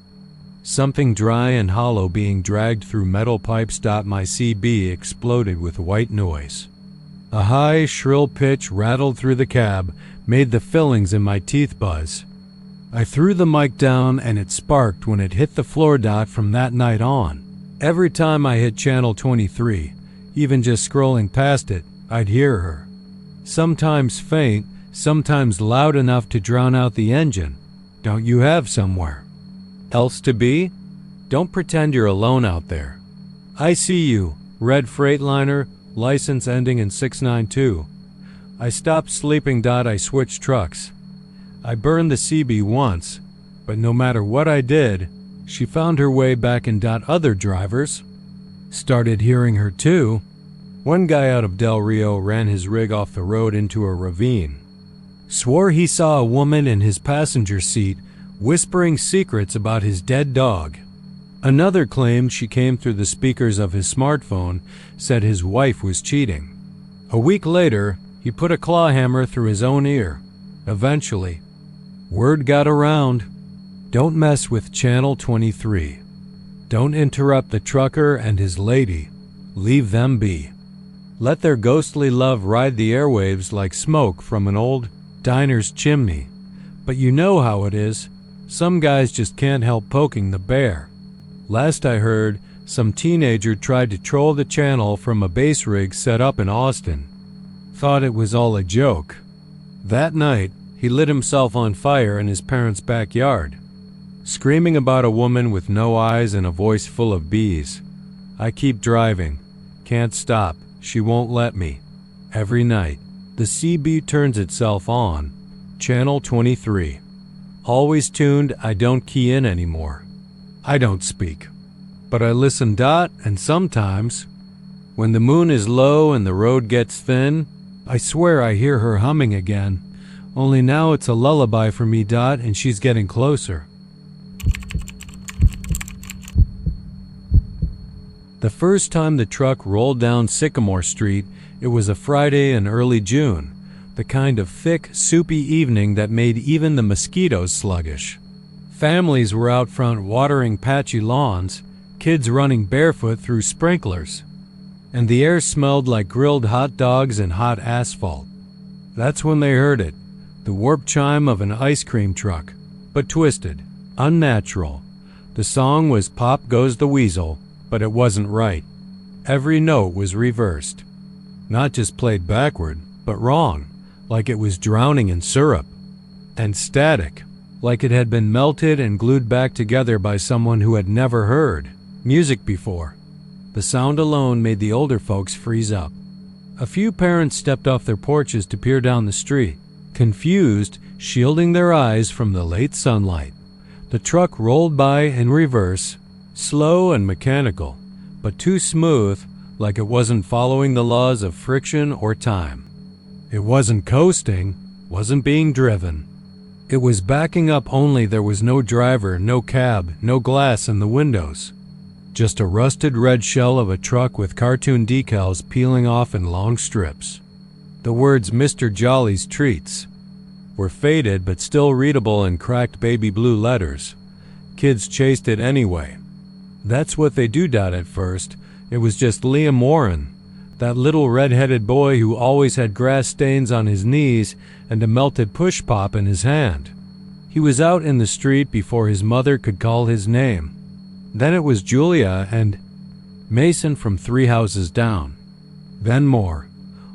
something dry and hollow being dragged through metal pipes. My CB exploded with white noise. A high, shrill pitch rattled through the cab, made the fillings in my teeth buzz. I threw the mic down and it sparked when it hit the floor. From that night on, every time I hit channel 23, even just scrolling past it, I'd hear her. Sometimes faint, sometimes loud enough to drown out the engine. Don't you have somewhere else to be? Don't pretend you're alone out there. I see you, red Freightliner, license ending in 692. I stopped sleeping. I switched trucks. I burned the CB once, but no matter what I did, she found her way back in. Other drivers started hearing her too. One guy out of Del Rio ran his rig off the road into a ravine. Swore he saw a woman in his passenger seat whispering secrets about his dead dog. Another claimed she came through the speakers of his smartphone, said his wife was cheating. A week later, he put a claw hammer through his own ear. Eventually, word got around. Don't mess with channel 23. Don't interrupt the trucker and his lady. Leave them be. Let their ghostly love ride the airwaves like smoke from an old diner's chimney. But you know how it is. Some guys just can't help poking the bear. Last I heard, some teenager tried to troll the channel from a base rig set up in Austin. Thought it was all a joke. That night, he lit himself on fire in his parents' backyard, screaming about a woman with no eyes and a voice full of bees. I keep driving. Can't stop. She won't let me. Every night, the CB turns itself on. Channel 23. Always tuned. I don't key in anymore. I don't speak. But I listen. And sometimes, when the moon is low and the road gets thin, I swear I hear her humming again. Only now it's a lullaby for me. And she's getting closer. The first time the truck rolled down Sycamore Street, it was a Friday in early June, the kind of thick, soupy evening that made even the mosquitoes sluggish. Families were out front watering patchy lawns, kids running barefoot through sprinklers, and the air smelled like grilled hot dogs and hot asphalt. That's when they heard it, the warped chime of an ice cream truck, but twisted, unnatural. The song was Pop Goes the Weasel, but it wasn't right. Every note was reversed. Not just played backward, but wrong, like it was drowning in syrup. And static, like it had been melted and glued back together by someone who had never heard music before. The sound alone made the older folks freeze up. A few parents stepped off their porches to peer down the street, confused, shielding their eyes from the late sunlight. The truck rolled by in reverse, slow and mechanical, but too smooth, like it wasn't following the laws of friction or time. It wasn't coasting, wasn't being driven. It was backing up, only there was no driver, no cab, no glass in the windows. Just a rusted red shell of a truck with cartoon decals peeling off in long strips. The words Mr. Jolly's Treats were faded but still readable in cracked baby blue letters. Kids chased it anyway. That's what they do. At first, it was just Liam Warren, that little red-headed boy who always had grass stains on his knees and a melted push pop in his hand. He was out in the street before his mother could call his name. Then it was Julia and Mason from 3 houses down. Then more,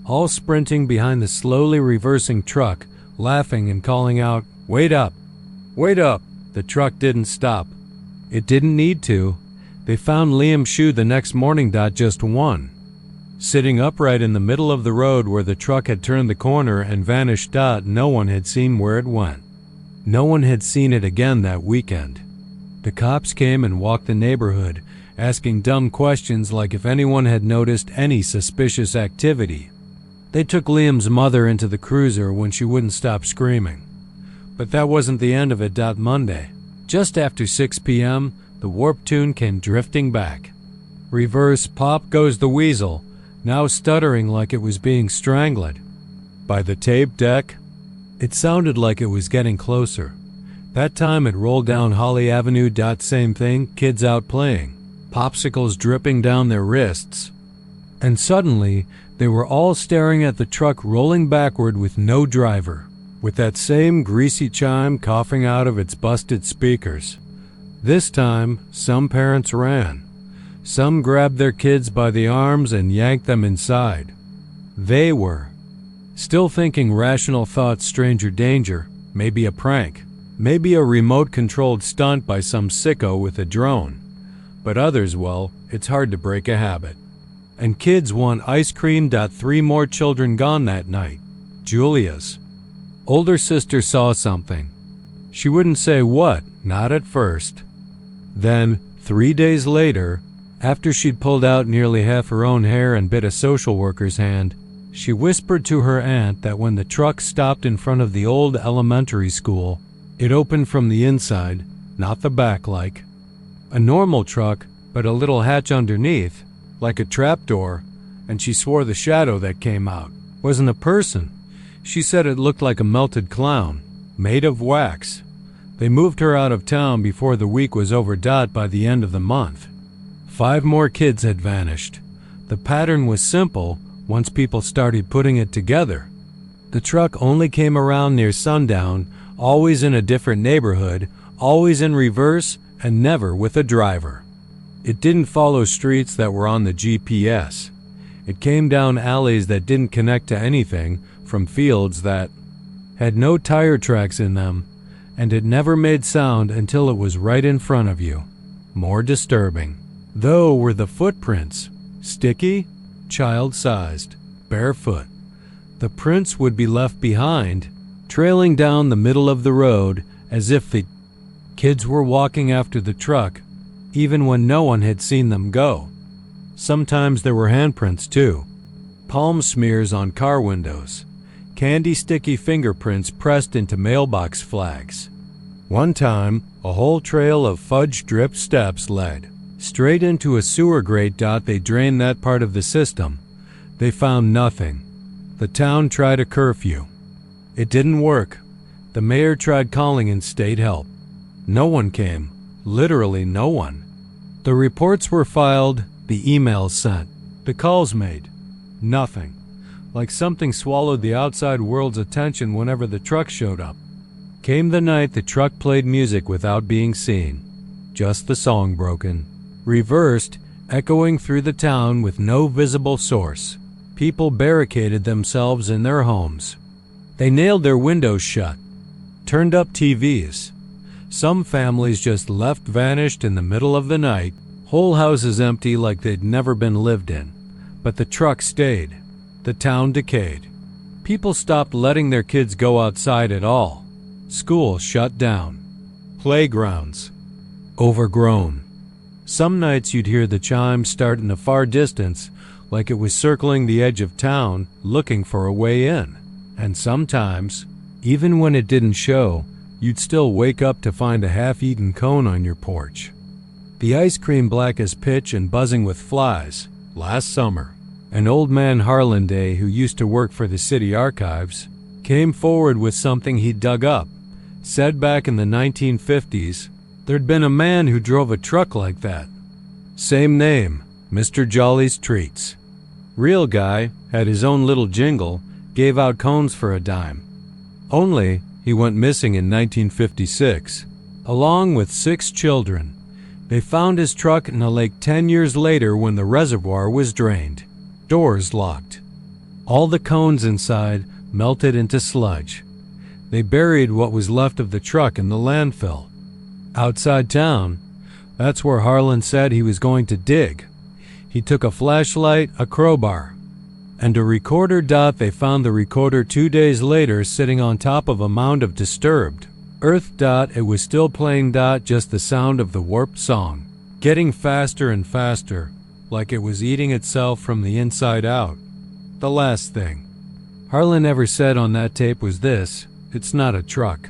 all sprinting behind the slowly reversing truck, laughing and calling out, "Wait up! Wait up!" The truck didn't stop. It didn't need to. They found Liam's shoe the next morning. Just one, sitting upright in the middle of the road where the truck had turned the corner and vanished. No one had seen where it went. No one had seen it again that weekend. The cops came and walked the neighborhood, asking dumb questions like if anyone had noticed any suspicious activity. They took Liam's mother into the cruiser when she wouldn't stop screaming. But that wasn't the end of it. Monday, just after 6 p.m., the warp tune came drifting back. Reverse Pop Goes the Weasel, now stuttering like it was being strangled by the tape deck. It sounded like it was getting closer. That time it rolled down Holly Avenue. Same thing, kids out playing, popsicles dripping down their wrists. And suddenly, they were all staring at the truck rolling backward with no driver, with that same greasy chime coughing out of its busted speakers. This time, some parents ran. Some grabbed their kids by the arms and yanked them inside. They were still thinking rational thoughts, stranger danger, maybe a prank, maybe a remote-controlled stunt by some sicko with a drone. But others, well, it's hard to break a habit. And kids want ice cream. 3 more children gone that night. Julia's older sister saw something. She wouldn't say what, not at first. Then, 3 days later, after she'd pulled out nearly half her own hair and bit a social worker's hand, she whispered to her aunt that when the truck stopped in front of the old elementary school, it opened from the inside, not the back like a normal truck, but a little hatch underneath, like a trapdoor, and she swore the shadow that came out wasn't a person. She said it looked like a melted clown, made of wax. They moved her out of town before the week was over. By the end of the month, 5 more kids had vanished. The pattern was simple once people started putting it together. The truck only came around near sundown, always in a different neighborhood, always in reverse, and never with a driver. It didn't follow streets that were on the GPS. It came down alleys that didn't connect to anything, from fields that had no tire tracks in them, and it never made sound until it was right in front of you. More disturbing, though, were the footprints. Sticky, child-sized, barefoot. The prints would be left behind, trailing down the middle of the road as if the kids were walking after the truck, even when no one had seen them go. Sometimes there were handprints too. Palm smears on car windows. Candy-sticky fingerprints pressed into mailbox flags. One time, a whole trail of fudge-dripped steps led, Straight into a sewer grate. They drained that part of the system. They found nothing. The town tried a curfew. It didn't work. The mayor tried calling in state help. No one came. Literally no one. The reports were filed, the emails sent, the calls made. Nothing. Like something swallowed the outside world's attention whenever the truck showed up. Came the night the truck played music without being seen. Just the song broken. Reversed, echoing through the town with no visible source. People barricaded themselves in their homes. They nailed their windows shut. Turned up TVs. Some families just left, vanished in the middle of the night. Whole houses empty like they'd never been lived in. But the truck stayed. The town decayed. People stopped letting their kids go outside at all. School shut down. Playgrounds overgrown. Some nights you'd hear the chimes start in a far distance, like it was circling the edge of town, looking for a way in. And sometimes, even when it didn't show, you'd still wake up to find a half-eaten cone on your porch. The ice cream black as pitch and buzzing with flies. Last summer, an old man Harlan Day who used to work for the city archives came forward with something he'd dug up. Said back in the 1950s, there'd been a man who drove a truck like that. Same name, Mr. Jolly's Treats. Real guy, had his own little jingle, gave out cones for a dime. Only, he went missing in 1956, along with 6 children. They found his truck in a lake 10 years later when the reservoir was drained. Doors locked. All the cones inside melted into sludge. They buried what was left of the truck in the landfill. Outside town, that's where Harlan said he was going to dig. He took a flashlight, a crowbar, and a recorder. They found the recorder 2 days later sitting on top of a mound of disturbed earth. It was still playing. Just the sound of the warped song, getting faster and faster, like it was eating itself from the inside out. The last thing Harlan ever said on that tape was this: "It's not a truck."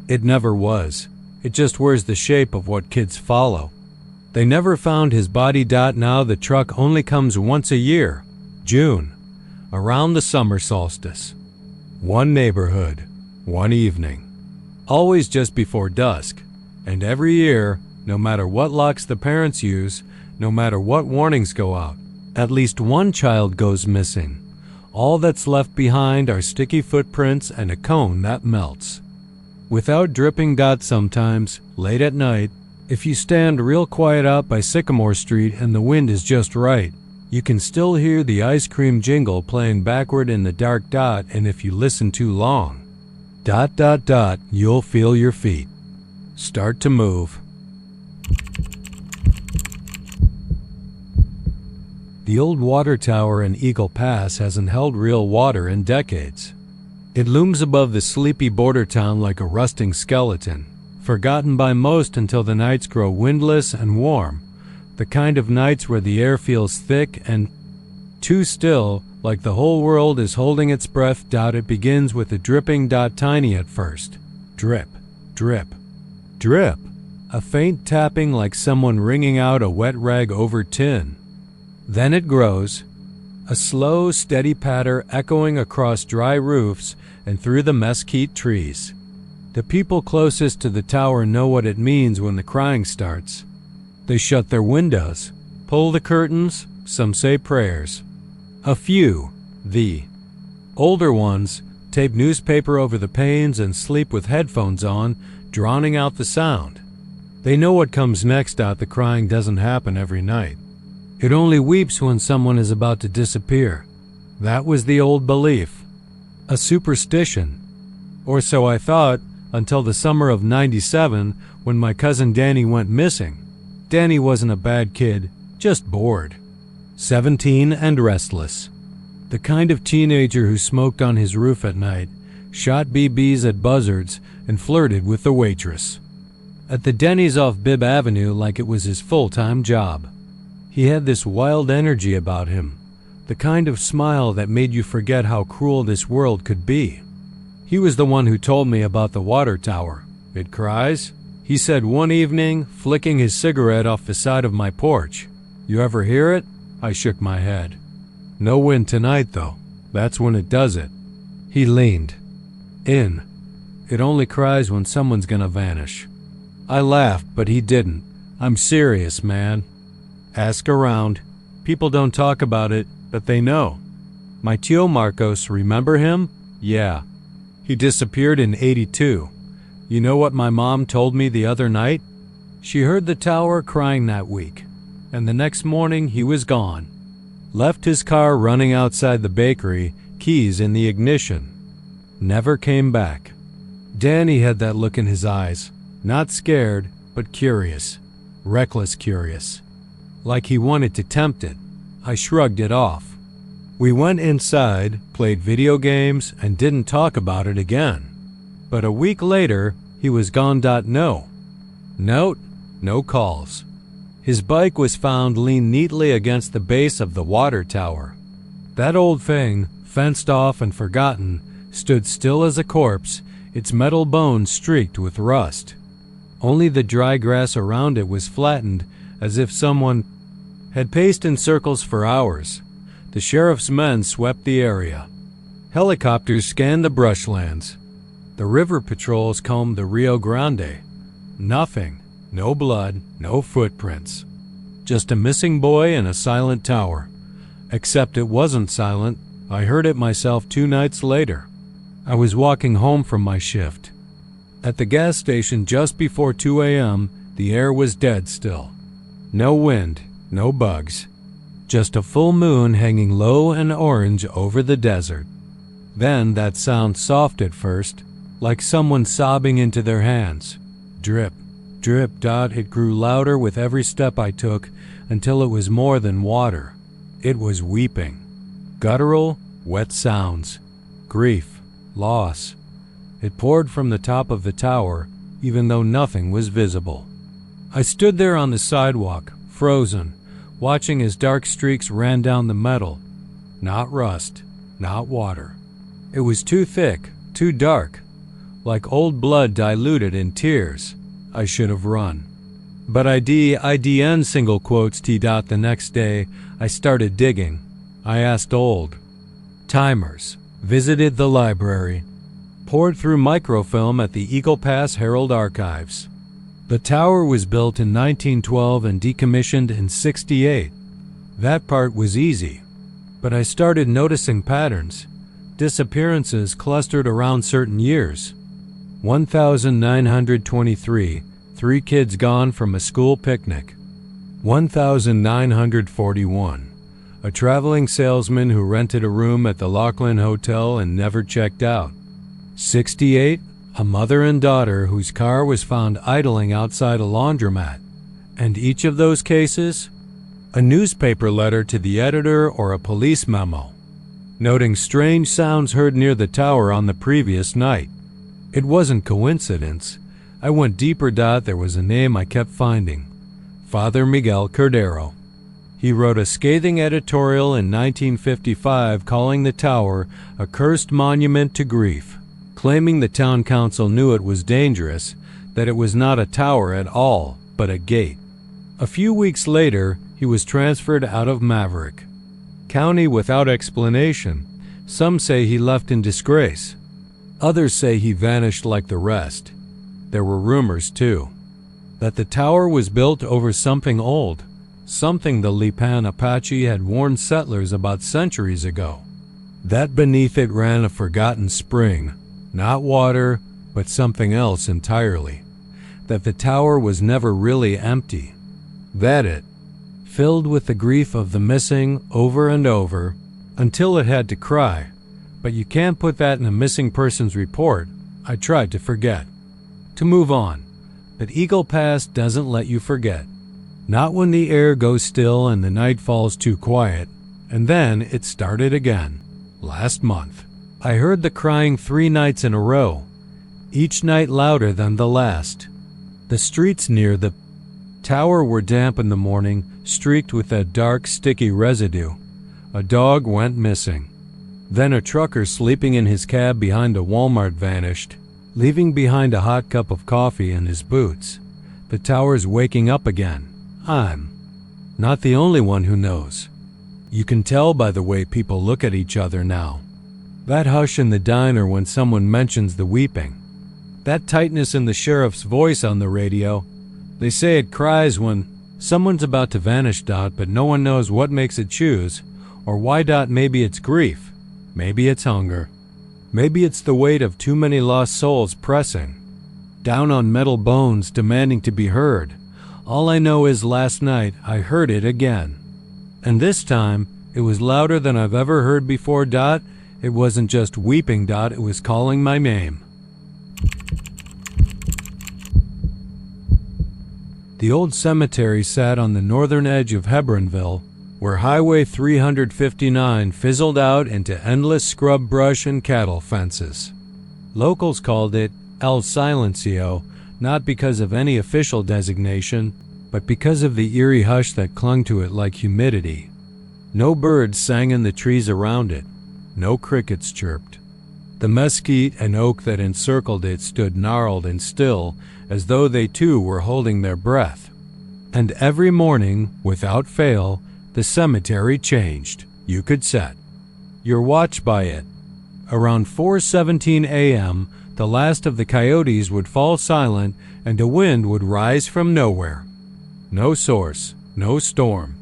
It never was. It just wears the shape of what kids follow. They never found his body. Now the truck only comes once a year, June, around the summer solstice. One neighborhood, one evening. Always just before dusk. And every year, no matter what locks the parents use, no matter what warnings go out, at least one child goes missing. All that's left behind are sticky footprints and a cone that melts. Without dripping. Sometimes, late at night, if you stand real quiet out by Sycamore Street and the wind is just right, you can still hear the ice cream jingle playing backward in the dark. And if you listen too long, you'll feel your feet start to move. The old water tower in Eagle Pass hasn't held real water in decades. It looms above the sleepy border town like a rusting skeleton, forgotten by most until the nights grow windless and warm, the kind of nights where the air feels thick and too still, like the whole world is holding its breath. It begins with a dripping. Tiny at first. Drip, drip, drip. A faint tapping like someone wringing out a wet rag over tin. Then it grows. A slow, steady patter echoing across dry roofs and through the mesquite trees. The people closest to the tower know what it means when the crying starts. They shut their windows, pull the curtains, some say prayers. A few, the older ones, tape newspaper over the panes and sleep with headphones on, drowning out the sound. They know what comes next. The crying doesn't happen every night. It only weeps when someone is about to disappear. That was the old belief. A superstition. Or so I thought, until the summer of '97 when my cousin Danny went missing. Danny wasn't a bad kid, just bored. 17 and restless. The kind of teenager who smoked on his roof at night, shot BBs at buzzards, and flirted with the waitress. At the Denny's off Bibb Avenue like it was his full-time job. He had this wild energy about him, the kind of smile that made you forget how cruel this world could be. He was the one who told me about the water tower. It cries. He said one evening, flicking his cigarette off the side of my porch. You ever hear it? I shook my head. No wind tonight, though. That's when it does it. He leaned in. It only cries when someone's gonna vanish. I laughed, but he didn't. I'm serious, man. Ask around. People don't talk about it, but they know. My tio Marcos, remember him? Yeah. He disappeared in '82. You know what my mom told me the other night? She heard the tower crying that week, and the next morning he was gone. Left his car running outside the bakery, keys in the ignition. Never came back. Danny had that look in his eyes, not scared, but curious, reckless curious, like he wanted to tempt it. I shrugged it off. We went inside, played video games, and didn't talk about it again. But a week later, he was gone. No note, no calls. His bike was found leaned neatly against the base of the water tower. That old thing, fenced off and forgotten, stood still as a corpse, its metal bones streaked with rust. Only the dry grass around it was flattened, as if someone had paced in circles for hours. The sheriff's men swept the area. Helicopters scanned the brushlands. The river patrols combed the Rio Grande. Nothing. No blood, no footprints. Just a missing boy and a silent tower. Except it wasn't silent. I heard it myself 2 nights later. I was walking home from my shift. At the gas station just before 2 a.m., the air was dead still. No wind, no bugs. Just a full moon hanging low and orange over the desert. Then that sound, soft at first, like someone sobbing into their hands. Drip, drip. It grew louder with every step I took until it was more than water. It was weeping. Guttural, wet sounds. Grief, loss. It poured from the top of the tower, even though nothing was visible. I stood there on the sidewalk, frozen, watching as dark streaks ran down the metal. Not rust, not water. It was too thick, too dark, like old blood diluted in tears. I should have run. But IDN single quotes T. The next day, I started digging. I asked old timers, visited the library, poured through microfilm at the Eagle Pass Herald Archives. The tower was built in 1912 and decommissioned in '68. That part was easy. But I started noticing patterns. Disappearances clustered around certain years. 1923, 3 kids gone from a school picnic. 1941, a traveling salesman who rented a room at the Laughlin Hotel and never checked out. 68, a mother and daughter whose car was found idling outside a laundromat. And each of those cases, a newspaper letter to the editor or a police memo, noting strange sounds heard near the tower on the previous night. It wasn't coincidence. I went deeper. There was a name I kept finding. Father Miguel Cordero. He wrote a scathing editorial in 1955 calling the tower a cursed monument to grief, claiming the town council knew it was dangerous, that it was not a tower at all, but a gate. A few weeks later, he was transferred out of Maverick County without explanation. Some say he left in disgrace. Others say he vanished like the rest. There were rumors, too, that the tower was built over something old, something the Lipan Apache had warned settlers about centuries ago. That beneath it ran a forgotten spring, not water, but something else entirely. That the tower was never really empty. That it, filled with the grief of the missing over and over, until it had to cry. But you can't put that in a missing persons report. I tried to forget. To move on. But Eagle Pass doesn't let you forget. Not when the air goes still and the night falls too quiet. And then it started again. Last month. I heard the crying 3 nights in a row, each night louder than the last. The streets near the tower were damp in the morning, streaked with that dark, sticky residue. A dog went missing. Then a trucker sleeping in his cab behind a Walmart vanished, leaving behind a hot cup of coffee and his boots. The tower's waking up again. I'm not the only one who knows. You can tell by the way people look at each other now. That hush in the diner when someone mentions the weeping. That tightness in the sheriff's voice on the radio. They say it cries when someone's about to vanish, but no one knows what makes it choose, or why. Maybe it's grief. Maybe it's hunger. Maybe it's the weight of too many lost souls pressing down on metal bones demanding to be heard. All I know is last night I heard it again. And this time, it was louder than I've ever heard before. It wasn't just weeping. It was calling my name. The old cemetery sat on the northern edge of Hebronville, where Highway 359 fizzled out into endless scrub brush and cattle fences. Locals called it El Silencio, not because of any official designation, but because of the eerie hush that clung to it like humidity. No birds sang in the trees around it. No crickets chirped. The mesquite and oak that encircled it stood gnarled and still, as though they too were holding their breath. And every morning, without fail, the cemetery changed. You could set your watch by it. Around 4:17 a.m., the last of the coyotes would fall silent and a wind would rise from nowhere. No source, no storm.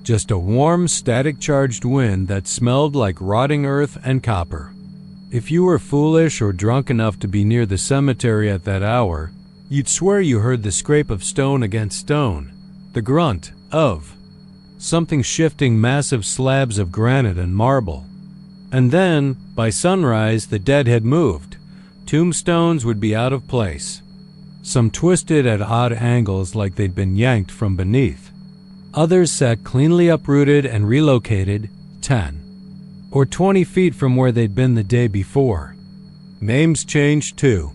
Just a warm, static-charged wind that smelled like rotting earth and copper. If you were foolish or drunk enough to be near the cemetery at that hour, you'd swear you heard the scrape of stone against stone, the grunt of something shifting massive slabs of granite and marble. And then, by sunrise, the dead had moved. Tombstones would be out of place. Some twisted at odd angles like they'd been yanked from beneath. Others sat cleanly uprooted and relocated 10 or 20 feet from where they'd been the day before. Names changed too.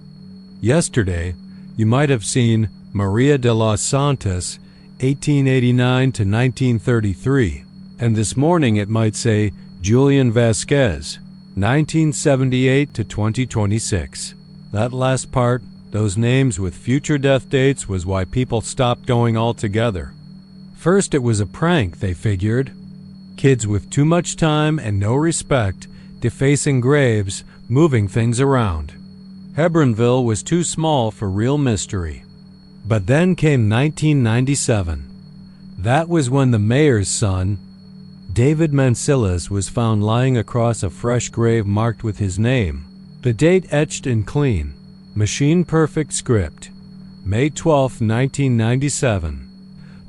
Yesterday, you might have seen Maria de los Santos, 1889 to 1933, and this morning it might say Julian Vasquez, 1978 to 2026. That last part, those names with future death dates, was why people stopped going altogether. First it was a prank, they figured. Kids with too much time and no respect, defacing graves, moving things around. Hebronville was too small for real mystery. But then came 1997. That was when the mayor's son, David Mancilas, was found lying across a fresh grave marked with his name. The date etched in clean, machine-perfect script. May 12, 1997.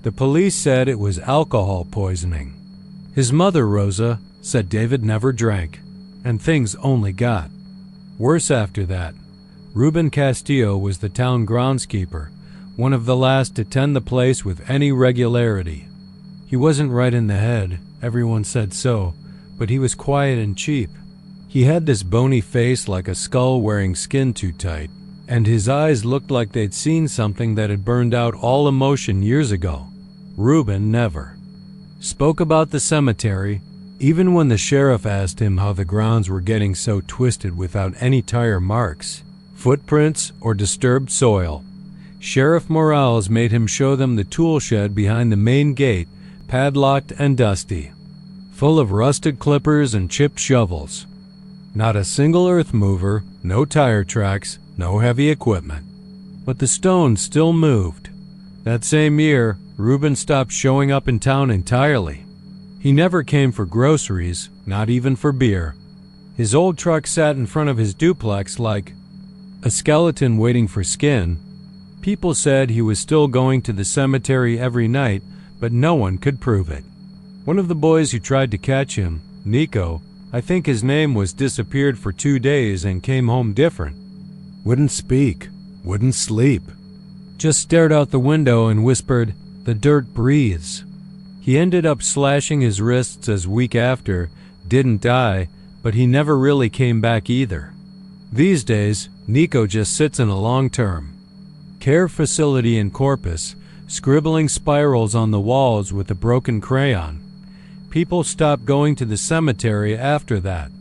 The police said it was alcohol poisoning. His mother, Rosa, said David never drank, and things only got worse after that. Ruben Castillo was the town groundskeeper, one of the last to tend the place with any regularity. He wasn't right in the head, everyone said so, but he was quiet and cheap. He had this bony face like a skull wearing skin too tight, and his eyes looked like they'd seen something that had burned out all emotion years ago. Ruben never spoke about the cemetery, even when the sheriff asked him how the grounds were getting so twisted without any tire marks, footprints, or disturbed soil. Sheriff Morales made him show them the tool shed behind the main gate, padlocked and dusty, full of rusted clippers and chipped shovels. Not a single earth mover, no tire tracks, no heavy equipment. But the stones still moved. That same year, Ruben stopped showing up in town entirely. He never came for groceries, not even for beer. His old truck sat in front of his duplex like a skeleton waiting for skin. People said he was still going to the cemetery every night, but no one could prove it. One of the boys who tried to catch him, Nico, I think his name was, disappeared for 2 days and came home different. Wouldn't speak, wouldn't sleep. Just stared out the window and whispered, "The dirt breathes." He ended up slashing his wrists as week after, didn't die, but he never really came back either. These days, Nico just sits in a long-term care facility in Corpus, scribbling spirals on the walls with a broken crayon. People stopped going to the cemetery after that.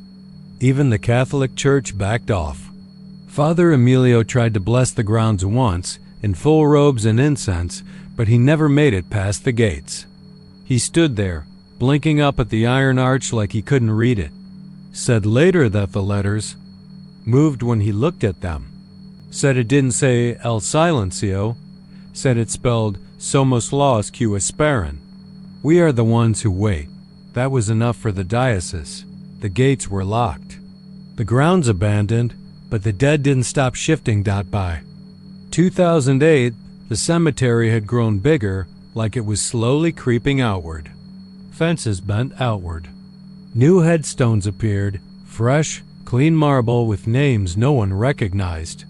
Even the Catholic Church backed off. Father Emilio tried to bless the grounds once, in full robes and incense, but he never made it past the gates. He stood there, blinking up at the iron arch like he couldn't read it. Said later that the letters moved when he looked at them. Said it didn't say El Silencio. Said it spelled Somos los que esperan. We are the ones who wait. That was enough for the diocese. The gates were locked. The grounds abandoned, but the dead didn't stop shifting. By 2008, the cemetery had grown bigger, like it was slowly creeping outward. Fences bent outward. New headstones appeared, fresh, clean marble with names no one recognized.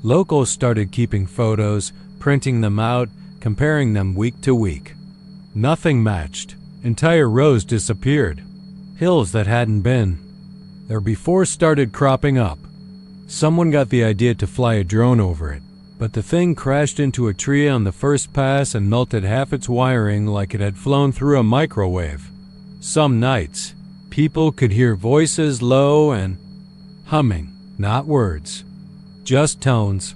Locals started keeping photos, printing them out, comparing them week to week. Nothing matched. Entire rows disappeared. Hills that hadn't been there before started cropping up. Someone got the idea to fly a drone over it, but the thing crashed into a tree on the first pass and melted half its wiring like it had flown through a microwave. Some nights, people could hear voices low and humming, not words, just tones,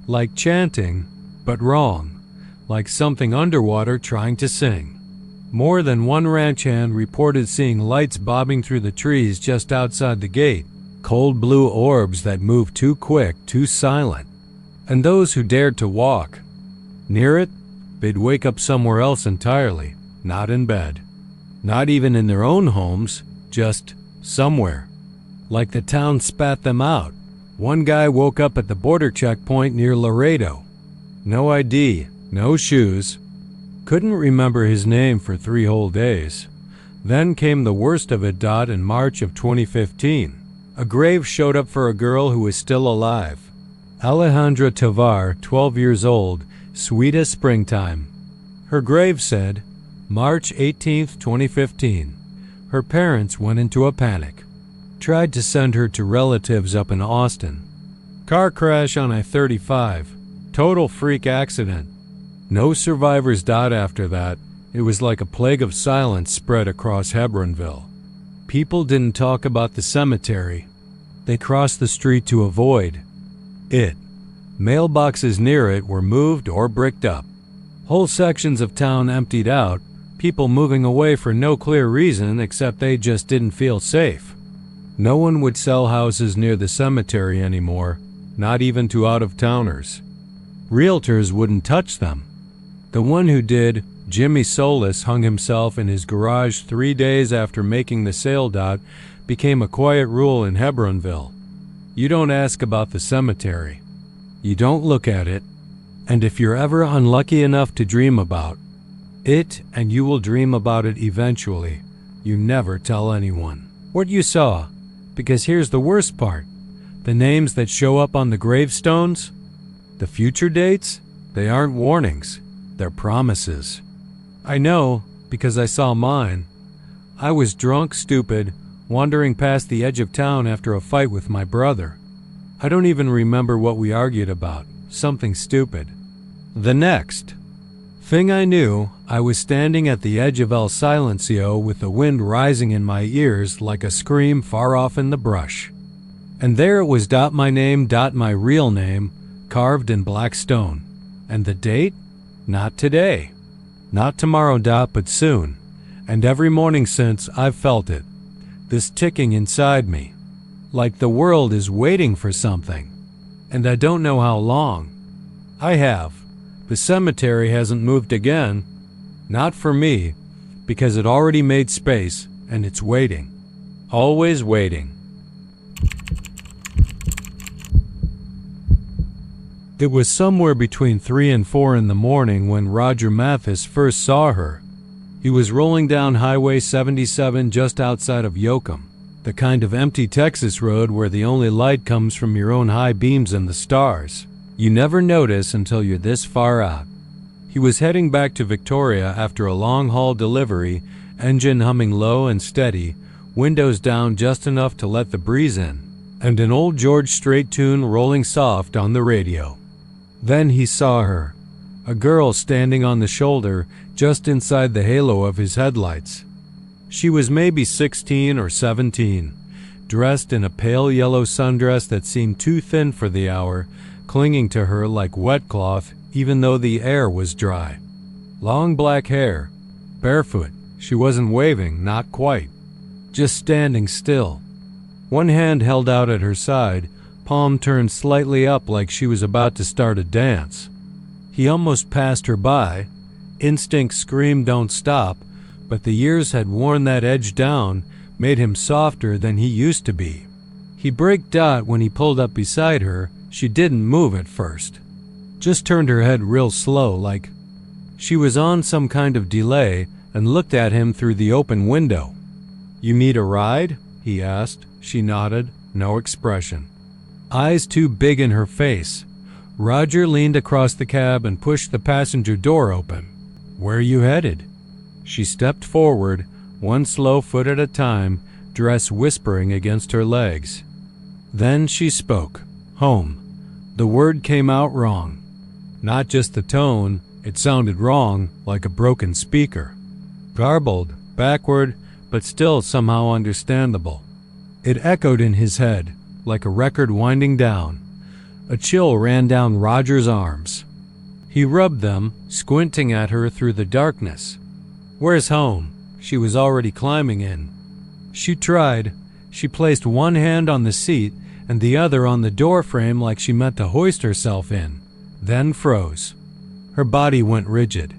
like chanting, but wrong, like something underwater trying to sing. More than one ranch hand reported seeing lights bobbing through the trees just outside the gate, cold blue orbs that moved too quick, too silent. And those who dared to walk near it, they'd wake up somewhere else entirely, not in bed. Not even in their own homes, just somewhere. Like the town spat them out. One guy woke up at the border checkpoint near Laredo. No ID, no shoes. Couldn't remember his name for 3 whole days. Then came the worst of it. In March of 2015. A grave showed up for a girl who was still alive. Alejandra Tovar, 12 years old, sweet as springtime. Her grave said, March 18, 2015. Her parents went into a panic. Tried to send her to relatives up in Austin. Car crash on I-35. Total freak accident. No survivors died after that. It was like a plague of silence spread across Hebronville. People didn't talk about the cemetery. They crossed the street to avoid it. Mailboxes near it were moved or bricked up. Whole sections of town emptied out, people moving away for no clear reason except they just didn't feel safe. No one would sell houses near the cemetery anymore, not even to out-of-towners. Realtors wouldn't touch them. The one who did, Jimmy Solis, hung himself in his garage 3 days after making the sale. Became a quiet rule in Hebronville. You don't ask about the cemetery. You don't look at it. And if you're ever unlucky enough to dream about it, and you will dream about it eventually, you never tell anyone what you saw. Because here's the worst part. The names that show up on the gravestones, the future dates, they aren't warnings. They're promises. I know, because I saw mine. I was drunk, stupid, wandering past the edge of town after a fight with my brother. I don't even remember what we argued about. Something stupid. The next thing I knew, I was standing at the edge of El Silencio with the wind rising in my ears like a scream far off in the brush. And there it was. My name, my real name, carved in black stone. And the date? Not today. Not tomorrow, but soon. And every morning since, I've felt it. This ticking inside me. Like the world is waiting for something. And I don't know how long. I have. The cemetery hasn't moved again. Not for me, because it already made space, and it's waiting. Always waiting. It was somewhere between 3 and 4 in the morning when Roger Mathis first saw her. He was rolling down Highway 77 just outside of Yoakum, the kind of empty Texas road where the only light comes from your own high beams and the stars. You never notice until you're this far out. He was heading back to Victoria after a long-haul delivery, engine humming low and steady, windows down just enough to let the breeze in, and an old George Strait tune rolling soft on the radio. Then he saw her, a girl standing on the shoulder just inside the halo of his headlights. She was maybe 16 or 17, dressed in a pale yellow sundress that seemed too thin for the hour, clinging to her like wet cloth even though the air was dry. Long black hair, barefoot. She wasn't waving, not quite. Just standing still. One hand held out at her side, palm turned slightly up like she was about to start a dance. He almost passed her by. Instinct screamed, "Don't stop," but the years had worn that edge down, made him softer than he used to be. He braked Dot when he pulled up beside her. She didn't move at first. Just turned her head real slow, like she was on some kind of delay, and looked at him through the open window. "You need a ride?" he asked. She nodded, no expression. Eyes too big in her face. Roger leaned across the cab and pushed the passenger door open. "Where are you headed?" She stepped forward, one slow foot at a time, dress whispering against her legs. Then she spoke. "Home." The word came out wrong. Not just the tone, it sounded wrong, like a broken speaker. Garbled, backward, but still somehow understandable. It echoed in his head, like a record winding down. A chill ran down Roger's arms. He rubbed them, squinting at her through the darkness. "Where's home?" She was already climbing in. She tried. She placed one hand on the seat and the other on the door frame like she meant to hoist herself in, then froze. Her body went rigid.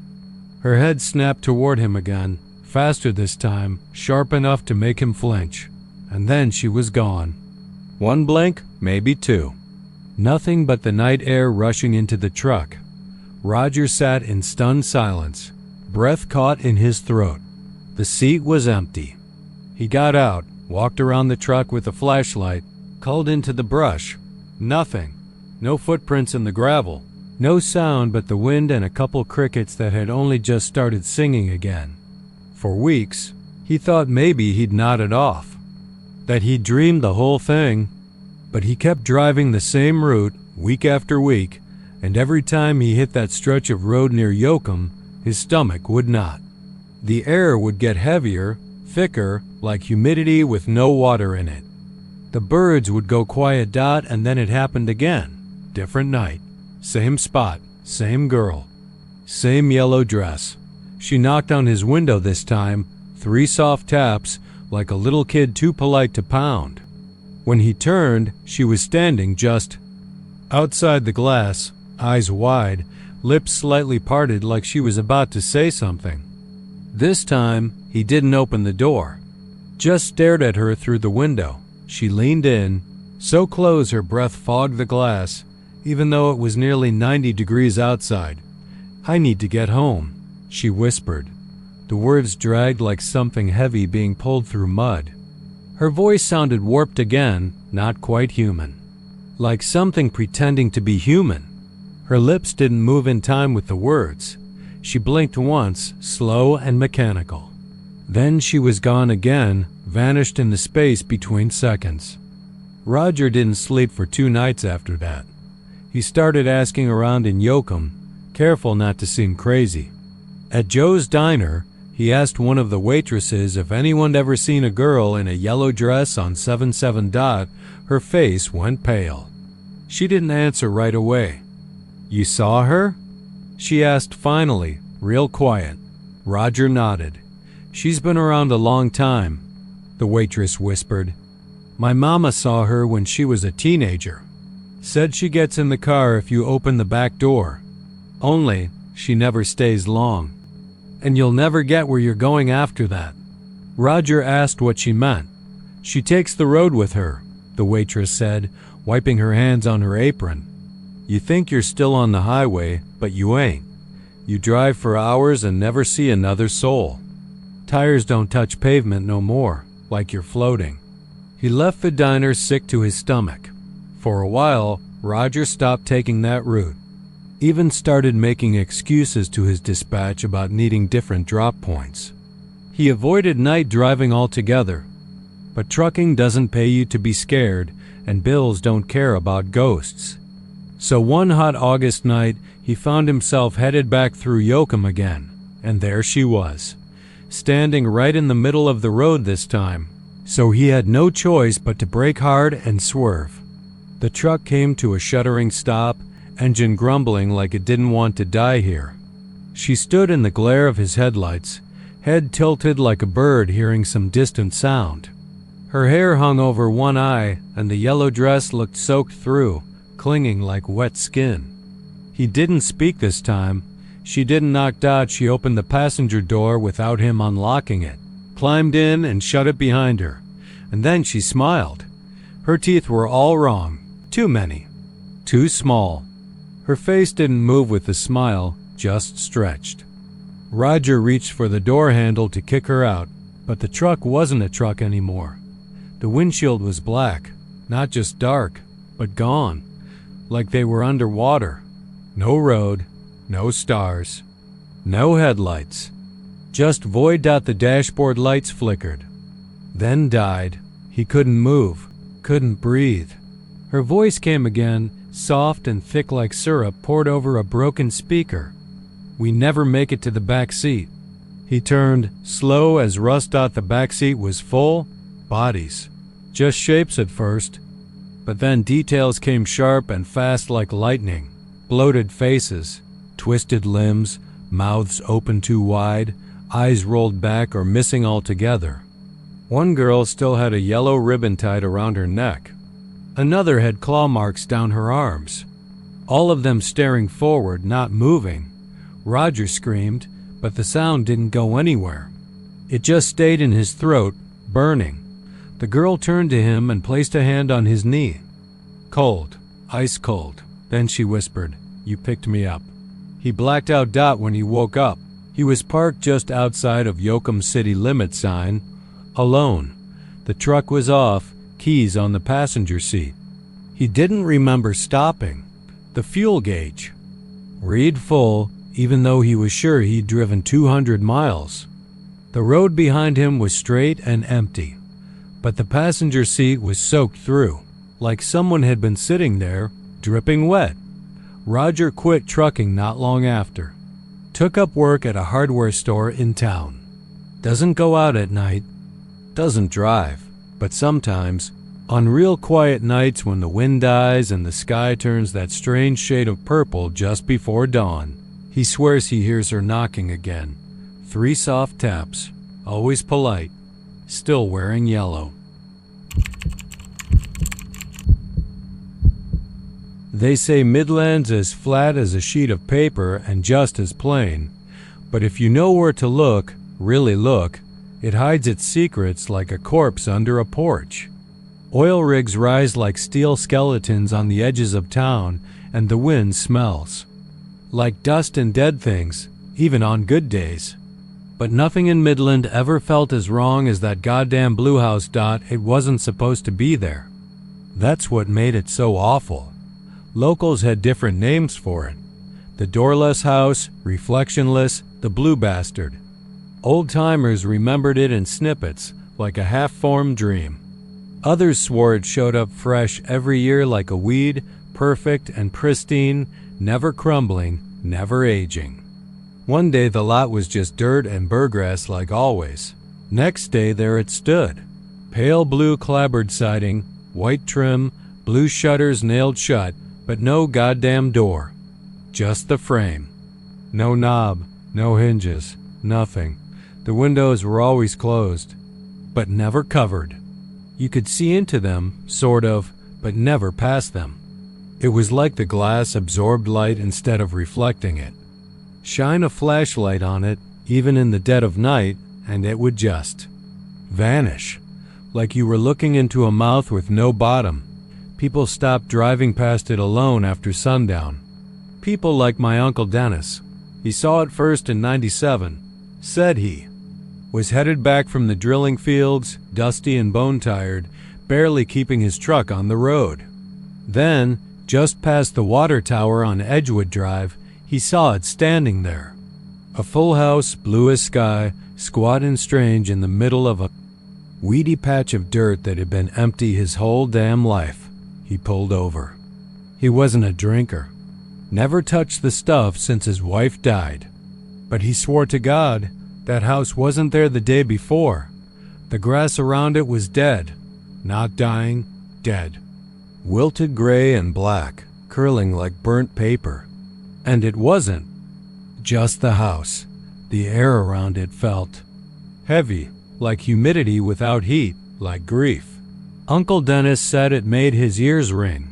Her head snapped toward him again, faster this time, sharp enough to make him flinch. And then she was gone. One blink, maybe two. Nothing but the night air rushing into the truck. Roger sat in stunned silence, breath caught in his throat. The seat was empty. He got out, walked around the truck with a flashlight, called into the brush. Nothing. No footprints in the gravel. No sound but the wind and a couple crickets that had only just started singing again. For weeks, he thought maybe he'd nodded off, that he'd dreamed the whole thing, but he kept driving the same route week after week, and every time he hit that stretch of road near Yoakum, his stomach would knot. The air would get heavier, thicker, like humidity with no water in it. The birds would go quiet. Dot, and then it happened again. Different night. Same spot, same girl, same yellow dress. She knocked on his window this time, 3 soft taps, like a little kid too polite to pound. When he turned, she was standing just outside the glass, eyes wide, lips slightly parted like she was about to say something. This time, he didn't open the door, just stared at her through the window. She leaned in, so close her breath fogged the glass, even though it was nearly 90 degrees outside. "I need to get home," she whispered. The words dragged like something heavy being pulled through mud. Her voice sounded warped again, not quite human. Like something pretending to be human. Her lips didn't move in time with the words. She blinked once, slow and mechanical. Then she was gone again, vanished in the space between seconds. Roger didn't sleep for 2 nights after that. He started asking around in Yoakum, careful not to seem crazy. At Joe's Diner, he asked one of the waitresses if anyone ever seen a girl in a yellow dress on 77 Dot. Her face went pale. She didn't answer right away. "You saw her?" she asked finally, real quiet. Roger nodded. "She's been around a long time," the waitress whispered. "My mama saw her when she was a teenager. Said she gets in the car if you open the back door. Only, she never stays long. And you'll never get where you're going after that." Roger asked what she meant. "She takes the road with her," the waitress said, wiping her hands on her apron. "You think you're still on the highway, but you ain't. You drive for hours and never see another soul. Tires don't touch pavement no more, like you're floating." He left the diner sick to his stomach. For a while, Roger stopped taking that route. Even started making excuses to his dispatch about needing different drop points. He avoided night driving altogether. But trucking doesn't pay you to be scared, and bills don't care about ghosts. So one hot August night, he found himself headed back through Yoakum again, and there she was, standing right in the middle of the road this time, so he had no choice but to brake hard and swerve. The truck came to a shuddering stop, engine grumbling like it didn't want to die here. She stood in the glare of his headlights, head tilted like a bird hearing some distant sound. Her hair hung over one eye, and the yellow dress looked soaked through, clinging like wet skin. He didn't speak this time. She didn't knock out. She opened the passenger door without him unlocking it, climbed in and shut it behind her. And then she smiled. Her teeth were all wrong. Too many. Too small. Her face didn't move with the smile, just stretched. Roger reached for the door handle to kick her out, but the truck wasn't a truck anymore. The windshield was black, not just dark, but gone, like they were underwater. No road, no stars, no headlights. Just void. The dashboard lights flickered, then died. He couldn't move, couldn't breathe. Her voice came again, soft and thick like syrup poured over a broken speaker. "We never make it to the back seat." He turned, slow as rust. The back seat was full. Bodies. Just shapes at first. But then details came sharp and fast like lightning. Bloated faces, twisted limbs, mouths open too wide, eyes rolled back or missing altogether. One girl still had a yellow ribbon tied around her neck. Another had claw marks down her arms. All of them staring forward, not moving. Roger screamed, but the sound didn't go anywhere. It just stayed in his throat, burning. The girl turned to him and placed a hand on his knee. Cold, ice cold. Then she whispered, "You picked me up." He blacked out. When he woke up, he was parked just outside of Yoakum city limit sign, alone. The truck was off, keys on the passenger seat. He didn't remember stopping. The fuel gauge. Read full, even though he was sure he'd driven 200 miles. The road behind him was straight and empty, but the passenger seat was soaked through, like someone had been sitting there, dripping wet. Roger quit trucking not long after. Took up work at a hardware store in town. Doesn't go out at night. Doesn't drive. But sometimes, on real quiet nights when the wind dies and the sky turns that strange shade of purple just before dawn, he swears he hears her knocking again. 3 soft taps, always polite, still wearing yellow. They say Midland's as flat as a sheet of paper and just as plain, but if you know where to look, really look, it hides its secrets like a corpse under a porch. Oil rigs rise like steel skeletons on the edges of town, and the wind smells like dust and dead things, even on good days. But nothing in Midland ever felt as wrong as that goddamn blue house. It wasn't supposed to be there. That's what made it so awful. Locals had different names for it. The doorless house, reflectionless, the blue bastard. Old-timers remembered it in snippets, like a half-formed dream. Others swore it showed up fresh every year like a weed, perfect and pristine, never crumbling, never aging. One day the lot was just dirt and burgrass like always. Next day there it stood. Pale blue clapboard siding, white trim, blue shutters nailed shut, but no goddamn door. Just the frame. No knob, no hinges, nothing. The windows were always closed, but never covered. You could see into them, sort of, but never past them. It was like the glass absorbed light instead of reflecting it. Shine a flashlight on it, even in the dead of night, and it would just vanish, like you were looking into a mouth with no bottom. People stopped driving past it alone after sundown. People like my Uncle Dennis. He saw it first in '97, said he was headed back from the drilling fields, dusty and bone-tired, barely keeping his truck on the road. Then, just past the water tower on Edgewood Drive, he saw it standing there. A full house, blue as sky, squat and strange in the middle of a weedy patch of dirt that had been empty his whole damn life. He pulled over. He wasn't a drinker. Never touched the stuff since his wife died. But he swore to God that house wasn't there the day before. The grass around it was dead. Not dying, dead. Wilted gray and black, curling like burnt paper. And it wasn't just the house. The air around it felt heavy, like humidity without heat, like grief. Uncle Dennis said it made his ears ring.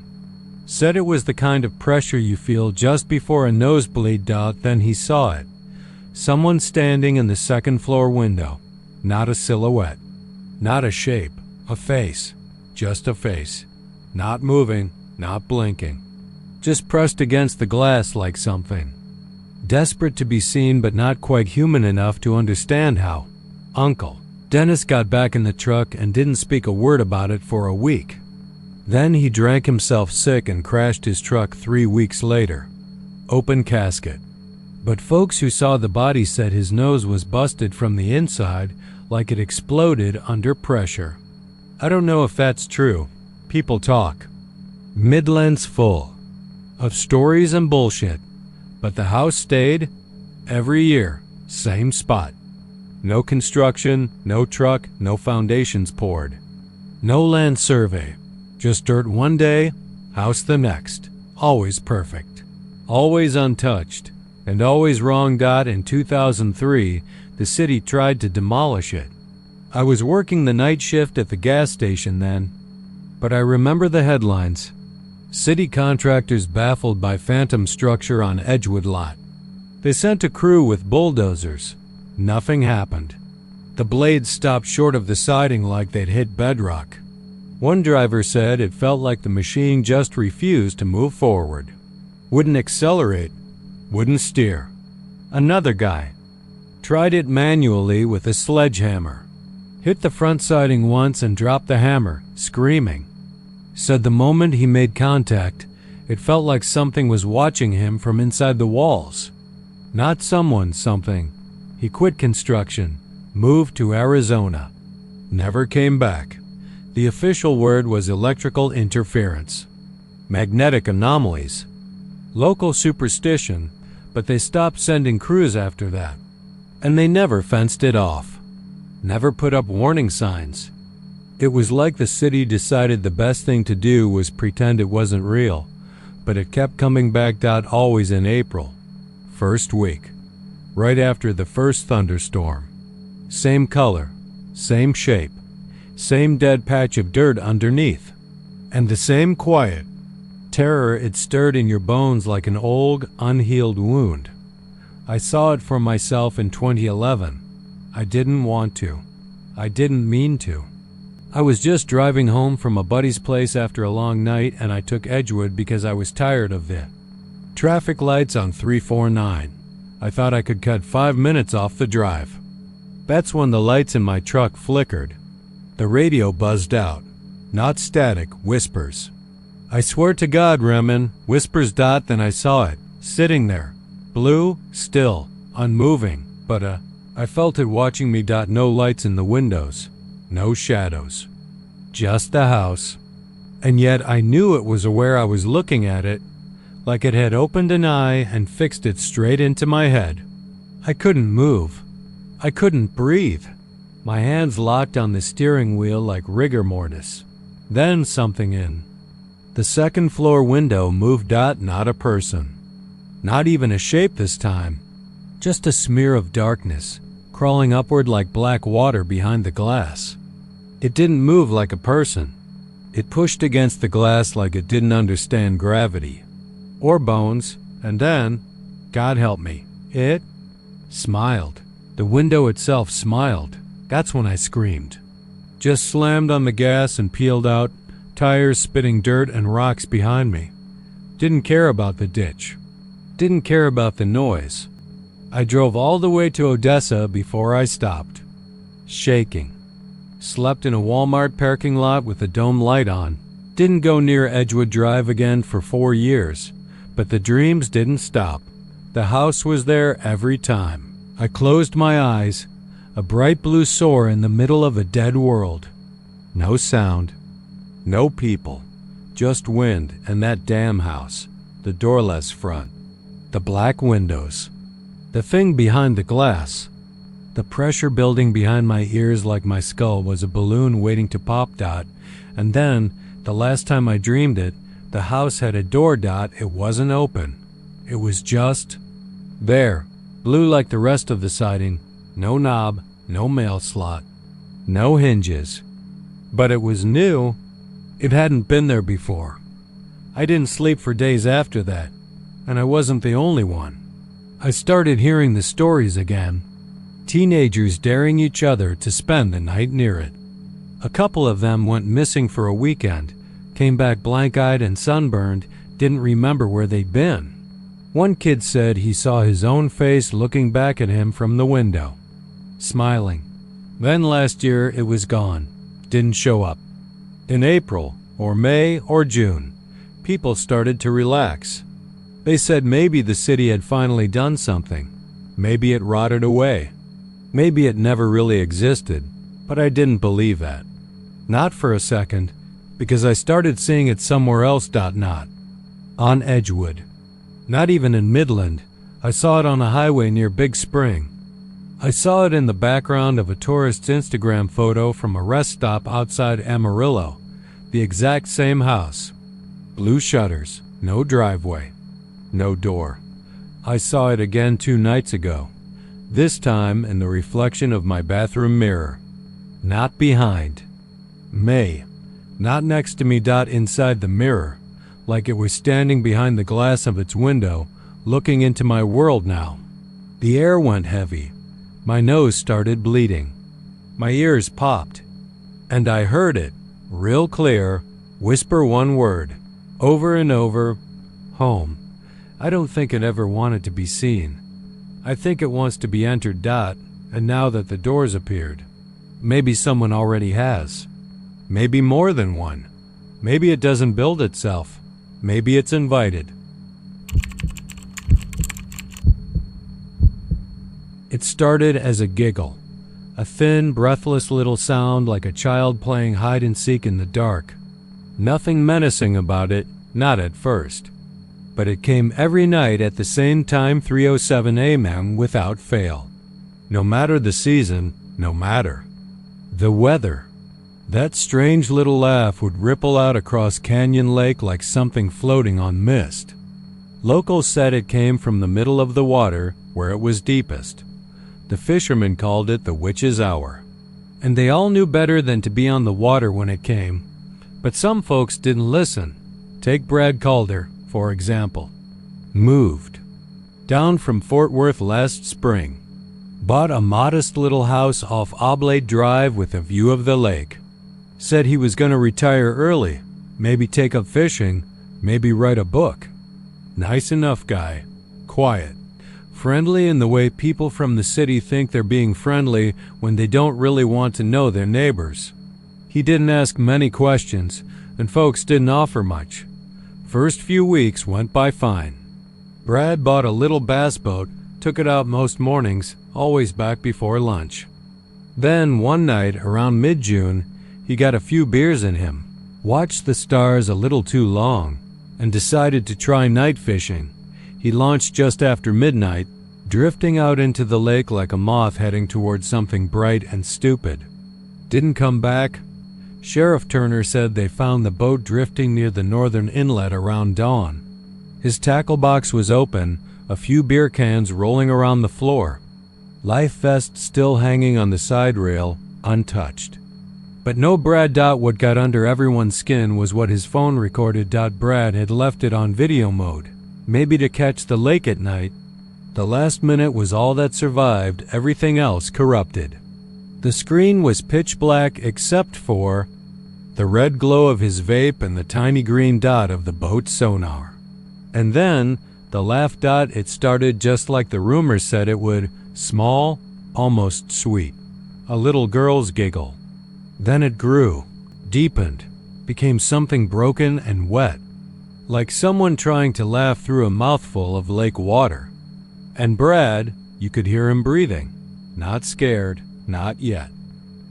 Said it was the kind of pressure you feel just before a nosebleed. Then he saw it. Someone standing in the second-floor window. Not a silhouette. Not a shape. A face. Just a face. Not moving. Not blinking. Just pressed against the glass like something. Desperate to be seen but not quite human enough to understand how. Uncle Dennis got back in the truck and didn't speak a word about it for a week. Then he drank himself sick and crashed his truck 3 weeks later. Open casket. But folks who saw the body said his nose was busted from the inside, like it exploded under pressure. I don't know if that's true. People talk. Midlands full of stories and bullshit. But the house stayed. Every year. Same spot. No construction, no truck, no foundations poured. No land survey. Just dirt one day, house the next. Always perfect. Always untouched. And always wrong. In 2003, the city tried to demolish it. I was working the night shift at the gas station then, but I remember the headlines. City contractors baffled by phantom structure on Edgewood lot. They sent a crew with bulldozers. Nothing happened. The blades stopped short of the siding like they'd hit bedrock. One driver said it felt like the machine just refused to move forward. Wouldn't accelerate. Wouldn't steer. Another guy tried it manually with a sledgehammer. Hit the front siding once and dropped the hammer, screaming. Said the moment he made contact, it felt like something was watching him from inside the walls. Not someone, something. He quit construction, moved to Arizona. Never came back. The official word was electrical interference. Magnetic anomalies. Local superstition, but they stopped sending crews after that. And they never fenced it off. Never put up warning signs. It was like the city decided the best thing to do was pretend it wasn't real, but it kept coming back. Always in April. First week. Right after the first thunderstorm. Same color. Same shape. Same dead patch of dirt underneath. And the same quiet. Terror it stirred in your bones like an old, unhealed wound. I saw it for myself in 2011. I didn't want to. I didn't mean to. I was just driving home from a buddy's place after a long night, and I took Edgewood because I was tired of the traffic lights on 349. I thought I could cut 5 minutes off the drive. That's when the lights in my truck flickered. The radio buzzed out. Not static, whispers. I swear to God, Remen, whispers. Then I saw it, sitting there. Blue, still, unmoving, but I felt it watching me. No lights in the windows. No shadows. Just the house. And yet I knew it was aware I was looking at it, like it had opened an eye and fixed it straight into my head. I couldn't move. I couldn't breathe. My hands locked on the steering wheel like rigor mortis. Then something in the second floor window moved. Not a person. Not even a shape this time. Just a smear of darkness, crawling upward like black water behind the glass. It didn't move like a person. It pushed against the glass like it didn't understand gravity. Or bones, and then, God help me, it smiled. The window itself smiled. That's when I screamed. Just slammed on the gas and peeled out, tires spitting dirt and rocks behind me. Didn't care about the ditch. Didn't care about the noise. I drove all the way to Odessa before I stopped. Shaking. Slept in a Walmart parking lot with a dome light on. Didn't go near Edgewood Drive again for 4 years. But the dreams didn't stop. The house was there every time. I closed my eyes, a bright blue soar in the middle of a dead world. No sound, no people, just wind and that damn house, the doorless front, the black windows, the thing behind the glass. The pressure building behind my ears like my skull was a balloon waiting to pop. And then, the last time I dreamed it, the house had a door. It wasn't open. It was just there, blue like the rest of the siding, no knob, no mail slot, no hinges. But it was new. It hadn't been there before. I didn't sleep for days after that, and I wasn't the only one. I started hearing the stories again. Teenagers daring each other to spend the night near it. A couple of them went missing for a weekend, came back blank-eyed and sunburned, didn't remember where they'd been. One kid said he saw his own face looking back at him from the window, smiling. Then last year it was gone, didn't show up. In April, or May, or June, people started to relax. They said maybe the city had finally done something. Maybe it rotted away. Maybe it never really existed, but I didn't believe that. Not for a second, because I started seeing it somewhere else. Not on Edgewood. Not even in Midland. I saw it on a highway near Big Spring. I saw it in the background of a tourist's Instagram photo from a rest stop outside Amarillo. The exact same house. Blue shutters, no driveway, no door. I saw it again 2 nights ago. This time in the reflection of my bathroom mirror. Not behind. May. Not next to me. Inside the mirror. Like it was standing behind the glass of its window, looking into my world now. The air went heavy. My nose started bleeding. My ears popped. And I heard it, real clear, whisper one word, over and over, home. I don't think it ever wanted to be seen. I think it wants to be entered. And now that the doors appeared, maybe someone already has. Maybe more than one. Maybe it doesn't build itself. Maybe it's invited. It started as a giggle, a thin, breathless little sound like a child playing hide and seek in the dark. Nothing menacing about it, not at first. But it came every night at the same time, 3:07 a.m. without fail. No matter the season, no matter the weather. That strange little laugh would ripple out across Canyon Lake like something floating on mist. Locals said it came from the middle of the water, where it was deepest. The fishermen called it the witch's hour. And they all knew better than to be on the water when it came. But some folks didn't listen. Take Brad Calder, for example. Moved down from Fort Worth last spring. Bought a modest little house off Oblate Drive with a view of the lake. Said he was going to retire early, maybe take up fishing, maybe write a book. Nice enough guy. Quiet. Friendly in the way people from the city think they're being friendly when they don't really want to know their neighbors. He didn't ask many questions, and folks didn't offer much. First few weeks went by fine. Brad bought a little bass boat, took it out most mornings, always back before lunch. Then, one night, around mid-June, he got a few beers in him, watched the stars a little too long, and decided to try night fishing. He launched just after midnight, drifting out into the lake like a moth heading towards something bright and stupid. Didn't come back. Sheriff Turner said they found the boat drifting near the northern inlet around dawn. His tackle box was open, a few beer cans rolling around the floor. Life vest still hanging on the side rail, untouched. But no Brad. What got under everyone's skin was what his phone recorded. Brad had left it on video mode, maybe to catch the lake at night. The last minute was all that survived, everything else corrupted. The screen was pitch black except for the red glow of his vape and the tiny green dot of the boat's sonar. And then, the laugh. It started just like the rumors said it would, small, almost sweet. A little girl's giggle. Then it grew, deepened, became something broken and wet, like someone trying to laugh through a mouthful of lake water. And Brad, you could hear him breathing, not scared, not yet,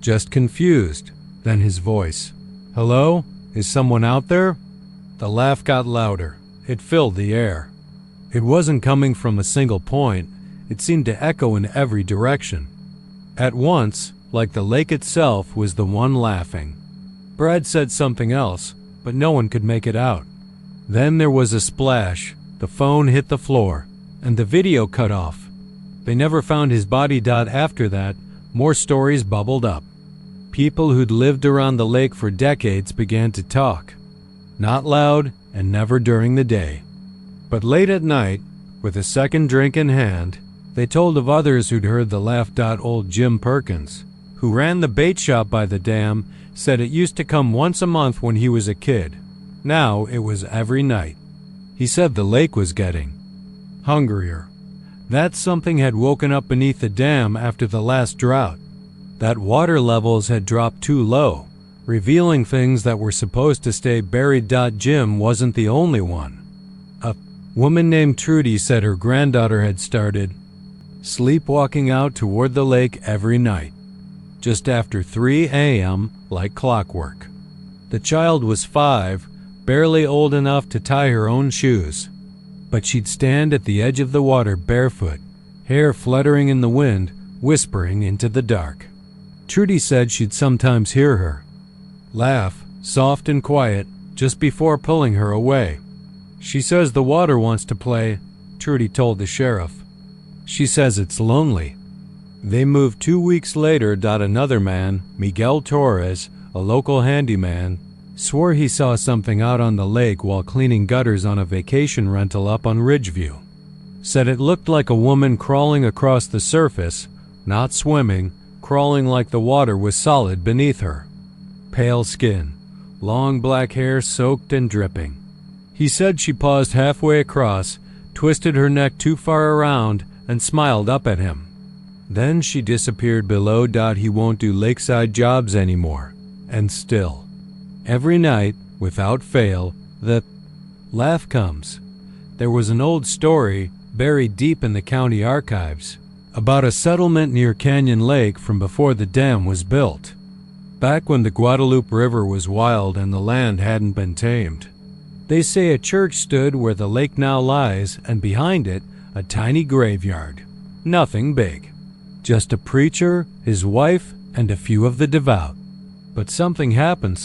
just confused. Then his voice. Hello? Is someone out there? The laugh got louder. It filled the air. It wasn't coming from a single point. It seemed to echo in every direction. At once, like the lake itself was the one laughing. Brad said something else, but no one could make it out. Then there was a splash, the phone hit the floor, and the video cut off. They never found his body. After that, more stories bubbled up. People who'd lived around the lake for decades began to talk. Not loud and never during the day. But late at night, with a second drink in hand, they told of others who'd heard the laugh. Old Jim Perkins, who ran the bait shop by the dam, said it used to come once a month when he was a kid. Now it was every night. He said the lake was getting hungrier. That something had woken up beneath the dam after the last drought. That water levels had dropped too low, revealing things that were supposed to stay buried. Jim wasn't the only one. A woman named Trudy said her granddaughter had started sleepwalking out toward the lake every night, just after 3 a.m. like clockwork. The child was 5, barely old enough to tie her own shoes, but she'd stand at the edge of the water barefoot, hair fluttering in the wind, whispering into the dark. Trudy said she'd sometimes hear her laugh, soft and quiet, just before pulling her away. She says the water wants to play, Trudy told the sheriff. She says it's lonely. They moved 2 weeks later. Another man, Miguel Torres, a local handyman, swore he saw something out on the lake while cleaning gutters on a vacation rental up on Ridgeview. Said it looked like a woman crawling across the surface, not swimming, crawling like the water was solid beneath her. Pale skin, long black hair soaked and dripping. He said she paused halfway across, twisted her neck too far around, and smiled up at him. Then she disappeared below. He won't do lakeside jobs anymore. And still, every night, without fail, the laugh comes. There was an old story buried deep in the county archives about a settlement near Canyon Lake from before the dam was built, back when the Guadalupe River was wild and the land hadn't been tamed. They say a church stood where the lake now lies, and behind it, a tiny graveyard. Nothing big. Just a preacher, his wife, and a few of the devout. But something happened.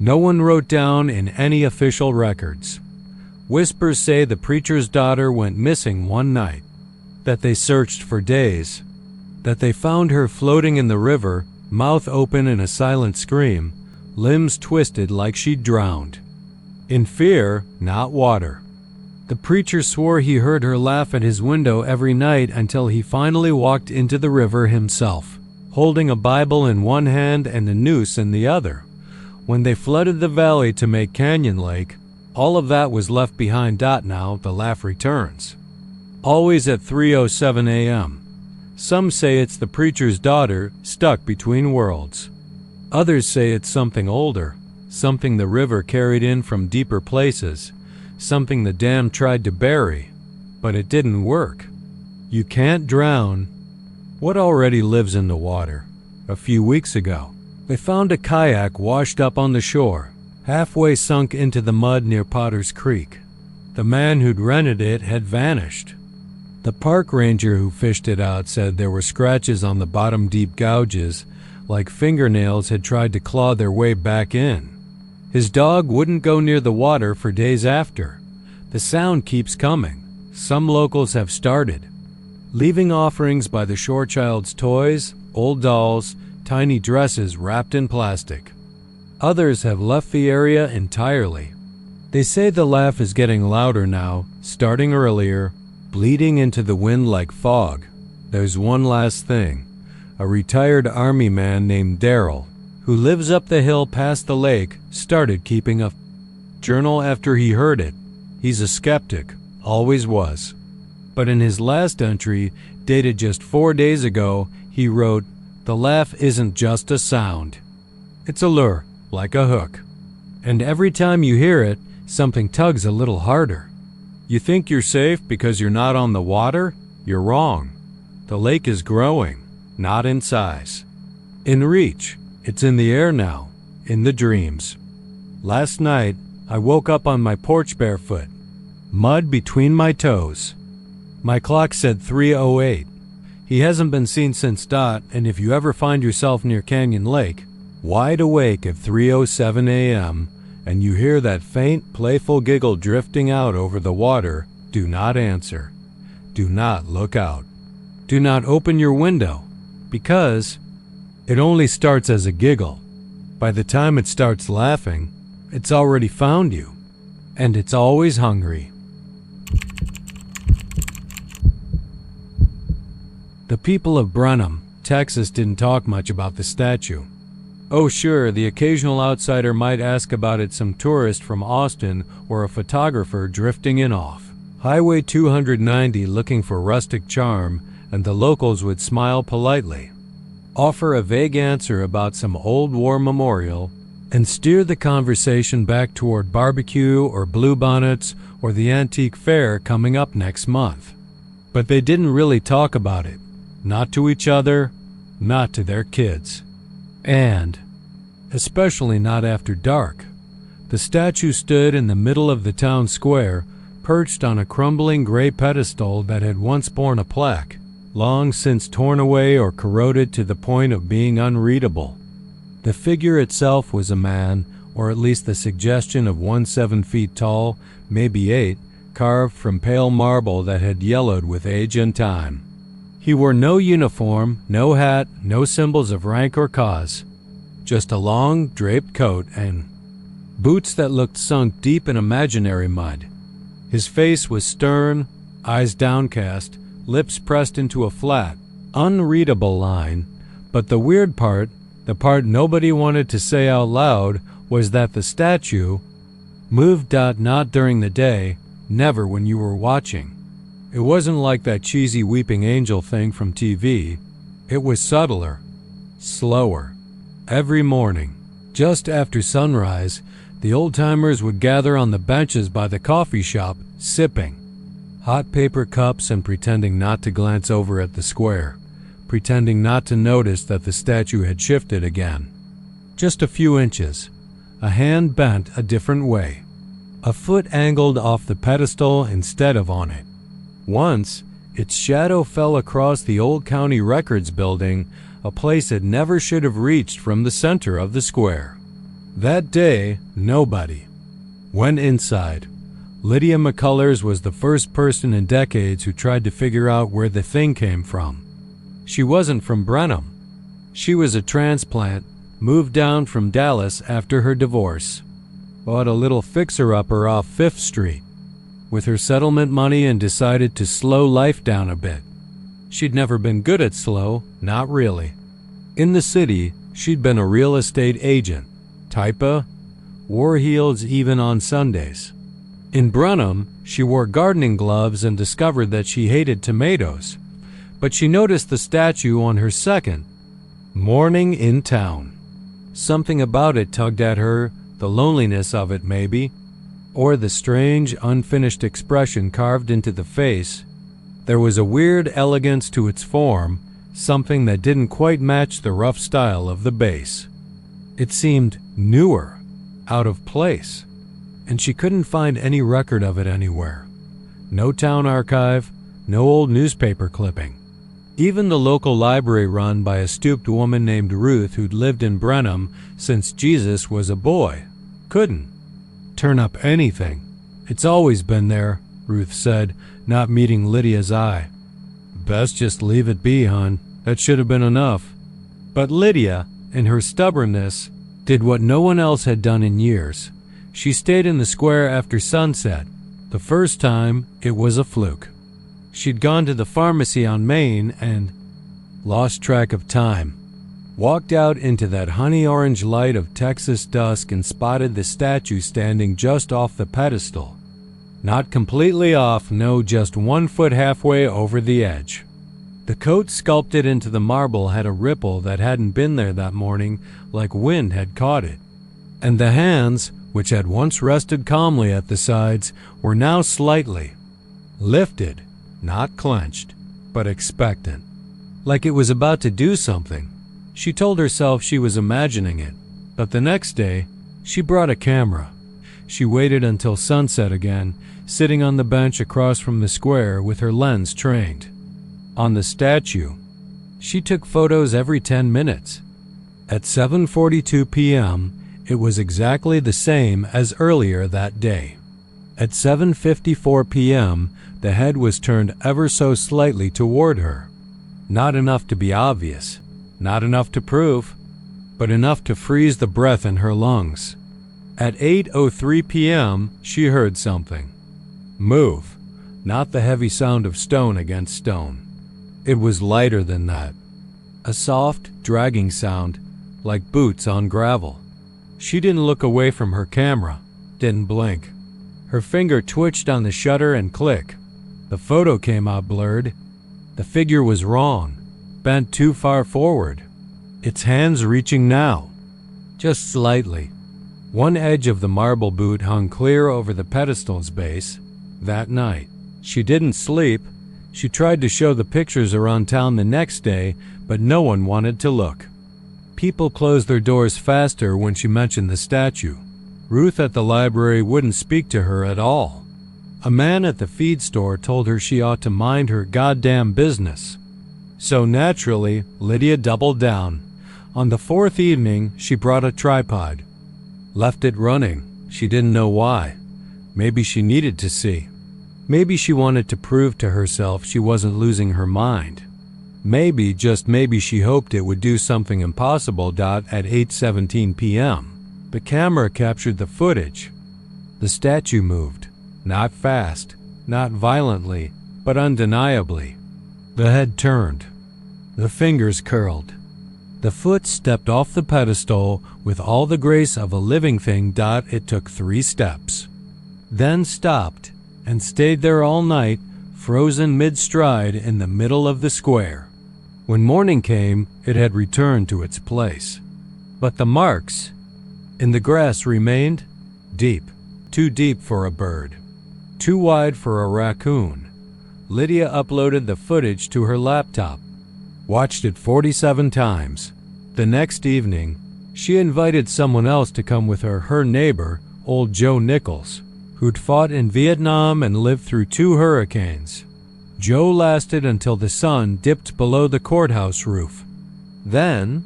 No one wrote down in any official records. Whispers say the preacher's daughter went missing one night, that they searched for days, that they found her floating in the river, mouth open in a silent scream, limbs twisted like she'd drowned. In fear, not water. The preacher swore he heard her laugh at his window every night until he finally walked into the river himself, holding a Bible in one hand and a noose in the other. When they flooded the valley to make Canyon Lake, all of that was left behind. Now the laugh returns. Always at 3:07 a.m. Some say it's the preacher's daughter stuck between worlds. Others say it's something older, something the river carried in from deeper places, something the dam tried to bury, but it didn't work. You can't drown what already lives in the water. A few weeks ago, they found a kayak washed up on the shore, halfway sunk into the mud near Potter's Creek. The man who'd rented it had vanished. The park ranger who fished it out said there were scratches on the bottom, deep gouges, like fingernails had tried to claw their way back in. His dog wouldn't go near the water for days after. The sound keeps coming. Some locals have started, leaving offerings by the shore child's toys, old dolls, tiny dresses wrapped in plastic. Others have left the area entirely. They say the laugh is getting louder now, starting earlier, bleeding into the wind like fog. There's one last thing. A retired army man named Daryl, who lives up the hill past the lake, started keeping a journal after he heard it. He's a skeptic, always was. But in his last entry, dated just 4 days ago, he wrote, "The laugh isn't just a sound. It's a lure, like a hook. And every time you hear it, something tugs a little harder. You think you're safe because you're not on the water? You're wrong. The lake is growing, not in size. In reach. It's in the air now, in the dreams. Last night, I woke up on my porch barefoot, mud between my toes. My clock said 3:08. He hasn't been seen since dot, and if you ever find yourself near Canyon Lake, wide awake at 3:07 a.m., and you hear that faint, playful giggle drifting out over the water, do not answer. Do not look out. Do not open your window, because it only starts as a giggle. By the time it starts laughing, it's already found you, and it's always hungry. The people of Brenham, Texas didn't talk much about the statue. Oh sure, the occasional outsider might ask about it, some tourist from Austin or a photographer drifting in off Highway 290 looking for rustic charm, and the locals would smile politely, offer a vague answer about some old war memorial, and steer the conversation back toward barbecue or bluebonnets or the antique fair coming up next month. But they didn't really talk about it. Not to each other, not to their kids. And especially not after dark. The statue stood in the middle of the town square, perched on a crumbling gray pedestal that had once borne a plaque, long since torn away or corroded to the point of being unreadable. The figure itself was a man, or at least the suggestion of one 7 feet tall, maybe 8, carved from pale marble that had yellowed with age and time. He wore no uniform, no hat, no symbols of rank or cause, just a long, draped coat and boots that looked sunk deep in imaginary mud. His face was stern, eyes downcast, lips pressed into a flat, unreadable line, but the weird part, the part nobody wanted to say out loud, was that the statue moved not during the day, never when you were watching. It wasn't like that cheesy weeping angel thing from TV. It was subtler, slower. Every morning, just after sunrise, the old-timers would gather on the benches by the coffee shop, sipping hot paper cups and pretending not to glance over at the square, pretending not to notice that the statue had shifted again. Just a few inches, a hand bent a different way, a foot angled off the pedestal instead of on it. Once, its shadow fell across the old county records building, a place it never should have reached from the center of the square. That day, nobody went inside. Lydia McCullers was the first person in decades who tried to figure out where the thing came from. She wasn't from Brenham. She was a transplant, moved down from Dallas after her divorce. Bought a little fixer-upper off 5th Street with her settlement money and decided to slow life down a bit. She'd never been good at slow, not really. In the city, she'd been a real estate agent, typa, wore heels even on Sundays. In Brenham, she wore gardening gloves and discovered that she hated tomatoes, but she noticed the statue on her second morning in town. Something about it tugged at her, the loneliness of it maybe, or the strange, unfinished expression carved into the face. There was a weird elegance to its form, something that didn't quite match the rough style of the base. It seemed newer, out of place, and she couldn't find any record of it anywhere. No town archive, no old newspaper clipping. Even the local library run by a stooped woman named Ruth who'd lived in Brenham since Jesus was a boy couldn't turn up anything. It's always been there, Ruth said, not meeting Lydia's eye. Best just leave it be, hon. That should have been enough. But Lydia, in her stubbornness, did what no one else had done in years. She stayed in the square after sunset. The first time, it was a fluke. She'd gone to the pharmacy on Main and lost track of time. Walked out into that honey-orange light of Texas dusk and spotted the statue standing just off the pedestal. Not completely off, no, just 1 foot halfway over the edge. The coat sculpted into the marble had a ripple that hadn't been there that morning, like wind had caught it. And the hands, which had once rested calmly at the sides, were now slightly lifted, not clenched, but expectant, like it was about to do something. She told herself she was imagining it, but the next day, she brought a camera. She waited until sunset again, sitting on the bench across from the square with her lens trained. On the statue, she took photos every 10 minutes. At 7:42 p.m., it was exactly the same as earlier that day. At 7:54 p.m., the head was turned ever so slightly toward her. Not enough to be obvious, not enough to prove, but enough to freeze the breath in her lungs. At 8:03 p.m., she heard something. Move, not the heavy sound of stone against stone. It was lighter than that. A soft, dragging sound, like boots on gravel. She didn't look away from her camera, didn't blink. Her finger twitched on the shutter and click. The photo came out blurred. The figure was wrong, bent too far forward. Its hands reaching now, just slightly. One edge of the marble boot hung clear over the pedestal's base. That night, she didn't sleep. She tried to show the pictures around town the next day, but no one wanted to look. People closed their doors faster when she mentioned the statue. Ruth at the library wouldn't speak to her at all. A man at the feed store told her she ought to mind her goddamn business. So naturally, Lydia doubled down. On the fourth evening, she brought a tripod. Left it running. She didn't know why. Maybe she needed to see. Maybe she wanted to prove to herself she wasn't losing her mind. Maybe, just maybe, she hoped it would do something impossible. At 8:17 p.m., the camera captured the footage. The statue moved. Not fast, not violently, but undeniably. The head turned. The fingers curled. The foot stepped off the pedestal with all the grace of a living thing. It took 3 steps. Then stopped and stayed there all night, frozen mid-stride in the middle of the square. When morning came, it had returned to its place. But the marks in the grass remained deep, too deep for a bird, too wide for a raccoon. Lydia uploaded the footage to her laptop, watched it 47 times. The next evening, she invited someone else to come with her, her neighbor, old Joe Nichols, who'd fought in Vietnam and lived through 2 hurricanes. Joe lasted until the sun dipped below the courthouse roof. Then,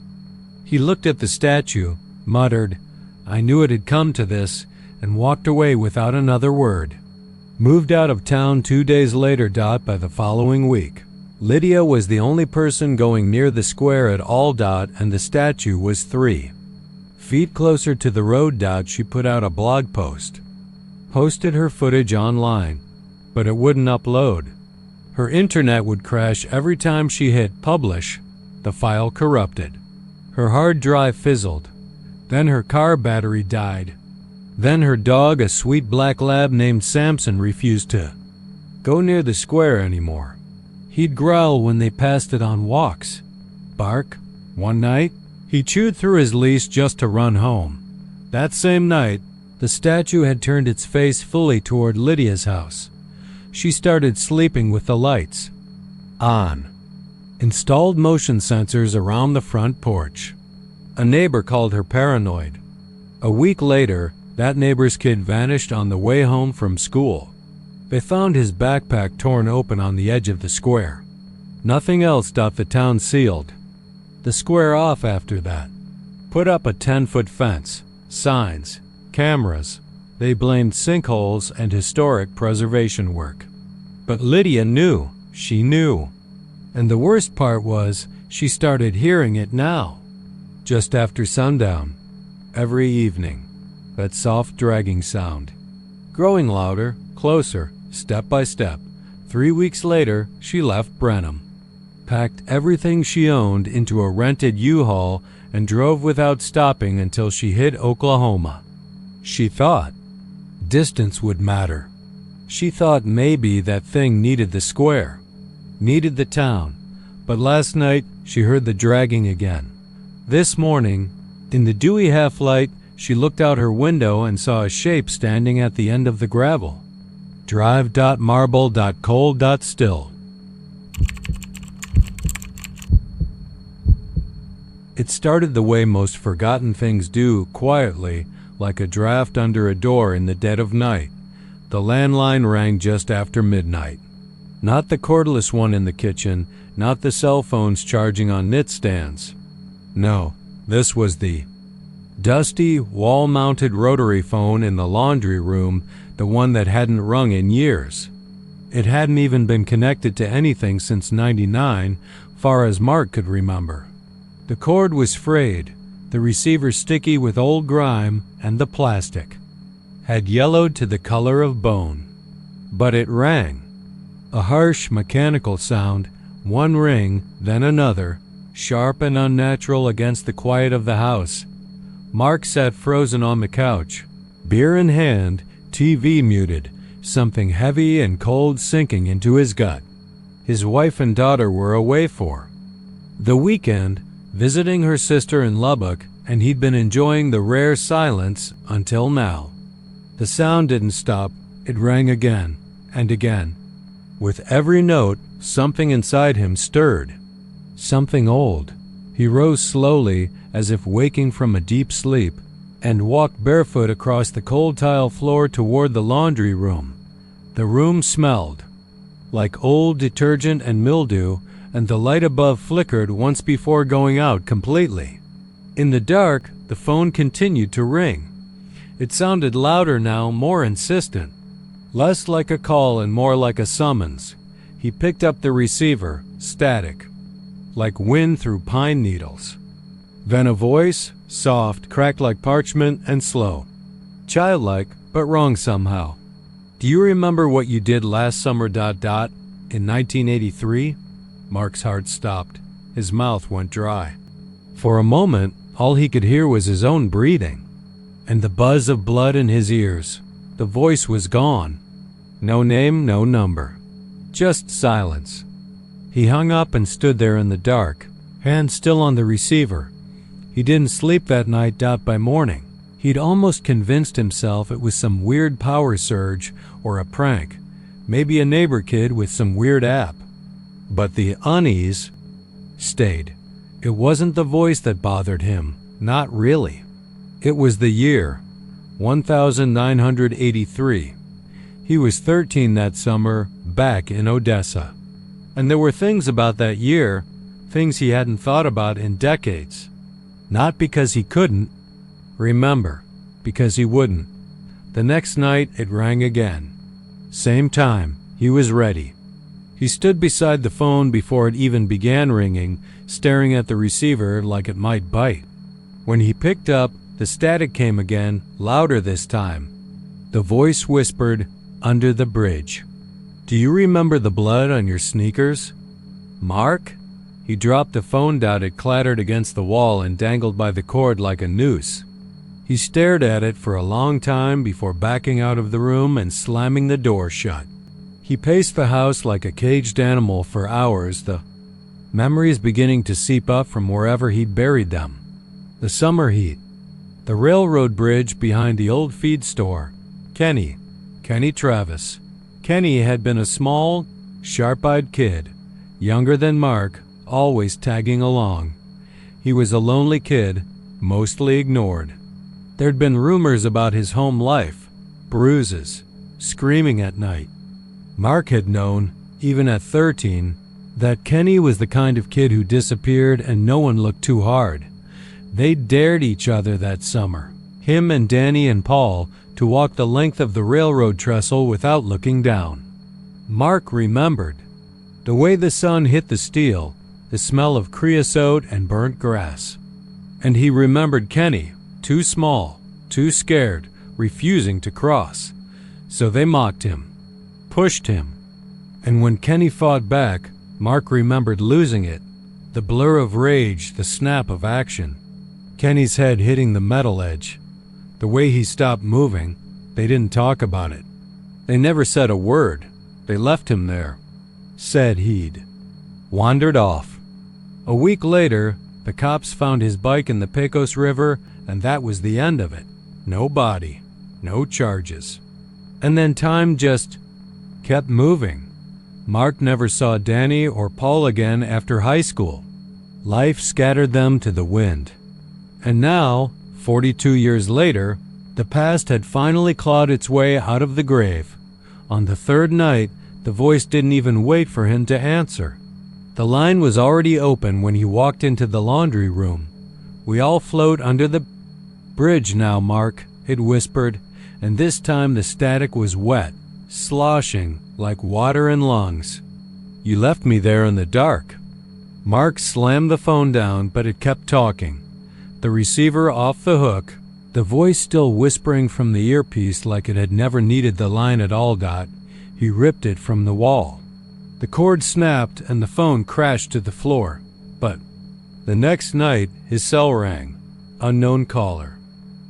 he looked at the statue, muttered, "I knew it had come to this," and walked away without another word. Moved out of town 2 days later. By the following week, Lydia was the only person going near the square at all. And the statue was 3 feet closer to the road. She put out a blog post, posted her footage online, but it wouldn't upload. Her internet would crash every time she hit publish. The file corrupted. Her hard drive fizzled. Then her car battery died. Then her dog, a sweet black lab named Samson, refused to go near the square anymore. He'd growl when they passed it on walks. Bark. One night, he chewed through his leash just to run home. That same night, the statue had turned its face fully toward Lydia's house. She started sleeping with the lights on. Installed motion sensors around the front porch. A neighbor called her paranoid. A week later, that neighbor's kid vanished on the way home from school. They found his backpack torn open on the edge of the square. Nothing else. The town sealed the square off after that. Put up a 10-foot fence, signs, cameras. They blamed sinkholes and historic preservation work. But Lydia knew. She knew. And the worst part was, she started hearing it now. Just after sundown. Every evening. That soft dragging sound. Growing louder, closer, step by step. 3 weeks later, she left Brenham. Packed everything she owned into a rented U-Haul and drove without stopping until she hit Oklahoma. She thought distance would matter. She thought maybe that thing needed the square, needed the town. But last night, she heard the dragging again. This morning, in the dewy half-light, she looked out her window and saw a shape standing at the end of the gravel. Drive.marble.cold.still. It started the way most forgotten things do, quietly, like a draft under a door in the dead of night. The landline rang just after midnight. Not the cordless one in the kitchen, not the cell phones charging on nightstands. No, this was the dusty, wall-mounted rotary phone in the laundry room, the one that hadn't rung in years. It hadn't even been connected to anything since '99, far as Mark could remember. The cord was frayed, the receiver sticky with old grime, and the plastic had yellowed to the color of bone. But it rang. A harsh, mechanical sound, one ring, then another, sharp and unnatural against the quiet of the house. Mark sat frozen on the couch, beer in hand, TV muted, something heavy and cold sinking into his gut. His wife and daughter were away for the weekend, visiting her sister in Lubbock, and he'd been enjoying the rare silence until now. The sound didn't stop, it rang again and again. With every note, something inside him stirred. Something old. He rose slowly, as if waking from a deep sleep, and walked barefoot across the cold tile floor toward the laundry room. The room smelled like old detergent and mildew, and the light above flickered once before going out completely. In the dark, the phone continued to ring. It sounded louder now, more insistent. Less like a call and more like a summons. He picked up the receiver, static, like wind through pine needles. Then a voice, soft, cracked like parchment, and slow. Childlike, but wrong somehow. Do you remember what you did last summer ... in 1983? Mark's heart stopped. His mouth went dry. For a moment, all he could hear was his own breathing, and the buzz of blood in his ears. The voice was gone. No name, no number. Just silence. He hung up and stood there in the dark, hand still on the receiver. He didn't sleep that night by morning. He'd almost convinced himself it was some weird power surge or a prank, maybe a neighbor kid with some weird app. But the unease stayed. It wasn't the voice that bothered him, not really. It was the year, 1983. He was 13 that summer, back in Odessa. And there were things about that year, things he hadn't thought about in decades. Not because he couldn't, remember, because he wouldn't. The next night it rang again. Same time, he was ready. He stood beside the phone before it even began ringing, staring at the receiver like it might bite. When he picked up, the static came again, louder this time. The voice whispered, "Under the bridge. Do you remember the blood on your sneakers?" "Mark?" He dropped the phone down. It clattered against the wall and dangled by the cord like a noose. He stared at it for a long time before backing out of the room and slamming the door shut. He paced the house like a caged animal for hours, the memories beginning to seep up from wherever he'd buried them. The summer heat. The railroad bridge behind the old feed store. Kenny Travis. Kenny had been a small, sharp-eyed kid, younger than Mark, always tagging along. He was a lonely kid, mostly ignored. There'd been rumors about his home life, bruises, screaming at night. Mark had known, even at 13, that Kenny was the kind of kid who disappeared and no one looked too hard. They dared each other that summer, him and Danny and Paul, to walk the length of the railroad trestle without looking down. Mark remembered the way the sun hit the steel, the smell of creosote and burnt grass. And he remembered Kenny, too small, too scared, refusing to cross. So they mocked him, pushed him. And when Kenny fought back, Mark remembered losing it, the blur of rage, the snap of action. Kenny's head hitting the metal edge. The way he stopped moving, they didn't talk about it. They never said a word. They left him there. Said he'd wandered off. A week later, the cops found his bike in the Pecos River, and that was the end of it. No body, no charges. And then time just kept moving. Mark never saw Danny or Paul again after high school. Life scattered them to the wind. And now, 42 years later, the past had finally clawed its way out of the grave. On the third night, The voice didn't even wait for him to answer. The line was already open when he walked into the laundry room. "We all float under the bridge now, Mark," it whispered, and this time the static was wet, sloshing like water in lungs. "You left me there in the dark." Mark slammed the phone down, but it kept talking. The receiver off the hook, the voice still whispering from the earpiece like it had never needed the line at all. He ripped it from the wall. The cord snapped and the phone crashed to the floor. But the next night, his cell rang. Unknown caller.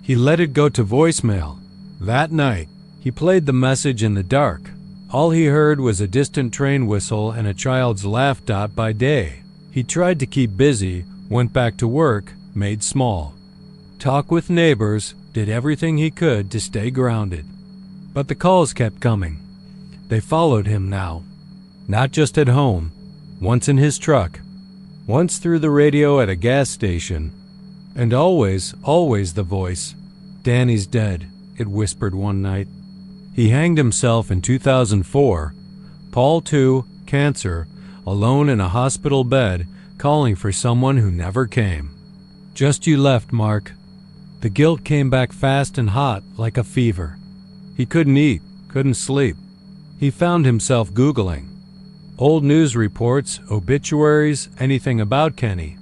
He let it go to voicemail. That night, he played the message in the dark. All he heard was a distant train whistle and a child's laugh. By day, he tried to keep busy, went back to work, made small. Talked with neighbors, did everything he could to stay grounded. But the calls kept coming. They followed him now. Not just at home, once in his truck, once through the radio at a gas station, and always, always the voice. "Danny's dead," it whispered one night. He hanged himself in 2004. Paul too, cancer, alone in a hospital bed, calling for someone who never came. "Just you left, Mark." The guilt came back fast and hot like a fever. He couldn't eat, couldn't sleep. He found himself Googling. Old news reports, obituaries, anything about Kenny.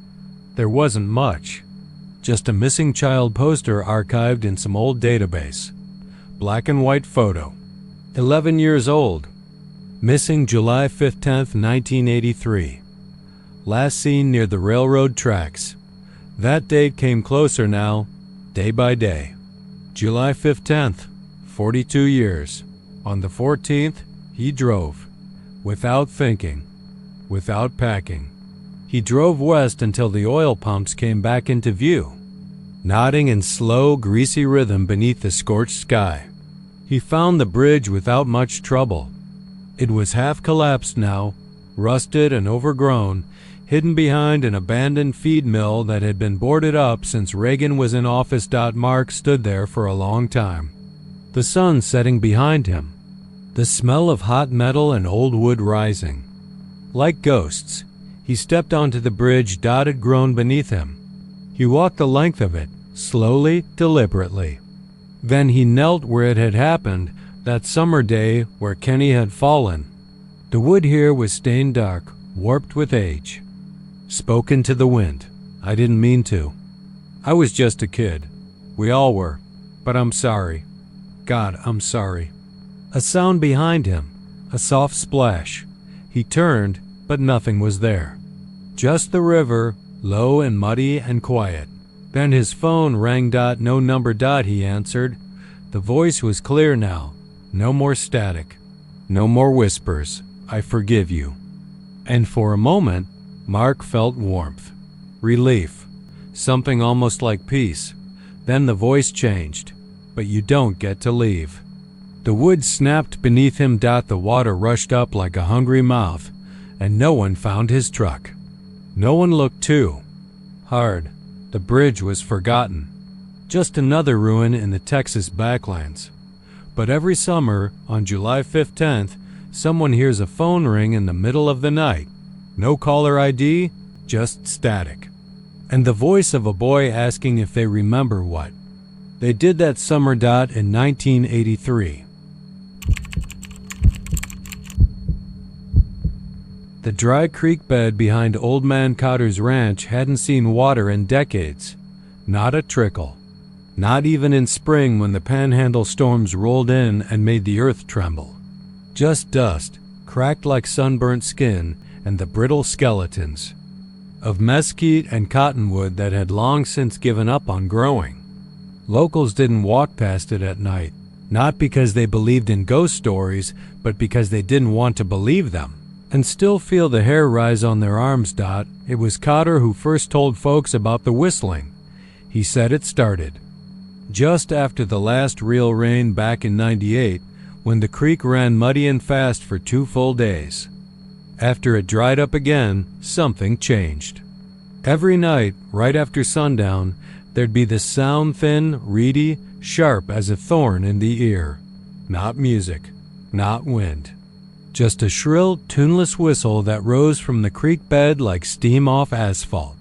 There wasn't much. Just a missing child poster archived in some old database. Black and white photo. 11 years old. Missing July 15th, 1983. Last seen near the railroad tracks. That date came closer now, day by day. July 15th, 42 years. On the 14th, he drove. Without thinking, without packing. He drove west until the oil pumps came back into view, nodding in slow, greasy rhythm beneath the scorched sky. He found the bridge without much trouble. It was half collapsed now, rusted and overgrown, hidden behind an abandoned feed mill that had been boarded up since Reagan was in office. Mark stood there for a long time. The sun setting behind him. The smell of hot metal and old wood rising. Like ghosts, he stepped onto the bridge. It had grown beneath him. He walked the length of it, slowly, deliberately. Then he knelt where it had happened, that summer day where Kenny had fallen. The wood here was stained dark, warped with age. Spoken to the wind. "I didn't mean to. I was just a kid. We all were. But I'm sorry. God, I'm sorry." A sound behind him, a soft splash. He turned, but nothing was there. Just the river, low and muddy and quiet. Then his phone rang. "No number." He answered. The voice was clear now. No more static. No more whispers. "I forgive you." And for a moment, Mark felt warmth, relief, something almost like peace. Then the voice changed. "But you don't get to leave." The wood snapped beneath him. The water rushed up like a hungry mouth, and no one found his truck. No one looked too hard. The bridge was forgotten. Just another ruin in the Texas backlands. But every summer, on July 15th, someone hears a phone ring in the middle of the night. No caller ID, just static. And the voice of a boy asking if they remember what. They did that summer. In 1983. The dry creek bed behind Old Man Cotter's ranch hadn't seen water in decades. Not a trickle. Not even in spring when the panhandle storms rolled in and made the earth tremble. Just dust, cracked like sunburnt skin, and the brittle skeletons of mesquite and cottonwood that had long since given up on growing. Locals didn't walk past it at night, not because they believed in ghost stories, but because they didn't want to believe them. And still feel the hair rise on their arms. It was Cotter who first told folks about the whistling. He said it started just after the last real rain back in '98, when the creek ran muddy and fast for 2 full days. After it dried up again, something changed. Every night, right after sundown, there'd be this sound, thin, reedy, sharp as a thorn in the ear. Not music, not wind. Just a shrill, tuneless whistle that rose from the creek bed like steam off asphalt.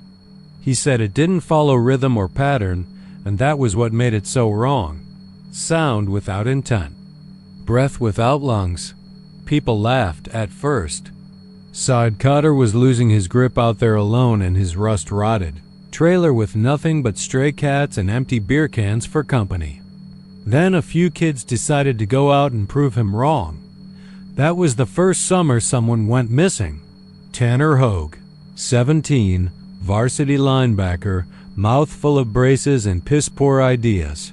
He said it didn't follow rhythm or pattern, and that was what made it so wrong. Sound without intent. Breath without lungs. People laughed at first. Side Cotter was losing his grip out there alone and his rust rotted. Trailer with nothing but stray cats and empty beer cans for company. Then a few kids decided to go out and prove him wrong. That was the first summer someone went missing. Tanner Hogue, 17, varsity linebacker, mouth full of braces and piss-poor ideas.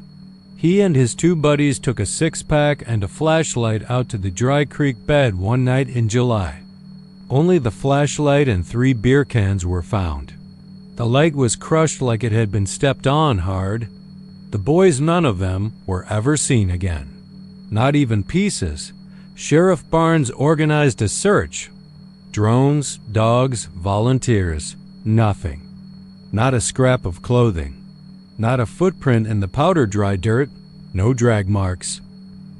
He and his two buddies took a six-pack and a flashlight out to the dry creek bed one night in July. Only the flashlight and 3 beer cans were found. The light was crushed like it had been stepped on hard. The boys, none of them, were ever seen again. Not even pieces. Sheriff Barnes organized a search. Drones, dogs, volunteers. Nothing. Not a scrap of clothing. Not a footprint in the powder dry dirt. No drag marks.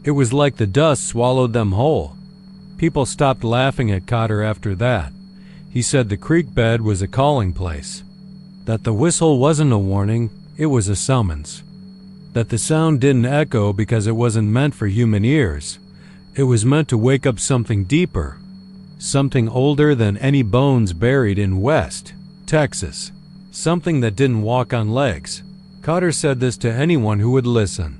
It was like the dust swallowed them whole. People stopped laughing at Cotter after that. He said the creek bed was a calling place. That the whistle wasn't a warning, it was a summons. That the sound didn't echo because it wasn't meant for human ears. It was meant to wake up something deeper. Something older than any bones buried in West Texas. Something that didn't walk on legs. Cotter said this to anyone who would listen.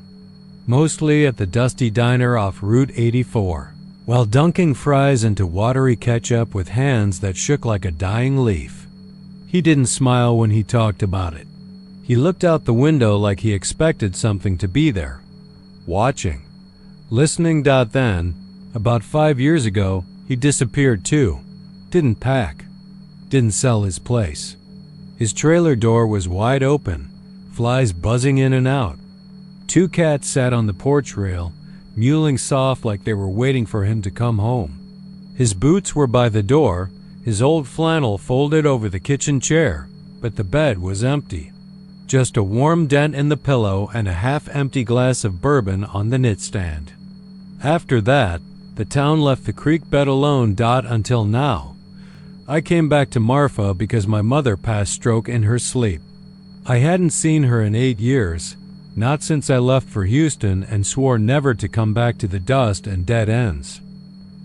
Mostly at the dusty diner off Route 84, while dunking fries into watery ketchup with hands that shook like a dying leaf. He didn't smile when he talked about it. He looked out the window like he expected something to be there. Watching. Listening. Then, about 5 years ago, he disappeared too. Didn't pack. Didn't sell his place. His trailer door was wide open, flies buzzing in and out. 2 cats sat on the porch rail, mewling soft like they were waiting for him to come home. His boots were by the door, his old flannel folded over the kitchen chair, but the bed was empty. Just a warm dent in the pillow and a half-empty glass of bourbon on the knitstand. After that, the town left the creek bed alone. Until now. I came back to Marfa because my mother passed stroke in her sleep. I hadn't seen her in 8 years, not since I left for Houston and swore never to come back to the dust and dead ends.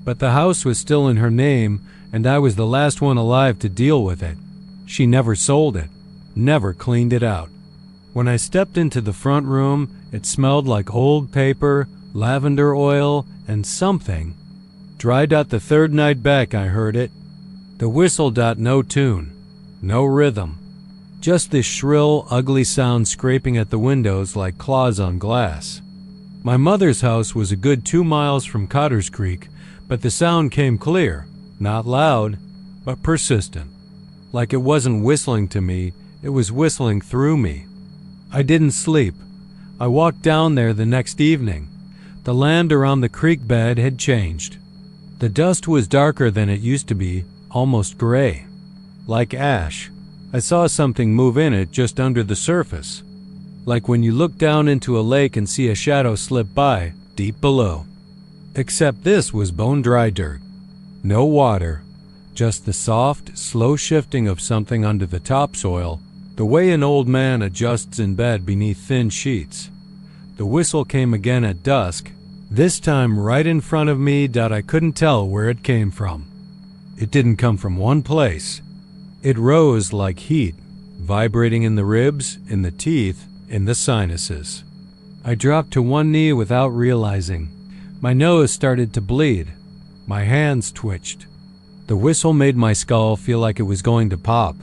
But the house was still in her name, and I was the last one alive to deal with it. She never sold it, never cleaned it out. When I stepped into the front room, it smelled like old paper, lavender oil, and something. Dry. The third night back I heard it. The whistle. No tune. No rhythm. Just this shrill, ugly sound scraping at the windows like claws on glass. My mother's house was a good 2 miles from Cotter's Creek, but the sound came clear, not loud, but persistent. Like it wasn't whistling to me, it was whistling through me. I didn't sleep. I walked down there the next evening. The land around the creek bed had changed. The dust was darker than it used to be, almost gray. Like ash. I saw something move in it just under the surface. Like when you look down into a lake and see a shadow slip by, deep below. Except this was bone-dry dirt. No water. Just the soft, slow shifting of something under the topsoil, the way an old man adjusts in bed beneath thin sheets. The whistle came again at dusk, this time right in front of me. I couldn't tell where it came from. It didn't come from one place. It rose like heat, vibrating in the ribs, in the teeth, in the sinuses. I dropped to one knee without realizing. My nose started to bleed. My hands twitched. The whistle made my skull feel like it was going to pop.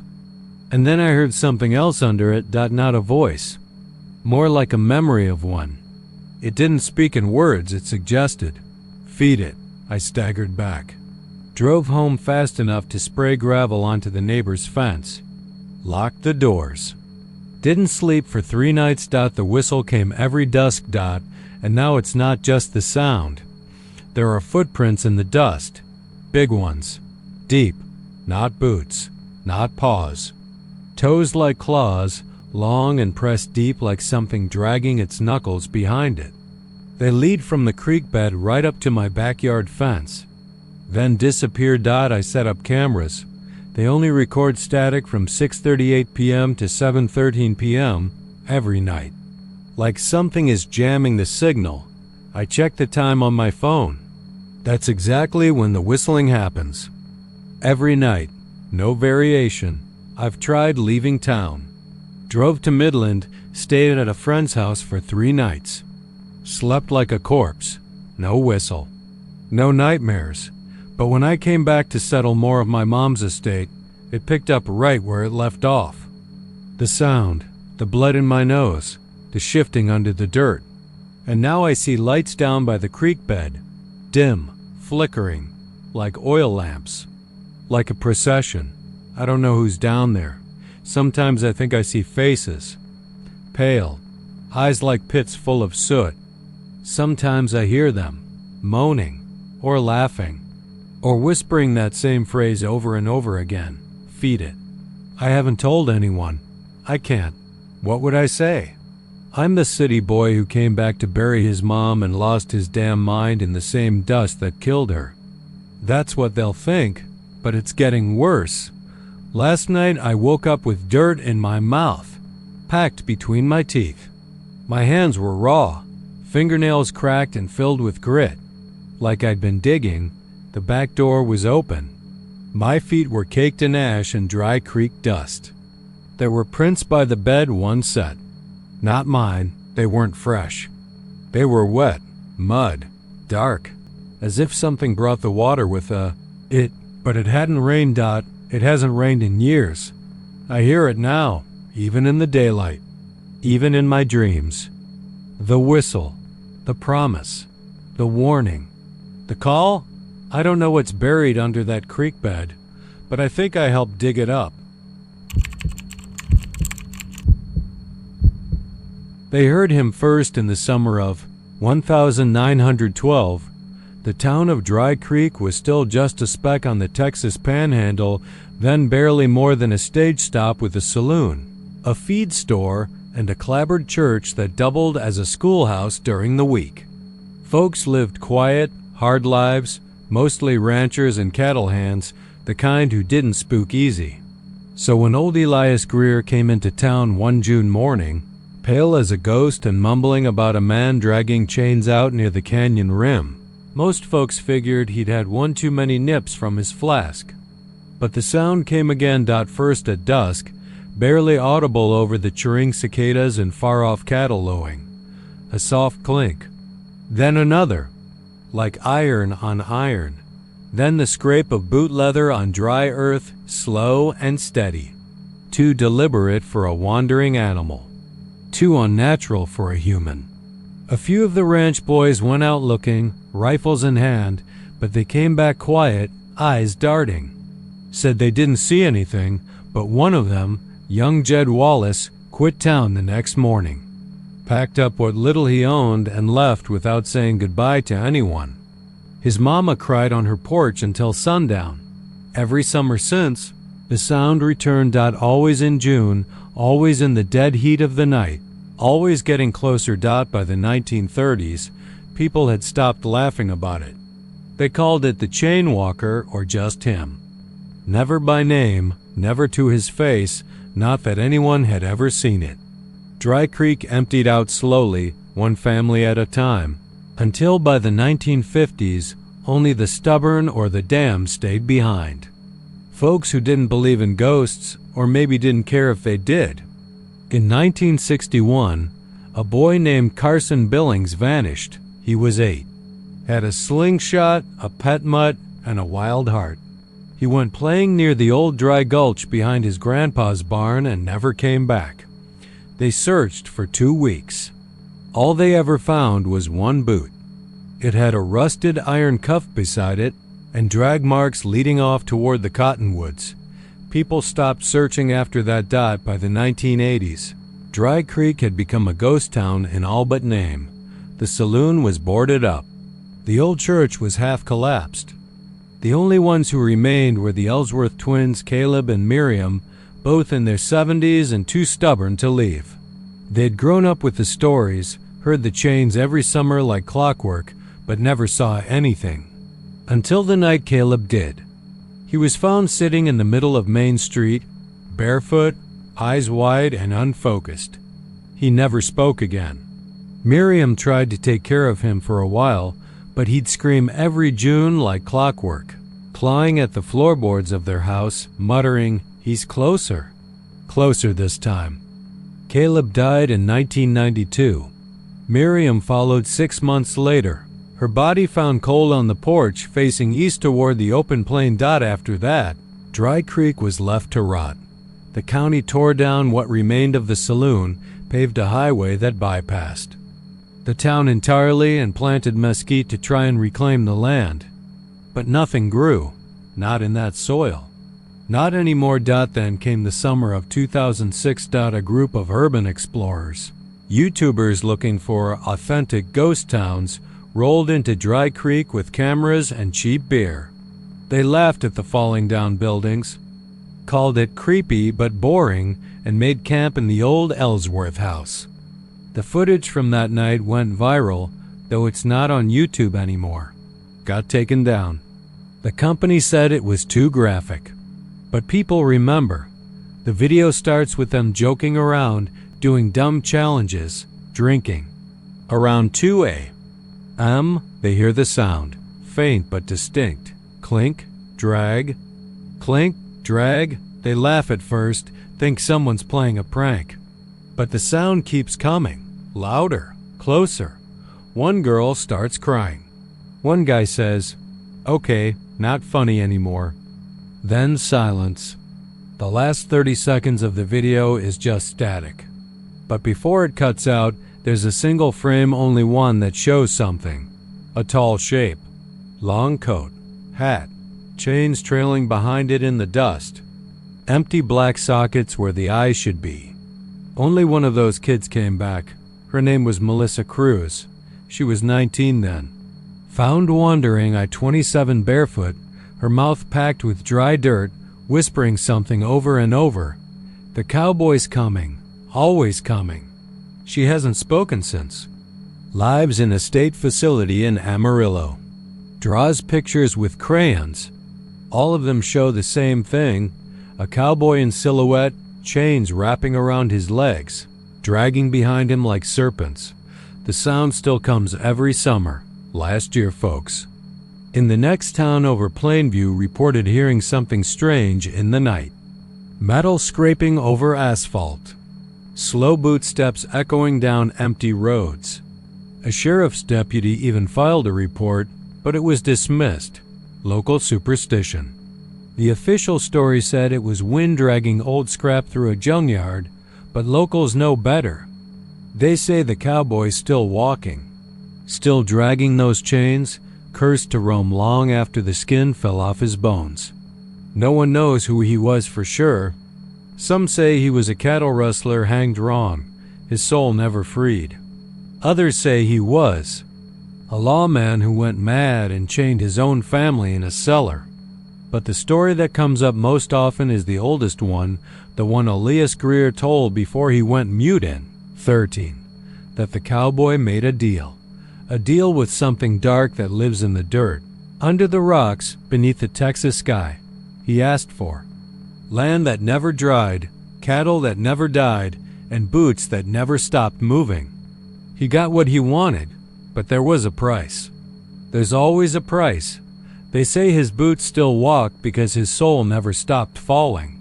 And then I heard something else under it. Not a voice. More like a memory of one. It didn't speak in words, it suggested. Feed it. I staggered back. Drove home fast enough to spray gravel onto the neighbor's fence. Locked the doors. Didn't sleep for 3 nights. The whistle came every dusk. And now it's not just the sound. There are footprints in the dust. Big ones. Deep. Not boots. Not paws. Toes like claws, long and pressed deep like something dragging its knuckles behind it. They lead from the creek bed right up to my backyard fence. then disappear. I set up cameras. They only record static from 6:38 p.m. to 7:13 p.m. every night. Like something is jamming the signal. I check the time on my phone. That's exactly when the whistling happens. Every night, no variation. I've tried leaving town. Drove to Midland, stayed at a friend's house for 3 nights. Slept like a corpse. No whistle. No nightmares. But when I came back to settle more of my mom's estate, it picked up right where it left off. The sound, the blood in my nose, the shifting under the dirt. And now I see lights down by the creek bed, dim, flickering, like oil lamps, like a procession. I don't know who's down there. Sometimes I think I see faces, pale, eyes like pits full of soot. Sometimes I hear them, moaning, or laughing, or whispering that same phrase over and over again. Feed it. I haven't told anyone. I can't. What would I say? I'm the city boy who came back to bury his mom and lost his damn mind in the same dust that killed her. That's what they'll think, but it's getting worse. Last night I woke up with dirt in my mouth, packed between my teeth. My hands were raw, fingernails cracked and filled with grit. Like I'd been digging, the back door was open. My feet were caked in ash and dry creek dust. There were prints by the bed, one set. Not mine, they weren't fresh. They were wet, mud, dark, as if something brought the water with it, but it hadn't rained. It hasn't rained in years. I hear it now, even in the daylight, even in my dreams. The whistle, the promise, the warning, the call. I don't know what's buried under that creek bed, but I think I helped dig it up. They heard him first in the summer of 1912. The town of Dry Creek was still just a speck on the Texas Panhandle, then barely more than a stage stop with a saloon, a feed store, and a clapboard church that doubled as a schoolhouse during the week. Folks lived quiet, hard lives, mostly ranchers and cattle hands, the kind who didn't spook easy. So when old Elias Greer came into town one June morning, pale as a ghost and mumbling about a man dragging chains out near the canyon rim, most folks figured he'd had one too many nips from his flask. But the sound came again. First at dusk, barely audible over the chirring cicadas and far-off cattle lowing. A soft clink. Then another, like iron on iron. Then the scrape of boot leather on dry earth, slow and steady. Too deliberate for a wandering animal. Too unnatural for a human. A few of the ranch boys went out looking, rifles in hand, but they came back quiet, eyes darting. Said they didn't see anything, but one of them, young Jed Wallace, quit town the next morning. Packed up what little he owned and left without saying goodbye to anyone. His mama cried on her porch until sundown. Every summer since, the sound returned. Always in June, always in the dead heat of the night, always getting closer. By the 1930s, people had stopped laughing about it. They called it the chain walker or just him. Never by name, never to his face, not that anyone had ever seen it. Dry Creek emptied out slowly, one family at a time, until by the 1950s, only the stubborn or the damned stayed behind. Folks who didn't believe in ghosts, or maybe didn't care if they did. In 1961, a boy named Carson Billings vanished. He was 8. Had a slingshot, a pet mutt, and a wild heart. He went playing near the old dry gulch behind his grandpa's barn and never came back. They searched for 2 weeks. All they ever found was one boot. It had a rusted iron cuff beside it and drag marks leading off toward the cottonwoods. People stopped searching after that. By the 1980s, Dry Creek had become a ghost town in all but name. The saloon was boarded up. The old church was half collapsed. The only ones who remained were the Ellsworth twins, Caleb and Miriam, both in their 70s and too stubborn to leave. They'd grown up with the stories, heard the chains every summer like clockwork, but never saw anything. Until the night Caleb did. He was found sitting in the middle of Main Street, barefoot, eyes wide and unfocused. He never spoke again. Miriam tried to take care of him for a while, but he'd scream every June like clockwork, clawing at the floorboards of their house, muttering, "He's closer." Closer this time. Caleb died in 1992. Miriam followed 6 months later. Her body found cold on the porch facing east toward the open plain. After that, Dry Creek was left to rot. The county tore down what remained of the saloon, paved a highway that bypassed the town entirely, and planted mesquite to try and reclaim the land. But nothing grew, not in that soil. Not anymore. Then came the summer of 2006. A group of urban explorers, YouTubers looking for authentic ghost towns, rolled into Dry Creek with cameras and cheap beer. They laughed at the falling down buildings, called it creepy but boring, and made camp in the old Ellsworth house. The footage from that night went viral, though it's not on YouTube anymore. Got taken down. The company said it was too graphic. But people remember. The video starts with them joking around, doing dumb challenges, drinking. Around 2 a.m., they hear the sound, faint but distinct. Clink, drag, clink, drag. They laugh at first, think someone's playing a prank. But the sound keeps coming, louder, closer. One girl starts crying. One guy says, "Okay, not funny anymore." Then silence. The last 30 seconds of the video is just static. But before it cuts out, there's a single frame, only one, that shows something. A tall shape. Long coat. Hat. Chains trailing behind it in the dust. Empty black sockets where the eyes should be. Only one of those kids came back. Her name was Melissa Cruz. She was 19 then. Found wandering I-27 barefoot, her mouth packed with dry dirt, whispering something over and over. "The cowboy's coming. Always coming." She hasn't spoken since. Lives in a state facility in Amarillo. Draws pictures with crayons. All of them show the same thing. A cowboy in silhouette, chains wrapping around his legs, dragging behind him like serpents. The sound still comes every summer. Last year, folks. In the next town over, Plainview reported hearing something strange in the night. Metal scraping over asphalt. Slow boot steps echoing down empty roads. A sheriff's deputy even filed a report, but it was dismissed. Local superstition. The official story said it was wind dragging old scrap through a junkyard, but locals know better. They say the cowboy's still walking, still dragging those chains, cursed to roam long after the skin fell off his bones. No one knows who he was for sure. Some say he was a cattle rustler hanged wrong, his soul never freed. Others say he was a lawman who went mad and chained his own family in a cellar. But the story that comes up most often is the oldest one, the one Elias Greer told before he went mute in 13, that the cowboy made a deal with something dark that lives in the dirt, under the rocks, beneath the Texas sky. He asked for land that never dried, cattle that never died, and boots that never stopped moving. He got what he wanted, but there was a price. There's always a price. They say his boots still walk because his soul never stopped falling.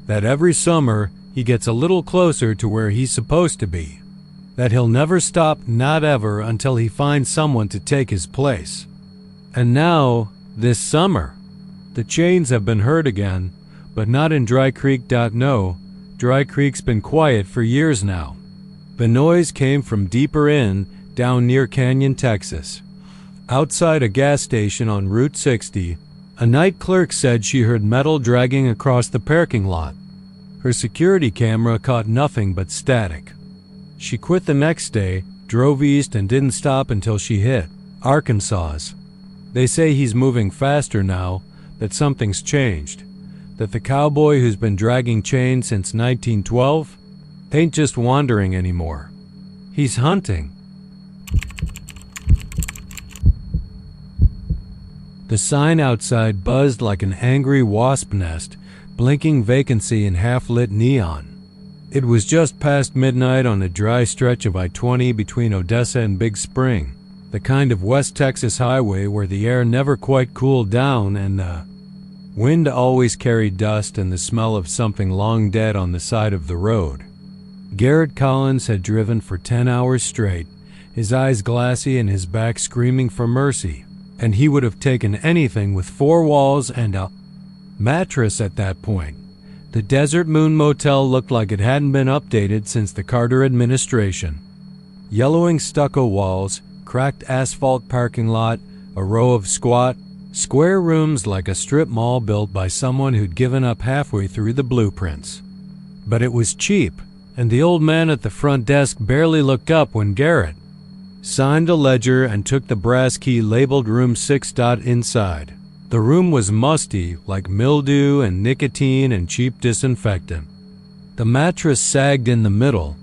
That every summer he gets a little closer to where he's supposed to be. That he'll never stop, not ever, until he finds someone to take his place. And now, this summer, the chains have been heard again, but not in Dry Creek. No, Dry Creek's been quiet for years now. The noise came from deeper in, down near Canyon, Texas. Outside a gas station on Route 60, a night clerk said she heard metal dragging across the parking lot. Her security camera caught nothing but static. She quit the next day, drove east, and didn't stop until she hit Arkansas. They say he's moving faster now, that something's changed, that the cowboy who's been dragging chains since 1912 ain't just wandering anymore. He's hunting. The sign outside buzzed like an angry wasp nest, blinking vacancy in half-lit neon. It was just past midnight on a dry stretch of I-20 between Odessa and Big Spring, the kind of West Texas highway where the air never quite cooled down and the wind always carried dust and the smell of something long dead on the side of the road. Garrett Collins had driven for 10 hours straight, his eyes glassy and his back screaming for mercy, and he would have taken anything with 4 walls and a mattress at that point. The Desert Moon Motel looked like it hadn't been updated since the Carter administration. Yellowing stucco walls, cracked asphalt parking lot, a row of squat, square rooms like a strip mall built by someone who'd given up halfway through the blueprints. But it was cheap, and the old man at the front desk barely looked up when Garrett signed a ledger and took the brass key labeled Room 6. Inside. The room was musty, like mildew and nicotine and cheap disinfectant. The mattress sagged in the middle.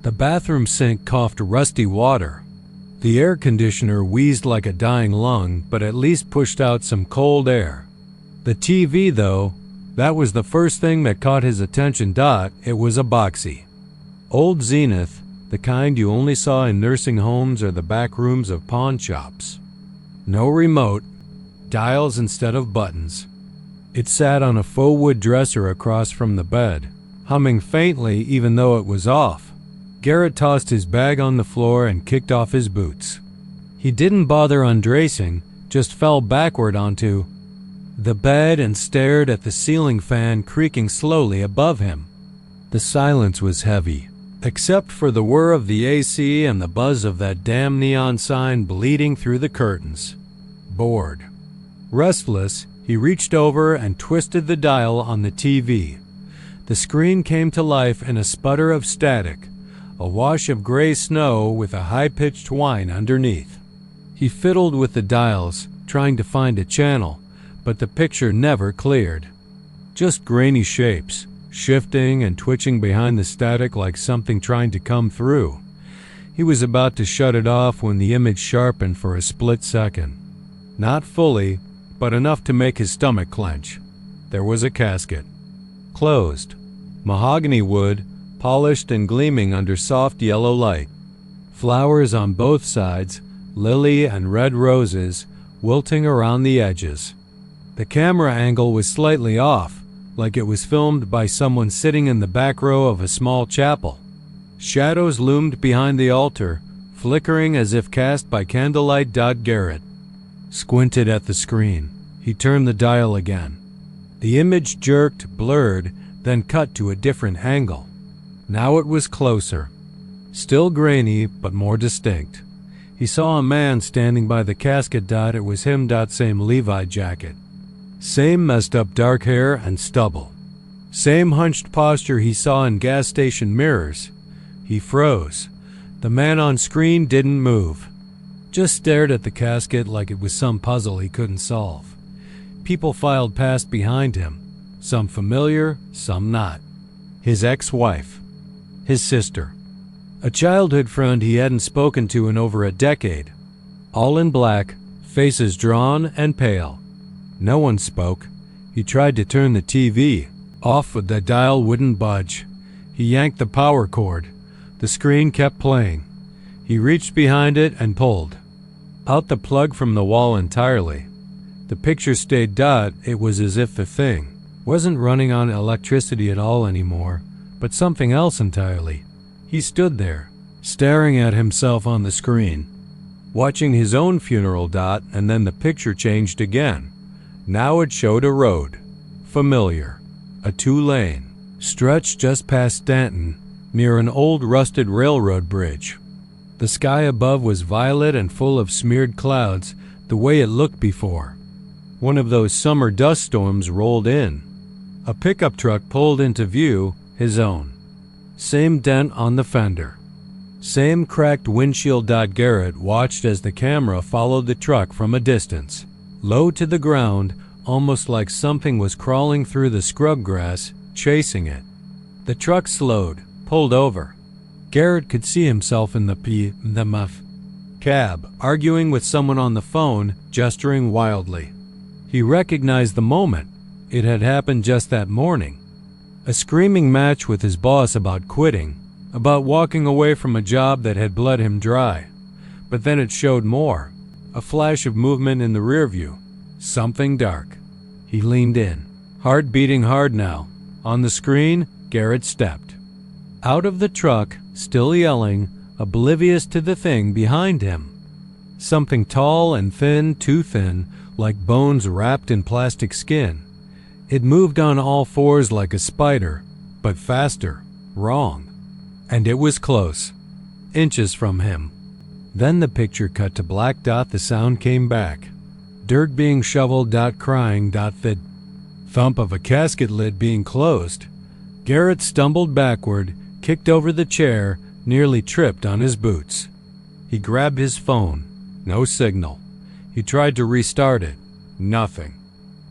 The bathroom sink coughed rusty water. The air conditioner wheezed like a dying lung, but at least pushed out some cold air. The TV, though, that was the first thing that caught his attention. It was a boxy. Old Zenith, the kind you only saw in nursing homes or the back rooms of pawn shops. No remote, dials instead of buttons. It sat on a faux wood dresser across from the bed, humming faintly even though it was off. Garrett tossed his bag on the floor and kicked off his boots. He didn't bother undressing, just fell backward onto the bed and stared at the ceiling fan creaking slowly above him. The silence was heavy, except for the whir of the AC and the buzz of that damn neon sign bleeding through the curtains. Bored. Restless, he reached over and twisted the dial on the TV. The screen came to life in a sputter of static, a wash of gray snow with a high-pitched whine underneath. He fiddled with the dials, trying to find a channel, but the picture never cleared. Just grainy shapes, shifting and twitching behind the static like something trying to come through. He was about to shut it off when the image sharpened for a split second. Not fully, but enough to make his stomach clench. There was a casket. Closed. Mahogany wood, polished and gleaming under soft yellow light. Flowers on both sides, lily and red roses, wilting around the edges. The camera angle was slightly off, like it was filmed by someone sitting in the back row of a small chapel. Shadows loomed behind the altar, flickering as if cast by candlelight. Garrett squinted at the screen. He turned the dial again. The image jerked, blurred, then cut to a different angle. Now it was closer. Still grainy, but more distinct. He saw a man standing by the casket. It was him. Same Levi jacket. Same messed up dark hair and stubble. Same hunched posture he saw in gas station mirrors. He froze. The man on screen didn't move. Just stared at the casket like it was some puzzle he couldn't solve. People filed past behind him, some familiar, some not. His ex-wife. His sister. A childhood friend he hadn't spoken to in over a decade. All in black, faces drawn and pale. No one spoke. He tried to turn the TV off, but the dial wouldn't budge. He yanked the power cord. The screen kept playing. He reached behind it and pulled out the plug from the wall entirely. The picture stayed. It was as if the thing wasn't running on electricity at all anymore, but something else entirely. He stood there, staring at himself on the screen, watching his own funeral. And then the picture changed again. Now it showed a road. Familiar. A 2-lane. Stretched just past Stanton, near an old rusted railroad bridge. The sky above was violet and full of smeared clouds, the way it looked before. One of those summer dust storms rolled in. A pickup truck pulled into view, his own. Same dent on the fender. Same cracked windshield. Garrett watched as the camera followed the truck from a distance. Low to the ground, almost like something was crawling through the scrub grass, chasing it. The truck slowed, pulled over. Garrett could see himself in the cab, arguing with someone on the phone, gesturing wildly. He recognized the moment. It had happened just that morning. A screaming match with his boss about quitting, about walking away from a job that had bled him dry. But then it showed more. A flash of movement in the rear view. Something dark. He leaned in, heart beating hard now. On the screen, Garrett stepped. Out of the truck, still yelling, oblivious to the thing behind him. Something tall and thin, too thin, like bones wrapped in plastic skin. It moved on all fours like a spider, but faster, wrong. And it was close, inches from him. Then the picture cut to black. The sound came back. Dirt being shoveled. Crying. The thump of a casket lid being closed. Garrett stumbled backward, kicked over the chair, nearly tripped on his boots. He grabbed his phone. No signal. He tried to restart it. Nothing.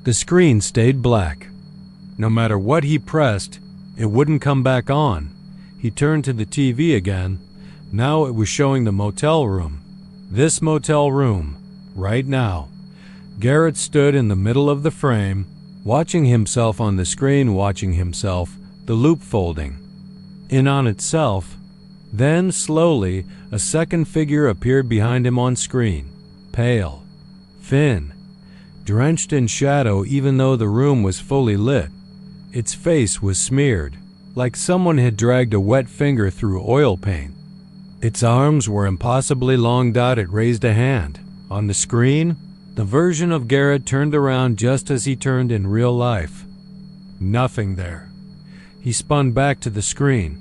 The screen stayed black. No matter what he pressed, it wouldn't come back on. He turned to the TV again. Now it was showing the motel room. This motel room. Right now. Garrett stood in the middle of the frame, watching himself on the screen, watching himself, the loop folding in on itself. Then, slowly, a second figure appeared behind him on screen. Pale. Thin. Drenched in shadow even though the room was fully lit. Its face was smeared, like someone had dragged a wet finger through oil paint. Its arms were impossibly long. It raised a hand. On the screen, the version of Garrett turned around just as he turned in real life. Nothing there. He spun back to the screen.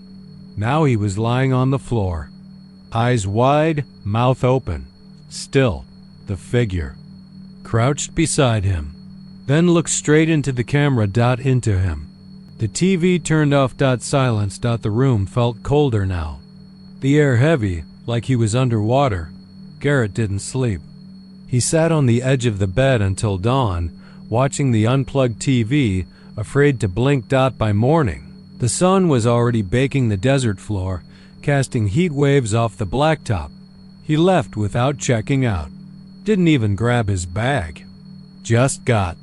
Now he was lying on the floor. Eyes wide, mouth open. Still, the figure. Crouched beside him. Then looked straight into the camera. Into him. The TV turned off. Silence. The room felt colder now. The air heavy, like he was underwater. Garrett didn't sleep. He sat on the edge of the bed until dawn, watching the unplugged TV, afraid to blink. By morning, the sun was already baking the desert floor, casting heat waves off the blacktop. He left without checking out. Didn't even grab his bag. Just got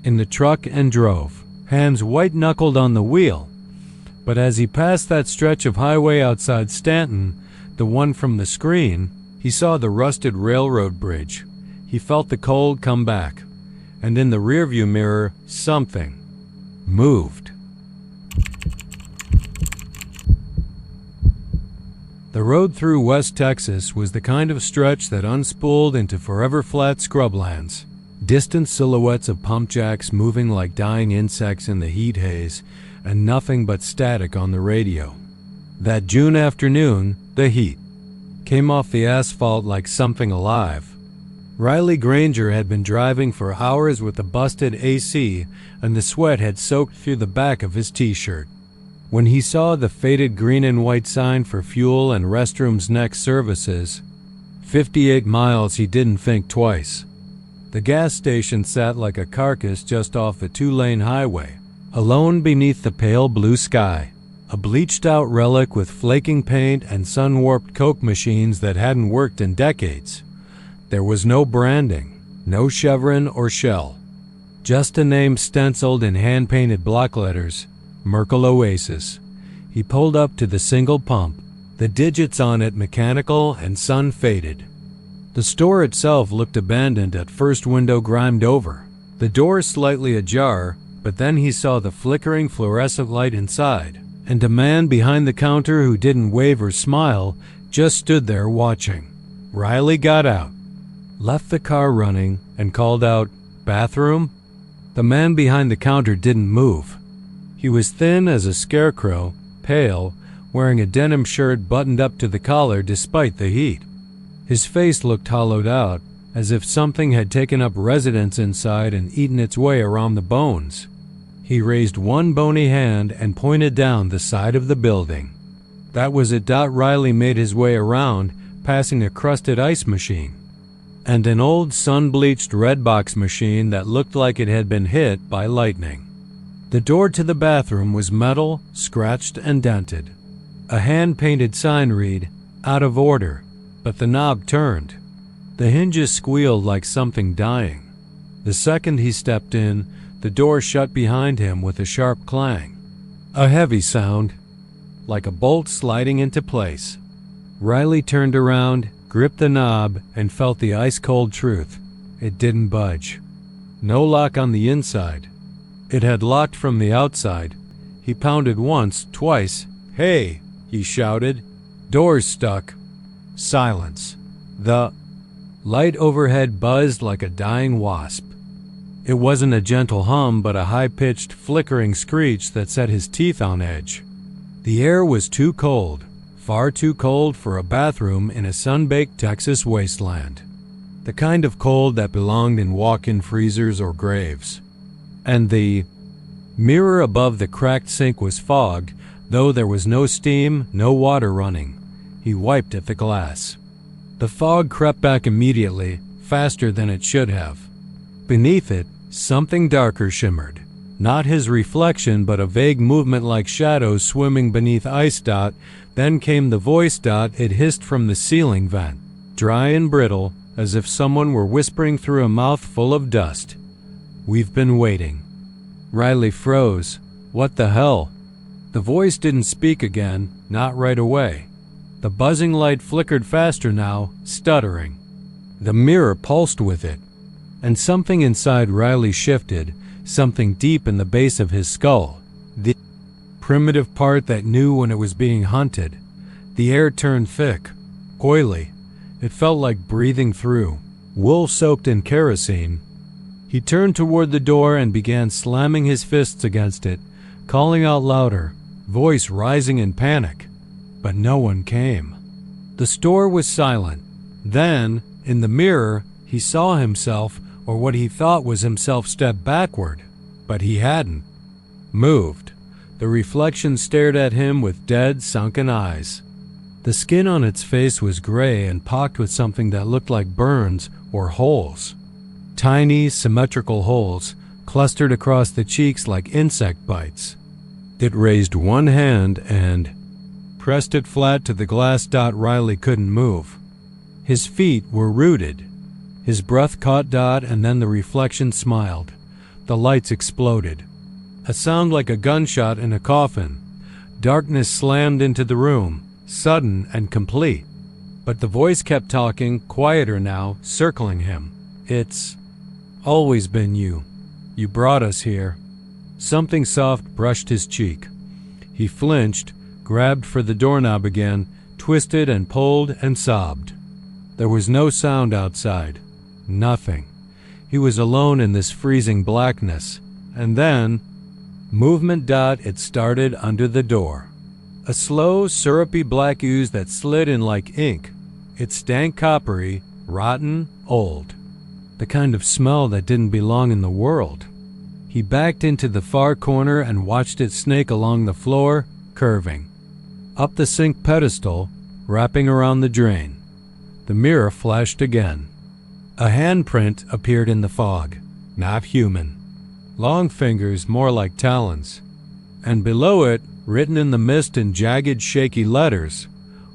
in the truck and drove, hands white-knuckled on the wheel. But as he passed that stretch of highway outside Stanton, the one from the screen, he saw the rusted railroad bridge. He felt the cold come back. And in the rearview mirror, something moved. The road through West Texas was the kind of stretch that unspooled into forever flat scrublands. Distant silhouettes of pump jacks moving like dying insects in the heat haze, and nothing but static on the radio. That June afternoon, the heat came off the asphalt like something alive. Riley Granger had been driving for hours with a busted AC, and the sweat had soaked through the back of his t-shirt. When he saw the faded green and white sign for fuel and restrooms next services, 58 miles, he didn't think twice. The gas station sat like a carcass just off a 2-lane highway, alone beneath the pale blue sky, a bleached-out relic with flaking paint and sun-warped Coke machines that hadn't worked in decades. There was no branding, no chevron or shell, just a name stenciled in hand-painted block letters, Merkel Oasis. He pulled up to the single pump, the digits on it mechanical and sun-faded. The store itself looked abandoned at first, window grimed over, the door slightly ajar, but then he saw the flickering fluorescent light inside, and a man behind the counter who didn't wave or smile, just stood there watching. Riley got out, left the car running, and called out, "Bathroom?" The man behind the counter didn't move. He was thin as a scarecrow, pale, wearing a denim shirt buttoned up to the collar despite the heat. His face looked hollowed out, as if something had taken up residence inside and eaten its way around the bones. He raised one bony hand and pointed down the side of the building. That was it. Riley made his way around, passing a crusted ice machine and an old sun-bleached red box machine that looked like it had been hit by lightning. The door to the bathroom was metal, scratched and dented. A hand-painted sign read, "Out of order," but the knob turned. The hinges squealed like something dying. The second he stepped in, the door shut behind him with a sharp clang. A heavy sound, like a bolt sliding into place. Riley turned around, gripped the knob, and felt the ice-cold truth. It didn't budge. No lock on the inside. It had locked from the outside. He pounded once, twice. "Hey!" he shouted. Doors stuck. Silence. The light overhead buzzed like a dying wasp. It wasn't a gentle hum, but a high-pitched, flickering screech that set his teeth on edge. The air was too cold, far too cold for a bathroom in a sun-baked Texas wasteland. The kind of cold that belonged in walk-in freezers or graves. And the mirror above the cracked sink was fogged, though there was no steam, no water running. He wiped at the glass. The fog crept back immediately, faster than it should have. Beneath it, something darker shimmered. Not his reflection, but a vague movement like shadows swimming beneath ice. Then came the voice. It hissed from the ceiling vent, dry and brittle, as if someone were whispering through a mouth full of dust. "We've been waiting." Riley froze. What the hell? The voice didn't speak again, not right away. The buzzing light flickered faster now, stuttering. The mirror pulsed with it. And something inside Riley shifted, something deep in the base of his skull. The primitive part that knew when it was being hunted. The air turned thick, oily. It felt like breathing through, wool soaked in kerosene. He turned toward the door and began slamming his fists against it, calling out louder, voice rising in panic. But no one came. The store was silent. Then, in the mirror, he saw himself, or what he thought was himself, step backward. But he hadn't moved. The reflection stared at him with dead, sunken eyes. The skin on its face was gray and pocked with something that looked like burns or holes. Tiny, symmetrical holes clustered across the cheeks like insect bites. It raised one hand and pressed it flat to the glass. Riley couldn't move. His feet were rooted. His breath caught and then the reflection smiled. The lights exploded. A sound like a gunshot in a coffin. Darkness slammed into the room, sudden and complete. But the voice kept talking, quieter now, circling him. "It's always been you. You brought us here." Something soft brushed his cheek. He flinched, grabbed for the doorknob again, twisted and pulled and sobbed. There was no sound outside. Nothing. He was alone in this freezing blackness. And then, movement. It started under the door. A slow, syrupy black ooze that slid in like ink. It stank coppery, rotten, old. The kind of smell that didn't belong in the world. He backed into the far corner and watched it snake along the floor, curving. Up the sink pedestal, wrapping around the drain. The mirror flashed again. A handprint appeared in the fog, not human. Long fingers, more like talons. And below it, written in the mist in jagged, shaky letters,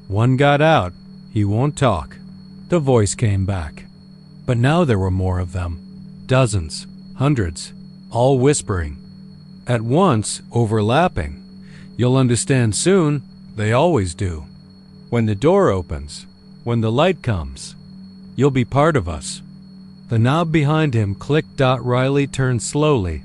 "One got out. He won't talk." The voice came back. But now there were more of them. Dozens, hundreds, all whispering. At once, overlapping. "You'll understand soon. They always do. When the door opens, when the light comes, you'll be part of us." The knob behind him clicked. Riley turned slowly.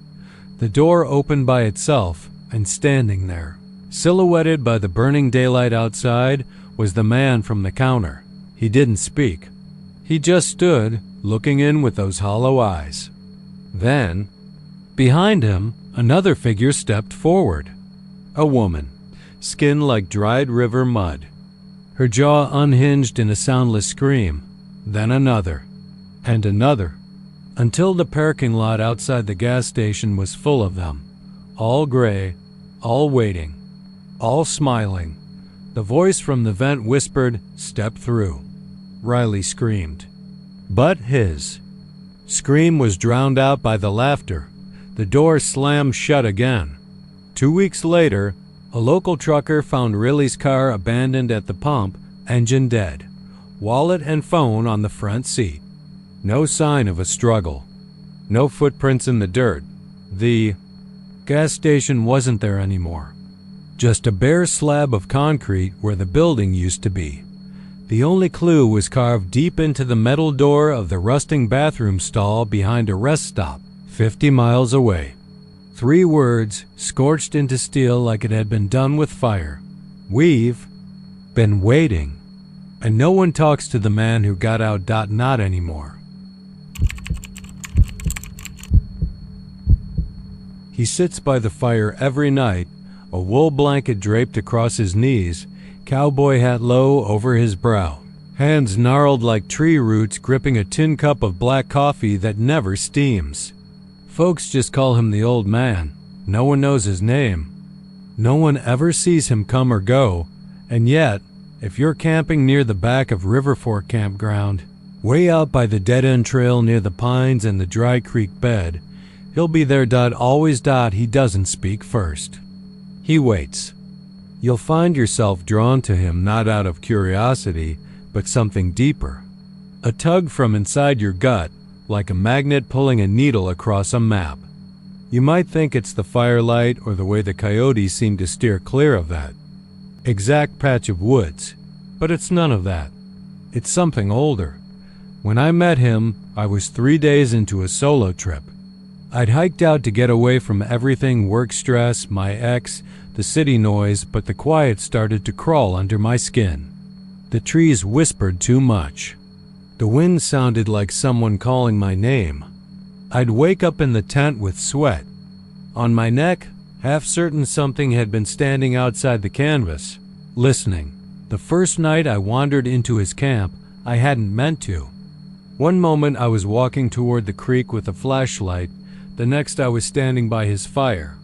The door opened by itself, and standing there, silhouetted by the burning daylight outside, was the man from the counter. He didn't speak. He just stood, looking in with those hollow eyes. Then, behind him, another figure stepped forward. A woman, skin like dried river mud. Her jaw unhinged in a soundless scream. Then another, and another, until the parking lot outside the gas station was full of them. All gray, all waiting, all smiling. The voice from the vent whispered, "Step through." Riley screamed. But his scream was drowned out by the laughter. The door slammed shut again. 2 weeks later, a local trucker found Riley's car abandoned at the pump, engine dead. Wallet and phone on the front seat. No sign of a struggle. No footprints in the dirt. The gas station wasn't there anymore. Just a bare slab of concrete where the building used to be. The only clue was carved deep into the metal door of the rusting bathroom stall behind a rest stop, 50 miles away. 3 words scorched into steel like it had been done with fire. We've been waiting. And no one talks to the man who got out. Not anymore. He sits by the fire every night, a wool blanket draped across his knees, cowboy hat low over his brow, hands gnarled like tree roots gripping a tin cup of black coffee that never steams. Folks just call him the old man. No one knows his name. No one ever sees him come or go, and yet, if you're camping near the back of River Fork Campground, way out by the dead-end trail near the pines and the dry creek bed, he'll be there. Always. He doesn't speak first. He waits. You'll find yourself drawn to him not out of curiosity, but something deeper. A tug from inside your gut, like a magnet pulling a needle across a map. You might think it's the firelight or the way the coyotes seem to steer clear of that exact patch of woods, but it's none of that. It's something older. When I met him, I was 3 days into a solo trip. I'd hiked out to get away from everything: work stress, my ex, the city noise, but the quiet started to crawl under my skin. The trees whispered too much. The wind sounded like someone calling my name. I'd wake up in the tent with sweat on my neck, half certain something had been standing outside the canvas, listening. The first night I wandered into his camp, I hadn't meant to. One moment I was walking toward the creek with a flashlight, the next I was standing by his fire.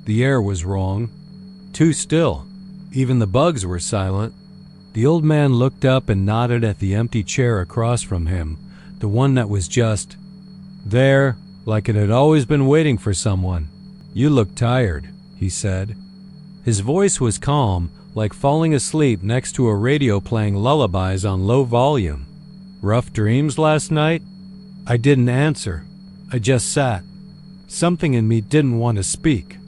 The air was wrong. Too still. Even the bugs were silent. The old man looked up and nodded at the empty chair across from him, the one that was just there, like it had always been waiting for someone. "You look tired," he said. His voice was calm, like falling asleep next to a radio playing lullabies on low volume. "Rough dreams last night?" I didn't answer. I just sat. Something in me didn't want to speak.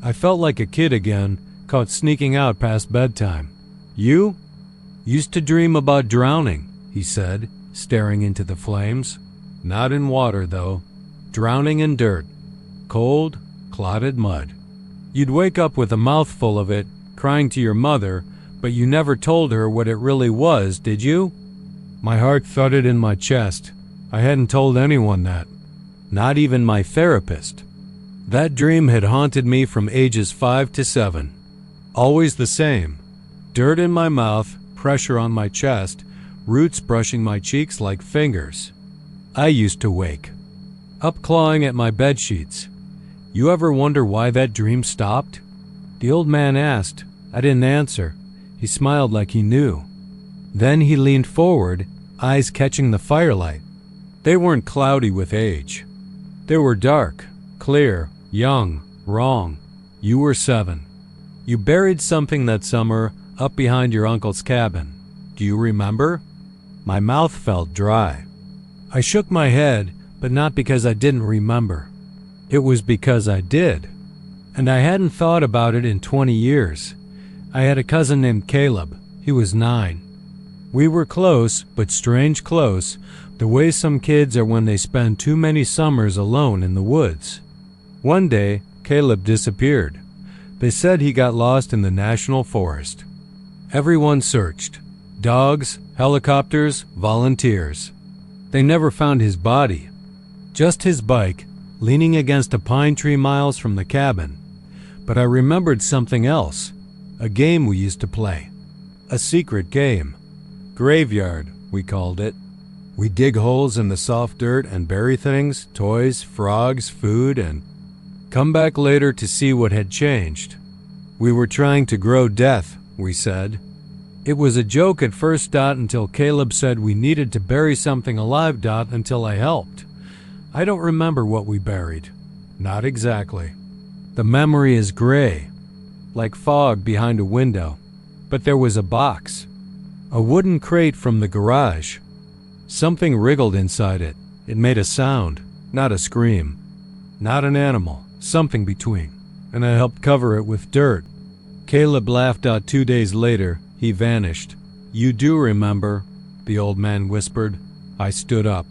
I felt like a kid again, caught sneaking out past bedtime. "You used to dream about drowning," he said, staring into the flames. "Not in water, though. Drowning in dirt. Cold, clotted mud. You'd wake up with a mouthful of it, crying to your mother, but you never told her what it really was, did you?" My heart thudded in my chest. I hadn't told anyone that. Not even my therapist. That dream had haunted me from ages 5 to 7. Always the same. Dirt in my mouth, pressure on my chest, roots brushing my cheeks like fingers. I used to wake up clawing at my bedsheets. "You ever wonder why that dream stopped?" The old man asked. I didn't answer. He smiled like he knew. Then he leaned forward, eyes catching the firelight. They weren't cloudy with age. They were dark, clear, young, wrong. "You were 7. You buried something that summer up behind your uncle's cabin. Do you remember?" My mouth felt dry. I shook my head, but not because I didn't remember. It was because I did. And I hadn't thought about it in 20 years. I had a cousin named Caleb. He was 9. We were close, but strange close, the way some kids are when they spend too many summers alone in the woods. One day, Caleb disappeared. They said he got lost in the national forest. Everyone searched. Dogs, helicopters, volunteers. They never found his body. Just his bike, leaning against a pine tree miles from the cabin. But I remembered something else. A game we used to play. A secret game. Graveyard, we called it. We dig holes in the soft dirt and bury things, toys, frogs, food, and come back later to see what had changed. We were trying to grow death, we said. It was a joke at first, until Caleb said we needed to bury something alive, until I helped. I don't remember what we buried. Not exactly. The memory is gray, like fog behind a window. But there was a box. A wooden crate from the garage. Something wriggled inside it. It made a sound. Not a scream. Not an animal. Something between. And I helped cover it with dirt. Caleb laughed out. 2 days later, he vanished. You do remember, the old man whispered. I stood up.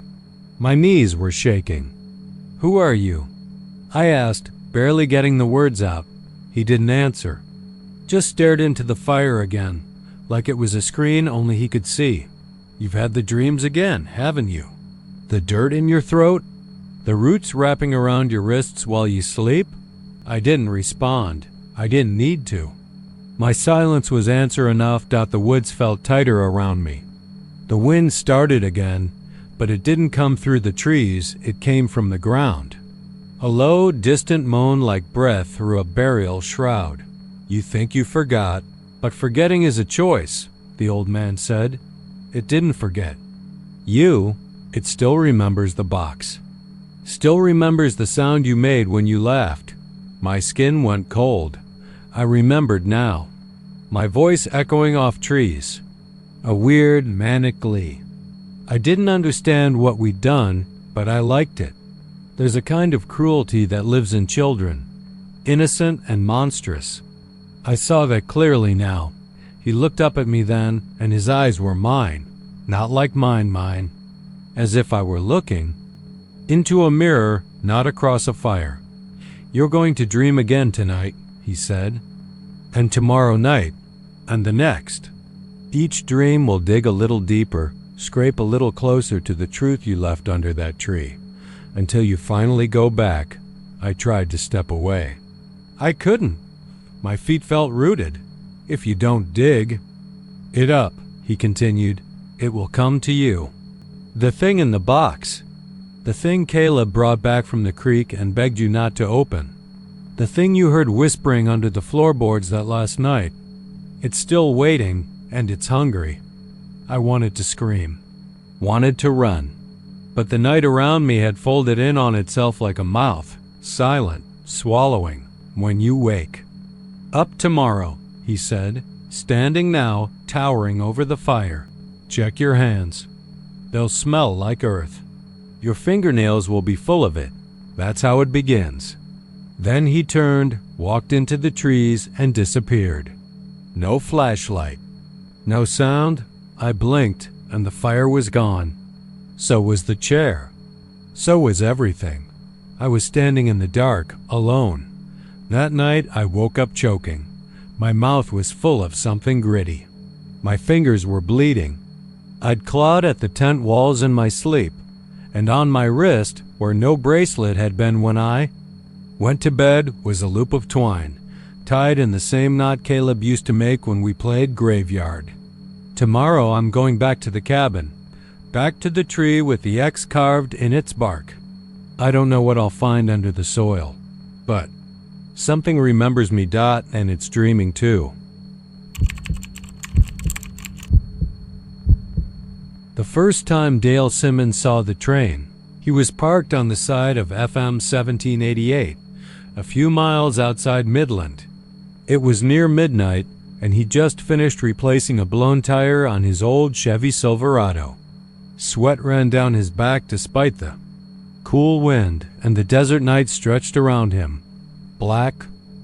My knees were shaking. Who are you? I asked, barely getting the words out. He didn't answer. Just stared into the fire again, like it was a screen only he could see. You've had the dreams again, haven't you? The dirt in your throat? The roots wrapping around your wrists while you sleep? I didn't respond. I didn't need to. My silence was answer enough. The woods felt tighter around me. The wind started again, but it didn't come through the trees, it came from the ground. A low, distant moan like breath through a burial shroud. You think you forgot, but forgetting is a choice, the old man said. It didn't forget. It still remembers the box. Still remembers the sound you made when you laughed. My skin went cold. I remembered now. My voice echoing off trees. A weird, manic glee. I didn't understand what we'd done, but I liked it. There's a kind of cruelty that lives in children. Innocent and monstrous. I saw that clearly now. He looked up at me then, and his eyes were mine. Not like mine. As if I were looking into a mirror, not across a fire. You're going to dream again tonight, he said. And tomorrow night, and the next. Each dream will dig a little deeper, scrape a little closer to the truth you left under that tree, until you finally go back. I tried to step away. I couldn't. My feet felt rooted. If you don't dig it up, he continued, it will come to you. The thing in the box. The thing Caleb brought back from the creek and begged you not to open. The thing you heard whispering under the floorboards that last night. It's still waiting, and it's hungry. I wanted to scream. Wanted to run. But the night around me had folded in on itself like a mouth, silent, swallowing, when you wake. Up tomorrow, he said, standing now, towering over the fire. Check your hands. They'll smell like earth. Your fingernails will be full of it. That's how it begins. Then he turned, walked into the trees, and disappeared. No flashlight. No sound. I blinked, and the fire was gone. So was the chair. So was everything. I was standing in the dark, alone. That night, I woke up choking. My mouth was full of something gritty. My fingers were bleeding. I'd clawed at the tent walls in my sleep, and on my wrist, where no bracelet had been when I went to bed, was a loop of twine, tied in the same knot Caleb used to make when we played graveyard. Tomorrow I'm going back to the cabin, back to the tree with the X carved in its bark. I don't know what I'll find under the soil, but something remembers me, and it's dreaming too. The first time Dale Simmons saw the train, he was parked on the side of FM 1788, a few miles outside Midland. It was near midnight, and he just finished replacing a blown tire on his old Chevy Silverado. Sweat ran down his back despite the cool wind, and the desert night stretched around him. Black,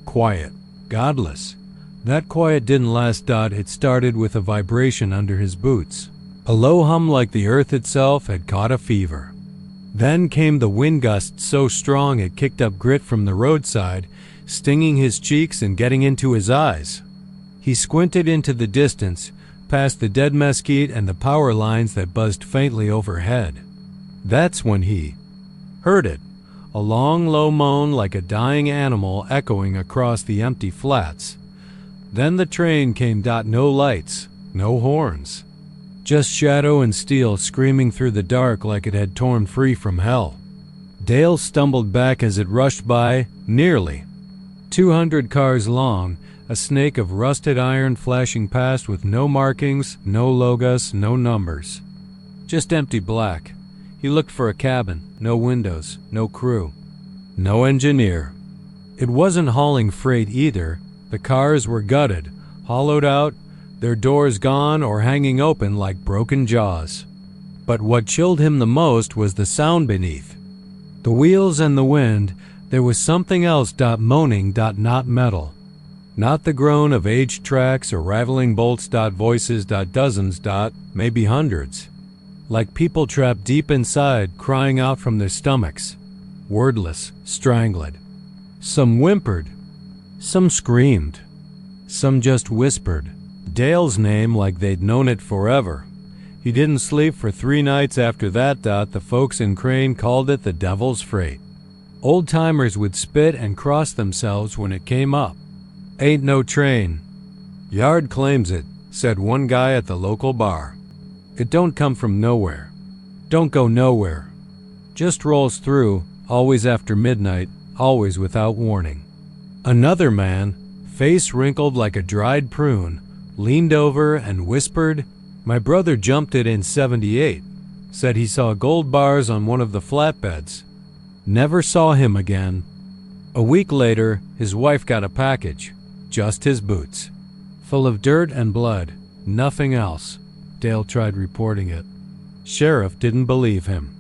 quiet, godless. That quiet didn't last. It started with a vibration under his boots. A low hum like the earth itself had caught a fever. Then came the wind gust so strong it kicked up grit from the roadside, stinging his cheeks and getting into his eyes. He squinted into the distance, past the dead mesquite and the power lines that buzzed faintly overhead. That's when he heard it, a long, low moan like a dying animal echoing across the empty flats. Then the train came. No lights, no horns. Just shadow and steel screaming through the dark like it had torn free from hell. Dale stumbled back as it rushed by, nearly 200 cars long, a snake of rusted iron flashing past with no markings, no logos, no numbers. Just empty black. He looked for a cabin, no windows, no crew, no engineer. It wasn't hauling freight either. The cars were gutted, hollowed out, their doors gone or hanging open like broken jaws. But what chilled him the most was the sound beneath. The wheels and the wind, there was something else. Moaning. Not metal. Not the groan of aged tracks or rattling bolts. Voices. Dozens. Maybe hundreds. Like people trapped deep inside, crying out from their stomachs. Wordless, strangled. Some whimpered. Some screamed. Some just whispered Dale's name like they'd known it forever. He didn't sleep for 3 nights after that. The folks in Crane called it the Devil's Freight. Old-timers would spit and cross themselves when it came up. Ain't no train. Yard claims it, said one guy at the local bar. It don't come from nowhere. Don't go nowhere. Just rolls through, always after midnight, always without warning. Another man, face wrinkled like a dried prune, leaned over and whispered, "My brother jumped it in '78. Said he saw gold bars on one of the flatbeds. Never saw him again." A week later, his wife got a package. Just his boots. Full of dirt and blood. Nothing else. Dale tried reporting it. Sheriff didn't believe him.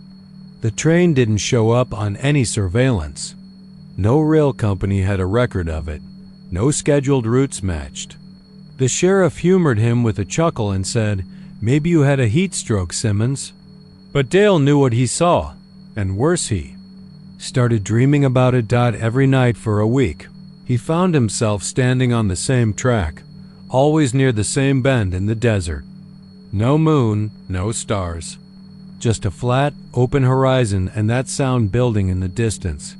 The train didn't show up on any surveillance. No rail company had a record of it. No scheduled routes matched. The sheriff humored him with a chuckle and said, "Maybe you had a heat stroke, Simmons." But Dale knew what he saw, and worse, he started dreaming about it. Every night for a week. He found himself standing on the same track, always near the same bend in the desert. No moon, no stars. Just a flat, open horizon and that sound building in the distance.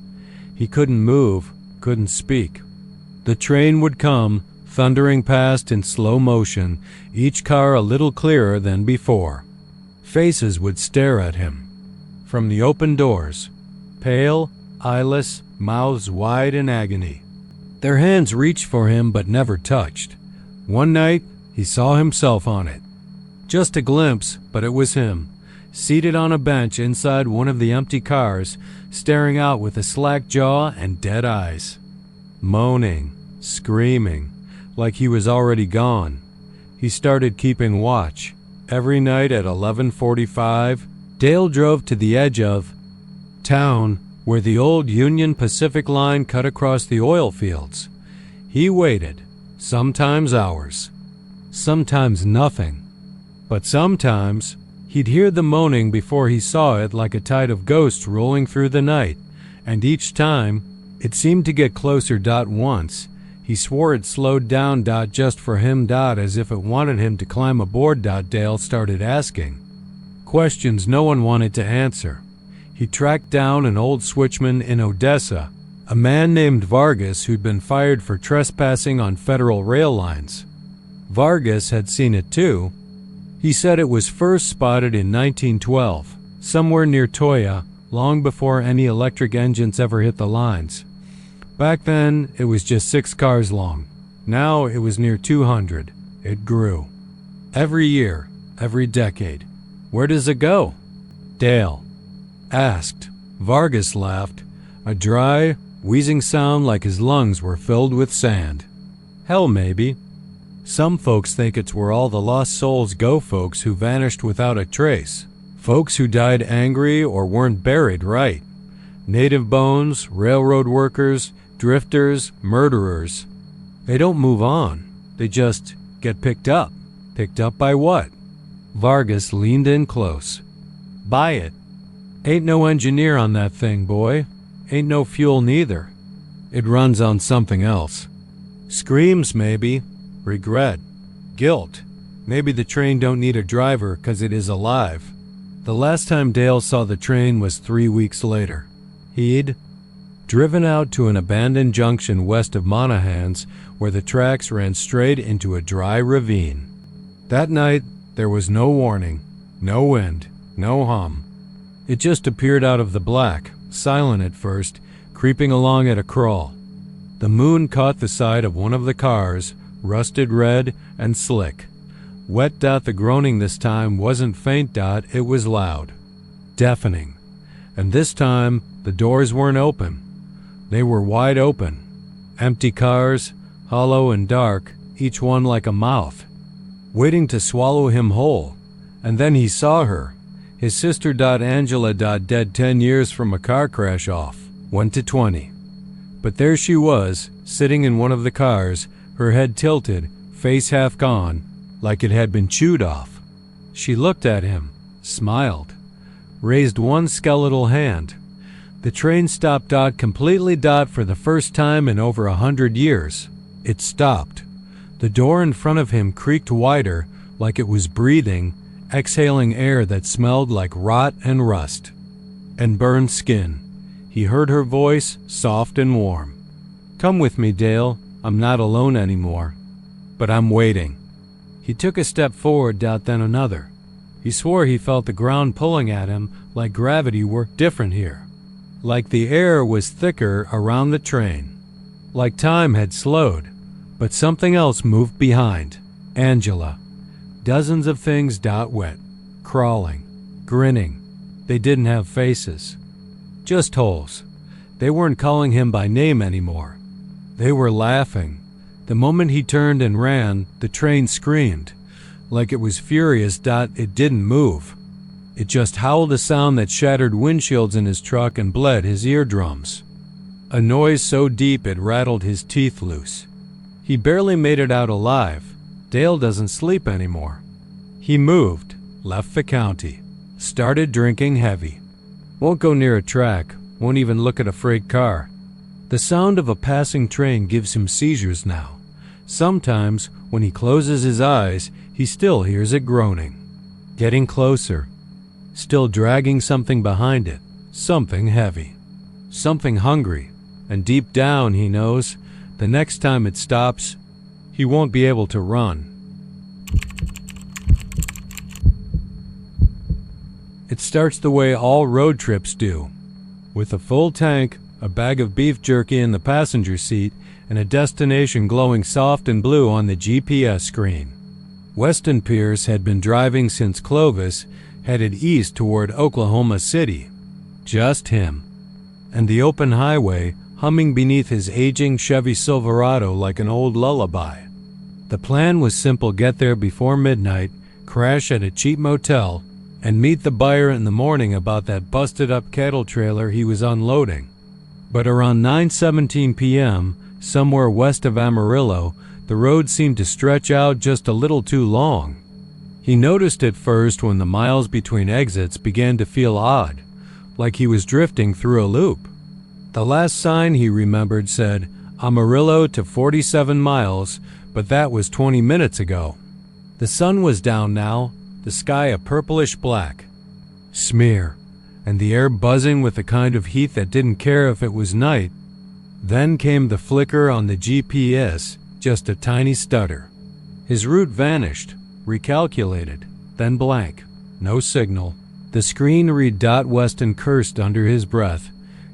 He couldn't move, couldn't speak. The train would come, thundering past in slow motion, each car a little clearer than before. Faces would stare at him. From the open doors, pale, eyeless, mouths wide in agony. Their hands reached for him but never touched. One night, he saw himself on it. Just a glimpse, but it was him, seated on a bench inside one of the empty cars, staring out with a slack jaw and dead eyes. Moaning, screaming, like he was already gone. He started keeping watch. Every night at 11:45, Dale drove to the edge of town where the old Union Pacific line cut across the oil fields. He waited, sometimes hours, sometimes nothing. But sometimes he'd hear the moaning before he saw it, like a tide of ghosts rolling through the night, and each time it seemed to get closer. Once he swore it slowed down. Just for him. As if it wanted him to climb aboard. Dale started asking questions no one wanted to answer. He tracked down an old switchman in Odessa, a man named Vargas who'd been fired for trespassing on federal rail lines. Vargas had seen it too. He said it was first spotted in 1912, somewhere near Toya, long before any electric engines ever hit the lines. Back then, it was just 6 cars long. Now it was near 200. It grew. Every year, every decade. Where does it go? Dale asked. Vargas laughed, a dry, wheezing sound like his lungs were filled with sand. Hell, maybe. Some folks think it's where all the lost souls go, folks who vanished without a trace. Folks who died angry or weren't buried right. Native bones, railroad workers, drifters, murderers. They don't move on. They just get picked up. Picked up by what? Vargas leaned in close. By it. Ain't no engineer on that thing, boy. Ain't no fuel neither. It runs on something else. Screams, maybe. Regret. Guilt. Maybe the train don't need a driver 'cause it is alive. The last time Dale saw the train was 3 weeks later. He'd driven out to an abandoned junction west of Monahan's where the tracks ran straight into a dry ravine. That night, there was no warning, no wind, no hum. It just appeared out of the black, silent at first, creeping along at a crawl. The moon caught the side of one of the cars, rusted red and slick. Wet. The groaning this time wasn't faint. It was loud, deafening. And this time, the doors weren't open. They were wide open. Empty cars, hollow and dark, each one like a mouth, waiting to swallow him whole. And then he saw her. His sister Angela dead 10 years from a car crash off, went to 20. But there she was, sitting in one of the cars, her head tilted, face half gone, like it had been chewed off. She looked at him, smiled, raised one skeletal hand. The train stopped completely for the first time in over 100 years. It stopped. The door in front of him creaked wider, like it was breathing, exhaling air that smelled like rot and rust and burned skin. He heard her voice, soft and warm. "Come with me, Dale. I'm not alone anymore. But I'm waiting." He took a step forward, then another. He swore he felt the ground pulling at him, like gravity were different here. Like the air was thicker around the train. Like time had slowed. But something else moved behind. Angela. Dozens of things wet, crawling, grinning. They didn't have faces. Just holes. They weren't calling him by name anymore. They were laughing. The moment he turned and ran, the train screamed. Like it was furious. It didn't move. It just howled a sound that shattered windshields in his truck and bled his eardrums. A noise so deep it rattled his teeth loose. He barely made it out alive. Dale doesn't sleep anymore. He moved, left the county, started drinking heavy. Won't go near a track, won't even look at a freight car. The sound of a passing train gives him seizures now. Sometimes, when he closes his eyes, he still hears it groaning. Getting closer. Still dragging something behind it. Something heavy. Something hungry. And deep down, he knows, the next time it stops, he won't be able to run. It starts the way all road trips do, with a full tank, a bag of beef jerky in the passenger seat, and a destination glowing soft and blue on the GPS screen. Weston Pierce had been driving since Clovis, headed east toward Oklahoma City. Just him. And the open highway, humming beneath his aging Chevy Silverado like an old lullaby. The plan was simple: get there before midnight, crash at a cheap motel, and meet the buyer in the morning about that busted-up cattle trailer he was unloading. But around 9:17 p.m., somewhere west of Amarillo, the road seemed to stretch out just a little too long. He noticed it first when the miles between exits began to feel odd, like he was drifting through a loop. The last sign he remembered said, Amarillo to 47 miles, but that was 20 minutes ago. The sun was down now, the sky a purplish black. Smear, and the air buzzing with the kind of heat that didn't care if it was night. Then came the flicker on the GPS, just a tiny stutter. His route vanished, recalculated, then blank. No signal. The screen read. Weston cursed under his breath,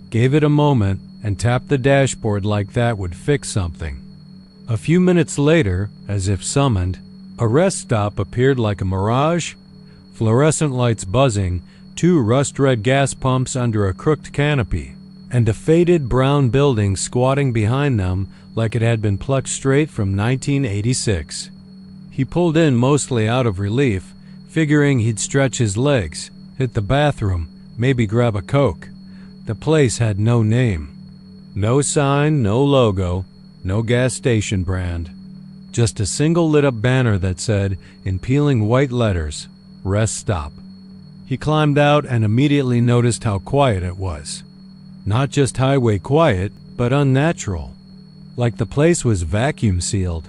gave it a moment, and tapped the dashboard like that would fix something. A few minutes later, as if summoned, a rest stop appeared like a mirage. Fluorescent lights buzzing, 2 rust-red gas pumps under a crooked canopy, and a faded brown building squatting behind them like it had been plucked straight from 1986. He pulled in mostly out of relief, figuring he'd stretch his legs, hit the bathroom, maybe grab a Coke. The place had no name. No sign, no logo, no gas station brand. Just a single lit-up banner that said, in peeling white letters, Rest Stop. He climbed out and immediately noticed how quiet it was. Not just highway quiet, but unnatural. Like the place was vacuum sealed.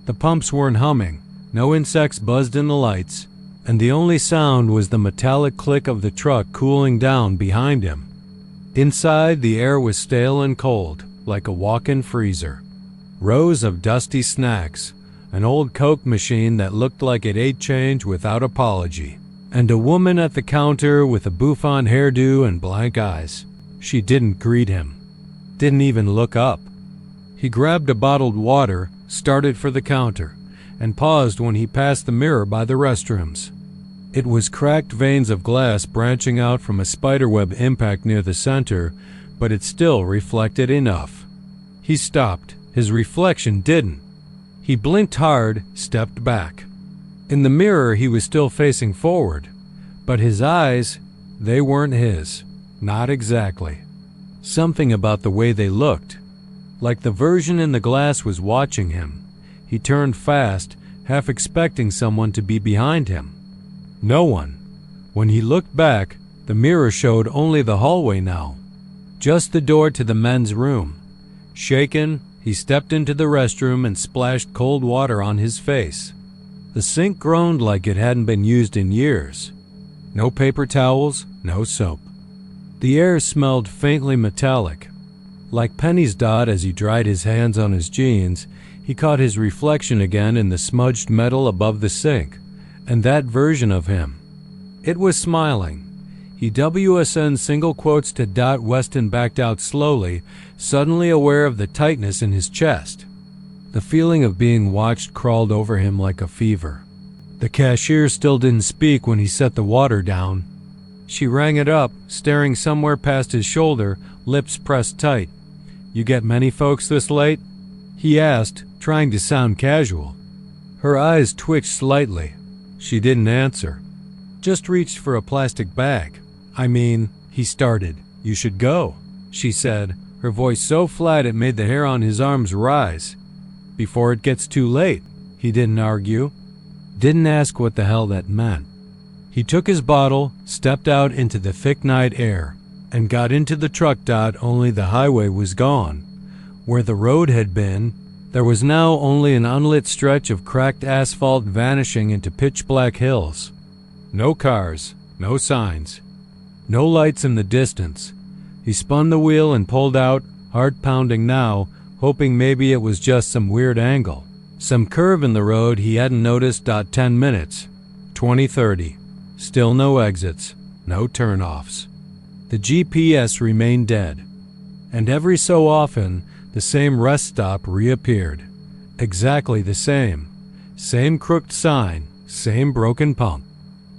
The pumps weren't humming, no insects buzzed in the lights, and the only sound was the metallic click of the truck cooling down behind him. Inside, the air was stale and cold, like a walk-in freezer. Rows of dusty snacks, an old Coke machine that looked like it ate change without apology, and a woman at the counter with a bouffant hairdo and blank eyes. She didn't greet him, didn't even look up. He grabbed a bottled water, started for the counter, and paused when he passed the mirror by the restrooms. It was cracked veins of glass branching out from a spiderweb impact near the center, but it still reflected enough. He stopped. His reflection didn't. He blinked hard, stepped back. In the mirror he was still facing forward, But his eyes, they weren't his. Not exactly. Something about the way they looked. Like the version in the glass was watching him. He turned fast, half expecting someone to be behind him. No one. When he looked back, the mirror showed only the hallway now. Just the door to the men's room. Shaken, he stepped into the restroom and splashed cold water on his face. The sink groaned like it hadn't been used in years. No paper towels, no soap. The air smelled faintly metallic. Like Penny's dot as he dried his hands on his jeans, he caught his reflection again in the smudged metal above the sink, and that version of him. It was smiling. He WSN single quotes to Dot. Weston backed out slowly, suddenly aware of the tightness in his chest. The feeling of being watched crawled over him like a fever. The cashier still didn't speak when he set the water down. She rang it up, staring somewhere past his shoulder, lips pressed tight. "You get many folks this late?" he asked, trying to sound casual. Her eyes twitched slightly. She didn't answer. Just reached for a plastic bag. He started. "You should go," she said, her voice so flat it made the hair on his arms rise. "Before it gets too late." He didn't argue. Didn't ask what the hell that meant. He took his bottle, stepped out into the thick night air, and got into the truck. Only the highway was gone. Where the road had been, there was now only an unlit stretch of cracked asphalt vanishing into pitch-black hills. No cars, no signs, no lights in the distance. He spun the wheel and pulled out, heart pounding now, hoping maybe it was just some weird angle. Some curve in the road he hadn't noticed. 10 minutes, 20-30. Still no exits, no turn-offs. The GPS remained dead. And every so often, the same rest stop reappeared. Exactly the same. Same crooked sign, same broken pump.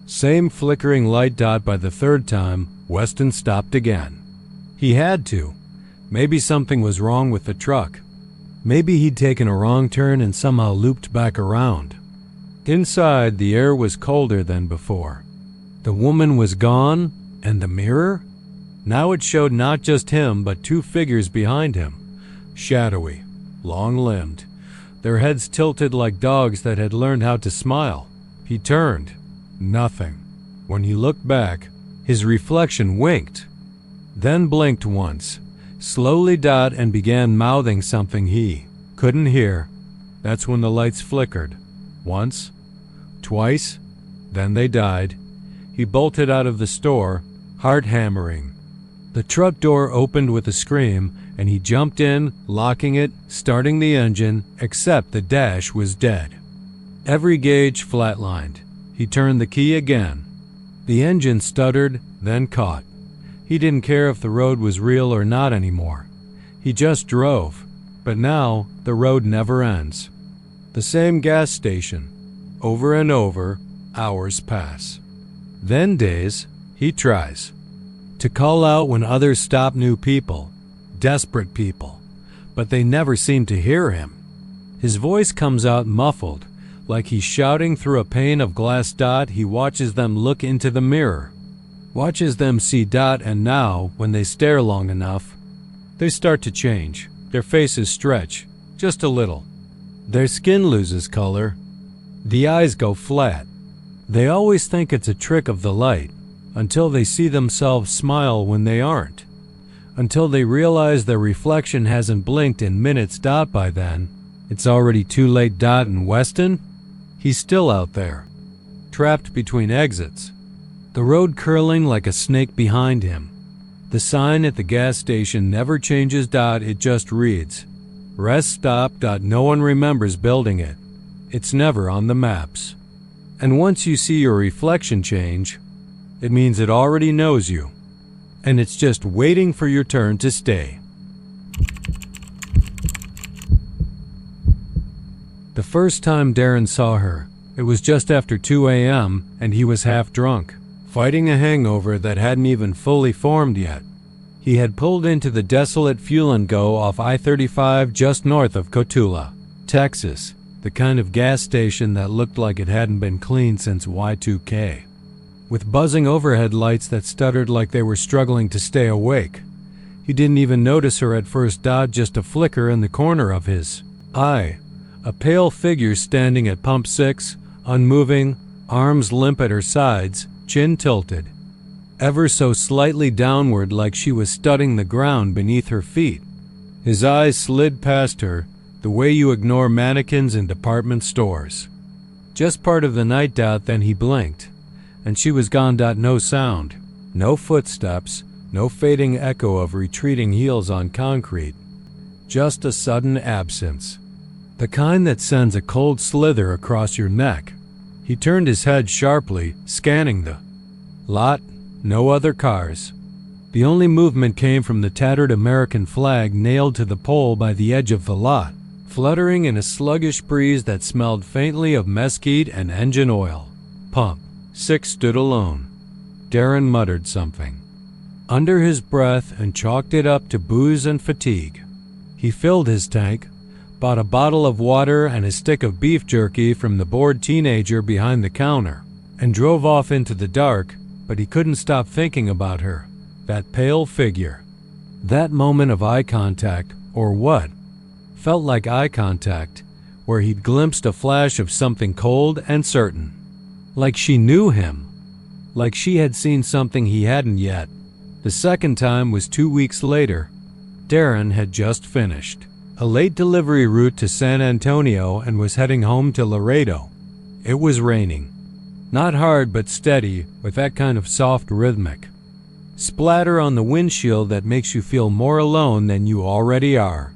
Same flickering light. By the third time, Weston stopped again. He had to. Maybe something was wrong with the truck. Maybe he'd taken a wrong turn and somehow looped back around. Inside, the air was colder than before. The woman was gone, and the mirror? Now it showed not just him, but two figures behind him. Shadowy, long-limbed, their heads tilted like dogs that had learned how to smile. He turned. Nothing. When he looked back, his reflection winked, then blinked once, slowly. And began mouthing something he couldn't hear. That's when the lights flickered. Once, twice, then they died. He bolted out of the store, heart hammering. The truck door opened with a scream, and he jumped in, locking it, starting the engine, except the dash was dead. Every gauge flatlined. He turned the key again. The engine stuttered, then caught. He didn't care if the road was real or not anymore. He just drove. But now, the road never ends. The same gas station. Over and over, hours pass. Then days, he tries. To call out when others stop new people. Desperate people. But they never seem to hear him. His voice comes out muffled, like he's shouting through a pane of glass. He watches them look into the mirror. Watches them see. And now, when they stare long enough, they start to change. Their faces stretch, just a little. Their skin loses color. The eyes go flat. They always think it's a trick of the light, until they see themselves smile when they aren't. Until they realize their reflection hasn't blinked in minutes. By then, it's already too late. And Weston? He's still out there, trapped between exits. The road curling like a snake behind him. The sign at the gas station never changes. It just reads, "Rest stop." No one remembers building it. It's never on the maps. And once you see your reflection change, it means it already knows you. And it's just waiting for your turn to stay. The first time Darren saw her, it was just after 2 a.m. and he was half drunk, fighting a hangover that hadn't even fully formed yet. He had pulled into the desolate Fuel and Go off I-35 just north of Cotulla, Texas, the kind of gas station that looked like it hadn't been cleaned since Y2K. with buzzing overhead lights that stuttered like they were struggling to stay awake. He didn't even notice her at first. Just a flicker in the corner of his eye. A pale figure standing at pump 6, unmoving, arms limp at her sides, chin tilted, ever so slightly downward like she was studying the ground beneath her feet. His eyes slid past her, the way you ignore mannequins in department stores. Just part of the night. Then he blinked, and she was gone. No sound, no footsteps, no fading echo of retreating heels on concrete. Just a sudden absence. The kind that sends a cold slither across your neck. He turned his head sharply, scanning the lot. No other cars. The only movement came from the tattered American flag nailed to the pole by the edge of the lot, fluttering in a sluggish breeze that smelled faintly of mesquite and engine oil. Pump 6 stood alone. Darren muttered something under his breath and chalked it up to booze and fatigue. He filled his tank, bought a bottle of water and a stick of beef jerky from the bored teenager behind the counter, and drove off into the dark, but he couldn't stop thinking about her, that pale figure. That moment of eye contact, or what felt like eye contact, where he'd glimpsed a flash of something cold and certain. Like she knew him. Like she had seen something he hadn't yet. The second time was 2 weeks later. Darren had just finished a late delivery route to San Antonio and was heading home to Laredo. It was raining. Not hard but steady, with that kind of soft rhythmic splatter on the windshield that makes you feel more alone than you already are.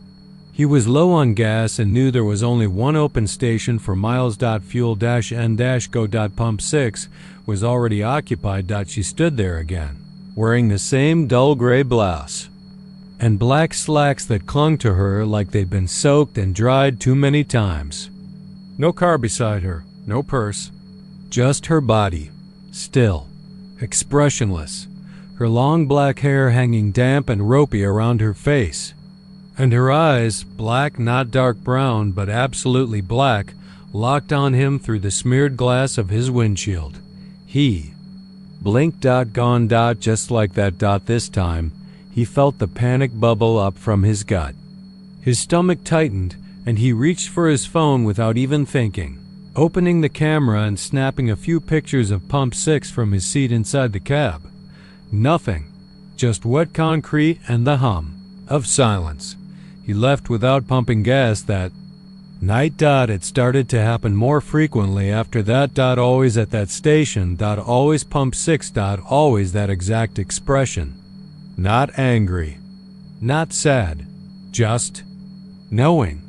He was low on gas and knew there was only one open station for miles. Fuel-n-go. Pump 6 was already occupied. She stood there again, wearing the same dull gray blouse and black slacks that clung to her like they'd been soaked and dried too many times. No car beside her, no purse. Just her body, still, expressionless, her long black hair hanging damp and ropey around her face, and her eyes, black, not dark brown, but absolutely black, locked on him through the smeared glass of his windshield. He blinked. Gone. Just like that. This time, he felt the panic bubble up from his gut. His stomach tightened, and he reached for his phone without even thinking, opening the camera and snapping a few pictures of Pump 6 from his seat inside the cab. Nothing, just wet concrete and the hum of silence. He left without pumping gas that night. It started to happen more frequently after that. Always at that station. Always Pump 6. Always that exact expression. Not angry, not sad, just knowing,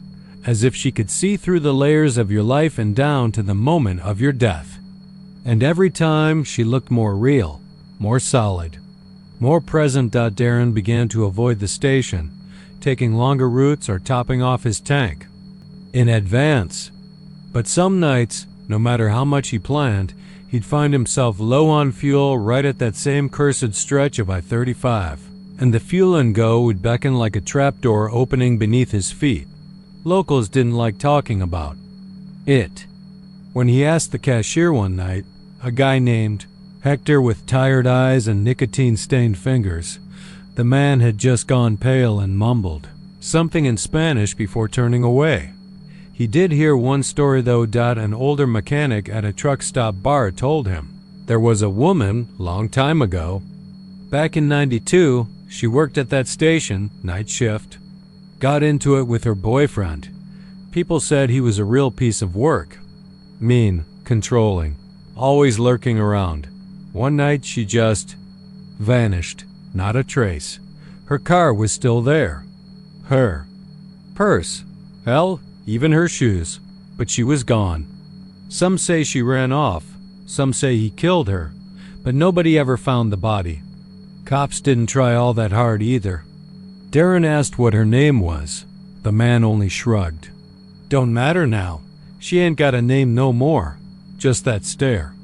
as if she could see through the layers of your life and down to the moment of your death. And every time she looked more real, more solid, more present. Darren began to avoid the station, taking longer routes or topping off his tank in advance. But some nights, no matter how much he planned, he'd find himself low on fuel right at that same cursed stretch of I-35, and the fuel and go would beckon like a trapdoor opening beneath his feet. Locals didn't like talking about it. When he asked the cashier one night, a guy named Hector with tired eyes and nicotine-stained fingers, the man had just gone pale and mumbled something in Spanish before turning away. He did hear one story though. An older mechanic at a truck stop bar told him there was a woman, long time ago, back in '92, she worked at that station, night shift, got into it with her boyfriend. People said he was a real piece of work. Mean, controlling, always lurking around. One night she just vanished, not a trace. Her car was still there. Her purse, hell, even her shoes, but she was gone. Some say she ran off, some say he killed her, but nobody ever found the body. Cops didn't try all that hard either. Darren asked what her name was. The man only shrugged. Don't matter now. She ain't got a name no more. Just that stare.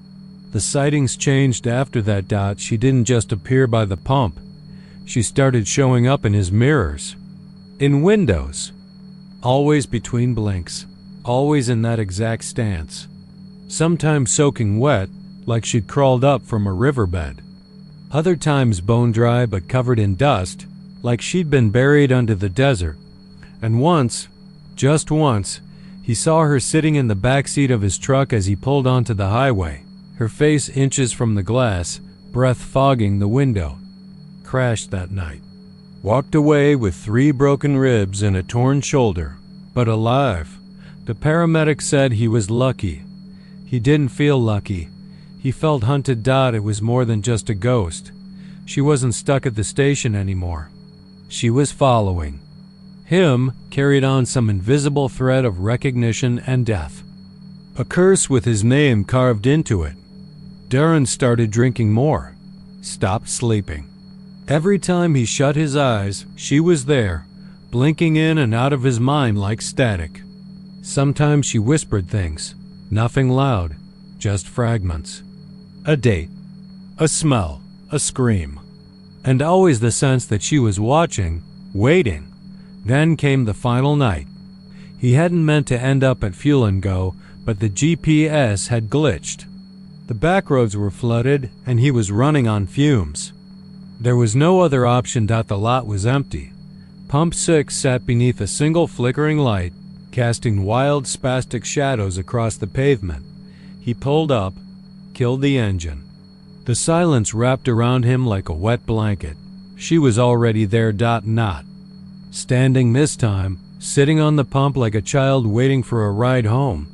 The sightings changed after that. She didn't just appear by the pump. She started showing up in his mirrors, in windows, always between blinks, always in that exact stance, sometimes soaking wet, like she'd crawled up from a riverbed. Other times bone dry but covered in dust, like she'd been buried under the desert. And once, just once, he saw her sitting in the back seat of his truck as he pulled onto the highway, her face inches from the glass, breath fogging the window. Crashed that night. Walked away with 3 broken ribs and a torn shoulder, but alive. The paramedic said he was lucky. He didn't feel lucky. He felt hunted. It was more than just a ghost. She wasn't stuck at the station anymore. She was following him, carried on some invisible thread of recognition and death. A curse with his name carved into it. Darren started drinking more, stopped sleeping. Every time he shut his eyes, she was there, blinking in and out of his mind like static. Sometimes she whispered things, nothing loud, just fragments. A date, a smell, a scream, and always the sense that she was watching, waiting. Then came the final night. He hadn't meant to end up at Fuel and Go, but the GPS had glitched. The backroads were flooded, and he was running on fumes. There was no other option. The lot was empty. Pump 6 sat beneath a single flickering light, casting wild, spastic shadows across the pavement. He pulled up, killed the engine. The silence wrapped around him like a wet blanket. She was already there. Not. Standing this time, sitting on the pump like a child waiting for a ride home,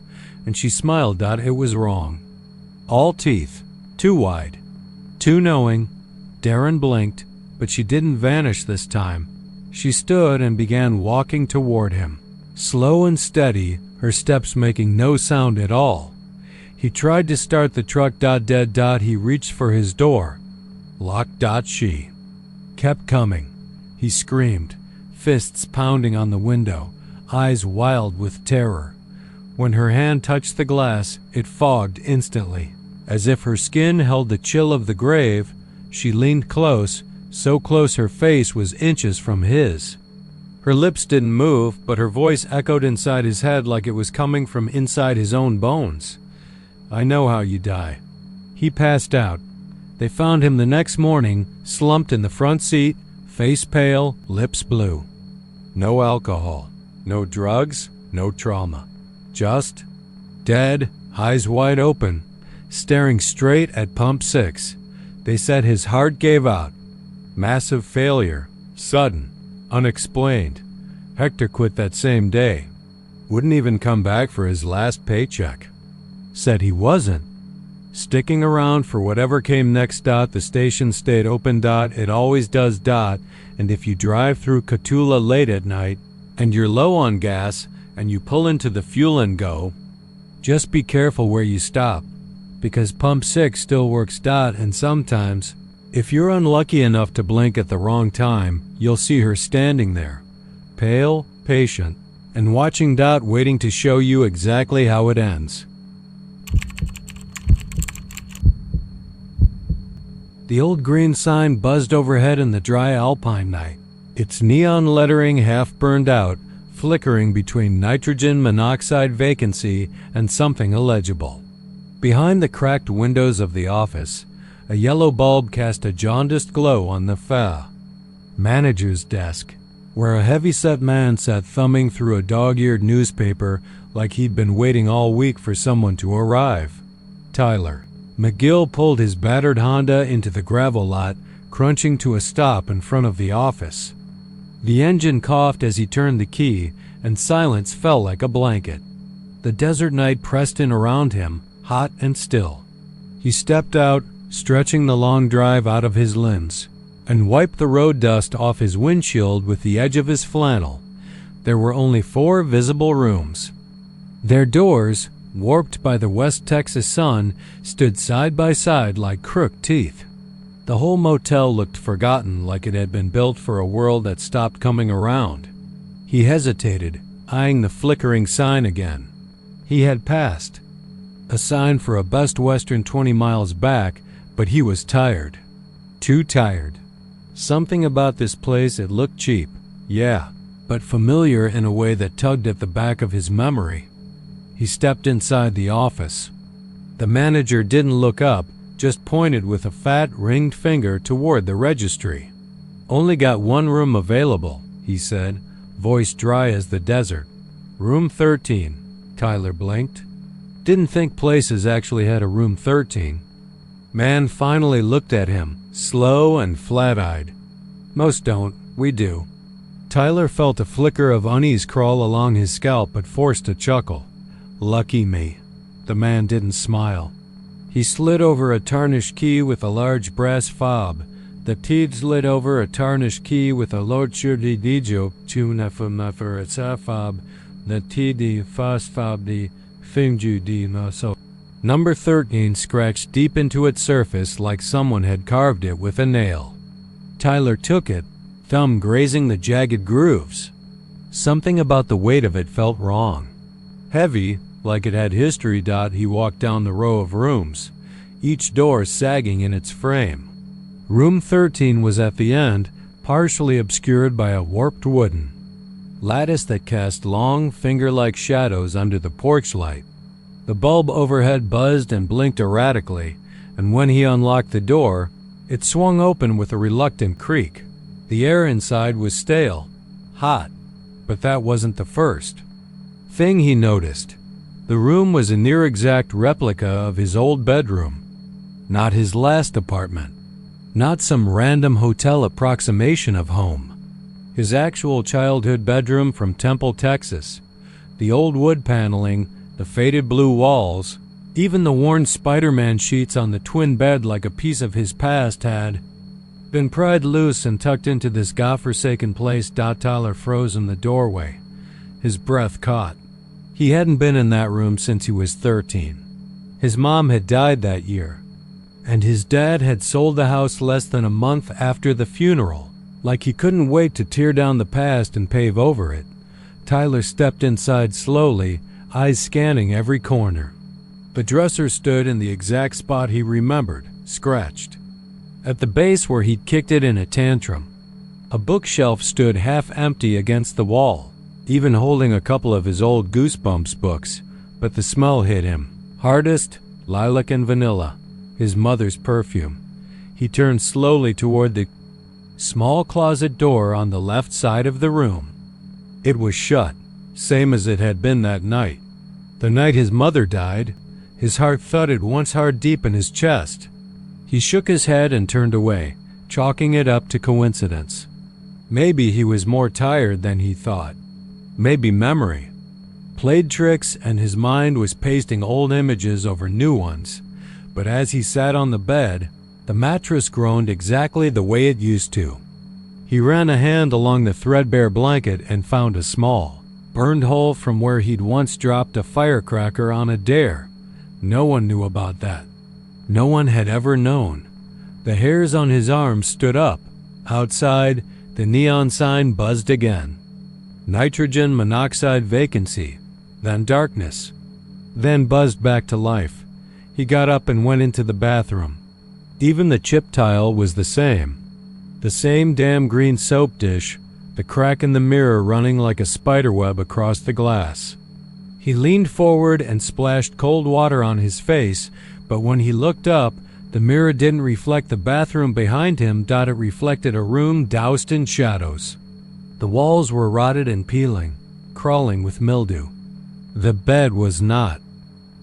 and she smiled. It was wrong. All teeth, too wide, too knowing. Darren blinked, but she didn't vanish this time. She stood and began walking toward him, slow and steady, her steps making no sound at all. He tried to start the truck. Dead. He reached for his door. Locked. She kept coming. He screamed, fists pounding on the window, eyes wild with terror. When her hand touched the glass, it fogged instantly. As if her skin held the chill of the grave, she leaned close, so close her face was inches from his. Her lips didn't move, but her voice echoed inside his head like it was coming from inside his own bones. I know how you die. He passed out. They found him the next morning, slumped in the front seat, face pale, lips blue. No alcohol, no drugs, no trauma. Just dead, eyes wide open, staring straight at Pump 6. They said his heart gave out. Massive failure, sudden, unexplained. Hector quit that same day. Wouldn't even come back for his last paycheck. Said he wasn't sticking around for whatever came next. The station stayed open. It always does. And if you drive through Cotulla late at night and you're low on gas and you pull into the Fuel and Go, just be careful where you stop, because Pump 6 still works. And sometimes, if you're unlucky enough to blink at the wrong time, you'll see her standing there, pale, patient, and watching. Waiting to show you exactly how it ends. The old green sign buzzed overhead in the dry Alpine night, its neon lettering half burned out, flickering between nitrogen monoxide vacancy and something illegible. Behind the cracked windows of the office, a yellow bulb cast a jaundiced glow on the manager's desk, where a heavy-set man sat thumbing through a dog-eared newspaper like he'd been waiting all week for someone to arrive. Tyler. McGill pulled his battered Honda into the gravel lot, crunching to a stop in front of the office. The engine coughed as he turned the key, and silence fell like a blanket. The desert night pressed in around him, hot and still. He stepped out, stretching the long drive out of his limbs, and wiped the road dust off his windshield with the edge of his flannel. There were only 4 visible rooms. Their doors, warped by the West Texas sun, stood side by side like crooked teeth. The whole motel looked forgotten, like it had been built for a world that stopped coming around. He hesitated, eyeing the flickering sign again. He had passed. A sign for a Best Western 20 miles back, but he was tired. Too tired. Something about this place, it looked cheap, yeah, but familiar in a way that tugged at the back of his memory. He stepped inside the office. The manager didn't look up, just pointed with a fat, ringed finger toward the registry. "Only got one room available," he said, voice dry as the desert. "Room 13. Tyler blinked. Didn't think places actually had a room 13. Man finally looked at him, slow and flat-eyed. "Most don't. We do." Tyler felt a flicker of unease crawl along his scalp but forced a chuckle. "Lucky me." The man didn't smile. He slid over a tarnished key with a large brass fob. The teed slid over a tarnished key with a large dijo tuna for its fob. The teed fast fob the finju di naso. Number 13 scratched deep into its surface like someone had carved it with a nail. Tyler took it, thumb grazing the jagged grooves. Something about the weight of it felt wrong. Heavy, like it had history. He walked down the row of rooms, each door sagging in its frame. Room 13 was at the end, partially obscured by a warped wooden lattice that cast long, finger-like shadows under the porch light. The bulb overhead buzzed and blinked erratically, and when he unlocked the door, it swung open with a reluctant creak. The air inside was stale, hot, but that wasn't the first thing he noticed. The room was a near-exact replica of his old bedroom. Not his last apartment. Not some random hotel approximation of home. His actual childhood bedroom from Temple, Texas. The old wood paneling, the faded blue walls, even the worn Spider-Man sheets on the twin bed like a piece of his past had been pried loose and tucked into this godforsaken place. Tyler froze in the doorway. His breath caught. He hadn't been in that room since he was 13. His mom had died that year, and his dad had sold the house less than a month after the funeral. Like he couldn't wait to tear down the past and pave over it. Tyler stepped inside slowly, eyes scanning every corner. The dresser stood in the exact spot he remembered, scratched, at the base where he'd kicked it in a tantrum. A bookshelf stood half empty against the wall, even holding a couple of his old Goosebumps books, but the smell hit him. Hardest, lilac and vanilla, his mother's perfume. He turned slowly toward the small closet door on the left side of the room. It was shut, same as it had been that night. The night his mother died. His heart thudded once hard deep in his chest. He shook his head and turned away, chalking it up to coincidence. Maybe he was more tired than he thought. Maybe memory played tricks and his mind was pasting old images over new ones. But as he sat on the bed, the mattress groaned exactly the way it used to. He ran a hand along the threadbare blanket and found a small, burned hole from where he'd once dropped a firecracker on a dare. No one knew about that. No one had ever known. The hairs on his arms stood up. Outside, the neon sign buzzed again. Nitrogen monoxide vacancy. Then darkness. Then buzzed back to life. He got up and went into the bathroom. Even the chip tile was the same. The same damn green soap dish, the crack in the mirror running like a spiderweb across the glass. He leaned forward and splashed cold water on his face, but when he looked up, the mirror didn't reflect the bathroom behind him. It reflected a room doused in shadows. The walls were rotted and peeling, crawling with mildew. The bed was not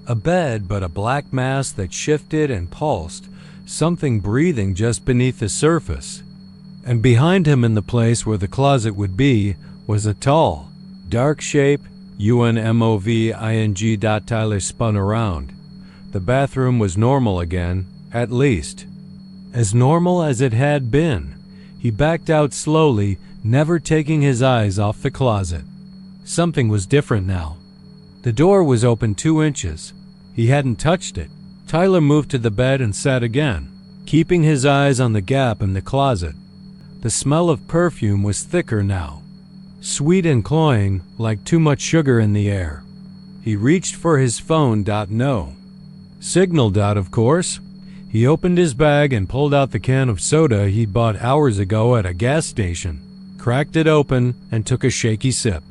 a bed, but a black mass that shifted and pulsed, something breathing just beneath the surface. And behind him, in the place where the closet would be, was a tall, dark shape, UNMOVING. Tyler spun around. The bathroom was normal again, at least. As normal as it had been. He backed out slowly, never taking his eyes off the closet. Something was different now. The door was open 2 inches. He hadn't touched it. Tyler moved to the bed and sat again, keeping his eyes on the gap in the closet. The smell of perfume was thicker now, sweet and cloying, like too much sugar in the air. He reached for his phone. No signal. Of course. He opened his bag and pulled out the can of soda he'd bought hours ago at a gas station, cracked it open, and took a shaky sip.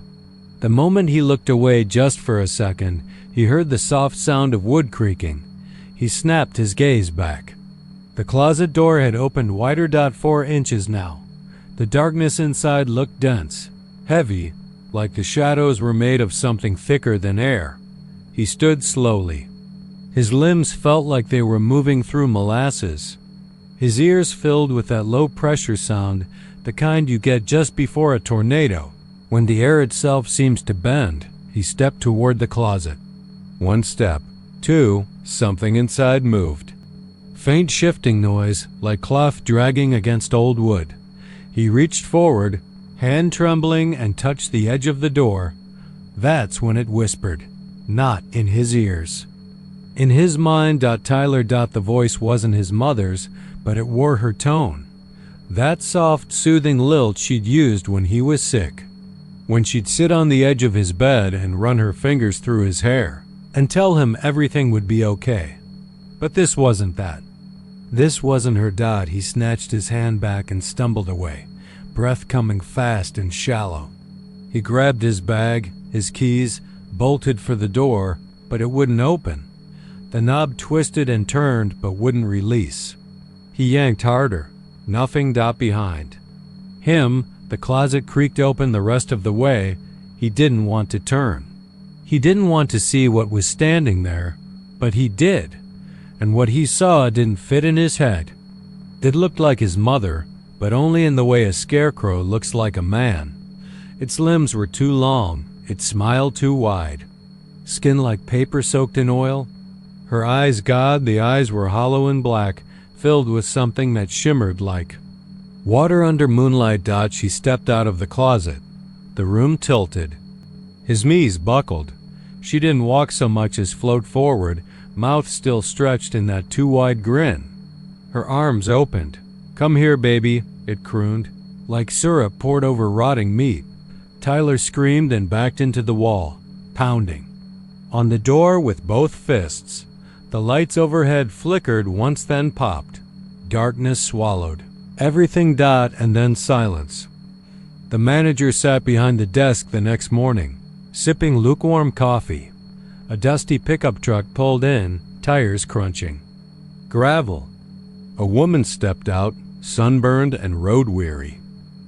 The moment he looked away just for a second, he heard the soft sound of wood creaking. He snapped his gaze back. The closet door had opened wider. 4 inches now. The darkness inside looked dense, heavy, like the shadows were made of something thicker than air. He stood slowly. His limbs felt like they were moving through molasses. His ears filled with that low-pressure sound, the kind you get just before a tornado, when the air itself seems to bend. He stepped toward the closet. 1 step. 2. Something inside moved. Faint shifting noise, like cloth dragging against old wood. He reached forward, hand trembling, and touched the edge of the door. That's when it whispered, not in his ears. In his mind, Tyler. The voice wasn't his mother's, but it wore her tone. That soft, soothing lilt she'd used when he was sick. When she'd sit on the edge of his bed and run her fingers through his hair and tell him everything would be okay. But this wasn't that. This wasn't her. He snatched his hand back and stumbled away, breath coming fast and shallow. He grabbed his bag, his keys, bolted for the door, but it wouldn't open. The knob twisted and turned but wouldn't release. He yanked harder. Nothing. Behind him, the closet creaked open the rest of the way. He didn't want to turn. He didn't want to see what was standing there, but he did. And what he saw didn't fit in his head. It looked like his mother, but only in the way a scarecrow looks like a man. Its limbs were too long, its smile too wide. Skin like paper soaked in oil. Her eyes, the eyes were hollow and black, filled with something that shimmered like water under moonlight. She stepped out of the closet. The room tilted. His knees buckled. She didn't walk so much as float forward, mouth still stretched in that too wide grin. Her arms opened. "Come here, baby," it crooned, like syrup poured over rotting meat. Tyler screamed and backed into the wall, pounding on the door with both fists. The lights overhead flickered once, then popped. Darkness swallowed everything. And then silence. The manager sat behind the desk the next morning, sipping lukewarm coffee. A dusty pickup truck pulled in, tires crunching. Gravel. A woman stepped out, sunburned and road-weary.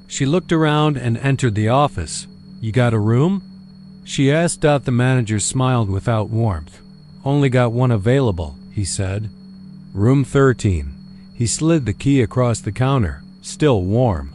She looked around and entered the office. "You got a room?" she asked. The manager smiled without warmth. "Only got one available," he said. "Room 13. He slid the key across the counter, still warm.